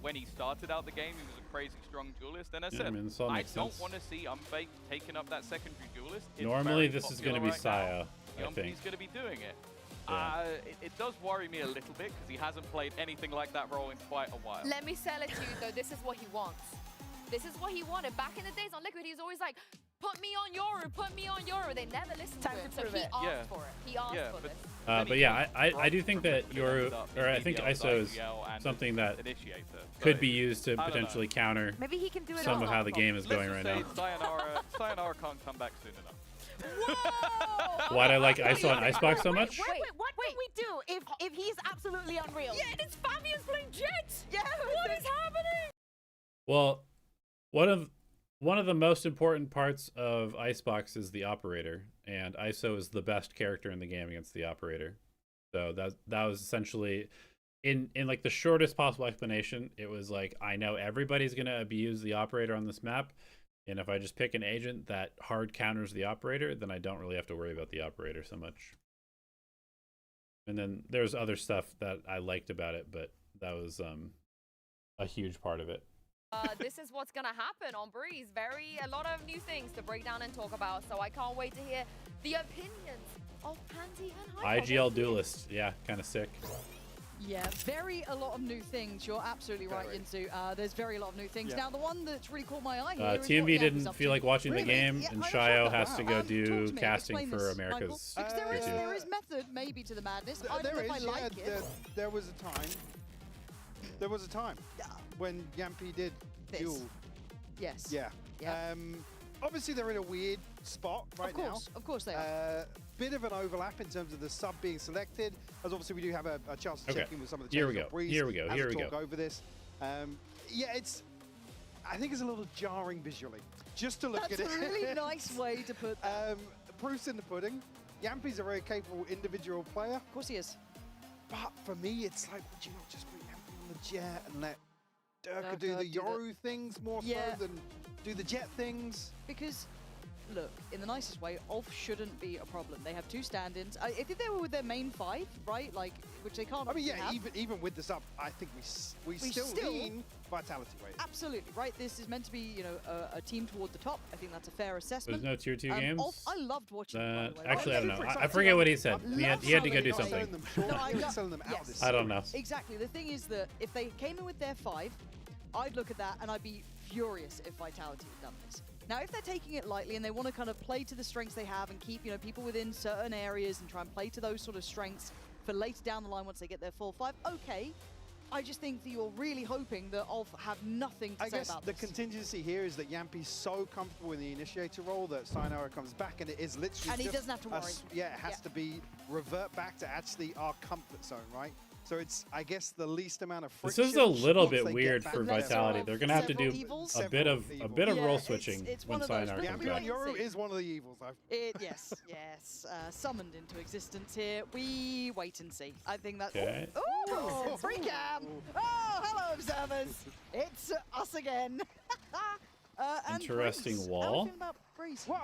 when he started out the game, he was a crazy strong duelist. And I Yeah, said, I mean, this all I makes don't sense. want to see Unfake taking up that secondary duelist. It's Normally, very this is going to popular be right now. Saya, I think. He's going to be doing it. Yeah. It does worry me a little bit because he hasn't played anything like that role in quite a while. Let me sell it to you, though. This is what he wants. This is what he wanted. Back in the days on Liquid, he was always like, put me on Yoru, put me on Yoru. They never listened to him, so he asked for it. He asked for this. But yeah, I do think that Yoru, or I think ISO is something that could be used to potentially counter Maybe he can do it some all. of how the game is going right now. Sayonara can't come back soon enough. Why'd I like ISO on Icebox so much? Wait, what can we do if he's absolutely unreal? Yeah, and it's Fabian's playing Jet. Yeah, what is happening? Well, one of the most important parts of Icebox is the operator, and ISO is the best character in the game against the operator. So that was essentially in like the shortest possible explanation. It was like, I know everybody's gonna abuse the operator on this map, and if I just pick an agent that hard counters the operator, then I don't really have to worry about the operator so much. And then there's other stuff that I liked about it, but that was a huge part of it. This is what's gonna happen on Breeze. A lot of new things to break down and talk about. So I can't wait to hear the opinions of Panty and Hyper. IGL Duelist, yeah, kind of sick. Yeah, a lot of new things. You're absolutely right, Yinzu. There's a lot of new things. Yeah. Now, the one that's really caught my eye here is what TMV Yam's didn't up feel to. like watching the Really? game, Yeah, and I'm Shayo shocked. has to Wow. go Talk do to me. casting Explain for this, America's Michael. Because Q2. there is method maybe to the madness. I don't There know if I is, like yeah, it. there was a time. There was a time when Yampy did This. duel. Yes. Yeah. Yeah. Obviously, they're in a weird spot right now. Of course they are. Bit of an overlap in terms of the sub being selected, as obviously we do have a chance to Okay. check in with some of the Here we changes go. on Breeze Here we go. as Here we we talk go. over this. Yeah, I think it's a little jarring visually, just to look That's at it. a really nice way to put that. Proof's in the pudding. Yampy's a very capable individual player. Of course he is. But for me, it's like, would you not just put Yampy on the jet and let Durka do the Yoru things more so than do the Jet things? Because, look, in the nicest way, Ulf shouldn't be a problem. They have 2 stand-ins. I think they were with their main 5, right? Like, which they can't. I mean, yeah, have. even with this up, I think we still lean Vitality way. Absolutely, right? This is meant to be, you know, a team toward the top. I think that's a fair assessment. There's no tier 2 games. Ulf, I loved watching. By the way. Actually, I don't know. I forget what he said. He had to go do something. I don't know. Exactly. The thing is that if they came in with their 5, I'd look at that and I'd be furious if Vitality had done this. Now, if they're taking it lightly and they want to kind of play to the strengths they have and keep, you know, people within certain areas and try and play to those sort of strengths for later down the line once they get their full 5, okay. I just think that you're really hoping that Ulf have nothing to say about this. The contingency here is that Yampi's so comfortable in the initiator role that Sayonara comes back and it is literally and he doesn't have to worry. Yeah, it has to be revert back to actually our comfort zone, right? So it's, I guess, the least amount of friction. This is a little bit weird for Vitality. They're gonna have to do a bit of role switching when Sayonara comes back. Yoru is one of the evils. Yes, yes. Summoned into existence here. We wait and see. I think that. Okay. Oh, free cam! Oh, hello, observers. It's us again. Interesting Breeze. wall. How do you feel about Breeze? Well,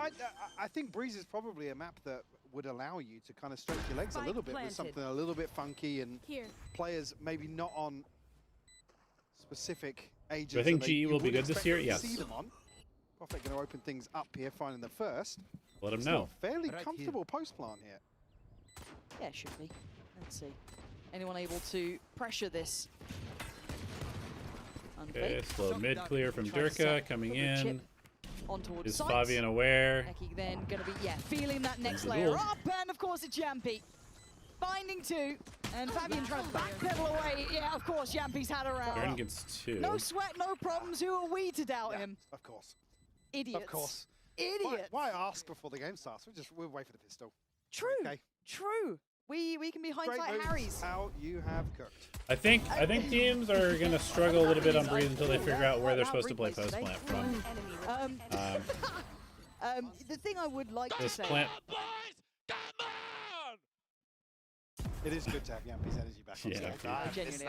I think Breeze is probably a map that would allow you to kind of stretch your legs a little bit with something a little bit funky and players maybe not on specific ages. Do I think GE will be good this year? Yes. Prophet going to open things up here, finding the first. Let him know. Fairly comfortable post plant here. Yeah, it should be. Let's see. Anyone able to pressure this? Okay, slow mid clear from Durka coming in. On towards Is sites. Fabian aware? Eki then going to be, feeling that next layer up, and of course it's Yampi. Finding 2, and Fabian trying to backpedal away. Yeah, of course, Yampi's had a round. Aaron gets 2. No sweat, no problems. Who are we to doubt him? Of course. Idiots. Of course. Idiots. Why ask before the game starts? We'll wait for the pistol. True. Okay. True. We can be hindsight Harrys. How you have cooked. I think teams are gonna struggle a little bit on Breeze until they figure out where they're supposed to play post plant from. The thing I would like to say. Plant. It is good to have Yampi's energy back on stage. Genuinely,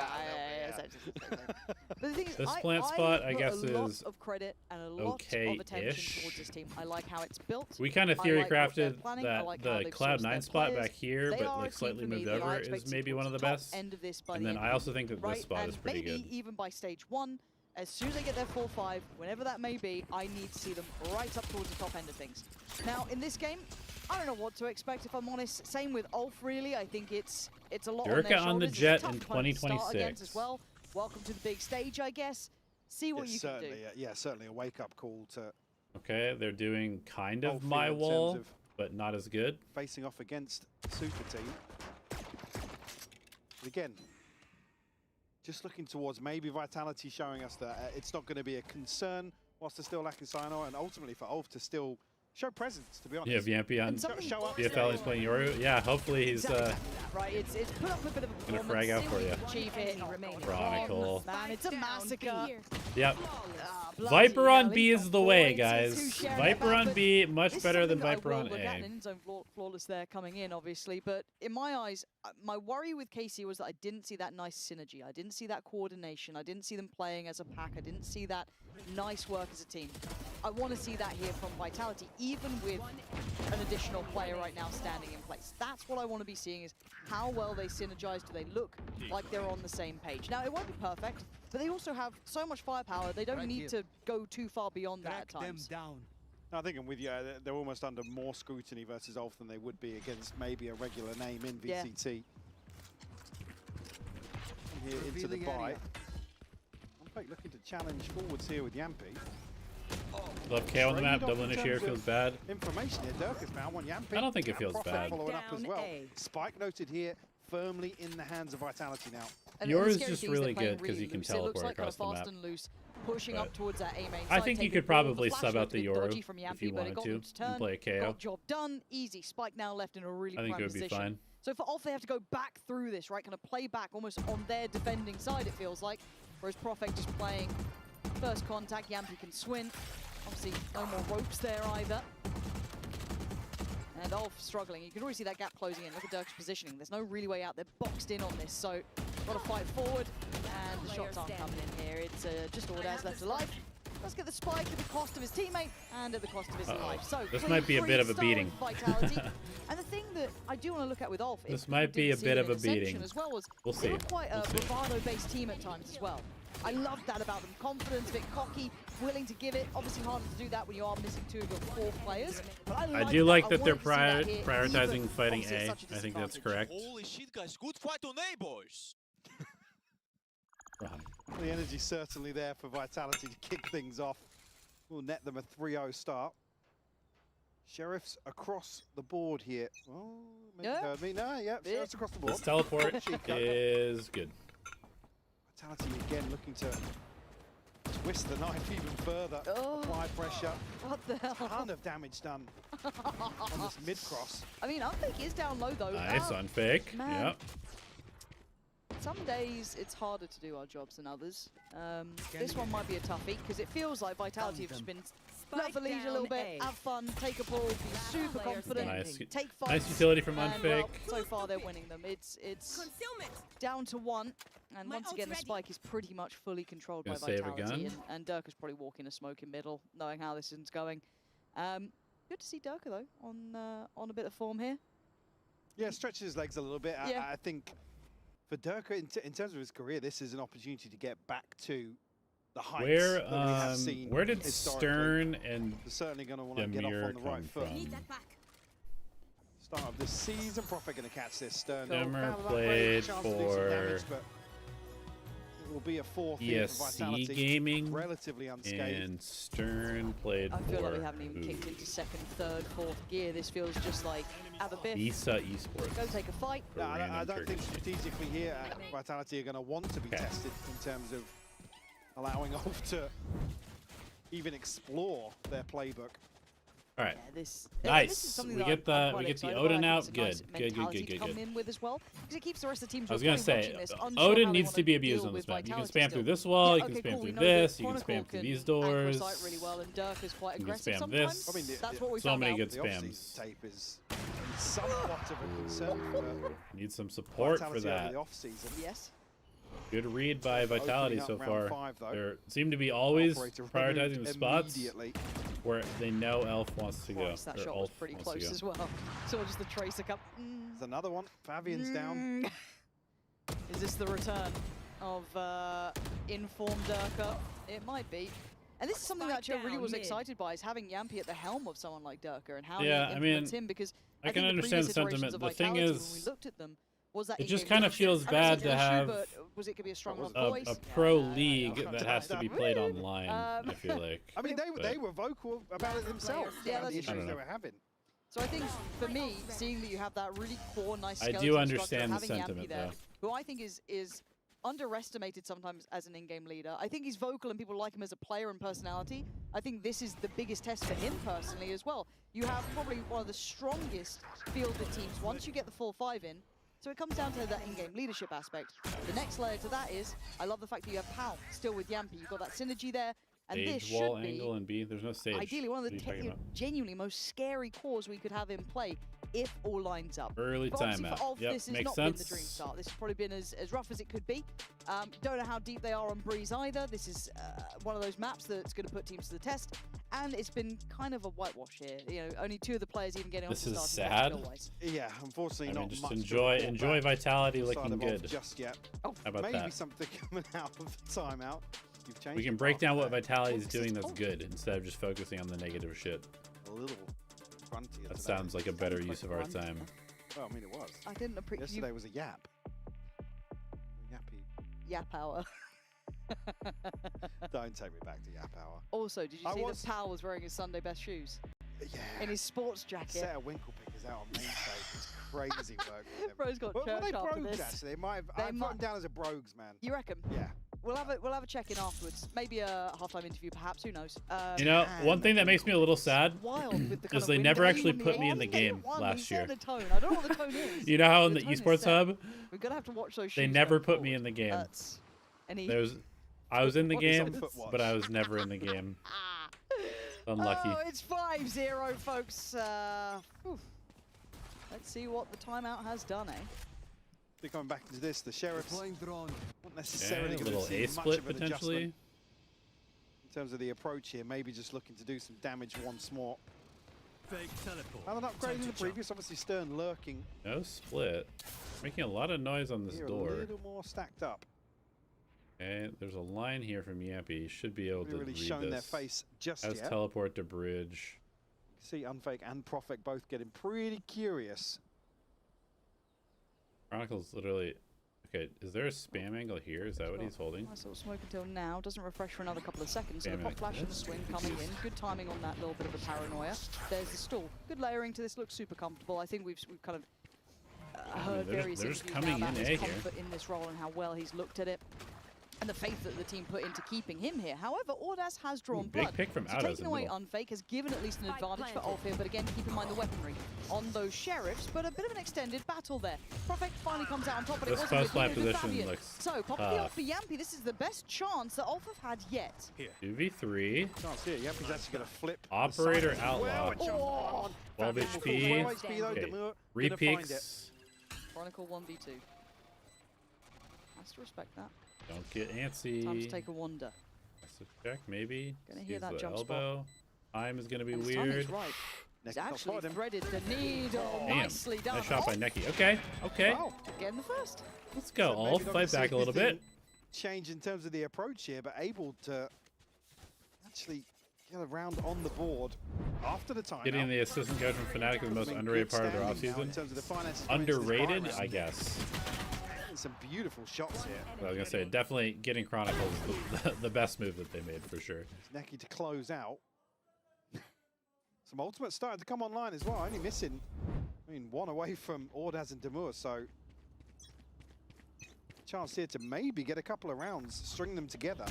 but the thing is, This plant spot, I guess, a lot is of credit and a lot of attention towards this team. I like how it's built. We kind of theory crafted planning. that like the Cloud9 spot players. back here, They but are like a slightly team for me moved that I over, expect is to maybe be one of the top best. End of this by And the then end I of also the think that right? this spot and is pretty maybe good. even by stage 1, as soon as they get their full 5, whenever that may be, I need to see them right up towards the top end of things. Now, in this game, I don't know what to expect, if I'm honest. Same with Ulf, really. I think it's a lot Durka on their the shoulders. Jet It's a tough in opponent to start 2026. against as well. Welcome to the big stage, I guess. See what you can do. Yeah, certainly a wake-up call to Okay, they're doing kind of Ulf my in terms wall, of but not as good. facing off against Super Team. But again, just looking towards maybe Vitality showing us that it's not going to be a concern whilst they're still lacking Sayonara, and ultimately for Ulf to still show presence, to be honest. Yeah, Yampi on Show up. BFL is playing Yoru. Yeah, hopefully he's Right, it's put up a bit of a gonna frag out for you. Achieve it. Chronicle. Man, it's a massacre. Yep. bloody Viper on hell, B he's is got the 4 way, ATs, guys. 2 sharing Viper that on map, B, but much this is better than something that I Viper will on look at, A. and Inzone flawless there coming in, obviously. But in my eyes, my worry with KC was that I didn't see that nice synergy. I didn't see that coordination. I didn't see them playing as a pack. I didn't see that nice work as a team. I want to see that here from Vitality, even with an additional player right now standing in place. That's what I want to be seeing, is how well they synergize. Do they look like they're on the same page? Now, it won't be perfect, but they also have so much firepower, they don't need to go too far beyond that at times. I think I'm with you. They're almost under more scrutiny versus Ulf than they would be against maybe a regular name in VCT. Here into the buy. I'm looking to challenge forwards here with Yampi. Love KO on the map. Double initiator feels bad. Information here. Dirk has found one. Yampi. I don't think it feels Prophet bad. following up as well. Spike noted here, firmly in the hands of Vitality now. Yours is just really good because you can teleport across the map. Pushing up towards that A main I think you could probably sub out the Yoru if you wanted to and play a KO. Job done, easy. Spike now left in a really I think prime it would be position. fine. So for Ulf, they have to go back through this, right? Kind of play back almost on their defending side, it feels like. Whereas Prophet just playing first contact. Yampi can swing. Obviously, no more ropes there either. And Ulf struggling. You can already see that gap closing in. Look at Dirk's positioning. There's no really way out. They're boxed in on this, so got to fight forward. And The shots aren't coming in here. It's just Ordaz left alive. Let's get the spike at the cost of his teammate and at the cost of his life. So this might be a bit of a beating. Vitality. And the thing that I do want to look at with ULF, This might be a bit of a beating. As well, was we'll see. They were quite a bravado-based team at times as well. I loved that about them. Confidence, a bit cocky, willing to give it. Obviously harder to do that when you are missing 2 of your 4 players. But I do like that they're prioritizing fighting A. I think that's correct. Holy shit, guys. Good fight on A, boys. The energy certainly there for Vitality to kick things off. Will net them a 3-0 start. Sheriffs across the board here. Oh, maybe heard me. No, yeah, Sheriffs across the board. This teleport is good. Vitality again looking to twist the knife even further. Apply pressure. What the hell? Ton of damage done on this mid-cross. I mean, Unfake is down low though. Nice, Unfake. Man. Yep. Some days it's harder to do our jobs than others. This one might be a toughie because it feels like Vitality have just been let for leisure a little bit, have fun, take a ball, be super confident, take fights. Nice utility from and, Unfake. Well, so far they're winning them. It's down to 1, and once again the spike is pretty much fully controlled by Vitality. And Durka's probably walking a smoke in middle, knowing how this is going. Good to see Durka though on a bit of form here. Yeah, stretches his legs a little bit. Yeah. I think for Durka, in terms of his career, this is an opportunity to get back to the heights that we have seen. Where did Stern and They're certainly going to want to get off on the right foot. Start of this season, Prophet going to catch this. Stern Demir played for damage, but it will be a 4th here for Vitality. Gaming, relatively unscathed. And Stern played I feel for like we haven't even kicked into 2nd, 3rd, 4th gear. This feels just like at the biff. Visa Esports. Go take a fight. No, I don't think strategically here Vitality are going to want to be tested in terms of allowing ULF to even explore their playbook. All right. Yeah, this nice. is something we that get I'm the excited Odin about. out. It's a Good. nice Good. mentality Good. to come in with as well, because it keeps the rest of the teams. I was gonna say, Odin needs to be abused on this map. You can spam through this wall. You can spam through this. You can spam through these doors. Really well, and Dirk is quite You can aggressive spam this. sometimes. I mean, that's what we so found many out. good The spams. Tape is somewhat of a concern for Need some support for Vitality that. over the off-season. Yes. Good read by Vitality so far. 5, they seem to be always Operator prioritizing the spots immediately. where they know Elf wants to go. Christ, that shot was pretty close as well. So just the Tracer cup. There's another one. Fabian's down. Is this the return of informed Durka? It might be. And this is something that I really was excited by, is having Yampi at the helm of someone like Durka and how he implements him, because I can understand the sentiment. The thing when we is, looked at them, was that it just kind of feels bad to have a pro league that has to be played online, I feel like. I mean, they were vocal about it themselves. Yeah, the issues they were having. So I think, for me, seeing that you have that really core, nice I skeleton do understand the structure, having sentiment, Yampi there, though. who I think is underestimated sometimes as an in-game leader. I think he's vocal and people like him as a player and personality. I think this is the biggest test for him personally as well. You have probably one of the strongest fielded teams once you get the full 5 in. So it comes down to that in-game leadership aspect. The next layer to that is, I love the fact that you have Pal still with Yampi. You've got that synergy there. And this Stage, wall should be, angle, and B. There's no stage. ideally, one of the genuinely most scary cores we could have in play if all lines up. Early But obviously timeout. for ULF, Yep, this has makes not sense. been the dream start. This has probably been as rough as it could be. Don't know how deep they are on Breeze either. This is one of those maps that's going to put teams to the test. And it's been kind of a whitewash here. You know, only 2 of the players even getting This on is the sad. Yeah, unfortunately I mean, not just much. enjoy Vitality looking good. Just yet. How about maybe that? something coming out of the timeout. You've changed We can your break path down what there. Vitality is doing that's good instead of just focusing on the negative shit. A little gruntier That today. sounds like a better use of our time. Well, I mean, it was. I didn't appreciate. Yesterday was a yap. Yappy. Yap hour. Don't take me back to yap hour. Also, did you I see was- that Powell was wearing his Sunday best shoes? Yeah. In his sports jacket. Set of winkle pickers out on main stage. It's crazy work. with them. Bro's got Were they church after brogues, this. actually? They might have, They I've might- got them down as a brogues, man. You reckon? Yeah. We'll have a check in afterwards. Maybe a halftime interview, perhaps. Who knows? You know, one thing that makes me a little sad Wild with the kind is of they wind never that actually even put me the in the end. They game won. last We set year. the tone. I don't know what the tone is. You know how in the tone is esports set. hub, We're gonna have to watch those. they shoes never going put me in the game. Any- I was in the What is on game, foot watch? but I was never in the game. Unlucky. Oh, it's 5-0, folks. Whew. Let's see what the timeout has done, eh? They're coming back into this. The Sheriffs not necessarily Okay, a going little to see A much split of an potentially. adjustment in terms of the approach here. Maybe just looking to do some damage once more. Have an upgrade in the previous. Obviously, Stern lurking. No split. Making a lot of noise on this Here, door. a little more stacked up. Okay, there's a line here from Yampy. Should be able to Really read shown this. their face just Has yet. teleport to bridge. See Unfake and Profik both getting pretty curious. Chronicle's literally... Okay, is there a spam angle here? Is that what he's holding? Nice little smoke until now. Doesn't refresh for another couple of seconds. So the Spam pop like flash and the this. swing coming in. Good timing on that little bit of a paranoia. There's the stall. Good layering to this. Looks super comfortable. I think we've kind of heard they're various just interviews coming now about in his A here. comfort in this role and how well he's looked at it. And the faith that the team put into keeping him here. However, Audace has drawn big blood. pick from So Audace taking in away middle. Unfake has given at least an advantage for Ulf here, but again, keep in mind the weaponry on those Sheriffs, but a bit of an extended battle there. Profik finally comes out on top, but it This wasn't post flight looking good for position Fabian. looks So, popping the tough. ult for Yampy, this is the best chance that Ulf have had yet. 2v3. Chance here. Yampy's actually going to flip. Operator the side as outlaw. well. 12 Fabian will HP. fall 4 HP though. Okay. Demur 3 gonna find it. peeks. Chronicle 1v2. Has to respect that. Don't get antsy. Time to take a wander. That's a check, maybe. Gonna hear Sees that the jump spot. elbow. Time is gonna be And his timing's weird. right. He's Necky actually spotted him. threaded the needle. Damn. Nicely done. Nice shot by Ulf Necky. Okay, okay. Wow. getting the first. Let's go, So maybe Ulf. not Fight back a little necessarily bit. Change in terms of the approach here, but able to actually get around on the board after the time. Getting the assistant coach from Fnatic is the most underrated part of their offseason. Underrated, I guess. Some beautiful shots here. I was gonna say, definitely getting Chronicles the best move that they made for sure. Necky to close out. Some ultimates started to come online as well. Only missing, I mean, one away from Ordaz and Demur, so chance here to maybe get a couple of rounds, string them together.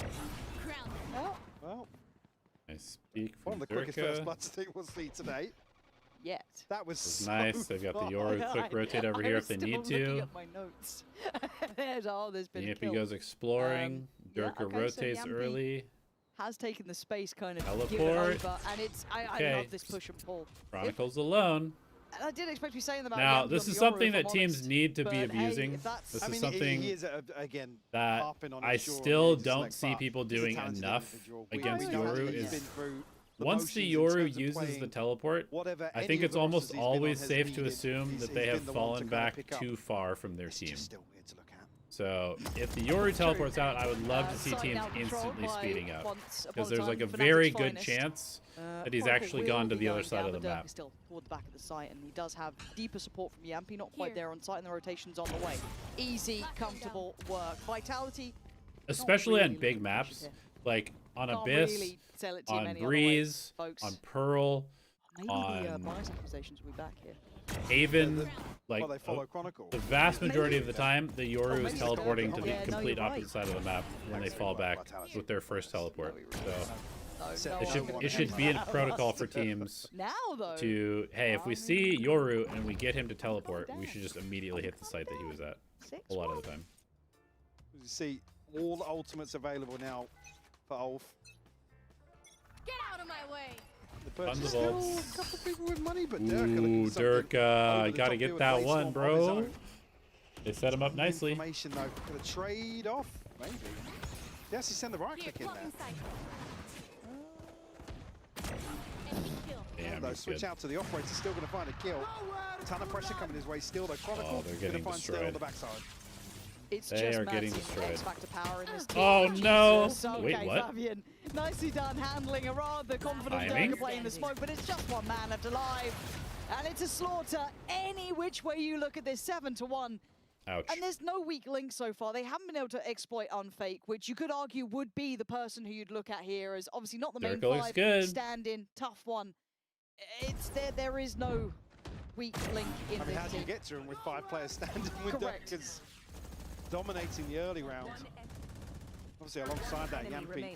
Well, Nice peek one from of the quickest first Durka. bloods I think we'll see today. Yet. That was It's so nice. They've got the Yoru quick I- rotate over I here was if they still need looking to. at my notes. There's been a Yampy kill. goes exploring. Yeah, Durka okay, so rotates Yampy early. has taken the space kind of given Teleport. over, and it's I Okay. love this push and pull. Chronicles alone. And I didn't expect to be saying that about Now, Yampy this on is Yoru, something if that I'm teams honest. need to be But, hey, abusing. if that's- This I is mean, something he is again that harping on I his Yoru still and don't his see leg, people but he's a doing talented enough individual. against We know Yoru that he's is been through the once the motions in Yoru terms of uses the playing teleport, whatever I any think of it's the almost rosters he's been on always has safe to needed. assume He's that they been have the one fallen to kinda back pick up. too far from their team. Just still weird to look at. So if the Yoru teleports out, I would love to see Side teams now controlled instantly by speeding up. once upon Because a there's like a time very Fnatic's good finest. chance that he's Chronicle actually will gone to be the other going side down, of the but Dirk map. is still toward the back of the site, and he does have deeper support from Yampy, not quite there on site, and the rotation's on the way. Easy, comfortable work. Vitality, Especially on really big looking maps, here. like on Can't Abyss, really sell it to you on many other Breeze, ways, folks. on Pearl, maybe the on bias accusations will be back here. Haven, like Well, they follow Chronicle. the vast majority of the time, the Yoru is maybe it's teleporting to Durka. the Yeah, no, complete you're opposite right. side of the map when they fall back with their first teleport. So it should be a protocol for teams Now though, to, hey, if we see Yoru and we get him to teleport, we should just immediately hit the site that he was at a lot of the time. You see all the ultimates available now for Ulf. Get out of my way. The Tons purchase of still ults. a couple of people with money, but Durka looking Ooh, for something Durka, over I the gotta top here get with that Blade one, Storm of his bro. own. They set him up nicely. Information though, gonna trade off, maybe. Yes, he sent the right click in there. Damn, Though he's switch good. out to the operator, still gonna find a kill. Ton of pressure coming his way still though. Chronicle they're gonna getting find still on destroyed. the backside. it's They just are getting Matt's destroyed. X-Factor power in this team. Oh, no. Jesus, Wait, okay, what? Fabian, nicely done handling a rather confident Timing? Durka playing the smoke, but it's just one man left alive. And it's a slaughter any which way you look at this, 7-1. Ouch. And there's no weak link so far. They haven't been able to exploit Unfake, which you could argue would be the person who you'd look at here as obviously not the main Durka looks five, good. stand-in, tough one. It's there is no weak link in I mean, how this do you team. get to him with 5 players standing with Correct. Durka's dominating the early round? Obviously, alongside that, Yampy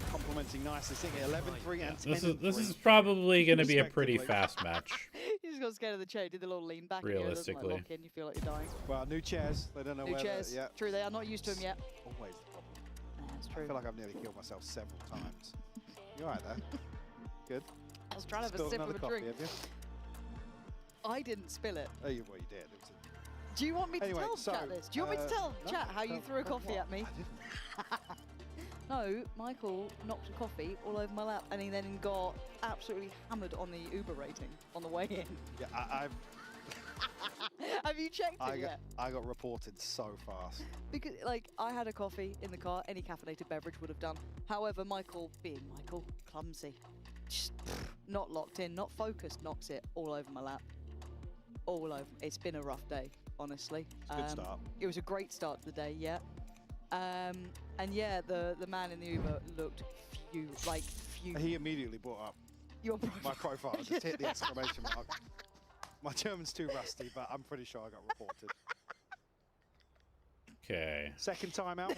complementing nicely, sitting at 11-3 and 10-3. This is probably going to be a pretty fast match. You just got scared of the chair, did the little lean back. Here, Realistically. lock in, you feel like you're dying. Well, new chairs. They don't know New where chairs. they're... Yeah. True, they are not used to him yet. Always the problem. That's I true. feel like I've nearly killed myself several times. You alright there? Good. I was trying to have a Spilled sip another of a coffee, drink. have you? I didn't spill it. Oh, well, you did. It was Do you want me to Anyway, tell so, chat this? Do you want me to tell no, chat how you threw a coffee what? at me? No, Michael knocked a coffee all over my lap, and he then got absolutely hammered on the Uber rating on the way in. Yeah, I've Have you checked it yet? I got reported so fast. Because, like, I had a coffee in the car, any caffeinated beverage would have done. However, Michael, being Michael, clumsy. Just not locked in, not focused, knocks it all over my lap. All over. It's been a rough day, honestly. It's a good start. It was a great start to the day, yeah. And yeah, the man in the Uber looked fuming. He immediately brought up Your my profile, just hit the exclamation mark. My German's too rusty, but I'm pretty sure I got reported. Okay. Second time out.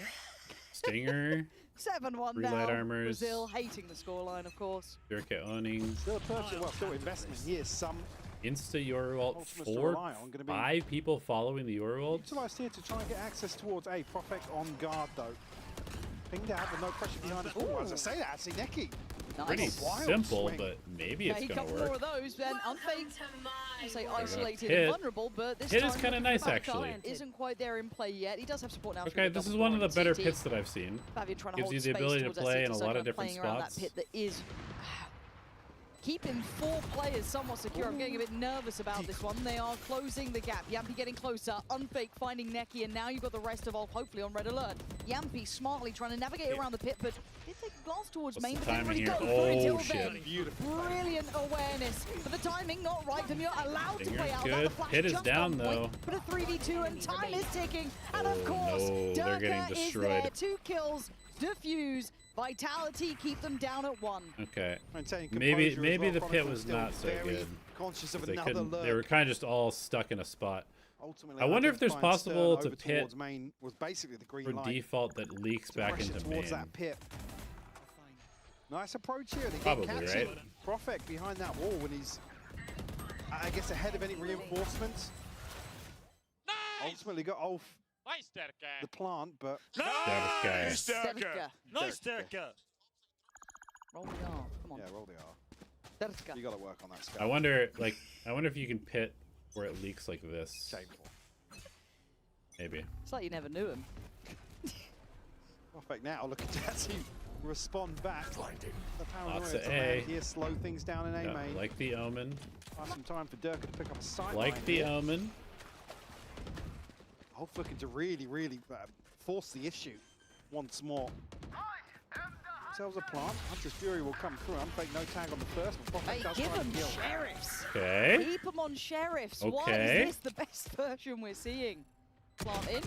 Stinger. 7-1 Three now. light armors. Brazil hating the scoreline, of course. Durka owning. Still purchase, well, still investment here. Some Insta Euroult. Ultimates to rely on, gonna be 5 people following the Euroult. utilised here to try and get access towards a Profek on guard, though. Pinged out with no pressure behind us. Oh, as I say that, actually, Neki. Pretty Wild simple, swing. but maybe Yeah, it's he gonna got more work. of those, then unfaked. I say isolated Hit. and vulnerable, but this Hit time is kinda the nice, backup actually. Isn't quite there in play yet. He does have support now. Okay, this is one of the better pits that I've seen. Fabian trying to Gives hold you the space ability to towards that play in CT, a so lot kind of different playing around spots. that pit that is keeping 4 players somewhat secure. I'm getting a bit nervous about this one. They are closing the gap. Yampy getting closer. Unfake finding Neki, and now you've got the rest of Ulf hopefully on red alert. Yampy smartly trying to navigate around the pit, but did take a glance towards main, but didn't really go for it till then. Brilliant awareness. But the timing not right. Then you're allowed to Stinger's play out. good. That the flash Pit is just down, on point, though. But a 3v2 and time is ticking. And of Oh, course, no, they're getting Durka is destroyed. there. 2 kills, defuse, vitality, keep them down at 1. Okay. Maintaining Maybe composure as well. the pit Chronicles was still not so very good. Conscious of They another couldn't. They lurk. were kind of just all stuck in a spot. Ultimately, I wonder if there's identifying Stern possible to over pit towards main was basically the green for light. default that leaks to back pressure into towards main. that pit. Nice approach here. They Probably, get right? Profek behind that wall when he's, I guess, ahead of any reinforcements. Ultimately got Ulf the plant, but Nice, Durka. Durka. Nice, Durka. Roll the R. Come on. Yeah, roll the R. Durka. You got to work on that scout. I wonder if you can pit where it leaks like this. Shameful. Maybe. It's like you never knew him. Profek now looking to actually respond back. The Lots paranoia of to A. land here, slow things down in A Yeah, main. like the Omen. Find some time for Durka to pick up a sideline. Like the here. Omen. Ulf looking to really force the issue once more. Themselves a plant. Hunter's Fury will come through. Unfake no tag on the first, but Profek Hey, does give try them and kill. sheriffs. Okay. Keep them on sheriffs. Why Okay. is this the best version we're seeing? Plant in.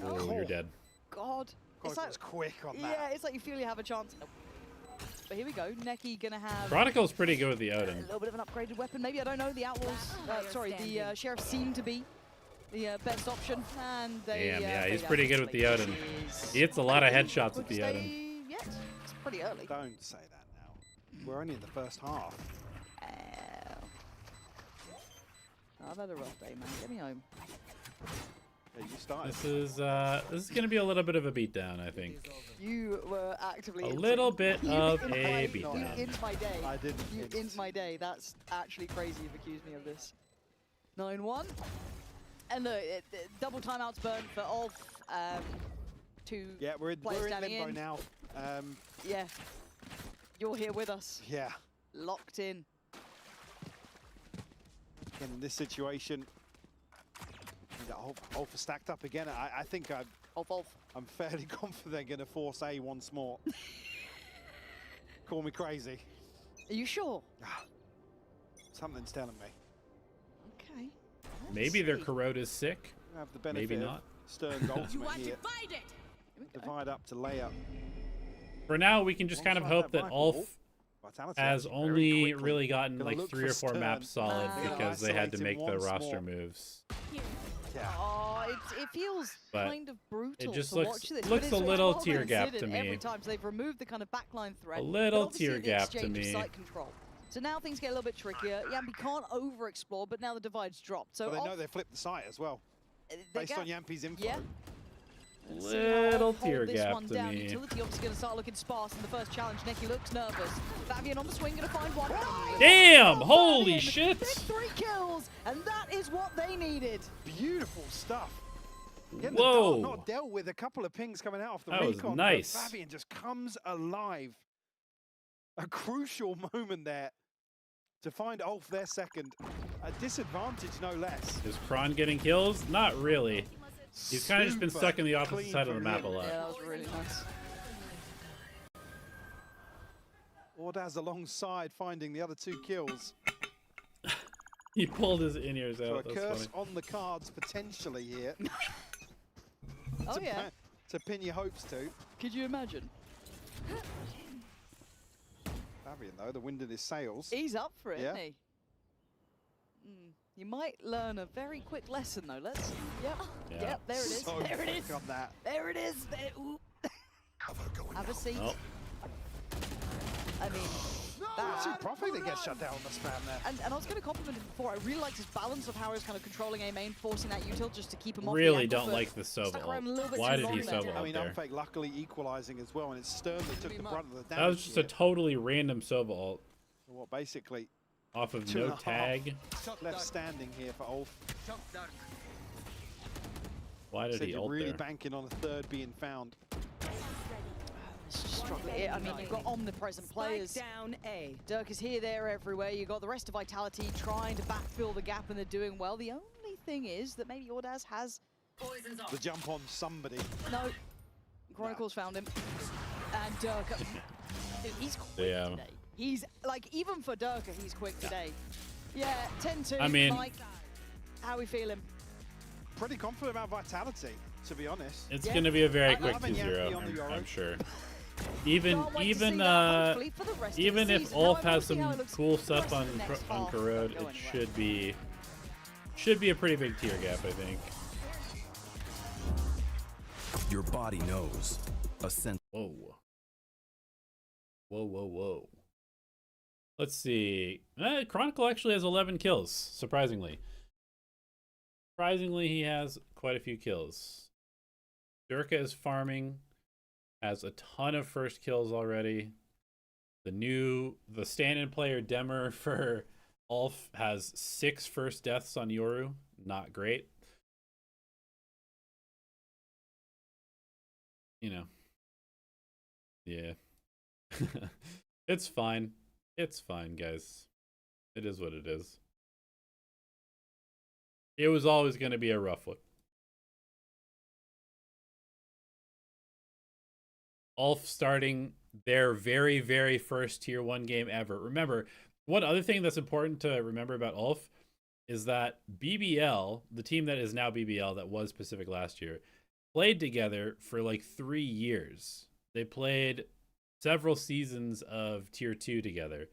Oh, you're dead. God. It's Chronicles quick on that. yeah, it's like you feel you have a chance. Nope. But here we go. Neki gonna have Chronicle's pretty good with the a Odin. little bit of an upgraded weapon. Maybe, I don't know. The Outlaws, sorry, the Sheriffs seem to be the best option. And they, Damn, yeah, he's fade pretty out. good with the Like, Odin. is- He hits a lot of headshots with Quick the Odin. stay yet? It's pretty early. Don't say that now. We're only in the first half. I've had a rough day, man. Get me home. Yeah, you started. This is gonna be a little bit of a beatdown, I think. You were actively A inting. little bit You of int a my- beatdown. You int my day. I didn't. You int my day. That's actually crazy. You've accused me of this. 9-1. And look, double timeouts burn for Ulf. Two Yeah, we're in players down limbo in. now. Yeah. You're here with us. Yeah. Locked in. Again, in this situation, Ulf are stacked up again. I think I'm fairly confident they're going to force A once more. Call me crazy. Are you sure? Something's telling me. Okay. Maybe their Corrode is sick. Have the benefit Maybe of not. Stern's ultimate here. Divide up to layup. For now, we can just kind of hope that Ulf Vitality has actually very only quickly really gotten gonna like look 3 or for 4 maps Stern. solid Gonna because they had to isolate make him the once roster more. moves. Oh, it feels But kind of brutal it just to looks- watch this. looks but a it's little well tear gap considered to every me. time. So they've removed the kind of backline threat. A little but obviously tear the gap to exchange of me. Site control. So now things get a little bit trickier. Yampi can't overexplore, but now the divide's dropped. So But they know Ulf- they flipped the site as well. they Based get- on Yampy's info. Yeah. Little tear this gap one to down. me. Utility obviously going to start looking sparse in the first challenge. Neki looks nervous. Fabian on the swing, going to find one. Damn! Holy shit! Big 3 kills, and that is what they needed. Beautiful stuff. Getting Whoa! the dart not dealt with. A couple of pings coming out off the That was recon. nice. But Fabian just comes alive. A crucial moment there to find Ulf their second. A disadvantage, no less. Is Kron getting kills? Not really. He's kind of just been Super stuck in the opposite clean side of the from map him. a lot. Yeah, that was really nice. Ordaz alongside finding the other 2 kills. He pulled his in-ears So a out. That's curse funny. on the cards potentially here. Oh, yeah. To pin your hopes to. Could you imagine? Fabian, though, the wind in his sails. He's up for it, Yeah. isn't he? You might learn a very quick lesson, though. Let's. Yep. Yeah. Yep. There it is. So there it is. quick on that. There it is. There, ooh. Have a seat. Oh. I mean, That's perfect that gets shut down on the spam there. and I was going to compliment him before. I really liked his balance of how he's kind of controlling A main, forcing that util just to keep him off the Really angle, don't but like the Sova stuck around a little ult. bit Why too did he long there. Sova I ult mean, there? Unfake luckily equalizing as well, and it's Stern that took the brunt of the damage. That was just a totally random Sova ult So what, basically, off of 2.5 no tag. left standing here for Ulf. Why did Said he you're ult really there? banking on a third being found. It's just struggling. I mean, you've got omnipresent players. Down A. Dirk is here, there, everywhere. You've got the rest of Vitality trying to backfill the gap, and they're doing well. The only thing is that maybe Ordaz has... The jump on somebody. No. Chronicles found him. And Dirk... Dude, he's quick Yeah. today. He's, like, even for Dirk, he's quick today. Yeah, 10-2. I mean- Mike, how we feeling? Pretty confident about Vitality, to be honest. It's Yeah. going to be a very I quick love Yankee 2-0, on the Euro. I'm sure. Even Can't wait to see even that, hopefully, for the rest of even the if season. Ulf However, has we'll see some how it looks cool the stuff rest on of the next on half. Corrode, Go it anywhere. should be a pretty big tier gap, I think. Your body knows. A sense. Whoa. Whoa, whoa, whoa. Let's see. Chronicle actually has 11 kills, surprisingly. Surprisingly, he has quite a few kills. Durka is farming, has a ton of first kills already. The stand-in player Demer for Ulf has 6 first deaths on Yoru. Not great. You know. Yeah. It's fine. It's fine, guys. It is what it is. It was always going to be a rough one. Ulf starting their very, very first tier 1 game ever. Remember, one other thing that's important to remember about Ulf is that BBL, the team that is now BBL that was Pacific last year, played together for like 3 years. They played several seasons of tier 2 together.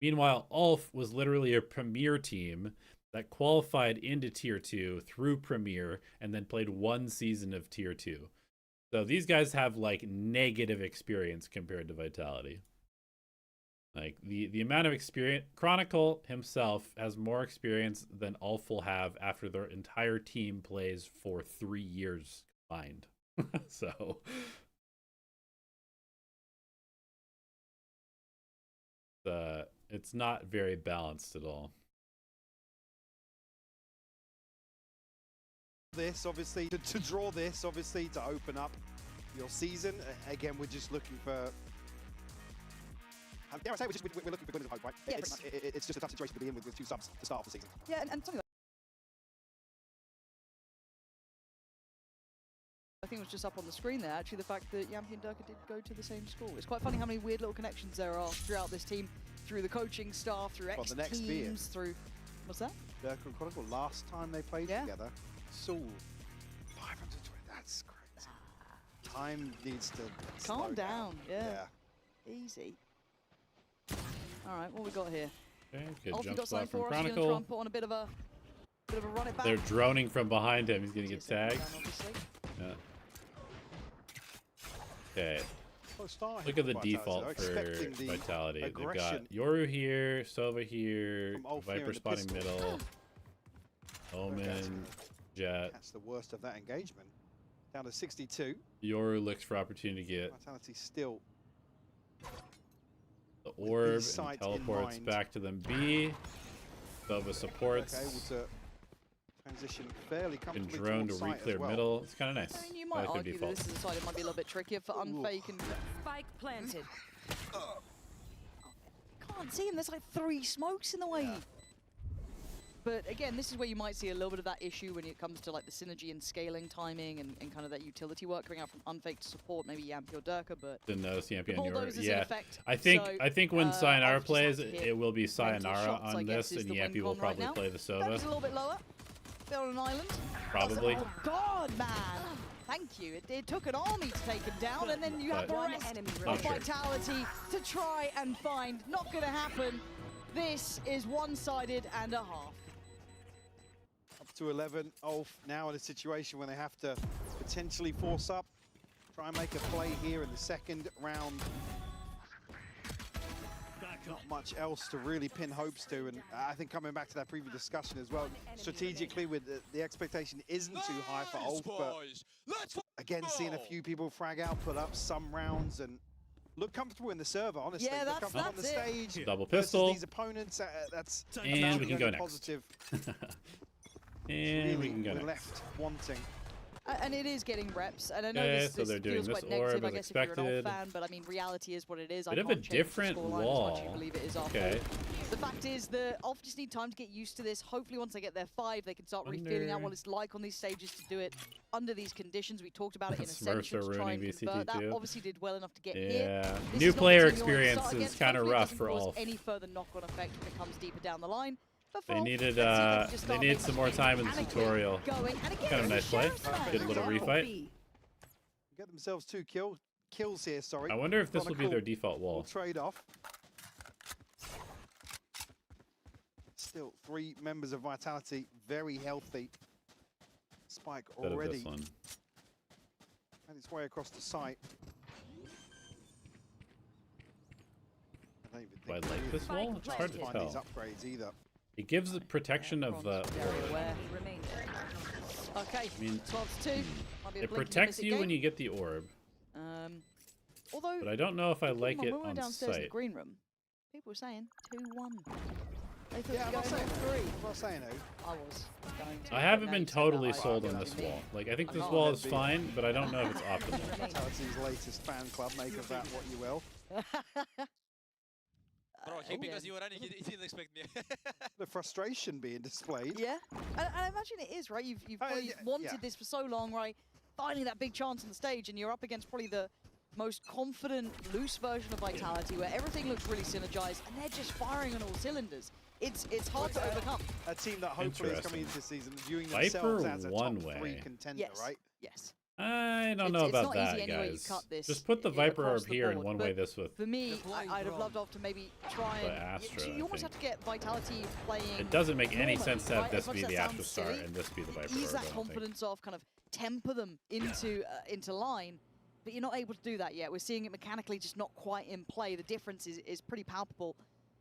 Meanwhile, Ulf was literally a premier team that qualified into tier 2 through premier and then played 1 season of tier 2. So these guys have like negative experience compared to Vitality. Like the amount of experience, Chronicle himself has more experience than Ulf will have after their entire team plays for 3 years combined. So it's not very balanced at all. This, obviously, to draw this, obviously, to open up your season. Again, we're just looking for... dare I say, we're looking for glimmers of hope, right? Yeah, it's just a tough situation to be in with 2 subs to start off the season. Yeah, and something I think it was just up on the screen there, actually, the fact that Yampi and Durka did go to the same school. It's quite funny how many weird little connections there are throughout this team, through the coaching staff, through Well, the next ex-teams, through... What's that? Dirk and Chronicle, last time they played together, Saul, 520, that's crazy. Time needs to slow Calm down, yeah. Easy. All right, what we got here? Okay, good Ulf, you jump got spot something from for us? You're gonna try Chronicle. and put on a bit of a run it back? They're droning from behind him. He's going to get tagged. Yeah. Okay. Look at the default for Vitality. They've got Yoru here, Sova here, Viper spotting middle, Omen, Jet. That's the worst of that engagement. Down to 62. Yoru looks for opportunity to get Vitality still. the orb and sides in teleports mind. back to them B. Sova supports. Able to transition fairly And comfortably drone to towards site as re-clear well. middle. It's kind of nice. I mean, you I might like their argue that default. this is a side that might be a little bit trickier for Unfake and... Spike planted. Can't see him, there's like 3 smokes in the way. But again, this is where you might see a little bit of that issue when it comes to like the synergy and scaling timing and kind of that utility work coming out from Unfake to support maybe Yampi or Durka, but... Didn't notice Yampi the on your bulldozer's in yeah. effect, I think when so, Sayonara I'll just plays, have to hit it will be rental Sayonara shots, I on guess, this, is and the Yampi win will con right probably now. play the Durka's Sova. a little bit lower. They're on an island. Probably. Oh God, man! Thank you. It took an army to take him down, and then you have the But- rest Not of sure. Vitality to try and find. Not gonna happen. This is one-sided and a half. Up to 11. Ulf now in a situation where they have to potentially force up. Try and make a play here in the second round. Not much else to really pin hopes to, and I think coming back to that previous discussion as well, strategically with the expectation isn't too high for Ulf, but again, seeing a few people frag out, put up some rounds, and look comfortable in the server, honestly. Yeah, look comfortable on the that's stage. Double versus pistol. These opponents, that's And we can go only next. positive. And we can go we're next. left wanting. And it is getting reps, and I know Okay, this, so they're doing feels this quite negative, orb I as guess, if you're an old expected. fan, but I mean, reality is what it is. Bit I of a can't change the different scoreline as much as wall. you believe it is our Okay. fault. The fact is that Ulf just need time to get used to this. Hopefully, once they get their 5, they can start really feeling out what it's like on these stages to do it under these conditions. We talked about it in Smurfs Ascension are to try ruining and VCT convert that. too. Obviously, did well enough to get here. Yeah. This New is not player the team you want to experience start is against. kind of Hopefully it rough doesn't for cause Ulf. any further knock-on effect if it comes deeper down the line. But for They Ulf, needed let's see if they can just they start need making some more time in the panicking tutorial. going. And again, Kind of a nice play. Sheriff's Good little refight. Get themselves 2 kills here, sorry. I wonder if this will be their Chronicle default will wall. trade off. Still 3 members of Vitality, very healthy. Spike Instead of already this one. made its way across the site. I don't even Do I think like really this wall? It's hard to find tell. these upgrades either. It gives the protection of the Very orb. aware. Okay, I mean, 12-2. Might be a it blink and you protects miss it you game. when you get the orb, Although, but I don't know if I like when it we were on downstairs in the site. green room, people were saying 2-1. They thought Yeah, you I'm not were saying going 3. I'm not saying who. I was going to. I haven't but now been you said that, totally I sold feel on like this you wall. mean. Like, I think I'm this not. wall is fine, but I don't know if it's optimal. Vitality's latest fan club, make of that what you will. Bro, he because you were running, he didn't expect me. The frustration being displayed. Yeah, and I imagine it is, right? You've probably wanted this for so long, right? Finding that big chance on the stage, and you're up against probably the most confident, loose version of Vitality, where everything looks really synergized, and they're just firing on all cylinders. It's hard to overcome. A team that hopefully is coming into this season viewing Viper themselves as a top one 3 way. contender, Yes. right? Yes. I don't It's- know it's about not that, easy anyway, you guys. cut this Just put the Viper across up the here and board, one but way this with. For me, I'd have loved off to maybe try The and... Astra, you almost I have to get Vitality playing... It doesn't make any normally, sense to have right? this As much be as the that Astra sounds Star silly, and this be the Viper. ease orb, that I don't think. confidence off, kind of temper them into line, but you're not able to do that yet. We're seeing it mechanically just not quite in play. The difference is pretty palpable.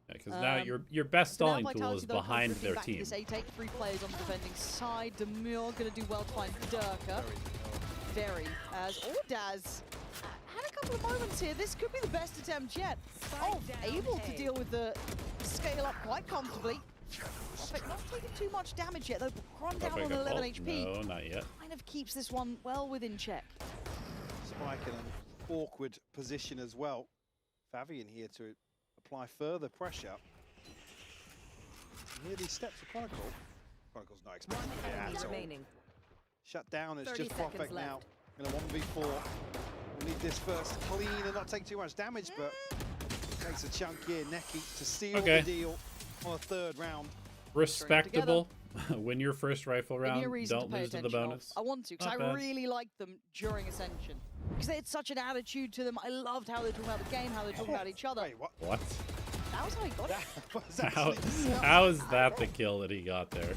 Because now your best So now stalling tool Vitality, is though, come behind drifting their back to team. This 8-8, 3 players on the defending side. Demure going to do well to find Durka. Very. As Ordaz had a couple of moments here. This could be the best attempt yet. Oh, able to deal with the scale up quite comfortably. But not taking too much damage yet, though. Cron down on 11 HP. No, not yet. Kind of keeps this one well within check. Spike in an awkward position as well. Favian here to apply further pressure. Here these steps for Chronicle. Chronicle's not expecting it at all. Shut down, it's just perfect now. In a 1v4. We need this first clean and not take too much damage, but takes a chunk here. Neki to seal the deal on a 3rd round. Respectable. Win your first rifle round. Don't pay lose to the attention bonus. I want to, because I Not bad. really liked them during Ascension. Because they had such an attitude to them. I loved how they were talking about the game, how they were talking about each other. Wait, what? What? That was how he got it. How is that the kill that he got there?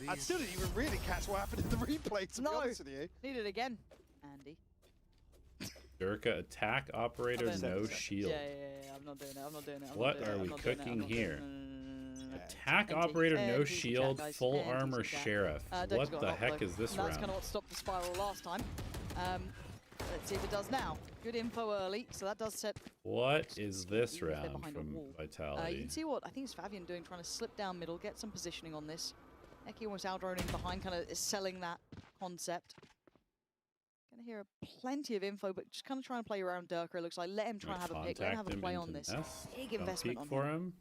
I still didn't even really catch what happened in the replay, to be honest with you. Need it again, Andy. Durka attack operator, no shield. Yeah, I'm not doing it. I'm not doing it. What are we cooking here? Attack operator, no shield, full armor sheriff. What the heck is this round? That's kind of what stopped the spiral last time. Let's see if it does now. Good info early, so that does set. What is this round from Vitality? You can see what I think it's Fabian doing, trying to slip down middle, get some positioning on this. Neki almost out-droning behind, kind of selling that concept. Gonna hear plenty of info, but just kind of trying to play around Durka. It looks like let him try and have a pick, let him have a play on this. Big investment on for him.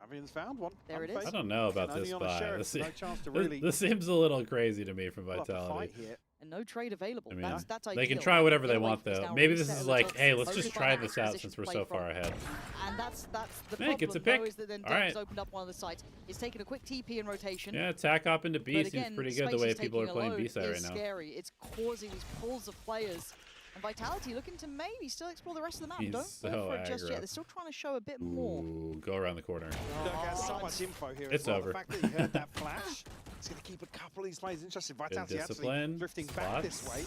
Fabian's found one. There it is. I don't know about this buy. This seems a little crazy to me from Vitality. And no trade available. I mean, that's ideal. they can try whatever they want, though. Maybe this is like, hey, let's just try this out since we're so far ahead. And that's the Hey, gets a problem, pick. is that then All right. Durka's opened up one of the sites. He's taken a quick TP in rotation. Yeah, attack up into B But seems again, pretty good the Space way is people are taking a playing load B side right is now. Scary. It's causing these pulls of players. And Vitality looking to maybe still explore the rest of the map. He's Don't so fall for it just aggro. yet. They're still trying to show a bit more. Ooh, go around the corner. Durka has so much info here. It's as well. over. The fact that he heard that flash, it's going to keep a couple of these players interested. Vitality actually discipline, drifting back this way,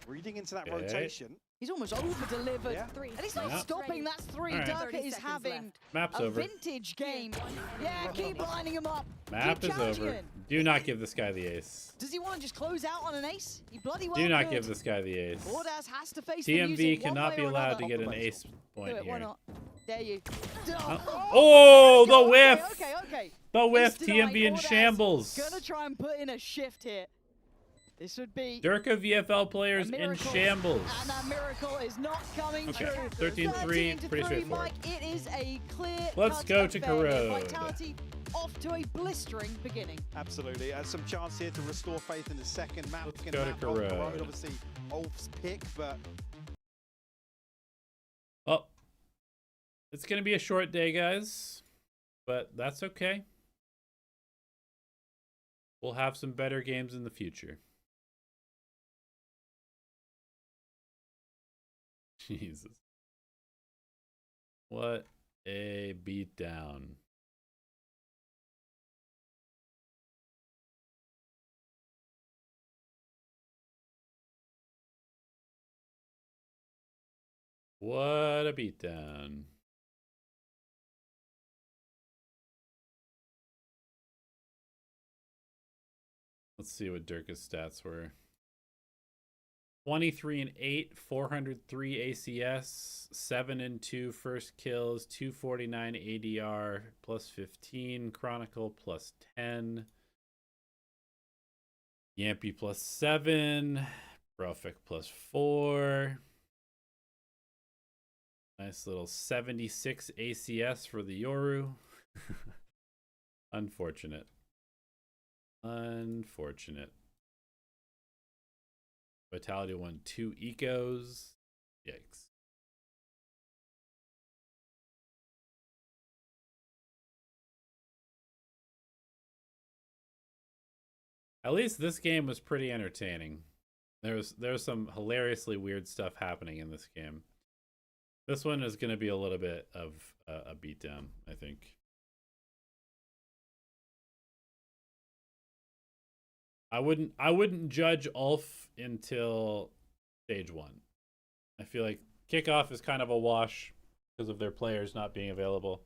reading into that rotation. He's almost over-delivered. Yeah. And he's not Yeah. stopping. That's 3. All right. Durka is having Map's a over. vintage game. Yeah, keep lining him up. Map keep is challenging over. him. Do not give this guy the ace. Does he want to just close out on an ace? He bloody well Do not could. give this guy the ace. Bordas has to face the TMV music one cannot way be or allowed another. to get an ace point Do it, why here. not? Dare you. Oh, the whiff! Okay. The whiff, He's denying TMV in Bordas. shambles. Gonna try and put in a shift here. This would be Durka VFL players a in miracle. shambles. And that miracle is not coming Okay, true. 13-3, pretty straightforward. Mike, it is a clear Let's go to Corrode. Vitality off to a blistering beginning. Absolutely. Some chance here to restore faith in the second map. Let's Second go to map of Corrode. Obviously, Ulf's pick, but Oh, it's going to be a short day, guys, but that's okay. We'll have some better games in the future. Jesus. What a beatdown. What a beatdown. Let's see what Durka's stats were. 23-8, 403 ACS, 7-2 first kills, 249 ADR, plus 15, Chronicle plus 10, Yampy plus 7, Profik plus 4. Nice little 76 ACS for the Yoru. Unfortunate. Unfortunate. Vitality won 2 ecos. Yikes. At least this game was pretty entertaining. There's some hilariously weird stuff happening in this game. This one is going to be a little bit of a beatdown, I think. I wouldn't judge ULF until stage 1. I feel like kickoff is kind of a wash because of their players not being available.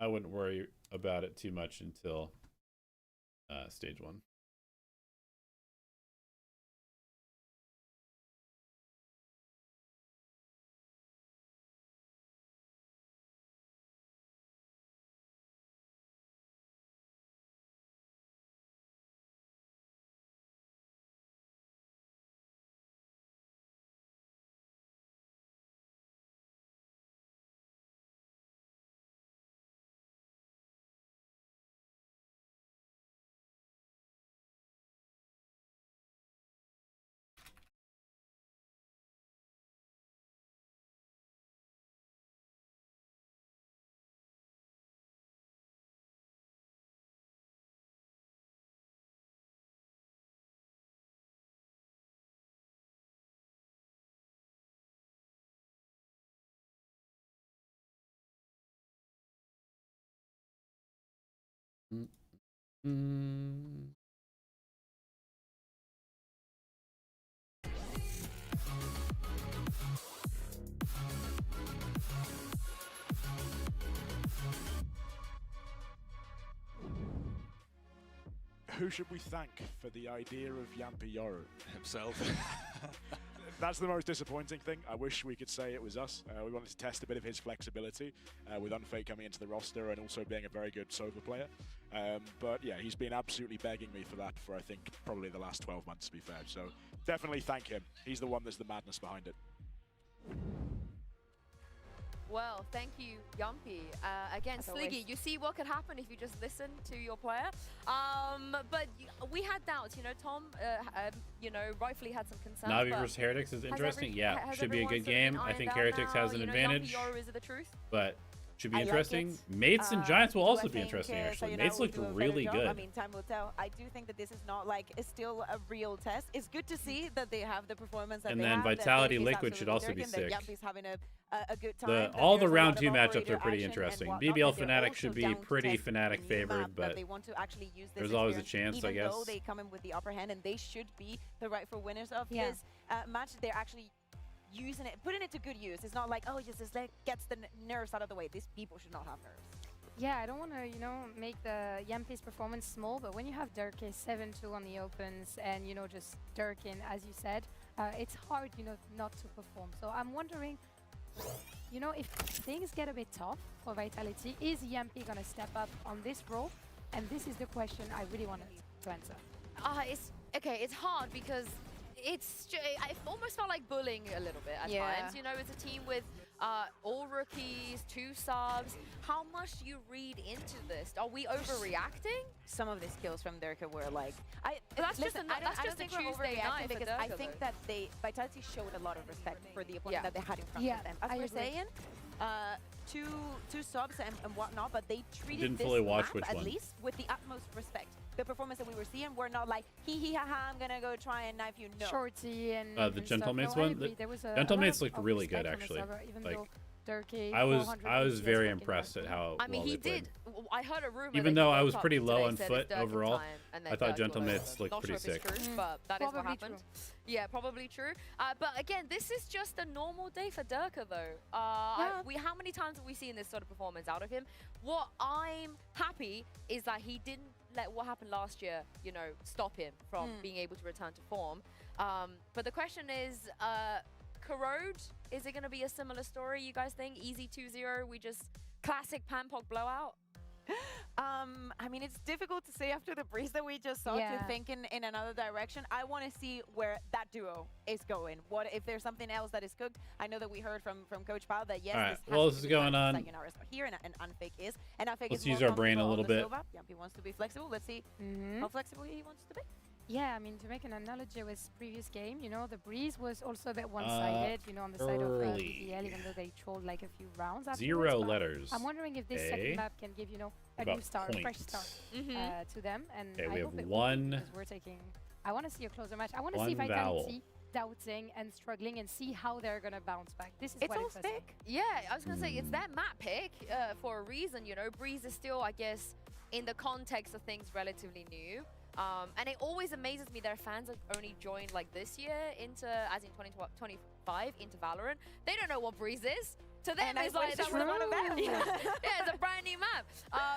I wouldn't worry about it too much until stage 1. Who should we thank for the idea of Yampi Yoru? Himself. That's the most disappointing thing. I wish we could say it was us. We wanted to test a bit of his flexibility with Unfake coming into the roster and also being a very good Sova player. But yeah, he's been absolutely begging me for that for, I think, probably the last 12 months, to be fair. So definitely thank him. He's the one that's the madness behind it. Well, thank you, Yumpy. Again, Sliggy, you see what could happen if you just listen to your player. But we had doubts, you know, Tom, you know, rightfully had some concerns. Navi versus Heretics is interesting. Yeah, should be a good game. I think Heretics has an advantage. Is it the truth? But should be interesting. Mates and Giants will also be interesting, actually. Mates looked really good. I mean, time will tell. I do think that this is not like, it's still a real test. It's good to see that they have the performance that and they then have. Vitality Liquid should also be sick. Yumpy's having a good time. All the round 2 matchups are pretty interesting. BBL Fnatic should be pretty Fnatic favored, but they want to actually use this there's always a chance, I guess. Even though they come in with the upper hand, and they should be the rightful winners of this match, they're actually using it, putting it to good use. It's not like, oh, just like gets the nerves out of the way. These people should not have nerves. Yeah, I don't want to, you know, make the Yampi's performance small, but when you have Durkin 7-2 on the opens and, you know, just Durkin, as you said, it's hard, you know, not to perform. So I'm wondering, you know, if things get a bit tough for Vitality, is Yampi going to step up on this role? And this is the question I really wanted to answer. It's hard because I almost felt like bullying a little bit at times. You know, it's a team with all rookies, 2 subs. How much do you read into this? Are we overreacting? Some of the skills from Durka were like, that's listen, just a think we're Tuesday night because I think that Vitality showed a lot of respect for the opponent that they had in front of them. As we're saying, two subs and whatnot, but they treated Didn't this fully watch map, which at one. least with the utmost respect. The performance that we were seeing were not like, hee ha ha, I'm gonna go try and knife you. No. Shorty and the Gentlemates one? Gentlemates looked really good, actually. Like, I was very impressed at how I mean, well he they did. played. I heard a rumor. Even that though he I was woke pretty up low today, on said foot it's Durkin overall, time, and then I thought Durkin Gentlemates was looked not pretty sure if sick. it's true, but that is what Probably happened. true. Yeah, probably true. But again, this is just a normal day for Durka, though. How many times have we seen this sort of performance out of him? What I'm happy is that he didn't let what happened last year, you know, stop him from being able to return to form. But the question is, Corrode, is it going to be a similar story, you guys think? Easy 2-0, we just classic Panpok blowout? I mean, it's difficult to say after the breeze that we just saw to think in another direction. I want to see where that duo is going. What if there's something else that is cooked? I know that we heard from Coach Pao that yes, All right. this This is going on. Sayonara is not here, and Unfake is. And Unfake Let's is use more our brain a comfortable little on the bit. Silva. Yumpy wants to be flexible. Let's see how flexible he wants to be. Yeah, I mean, to make an analogy with previous game, you know, the breeze was also a bit one-sided, you know, on the side of BBL, even though they trolled like a few rounds afterwards. 0 letters. I'm wondering if this second map can give, you know, a new start, a fresh start to them. And we I have hope it one. will, because we're taking. I want to see a closer match. I want to One see Vitality vowel. doubting and struggling and see how they're gonna bounce back. This is It's what all interesting. stick. Yeah, I was gonna say it's that map pick for a reason. You know, Breeze is still, I guess, in the context of things, relatively new. And it always amazes me that fans have only joined like this year into, as in 2025, into Valorant. They don't know what Breeze is. To them, it's like that was it's a brand new map.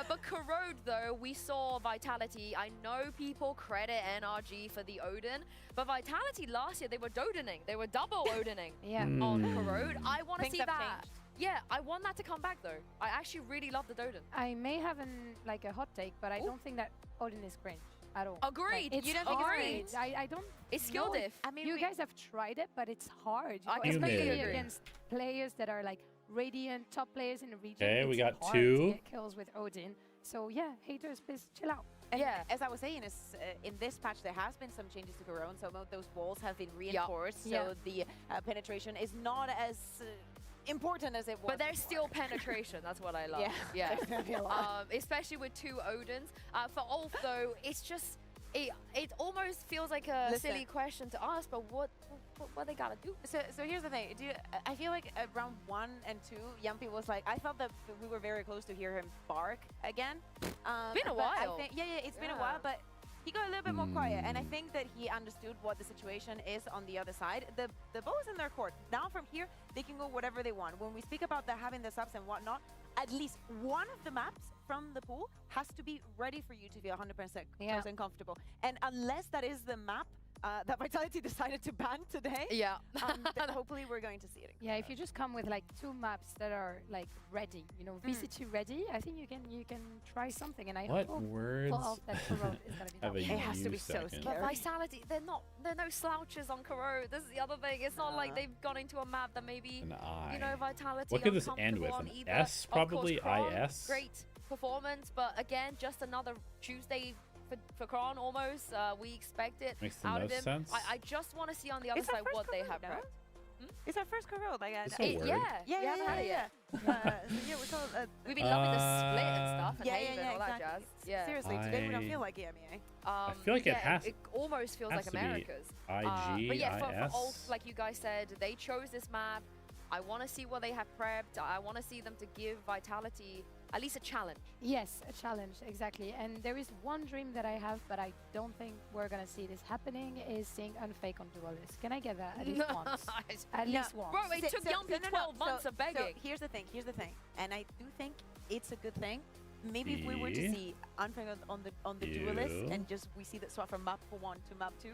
But Corrode, though, we saw Vitality. I know people credit NRG for the Odin, but Vitality last year, they were Dodening. They were double Odining on Corrode. I want to see that. Yeah, I want that to come back, though. I actually really love the Doden. I may have a hot take, but I don't think that Odin is cringe at all. Agreed. Like, You don't think it's hard. cringe? I don't. It's skill know diff. I mean, you guys have tried it, but it's hard. You I know, completely especially agree. against players that are like Radiant, top players in the region. Okay, we It's got hard 2. to get kills with Odin. So yeah, haters, please chill out. And as I was saying, is in this patch there has been some changes to Corone. Some of those walls have been reinforced, so the penetration is not as important as it was. But there's still penetration. That's what I love. Yeah. Especially with 2 Odins. For Ulf, though, it's just it almost feels like a silly question to ask. But what they gotta do? So here's the thing. I feel like at round 1 and 2, Yumpy was like, I felt that we were very close to hear him bark again. Been a while. It's been a while, but he got a little bit more quiet, and I think that he understood what the situation is on the other side. The ball is in their court. Now from here, they can go whatever they want. When we speak about having the subs and whatnot, at least one of the maps from the pool has to be ready for you to feel 100% comfortable. And unless that is the map that Vitality decided to ban today, then hopefully we're going to see it. Yeah, if you just come with like 2 maps that are like ready, you know, VCT ready, I think you can try something. And I What hope words that Corot is gonna be have a done. It has to be so second? But scary. Vitality, they're no slouches on Corot. This is the other thing. It's not like they've gone into a map that maybe, An I. you know, Vitality What could this end with? uncomfortable An on either. S? Of course, Probably Kron, IS? Great performance, but again, just another Tuesday for Kron almost. We expect it Makes the out of most him. sense. I just want to see on the other It's our side first what they Corot, have no? prepped. It's our first Corot. Like, It's a word. Yeah, we haven't had it yet. we call it, We've been loving the split and stuff and Haven and all that exactly. jazz. Yeah. Seriously, today we don't feel like EMEA. I feel like it has. It almost feels has like to be America's. IG, but yeah, for IS. all, like you guys said, they chose this map. I want to see what they have prepped. I want to see them to give Vitality at least a challenge. Yes, a challenge, exactly. And there is one dream that I have, but I don't think we're gonna see this happening, is seeing Unfake on Duelist. Can I get that at least once? At least once. Bro, it took Yumpy 12 months of begging. So here's the thing, and I do think it's a good thing. Maybe if we were to see Unfake on the Duelist, and just we see that swap from map 1 to map 2,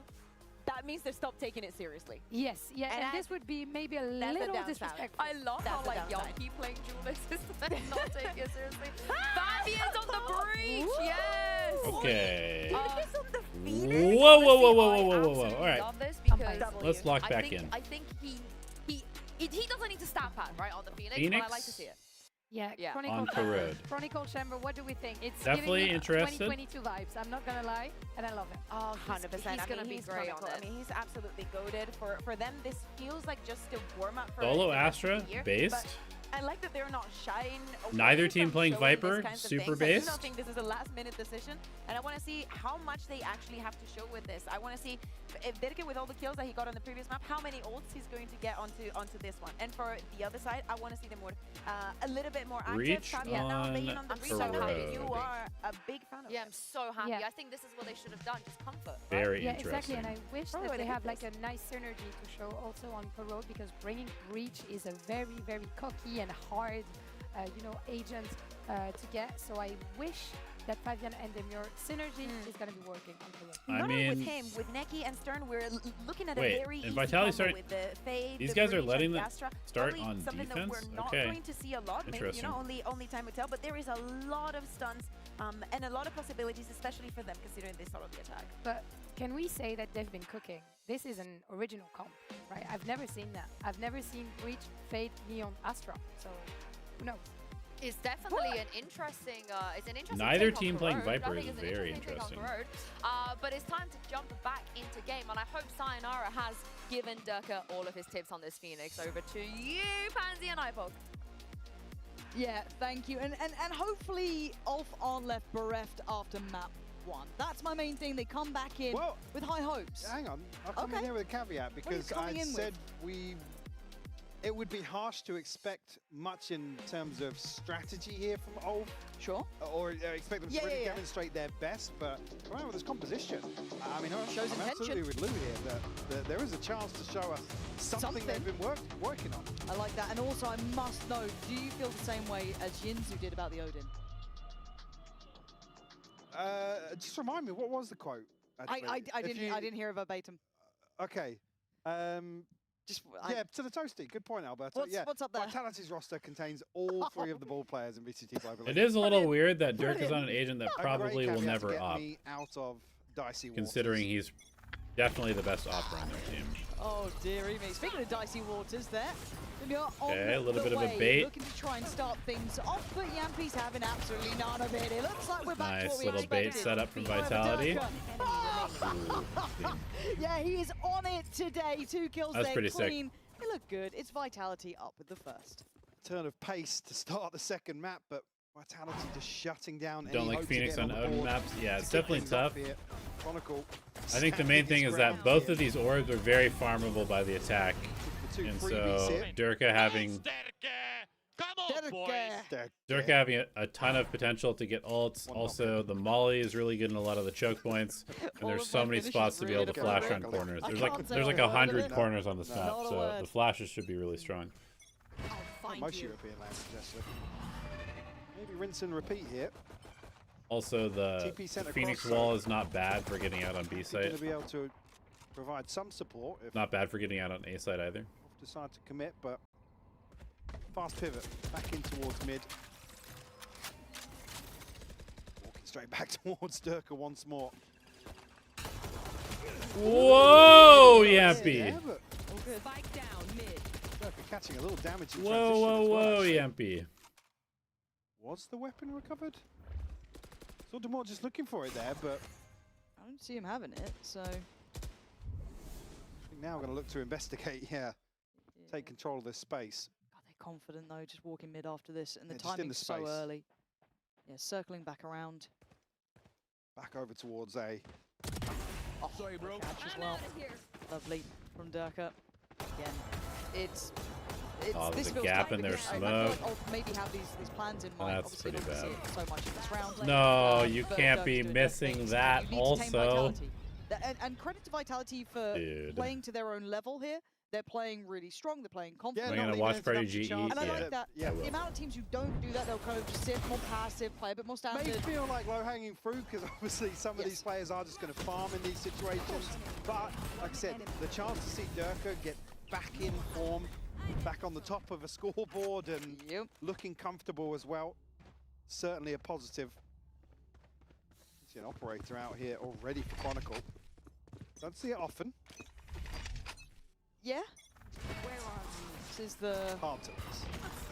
that means they stop taking it seriously. Yes, yeah, and this would be maybe a little disrespectful. I love how like Yumpy playing Duelist is not taking it seriously. Fabian's on the breach, yes! Okay. Whoa, whoa, whoa, whoa, whoa, whoa, whoa, whoa. All right. Love this because Let's lock back in. I think he doesn't need to stat pad, right, on the Phoenix, Phoenix? but I like to see it. Yeah, On Corot. Chronicle Chamber, what do we think? It's Definitely giving me interested. 2022 vibes, I'm not gonna lie, and I love it. Oh, 100%. He's gonna be great on Chronicle. it. I mean, he's absolutely goated. For them, this feels like just a warm-up for Solo the rest of Astra, the year, based. but I like that they're not shying away Neither team from playing showing Viper, these kinds of super things. based. I do not think this is a last-minute decision, and I want to see how much they actually have to show with this. I want to see if Dirke, with all the kills that he got on the previous map, how many ults he's going to get onto this one. And for the other side, I want to see them more a little bit more active. Reach Fabian now being on the I'm breach. so happy. You are a big fan of Yeah, I'm so happy. I think this is what they should have done, just comfort. Very Yeah, interesting. exactly, and I wish Probably that they would have have like a nice synergy to show also on Corot, because bringing Breach is a very, very cocky and hard, agent to get. So I wish that Fabian and Demure synergy is going to be working on Corot. I Not only mean, with him, with Neki and Stern, we're looking at wait, a very and easy Vitality combo starting- with the Fade, these the guys are Breach, letting and the them Astra. start Probably on something defense? that we're not Okay. going to see a lot. Maybe, Interesting. only time will tell. But there is a lot of stunts and a lot of possibilities, especially for them, considering they solo the attack. But can we say that they've been cooking? This is an original comp, right? I've never seen that. I've never seen Breach, Fade, Neon, Astra. So who knows? It's definitely an interesting. It's an interesting. Neither take on team playing Corot. I Viper think is it's an very take on interesting. Corot. But it's time to jump back into game, and I hope Sayonara has given Dirka all of his tips on this Phoenix. Over to you, Pansy and iPod. Yeah, thank you. And hopefully Ulf aren't left bereft after map 1. That's my main thing. They come back in with high hopes. Hang on, I'll come in here with a caveat, because I said it would be harsh to expect much in terms of strategy here from Ulf. Sure. Or expect them to really demonstrate their best, but around with this composition, I mean, Shows I'm intention. absolutely with Lou here that there is a chance to show us something they've been working on. I like that. And also, I must know, do you feel the same way as Yinzu did about the Odin? Just remind me, what was the quote? I didn't hear it verbatim. Okay. To the toasty. Good point, Alberto. What's up there? Vitality's roster contains all 3 of the ball players in VCT Global. It is a little weird that Dirk is on an agent that A probably great will caveat to never get op, me out of dicey waters. considering he's definitely the best opper on their team. Oh, dearie me. Speaking of dicey waters there, you're on Okay, a little the bit of a way, bait. looking to try and start things off, but Yampi's having absolutely none of it. It looks like we're back to Nice what we little bait expected. set up from Over Vitality. Dirk. Yeah, he is on it today. 2 kills That's there, pretty sick. clean. They look good. It's Vitality up with the first. Turn of pace to start the second map, but Vitality just shutting down. Don't any like hope to Phoenix get on the Odin board maps. Yeah, to it's kick definitely things off tough. here. Chronicle I think the main thing is that both of these orbs are very farmable by the attack, and so Dirka having Dirk having a ton of potential to get ults. Also, the molly is really good in a lot of the choke points, and there's so many spots to be able to flash on corners. There's like 100 corners on this map, so the flashes should be really strong. Most European lands, actually. Maybe rinse and repeat here. Also, the Phoenix wall is not bad for getting out on B site. Going to be able to provide some support. If Not bad for getting out on A site either. decide to commit, but fast pivot back in towards mid. Walking straight back towards Durka once more. Whoa, Yampy! Yeah, but Spike down mid. Durka catching a little damage in Whoa, Yampy! Was the weapon recovered? Saw Demore just looking for it there, but I don't see him having it, so... I think now we're going to look to investigate, take control of this space. God, they're confident though, just walking mid after this, and the Just in timing's the so space. early. Yeah, circling back around. Back over towards A. Oh, sorry, bro. Catch as well. Lovely from Durka. Again, it's Oh, there's this a feels gap tight in their because I feel smoke. like I'll maybe have these plans in mind. That's Obviously, pretty not gonna see bad. it so much in this round. No, you but can't Durka's be doing their missing thing, so that you need to tame also. Vitality. And credit to Vitality for Dude. playing to their own level here. They're playing really strong. They're playing confident. Am I gonna watch Party GE? And I like Yeah. that. Yeah. The amount of teams who don't do that, they'll kind of just sit more passive, play a bit more standard. May feel like low-hanging fruit because obviously some of these players are just going to farm in these situations. But like I said, the chance to see Durka get back in form, back on the top of a scoreboard and looking comfortable as well, certainly a positive. See an operator out here already for Chronicle. Don't see it often. Yeah. Where are we? This is the hard to miss.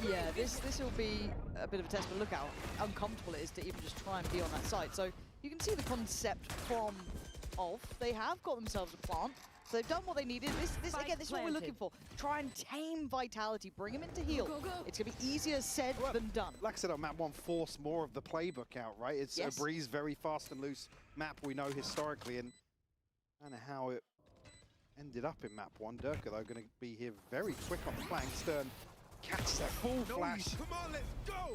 Yeah, this will be a bit of a test, but look how uncomfortable it is to even just try and be on that site. So you can see the concept from ULF. They have got themselves a plant. So they've done what they needed. This again, this is what we're looking for. Try and tame Vitality, bring him into heal. It's gonna be easier said than done. Like I said on map 1, force more of the playbook out, right? It's a Breeze, very fast and loose map we know historically, and I don't know how it ended up in map 1. Durka, though, going to be here very quick on the flank. Stern catch that full flash.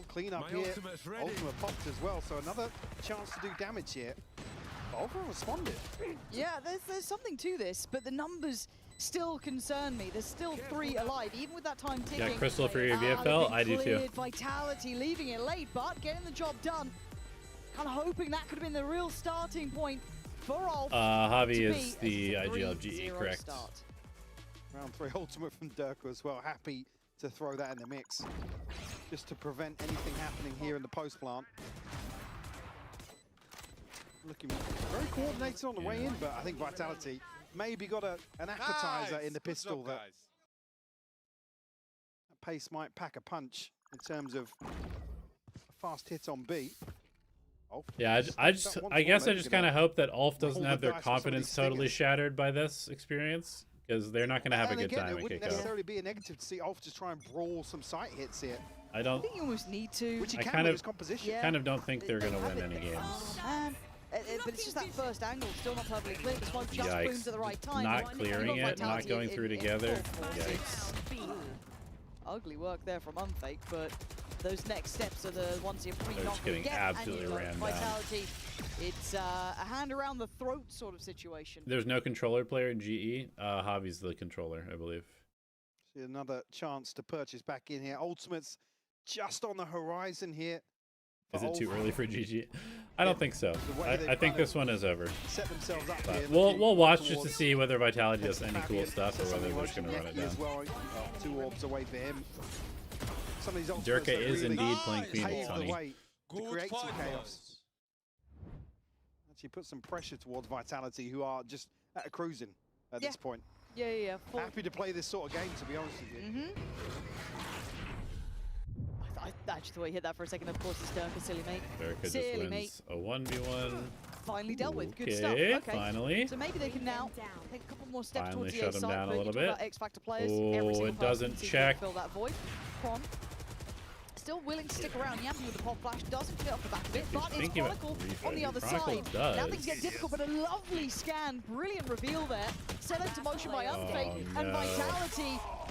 Clean up here. Ultimate popped as well, so another chance to do damage here. Volva responded. Yeah, there's something to this, but the numbers still concern me. There's still 3 alive, even with that time ticking. Yeah, Crystal for your VFL, I do too. Vitality leaving it late, but getting the job done. Kind of hoping that could have been the real starting point for ULF. Javi is the IGLGE, correct? Start. Round 3 ultimate from Durka as well. Happy to throw that in the mix, just to prevent anything happening here in the post plant. Looking very coordinated on the way in, but I think Vitality maybe got an appetizer in the pistol that pace might pack a punch in terms of a fast hit on B. Yeah, I guess I just kind of hope that ULF doesn't have their confidence totally shattered by this experience, because they're not going to have a good time It at wouldn't kickoff. necessarily be a negative to see ULF just try and brawl some sight hits here. I don't. I think you almost need to. Which you I can kind with of his composition. kind of don't think they're going to win any games. But it's just that first angle, still not perfectly clear. The smoke just Yikes. booms at the right time. Not clearing it, not going through together. Yikes. Ugly work there from Unfake, but those next steps are the ones you're probably They're not just going to getting get. absolutely and ran down. Vitality, it's a hand around the throat sort of situation. There's no controller player in GE. Javi's the controller, I believe. See another chance to purchase back in here. Ultimate's just on the horizon here. Is it too early for GG? I don't think so. I think this one is over. Set themselves up But here. we'll watch just to see whether Vitality does any cool stuff or whether they're just going to run it down. As well. 2 orbs away for him. Some of these ultimates Durka that is really indeed playing Phoenix, paved the honey. way to create some chaos. Actually put some pressure towards Vitality, who are just at a cruising at this point. Yeah. Happy to play this sort of game, to be honest with you. I just thought he hit that for a second. Of course, it's Durka, silly mate. Durka just Silly wins mate. a 1v1. Finally dealt with. Good stuff. Okay, Okay, finally. So maybe they can now take a couple more steps Finally towards the shut A him side, down a but little you talk about bit. X Factor players. Oh, every single it person doesn't seems to check. fill that void. Kron still willing to stick around. Yampy with the pop flash doesn't fit off the back of it, but it's thinking about Chronicle on the other Chronicle side. does. Now things get difficult, but a lovely scan, brilliant reveal there. Set into motion by Unfake and no. Vitality.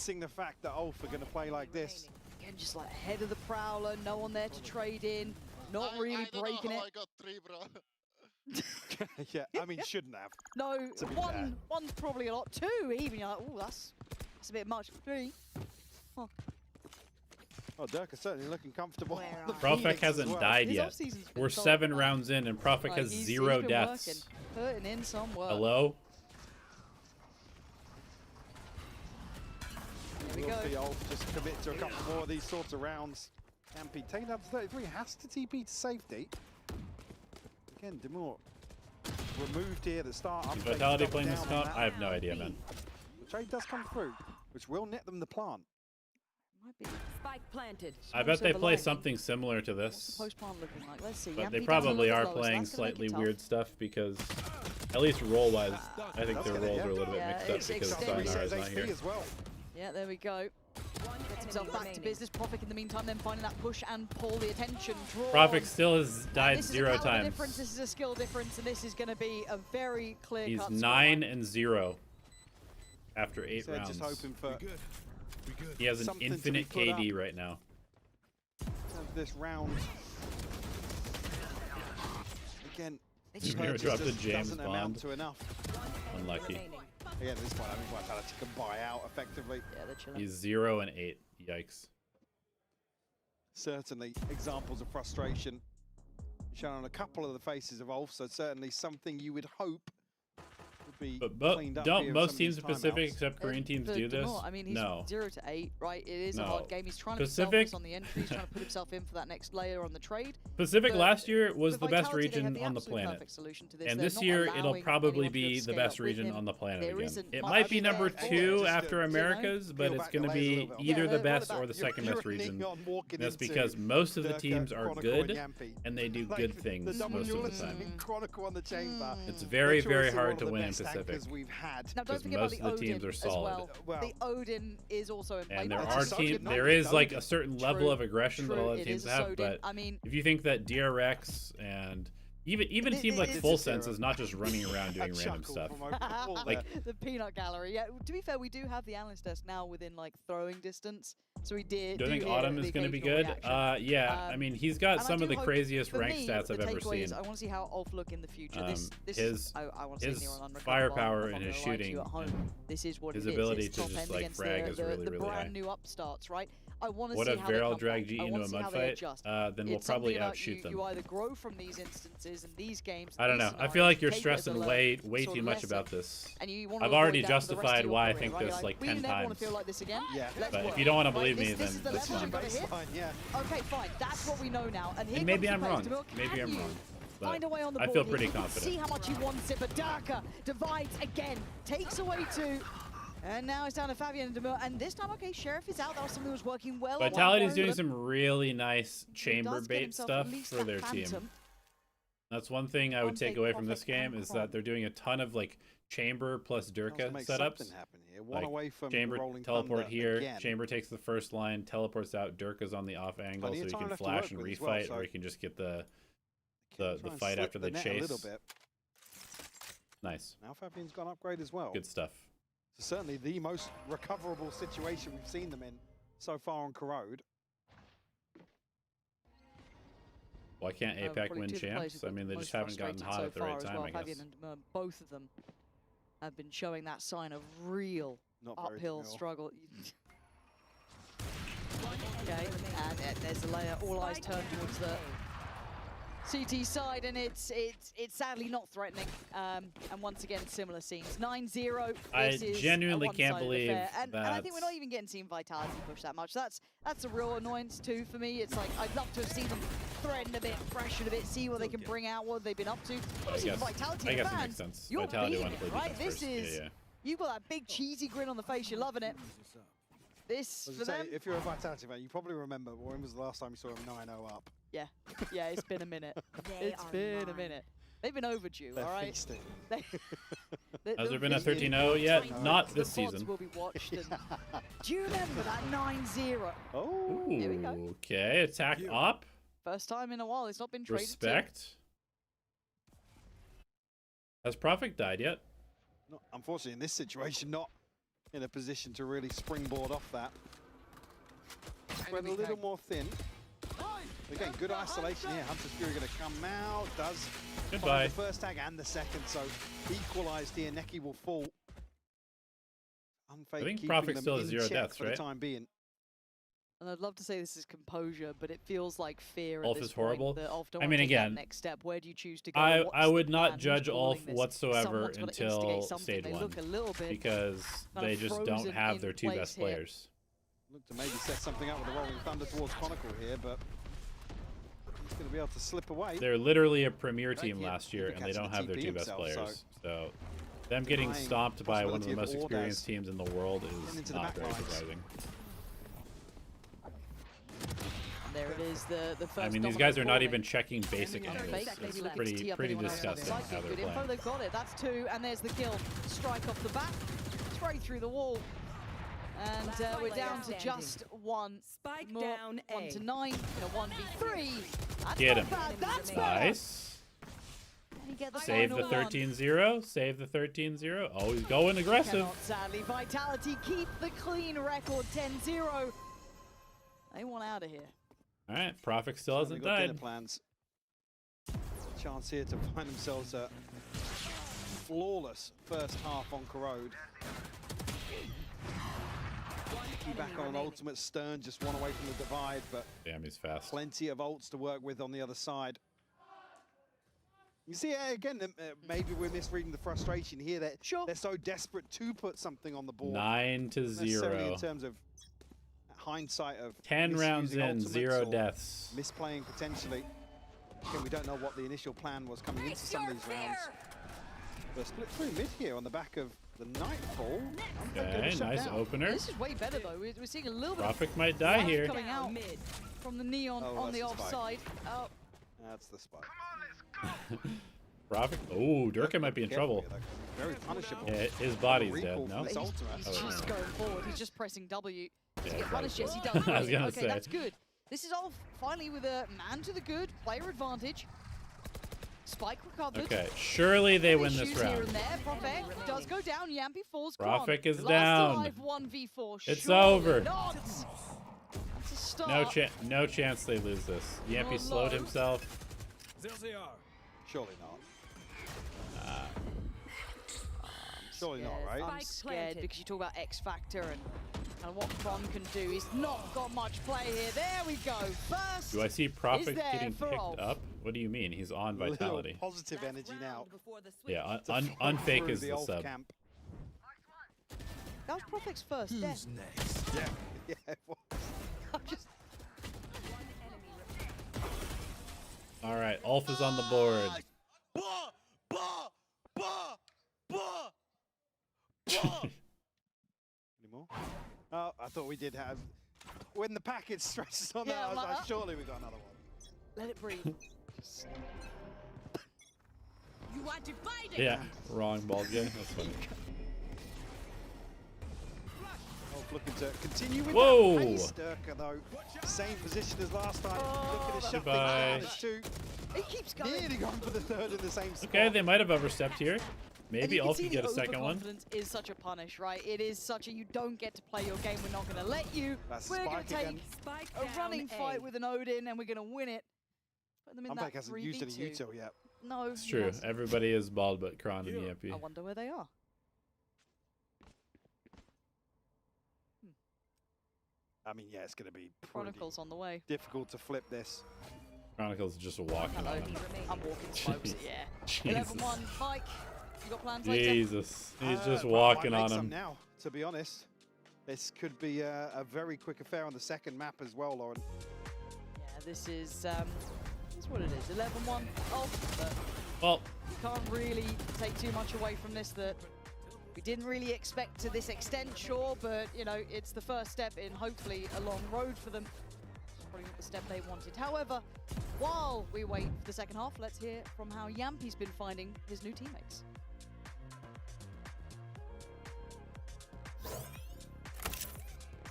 embracing the fact that ULF are going to play like this. Again, just like ahead of the Prowler, no one there to trade in, not really breaking it. I got 3, bro. Yeah, I mean, shouldn't have. No, to be fair. one's probably a lot. 2 even, you're like, oh, that's a bit much. 3. Oh. Oh, Dirk is certainly looking comfortable. PCFIC hasn't died yet. We're 7 rounds in, and PCFIC has 0 deaths. Putting in some work. Hello? Here we go. The Ulf just commit to a couple more of these sorts of rounds. Campy taking down to 33, has to TP to safety. Again, Demore removed here at the start. Vitality playing this count? I have no idea, man. The trade does come through, which will net them the plant. Spike planted. I bet they play something similar to this. Post-plant looking like. Let's see. But they probably are playing slightly weird stuff because, at least role-wise, I think their roles are a little bit mixed up because Sayonara is not here. Yeah, there we go. Gets himself back to business. PCFIC in the meantime then finding that push and pull, the attention draw. PCFIC still has died 0 times. Difference. This is a skill difference, and this is going to be a very clear He's cut 9-0 after 8 so rounds. Just hoping for he has an infinite KD right now. This round. Again, He's never dropped a James doesn't amount Bond. to enough. Unlucky. Again, at this point, I think Vitality can buy out effectively. Yeah, they're chilling. He's 0-8. Yikes. Certainly examples of frustration shown on a couple of the faces of Ulf, so certainly something you would hope would be cleaned up. Don't here most in teams some of these Pacific timeouts. except Korean teams do this? I mean, he's No. 0-8, right? It is a No. hard game. He's trying to Pacific- be selfless on the entry. He's trying to put himself in for that next layer on the trade. Pacific But last year was for the best Vitality, they have region the on the absolute planet. perfect solution to this. And They're this not year, it'll allowing probably anyone to be the scale best up with region him. on the planet There again. isn't It much might be there. number Just 2 to, after you know, America's, but peel it's back going the to layers a be little bit. either Yeah, the what best about or the you're second best running region. on walking That's into because most of the Dirk teams and are Chronicle and good Yampy. and they do Like, good the things double most of the dualism time. in Chronicle on the chamber. It's very, very Literally hard one to of the win in best Pacific anchors we've had. Now, because don't forget about most the of the teams Odin are as solid. well. The Odin is also in play. And there but are it's a teams. Sodium There Knight. is like a certain level of aggression that a lot of It teams is a have, Sodium. but I mean, if you think that DRX and even a team like Full Sense is not just running around doing random stuff. like the peanut gallery. Yeah, to be fair, we do have the analyst desk now within like throwing distance, so we did. Do you think hear Autumn the is going to be occasional good? reaction. Yeah, I mean he's got And I some do of the hope- craziest for rank me, stats the I've ever takeaway seen. is I want to see how Ulf look in the future. This his I want to say his near an unrecoverable. firepower I'm and not his gonna lie to you shooting, at home. and This is what his it is. ability It's to top just end like against frag the, is really the really high. brand new upstarts, right? I want to What see if how they Varel come dragged back. you I into wanna a see how mud they fight? adjust. Then we'll It's probably something about outshoot them. You either grow from these instances and these games. I don't these know. I feel like you're scenarios, take it as a stressing way sort too of much lesson, about this. and you wanna I've avoid already that for the rest of justified your why I career, think right? You're this like we 10 never want times. to feel like this again. Yeah. Let's But work. if you don't want to Right, believe me, this is then the that's level fine. you've got to hit. Yeah. Okay, fine. That's what we know now. And here And maybe comes I'm the wrong. pace. Demille, Maybe can I'm you wrong. Find a way on the I board feel here? pretty You can confident. see how much he wants it, but Darker divides again, takes away 2. And now it's down to Fabian and Demille. And this time, okay, Sheriff is out. That was something that was working well. Vitality's doing some really nice chamber does get bait himself stuff at least for that their Phantom. team. That's one thing I would take Unfake, away from this Prophet, game and is Chrome. that they're doing a ton of like chamber plus Durka make setups. something happen here. One Like, away from chamber the Rolling teleport Thunder here. again. Chamber takes the first line, teleports out. Durka's on the off angle, Plenty so of you time can left to flash work and with as well, refight, so or you can just get the Try and fight slip after the net chase. a little bit. Nice, Now Fabian's got an upgrade as well. good stuff. So certainly the most recoverable situation we've seen them in so far on Corrode. Why can't APAC Probably win two of the players champs? who've I mean, they got just most haven't gotten frustrated hot so at the far right as time, well. I guess. Fabian and both of them have been showing that sign of real Not very uphill demure. struggle. Okay, and there's the layer. All eyes turned towards the CT side, and it's sadly not threatening. And once again, similar scenes. 9-0. I This is genuinely a can't one-sided believe affair. And I think we're that- not even getting Team Vitality push that much. That's a real annoyance too for me. It's like I'd love to have seen them threaten a bit, pressure a bit, see what they can bring out, what they've been up to. Obviously, guess- Vitality I and guess it fans, makes sense. you're Vitality being wanna play it, right? defense This first. is Yeah. you've got that big cheesy grin on the face. You're loving it. This As I for say, them. if you're a Vitality fan, you probably remember when was the last time you saw them 9-0 up? Yeah, yeah, it's been a minute. They It's are been a mine. minute. They've been overdue, They're all right? feasting. Has there been a 13-0 yet? Not the this VODs season. will be watched. And do you remember that 9-0? Oh, Here we go. Okay, attack up. First time in a while. It's not been traded. Respect. Has PCFIC died yet? Not, unfortunately, in this situation, not in a position to really springboard off that. spread a little more thin. Again, good isolation here. Hunter's Fury going to come out. Does Goodbye. find the first tag and the second, so equalized here. Neki will fall. I think Prophet still has 0 deaths, for right? the time being. And I'd love to say this is composure, but it feels like fear. Ulf at this is horrible. Point, that Ulf don't I want mean, to take that again, next step. Where do you choose to go? I would the not plan? judge Who's Ulf calling this? whatsoever Someone's gotta until instigate something. stage They 1 look a little bit because kind they of just don't frozen have in their 2 place best here. players. Look to maybe set something up with the Rolling Thunder towards Chronicle here, but he's going to be able to slip away. They're literally a premier team last year, and they don't have their 2 best players. So them getting stomped by one of the most experienced teams in the world is not very surprising. There it is, the first. I mean, these guys are not even checking basic angles. It's pretty disgusting how they're Good info, playing. they've got it. That's 2, and there's the kill. Strike off the back, straight through the wall. And we're down to just 1. Spike more, down 1 to 9 in a 1v3. That's Get not him. bad, that's Nice. You get the Save the final one. 13-0. Save the 13-0. Oh, he's going aggressive. Cannot, sadly. Vitality keep the clean record 10-0. They want out of here. All right, Prophet still hasn't Got dinner died. plans. Chance here to find themselves a flawless first half on Corrode. Back on ultimate. Stern just one away from the divide, but damn, he's fast. Plenty of ults to work with on the other side. You see, again, maybe we're misreading the frustration here. That they're so desperate to put something on the board. 9-0. In terms of hindsight of 10 rounds in, ultimates 0 or deaths. misplaying potentially. Again, we don't know what the initial plan was coming into some of these rounds. But split through mid here on the back of the Nightfall. Okay, nice opener. This is way better though. We're seeing a little bit Prophet of might die here. coming out from the neon on the offside. Oh, that's the spike. Prophet. Oh, Durka might be in trouble. Very punishable. Yeah, his body's dead. No. he's just going forward. He's just pressing W to Yeah, get punished. Yes, he does. I was Brilliant. gonna Okay, say. that's good. This is all finally with a man to the good, player advantage. Spike recovered. Okay, surely they win this Issues here round. and there. Prophet does go down. Yampy falls. Prophet is Last down. alive 1v4. It's Surely over. not. That's a start. No chance they lose this. Yampy slowed himself. There they are. Surely not. Surely not, right? I'm scared because you talk about X Factor and what Kron can do. He's not got much play here. There we go. First. Do I see Prophet there getting for picked Ulf. up? What do you mean? He's on Little Vitality. positive energy now. Yeah, unfake Through is the Ulf sub. camp. That was Prophet's first death. Next? Yeah. Yeah, it was. All right, Ulf is on the board. Anymore? Oh, I thought we did have. When the package stretches on Yeah, that, I was like like, that. surely we got another one. Let it breathe. You want to fight it? Yeah, wrong bald guy. That's funny. Oh, looking to continue with Whoa. that pace. Durka, though, same position as last time. Looking to shut things Goodbye. down. It's 2. He keeps going. Nearly going for the 3rd in the same spot. Okay, they might have overstepped here. And Maybe you can Ulf see can the get a second one. overconfidence is such a punish, right? It is such a you don't get to play your game. We're not going to let you. That's We're going Spike to take again. a running fight with an Odin, and we're going to win it. Put them in Unpack that hasn't used any 3v2. util yet. No, It's true. yes. Everybody is bald but Kron and I Yampy. wonder where they are. I mean, yeah, it's going to be pretty Chronicles on the way. difficult to flip this. Chronicles just walking on him. I'm walking slopes, yeah. Jesus. 11-1, Mike. You got plans later? Jesus. He's just Might walking make on some him. now, to be honest. This could be a very quick affair on the second map as well, Lauren. Yeah, this is what it is. 11-1. Oh, but well, you can't really take too much away from this that we didn't really expect to this extent, sure, but you know, it's the first step in hopefully a long road for them. It's probably not the step they wanted. However, while we wait for the second half, let's hear from how Yampy's been finding his new teammates.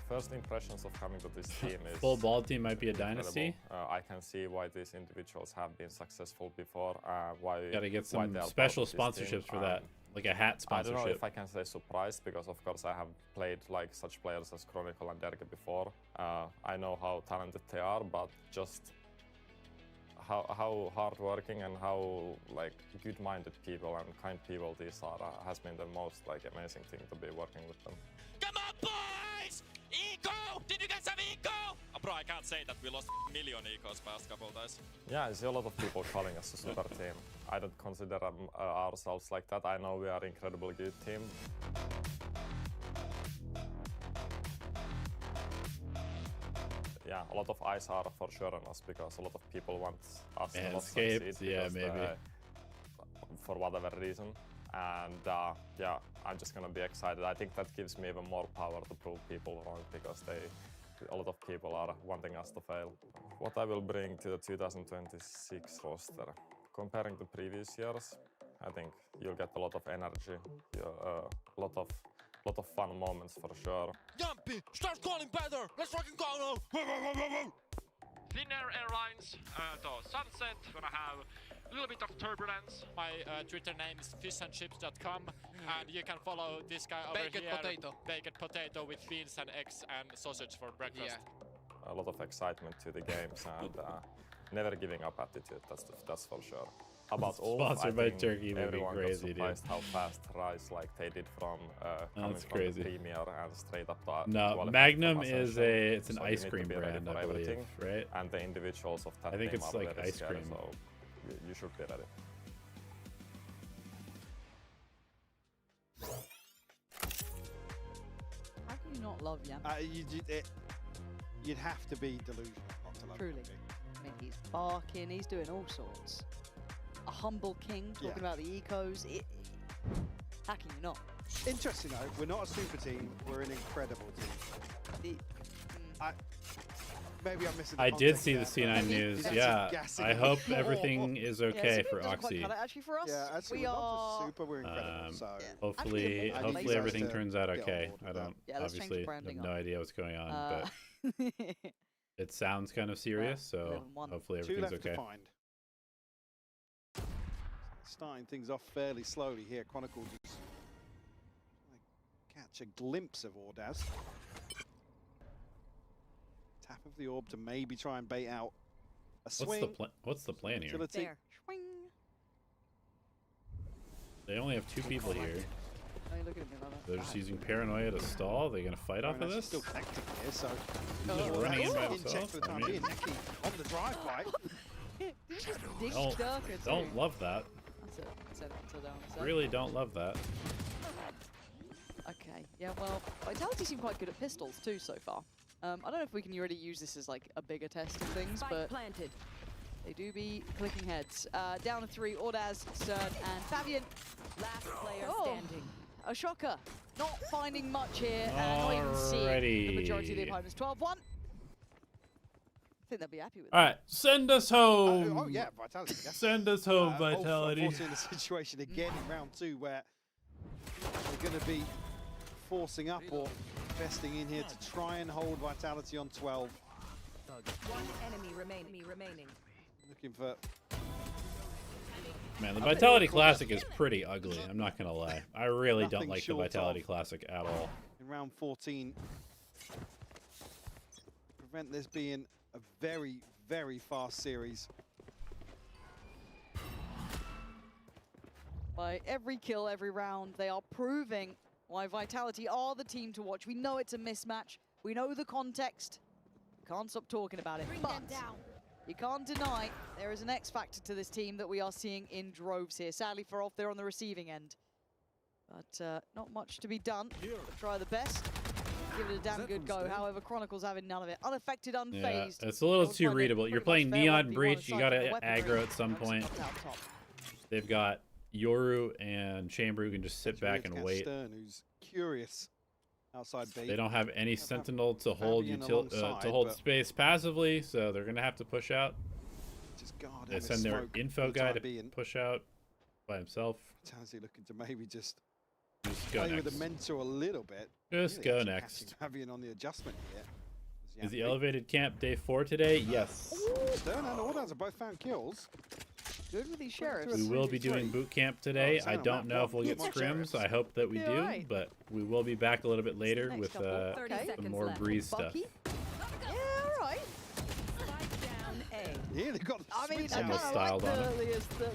First impressions of coming to this team is Full ball team might be a incredible. dynasty. I can see why these individuals have been successful before. Why Gotta get why some they are part special of this team. sponsorships for that. like a hat I don't know sponsorship. if I can say surprised, because of course I have played like such players as Chronicle and Derke before. I know how talented they are, but just how hardworking and how like good-minded people and kind people these are has been the most like amazing thing to be working with them. Come on, boys! Eco! Did you guys have eco? Oh, bro, I can't say that we lost a million ecos past couple times. Yeah, I see a lot of people calling us a super team. I don't consider ourselves like that. I know we are an incredibly good team. Yeah, a lot of eyes are for sure on us because a lot of people want us to not succeed. Yeah, maybe. For whatever reason. And yeah, I'm just gonna be excited. I think that gives me even more power to prove people wrong because a lot of people are wanting us to fail. What I will bring to the 2026 roster, comparing to previous years, I think you'll get a lot of energy, a lot of fun moments for sure. Jumpy, start calling better! Let's fucking go now! Finnair Airlines to Sunset, gonna have a little bit of turbulence. My Twitter name is fishandships.com, and you can follow this guy over Baked here. potato. Baked potato with beans and eggs and sausage for breakfast. A lot of excitement to the games and never giving up attitude, that's for sure. About ULF, Sponsored by I think Turkey would be everyone got crazy, dude. surprised how fast Rise like they did from coming That's from crazy. the Premier and straight up to No, qualifying Magnum for is Ascension. it's an So you ice need to cream be ready brand, for I believe, everything. right? And the individuals of that I think team it's are like very ice scary, cream. so you should be ready. How can you not love Yam? You'd have to be delusional not to love Truly. him. I mean, he's barking, he's doing all sorts. A humble king talking Yeah. about the ecos. How can you not? Interesting though, we're not a super team, we're an incredible team. Maybe I'm missing the I did context see there, the C9 but news. he's Yeah, actually gassing I it hope more. everything is Yeah, okay Super for doesn't quite Oxy. cut it. Actually, for us, Yeah, actually, we we're not are. just super, we're incredible. So Hopefully, Actually, hopefully I everything need turns out to get on okay. board I with that. don't Yeah, let's change the obviously have branding no up. idea what's going on, but it sounds kind of serious. So 11-1. hopefully Two everything's left okay. to find. Starting things off fairly slowly here. Chronicle just catch a glimpse of Ordaz. Tap of the orb to maybe try and bait out a swing. What's the plan here? Utility. There. Swing. They only have two people here. Oh, you're looking at me like that. They're just using paranoia to stall. Are they gonna fight off of Paranoia's this? Still connecting here, so He's just running in by check himself. for the I time mean, being. Neki on the drive-by. don't love that. That's it. Really don't love that. Okay. Yeah. Well, Vitality seem quite good at pistols too so far. I don't know if we can already use this as like a bigger test of things, but they do be clicking heads. Down to 3, Ordaz, Cern, and Fabian. Last player standing. A shocker. Not finding much here, and not even seeing the majority of the opponents. 12-1. I think they'll be happy with All right, send us home. Oh yeah, Vitality. Send us home, Vitality. Unfortunately, in a situation again in round 2 where they're going to be forcing up or investing in here to try and hold Vitality on 12. One enemy remaining. Looking for... Man, the Vitality Classic is pretty ugly. I'm not gonna lie. I really don't Nothing like the short Vitality of- Classic at all. in round 14. Prevent this being a very, very fast series. By every kill, every round, they are proving why Vitality are the team to watch. We know it's a mismatch. We know the context. Can't stop talking about it. But you can't deny there is an X factor to this team that we are seeing in droves here. Sadly for Ulf, they're on the receiving end. But not much to be done. We'll try the best. Give it a damn good go. However, Chronicle's having none of it. Unaffected, Yeah, unfazed. it's a little They'll too find it readable. You're pretty playing much fair Neon 1v1 Breach. You aside gotta from the weaponry. aggro at some Notice point. up top. They've got Yoru and Chamber who can just sit back and wait. Stern, who's curious outside bait. They don't have any Sentinel to hold Fabian to alongside, hold but space passively, so they're gonna have to push out. just guard him They with send their smoke info for the guy time to being. push out by himself. Vitality looking to maybe just go play with next. the mentor a little bit. Just Really go actually next. catching Fabian on the adjustment here. Is the elevated camp day 4 today? Yes. Stern and Ordaz have both found kills. Good with these sheriffs. We will be doing boot camp today. I don't know if we'll get scrims. I hope that we do, right. but we will be back a little bit later with Okay. some more breeze stuff. Yeah, all right. Yeah, they've got. I mean, I kind Almost of styled like on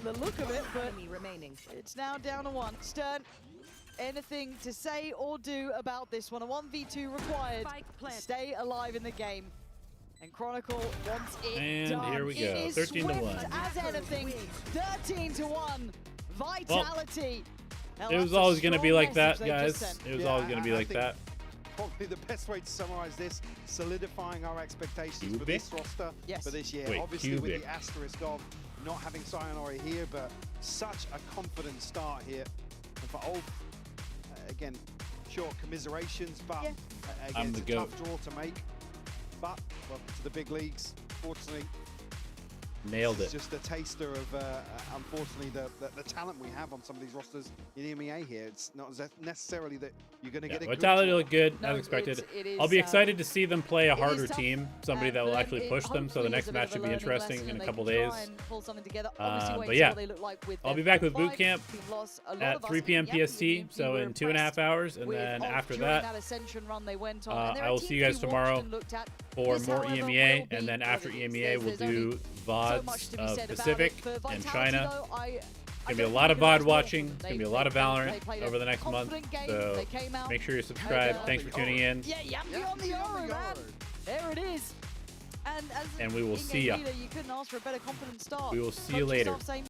the look of it, but Enemy remaining. it's now down to one. Stern, anything to say or do about this one? A 1v2 required. Spike plant. Stay alive in the game. And Chronicle wants it And done. here we go, It is 13 to 1. swift as anything. 13 to 1. Vitality. Now, It was that's a always going to be strong like that, message they've just guys. sent. It was Yeah, always going to be I like think that. Probably the best way to summarize this, solidifying our expectations for Cubic? this roster Yes. for this year. Wait, Obviously with cubic. the asterisk of not having Sayonara here, but such a confident start here. And for Ulf, again, sure, commiserations, but Yeah. again, the it's a GOAT. tough draw to make. But welcome to the big leagues. Fortunately, Nailed it's it. just a taster of, unfortunately, the talent we have on some of these rosters in EMEA here. It's not necessarily that you're going to Yeah, get a good Vitality draw. looked good, No, as expected. it is, I'll be excited to see them play a it is harder tough, team, somebody that will but actually it push them, so the hopefully next is a bit match of should a be learning interesting lesson in and a they couple can days. try and pull something together. Obviously, wait But to yeah, what they look like with I'll their be back with five. boot camp We've lost a lot at of us 3 in p.m. the Yankee PST, team so were in 2.5 impressed hours, and with then Ulf after during that, ascension run they went on. And they're a I'll team see you to guys be watched tomorrow and looked at. for This, more however, EMEA, will be and then what after it is. EMEA, we'll There's only do so much VODs to be of said about Pacific it. For and Vitality, China. though, I Gonna be a don't lot of think VOD it's watching. awful. It's gonna be a They lot of played Valorant over the next month. confident game. So They came out make sure you subscribe. and, Thanks for tuning in. Yeah, Yampi on the Oro, man. There it is. And as And we will in-game see ya. leader, you couldn't ask for a better confident start. We will see you Coaching later. staff saying,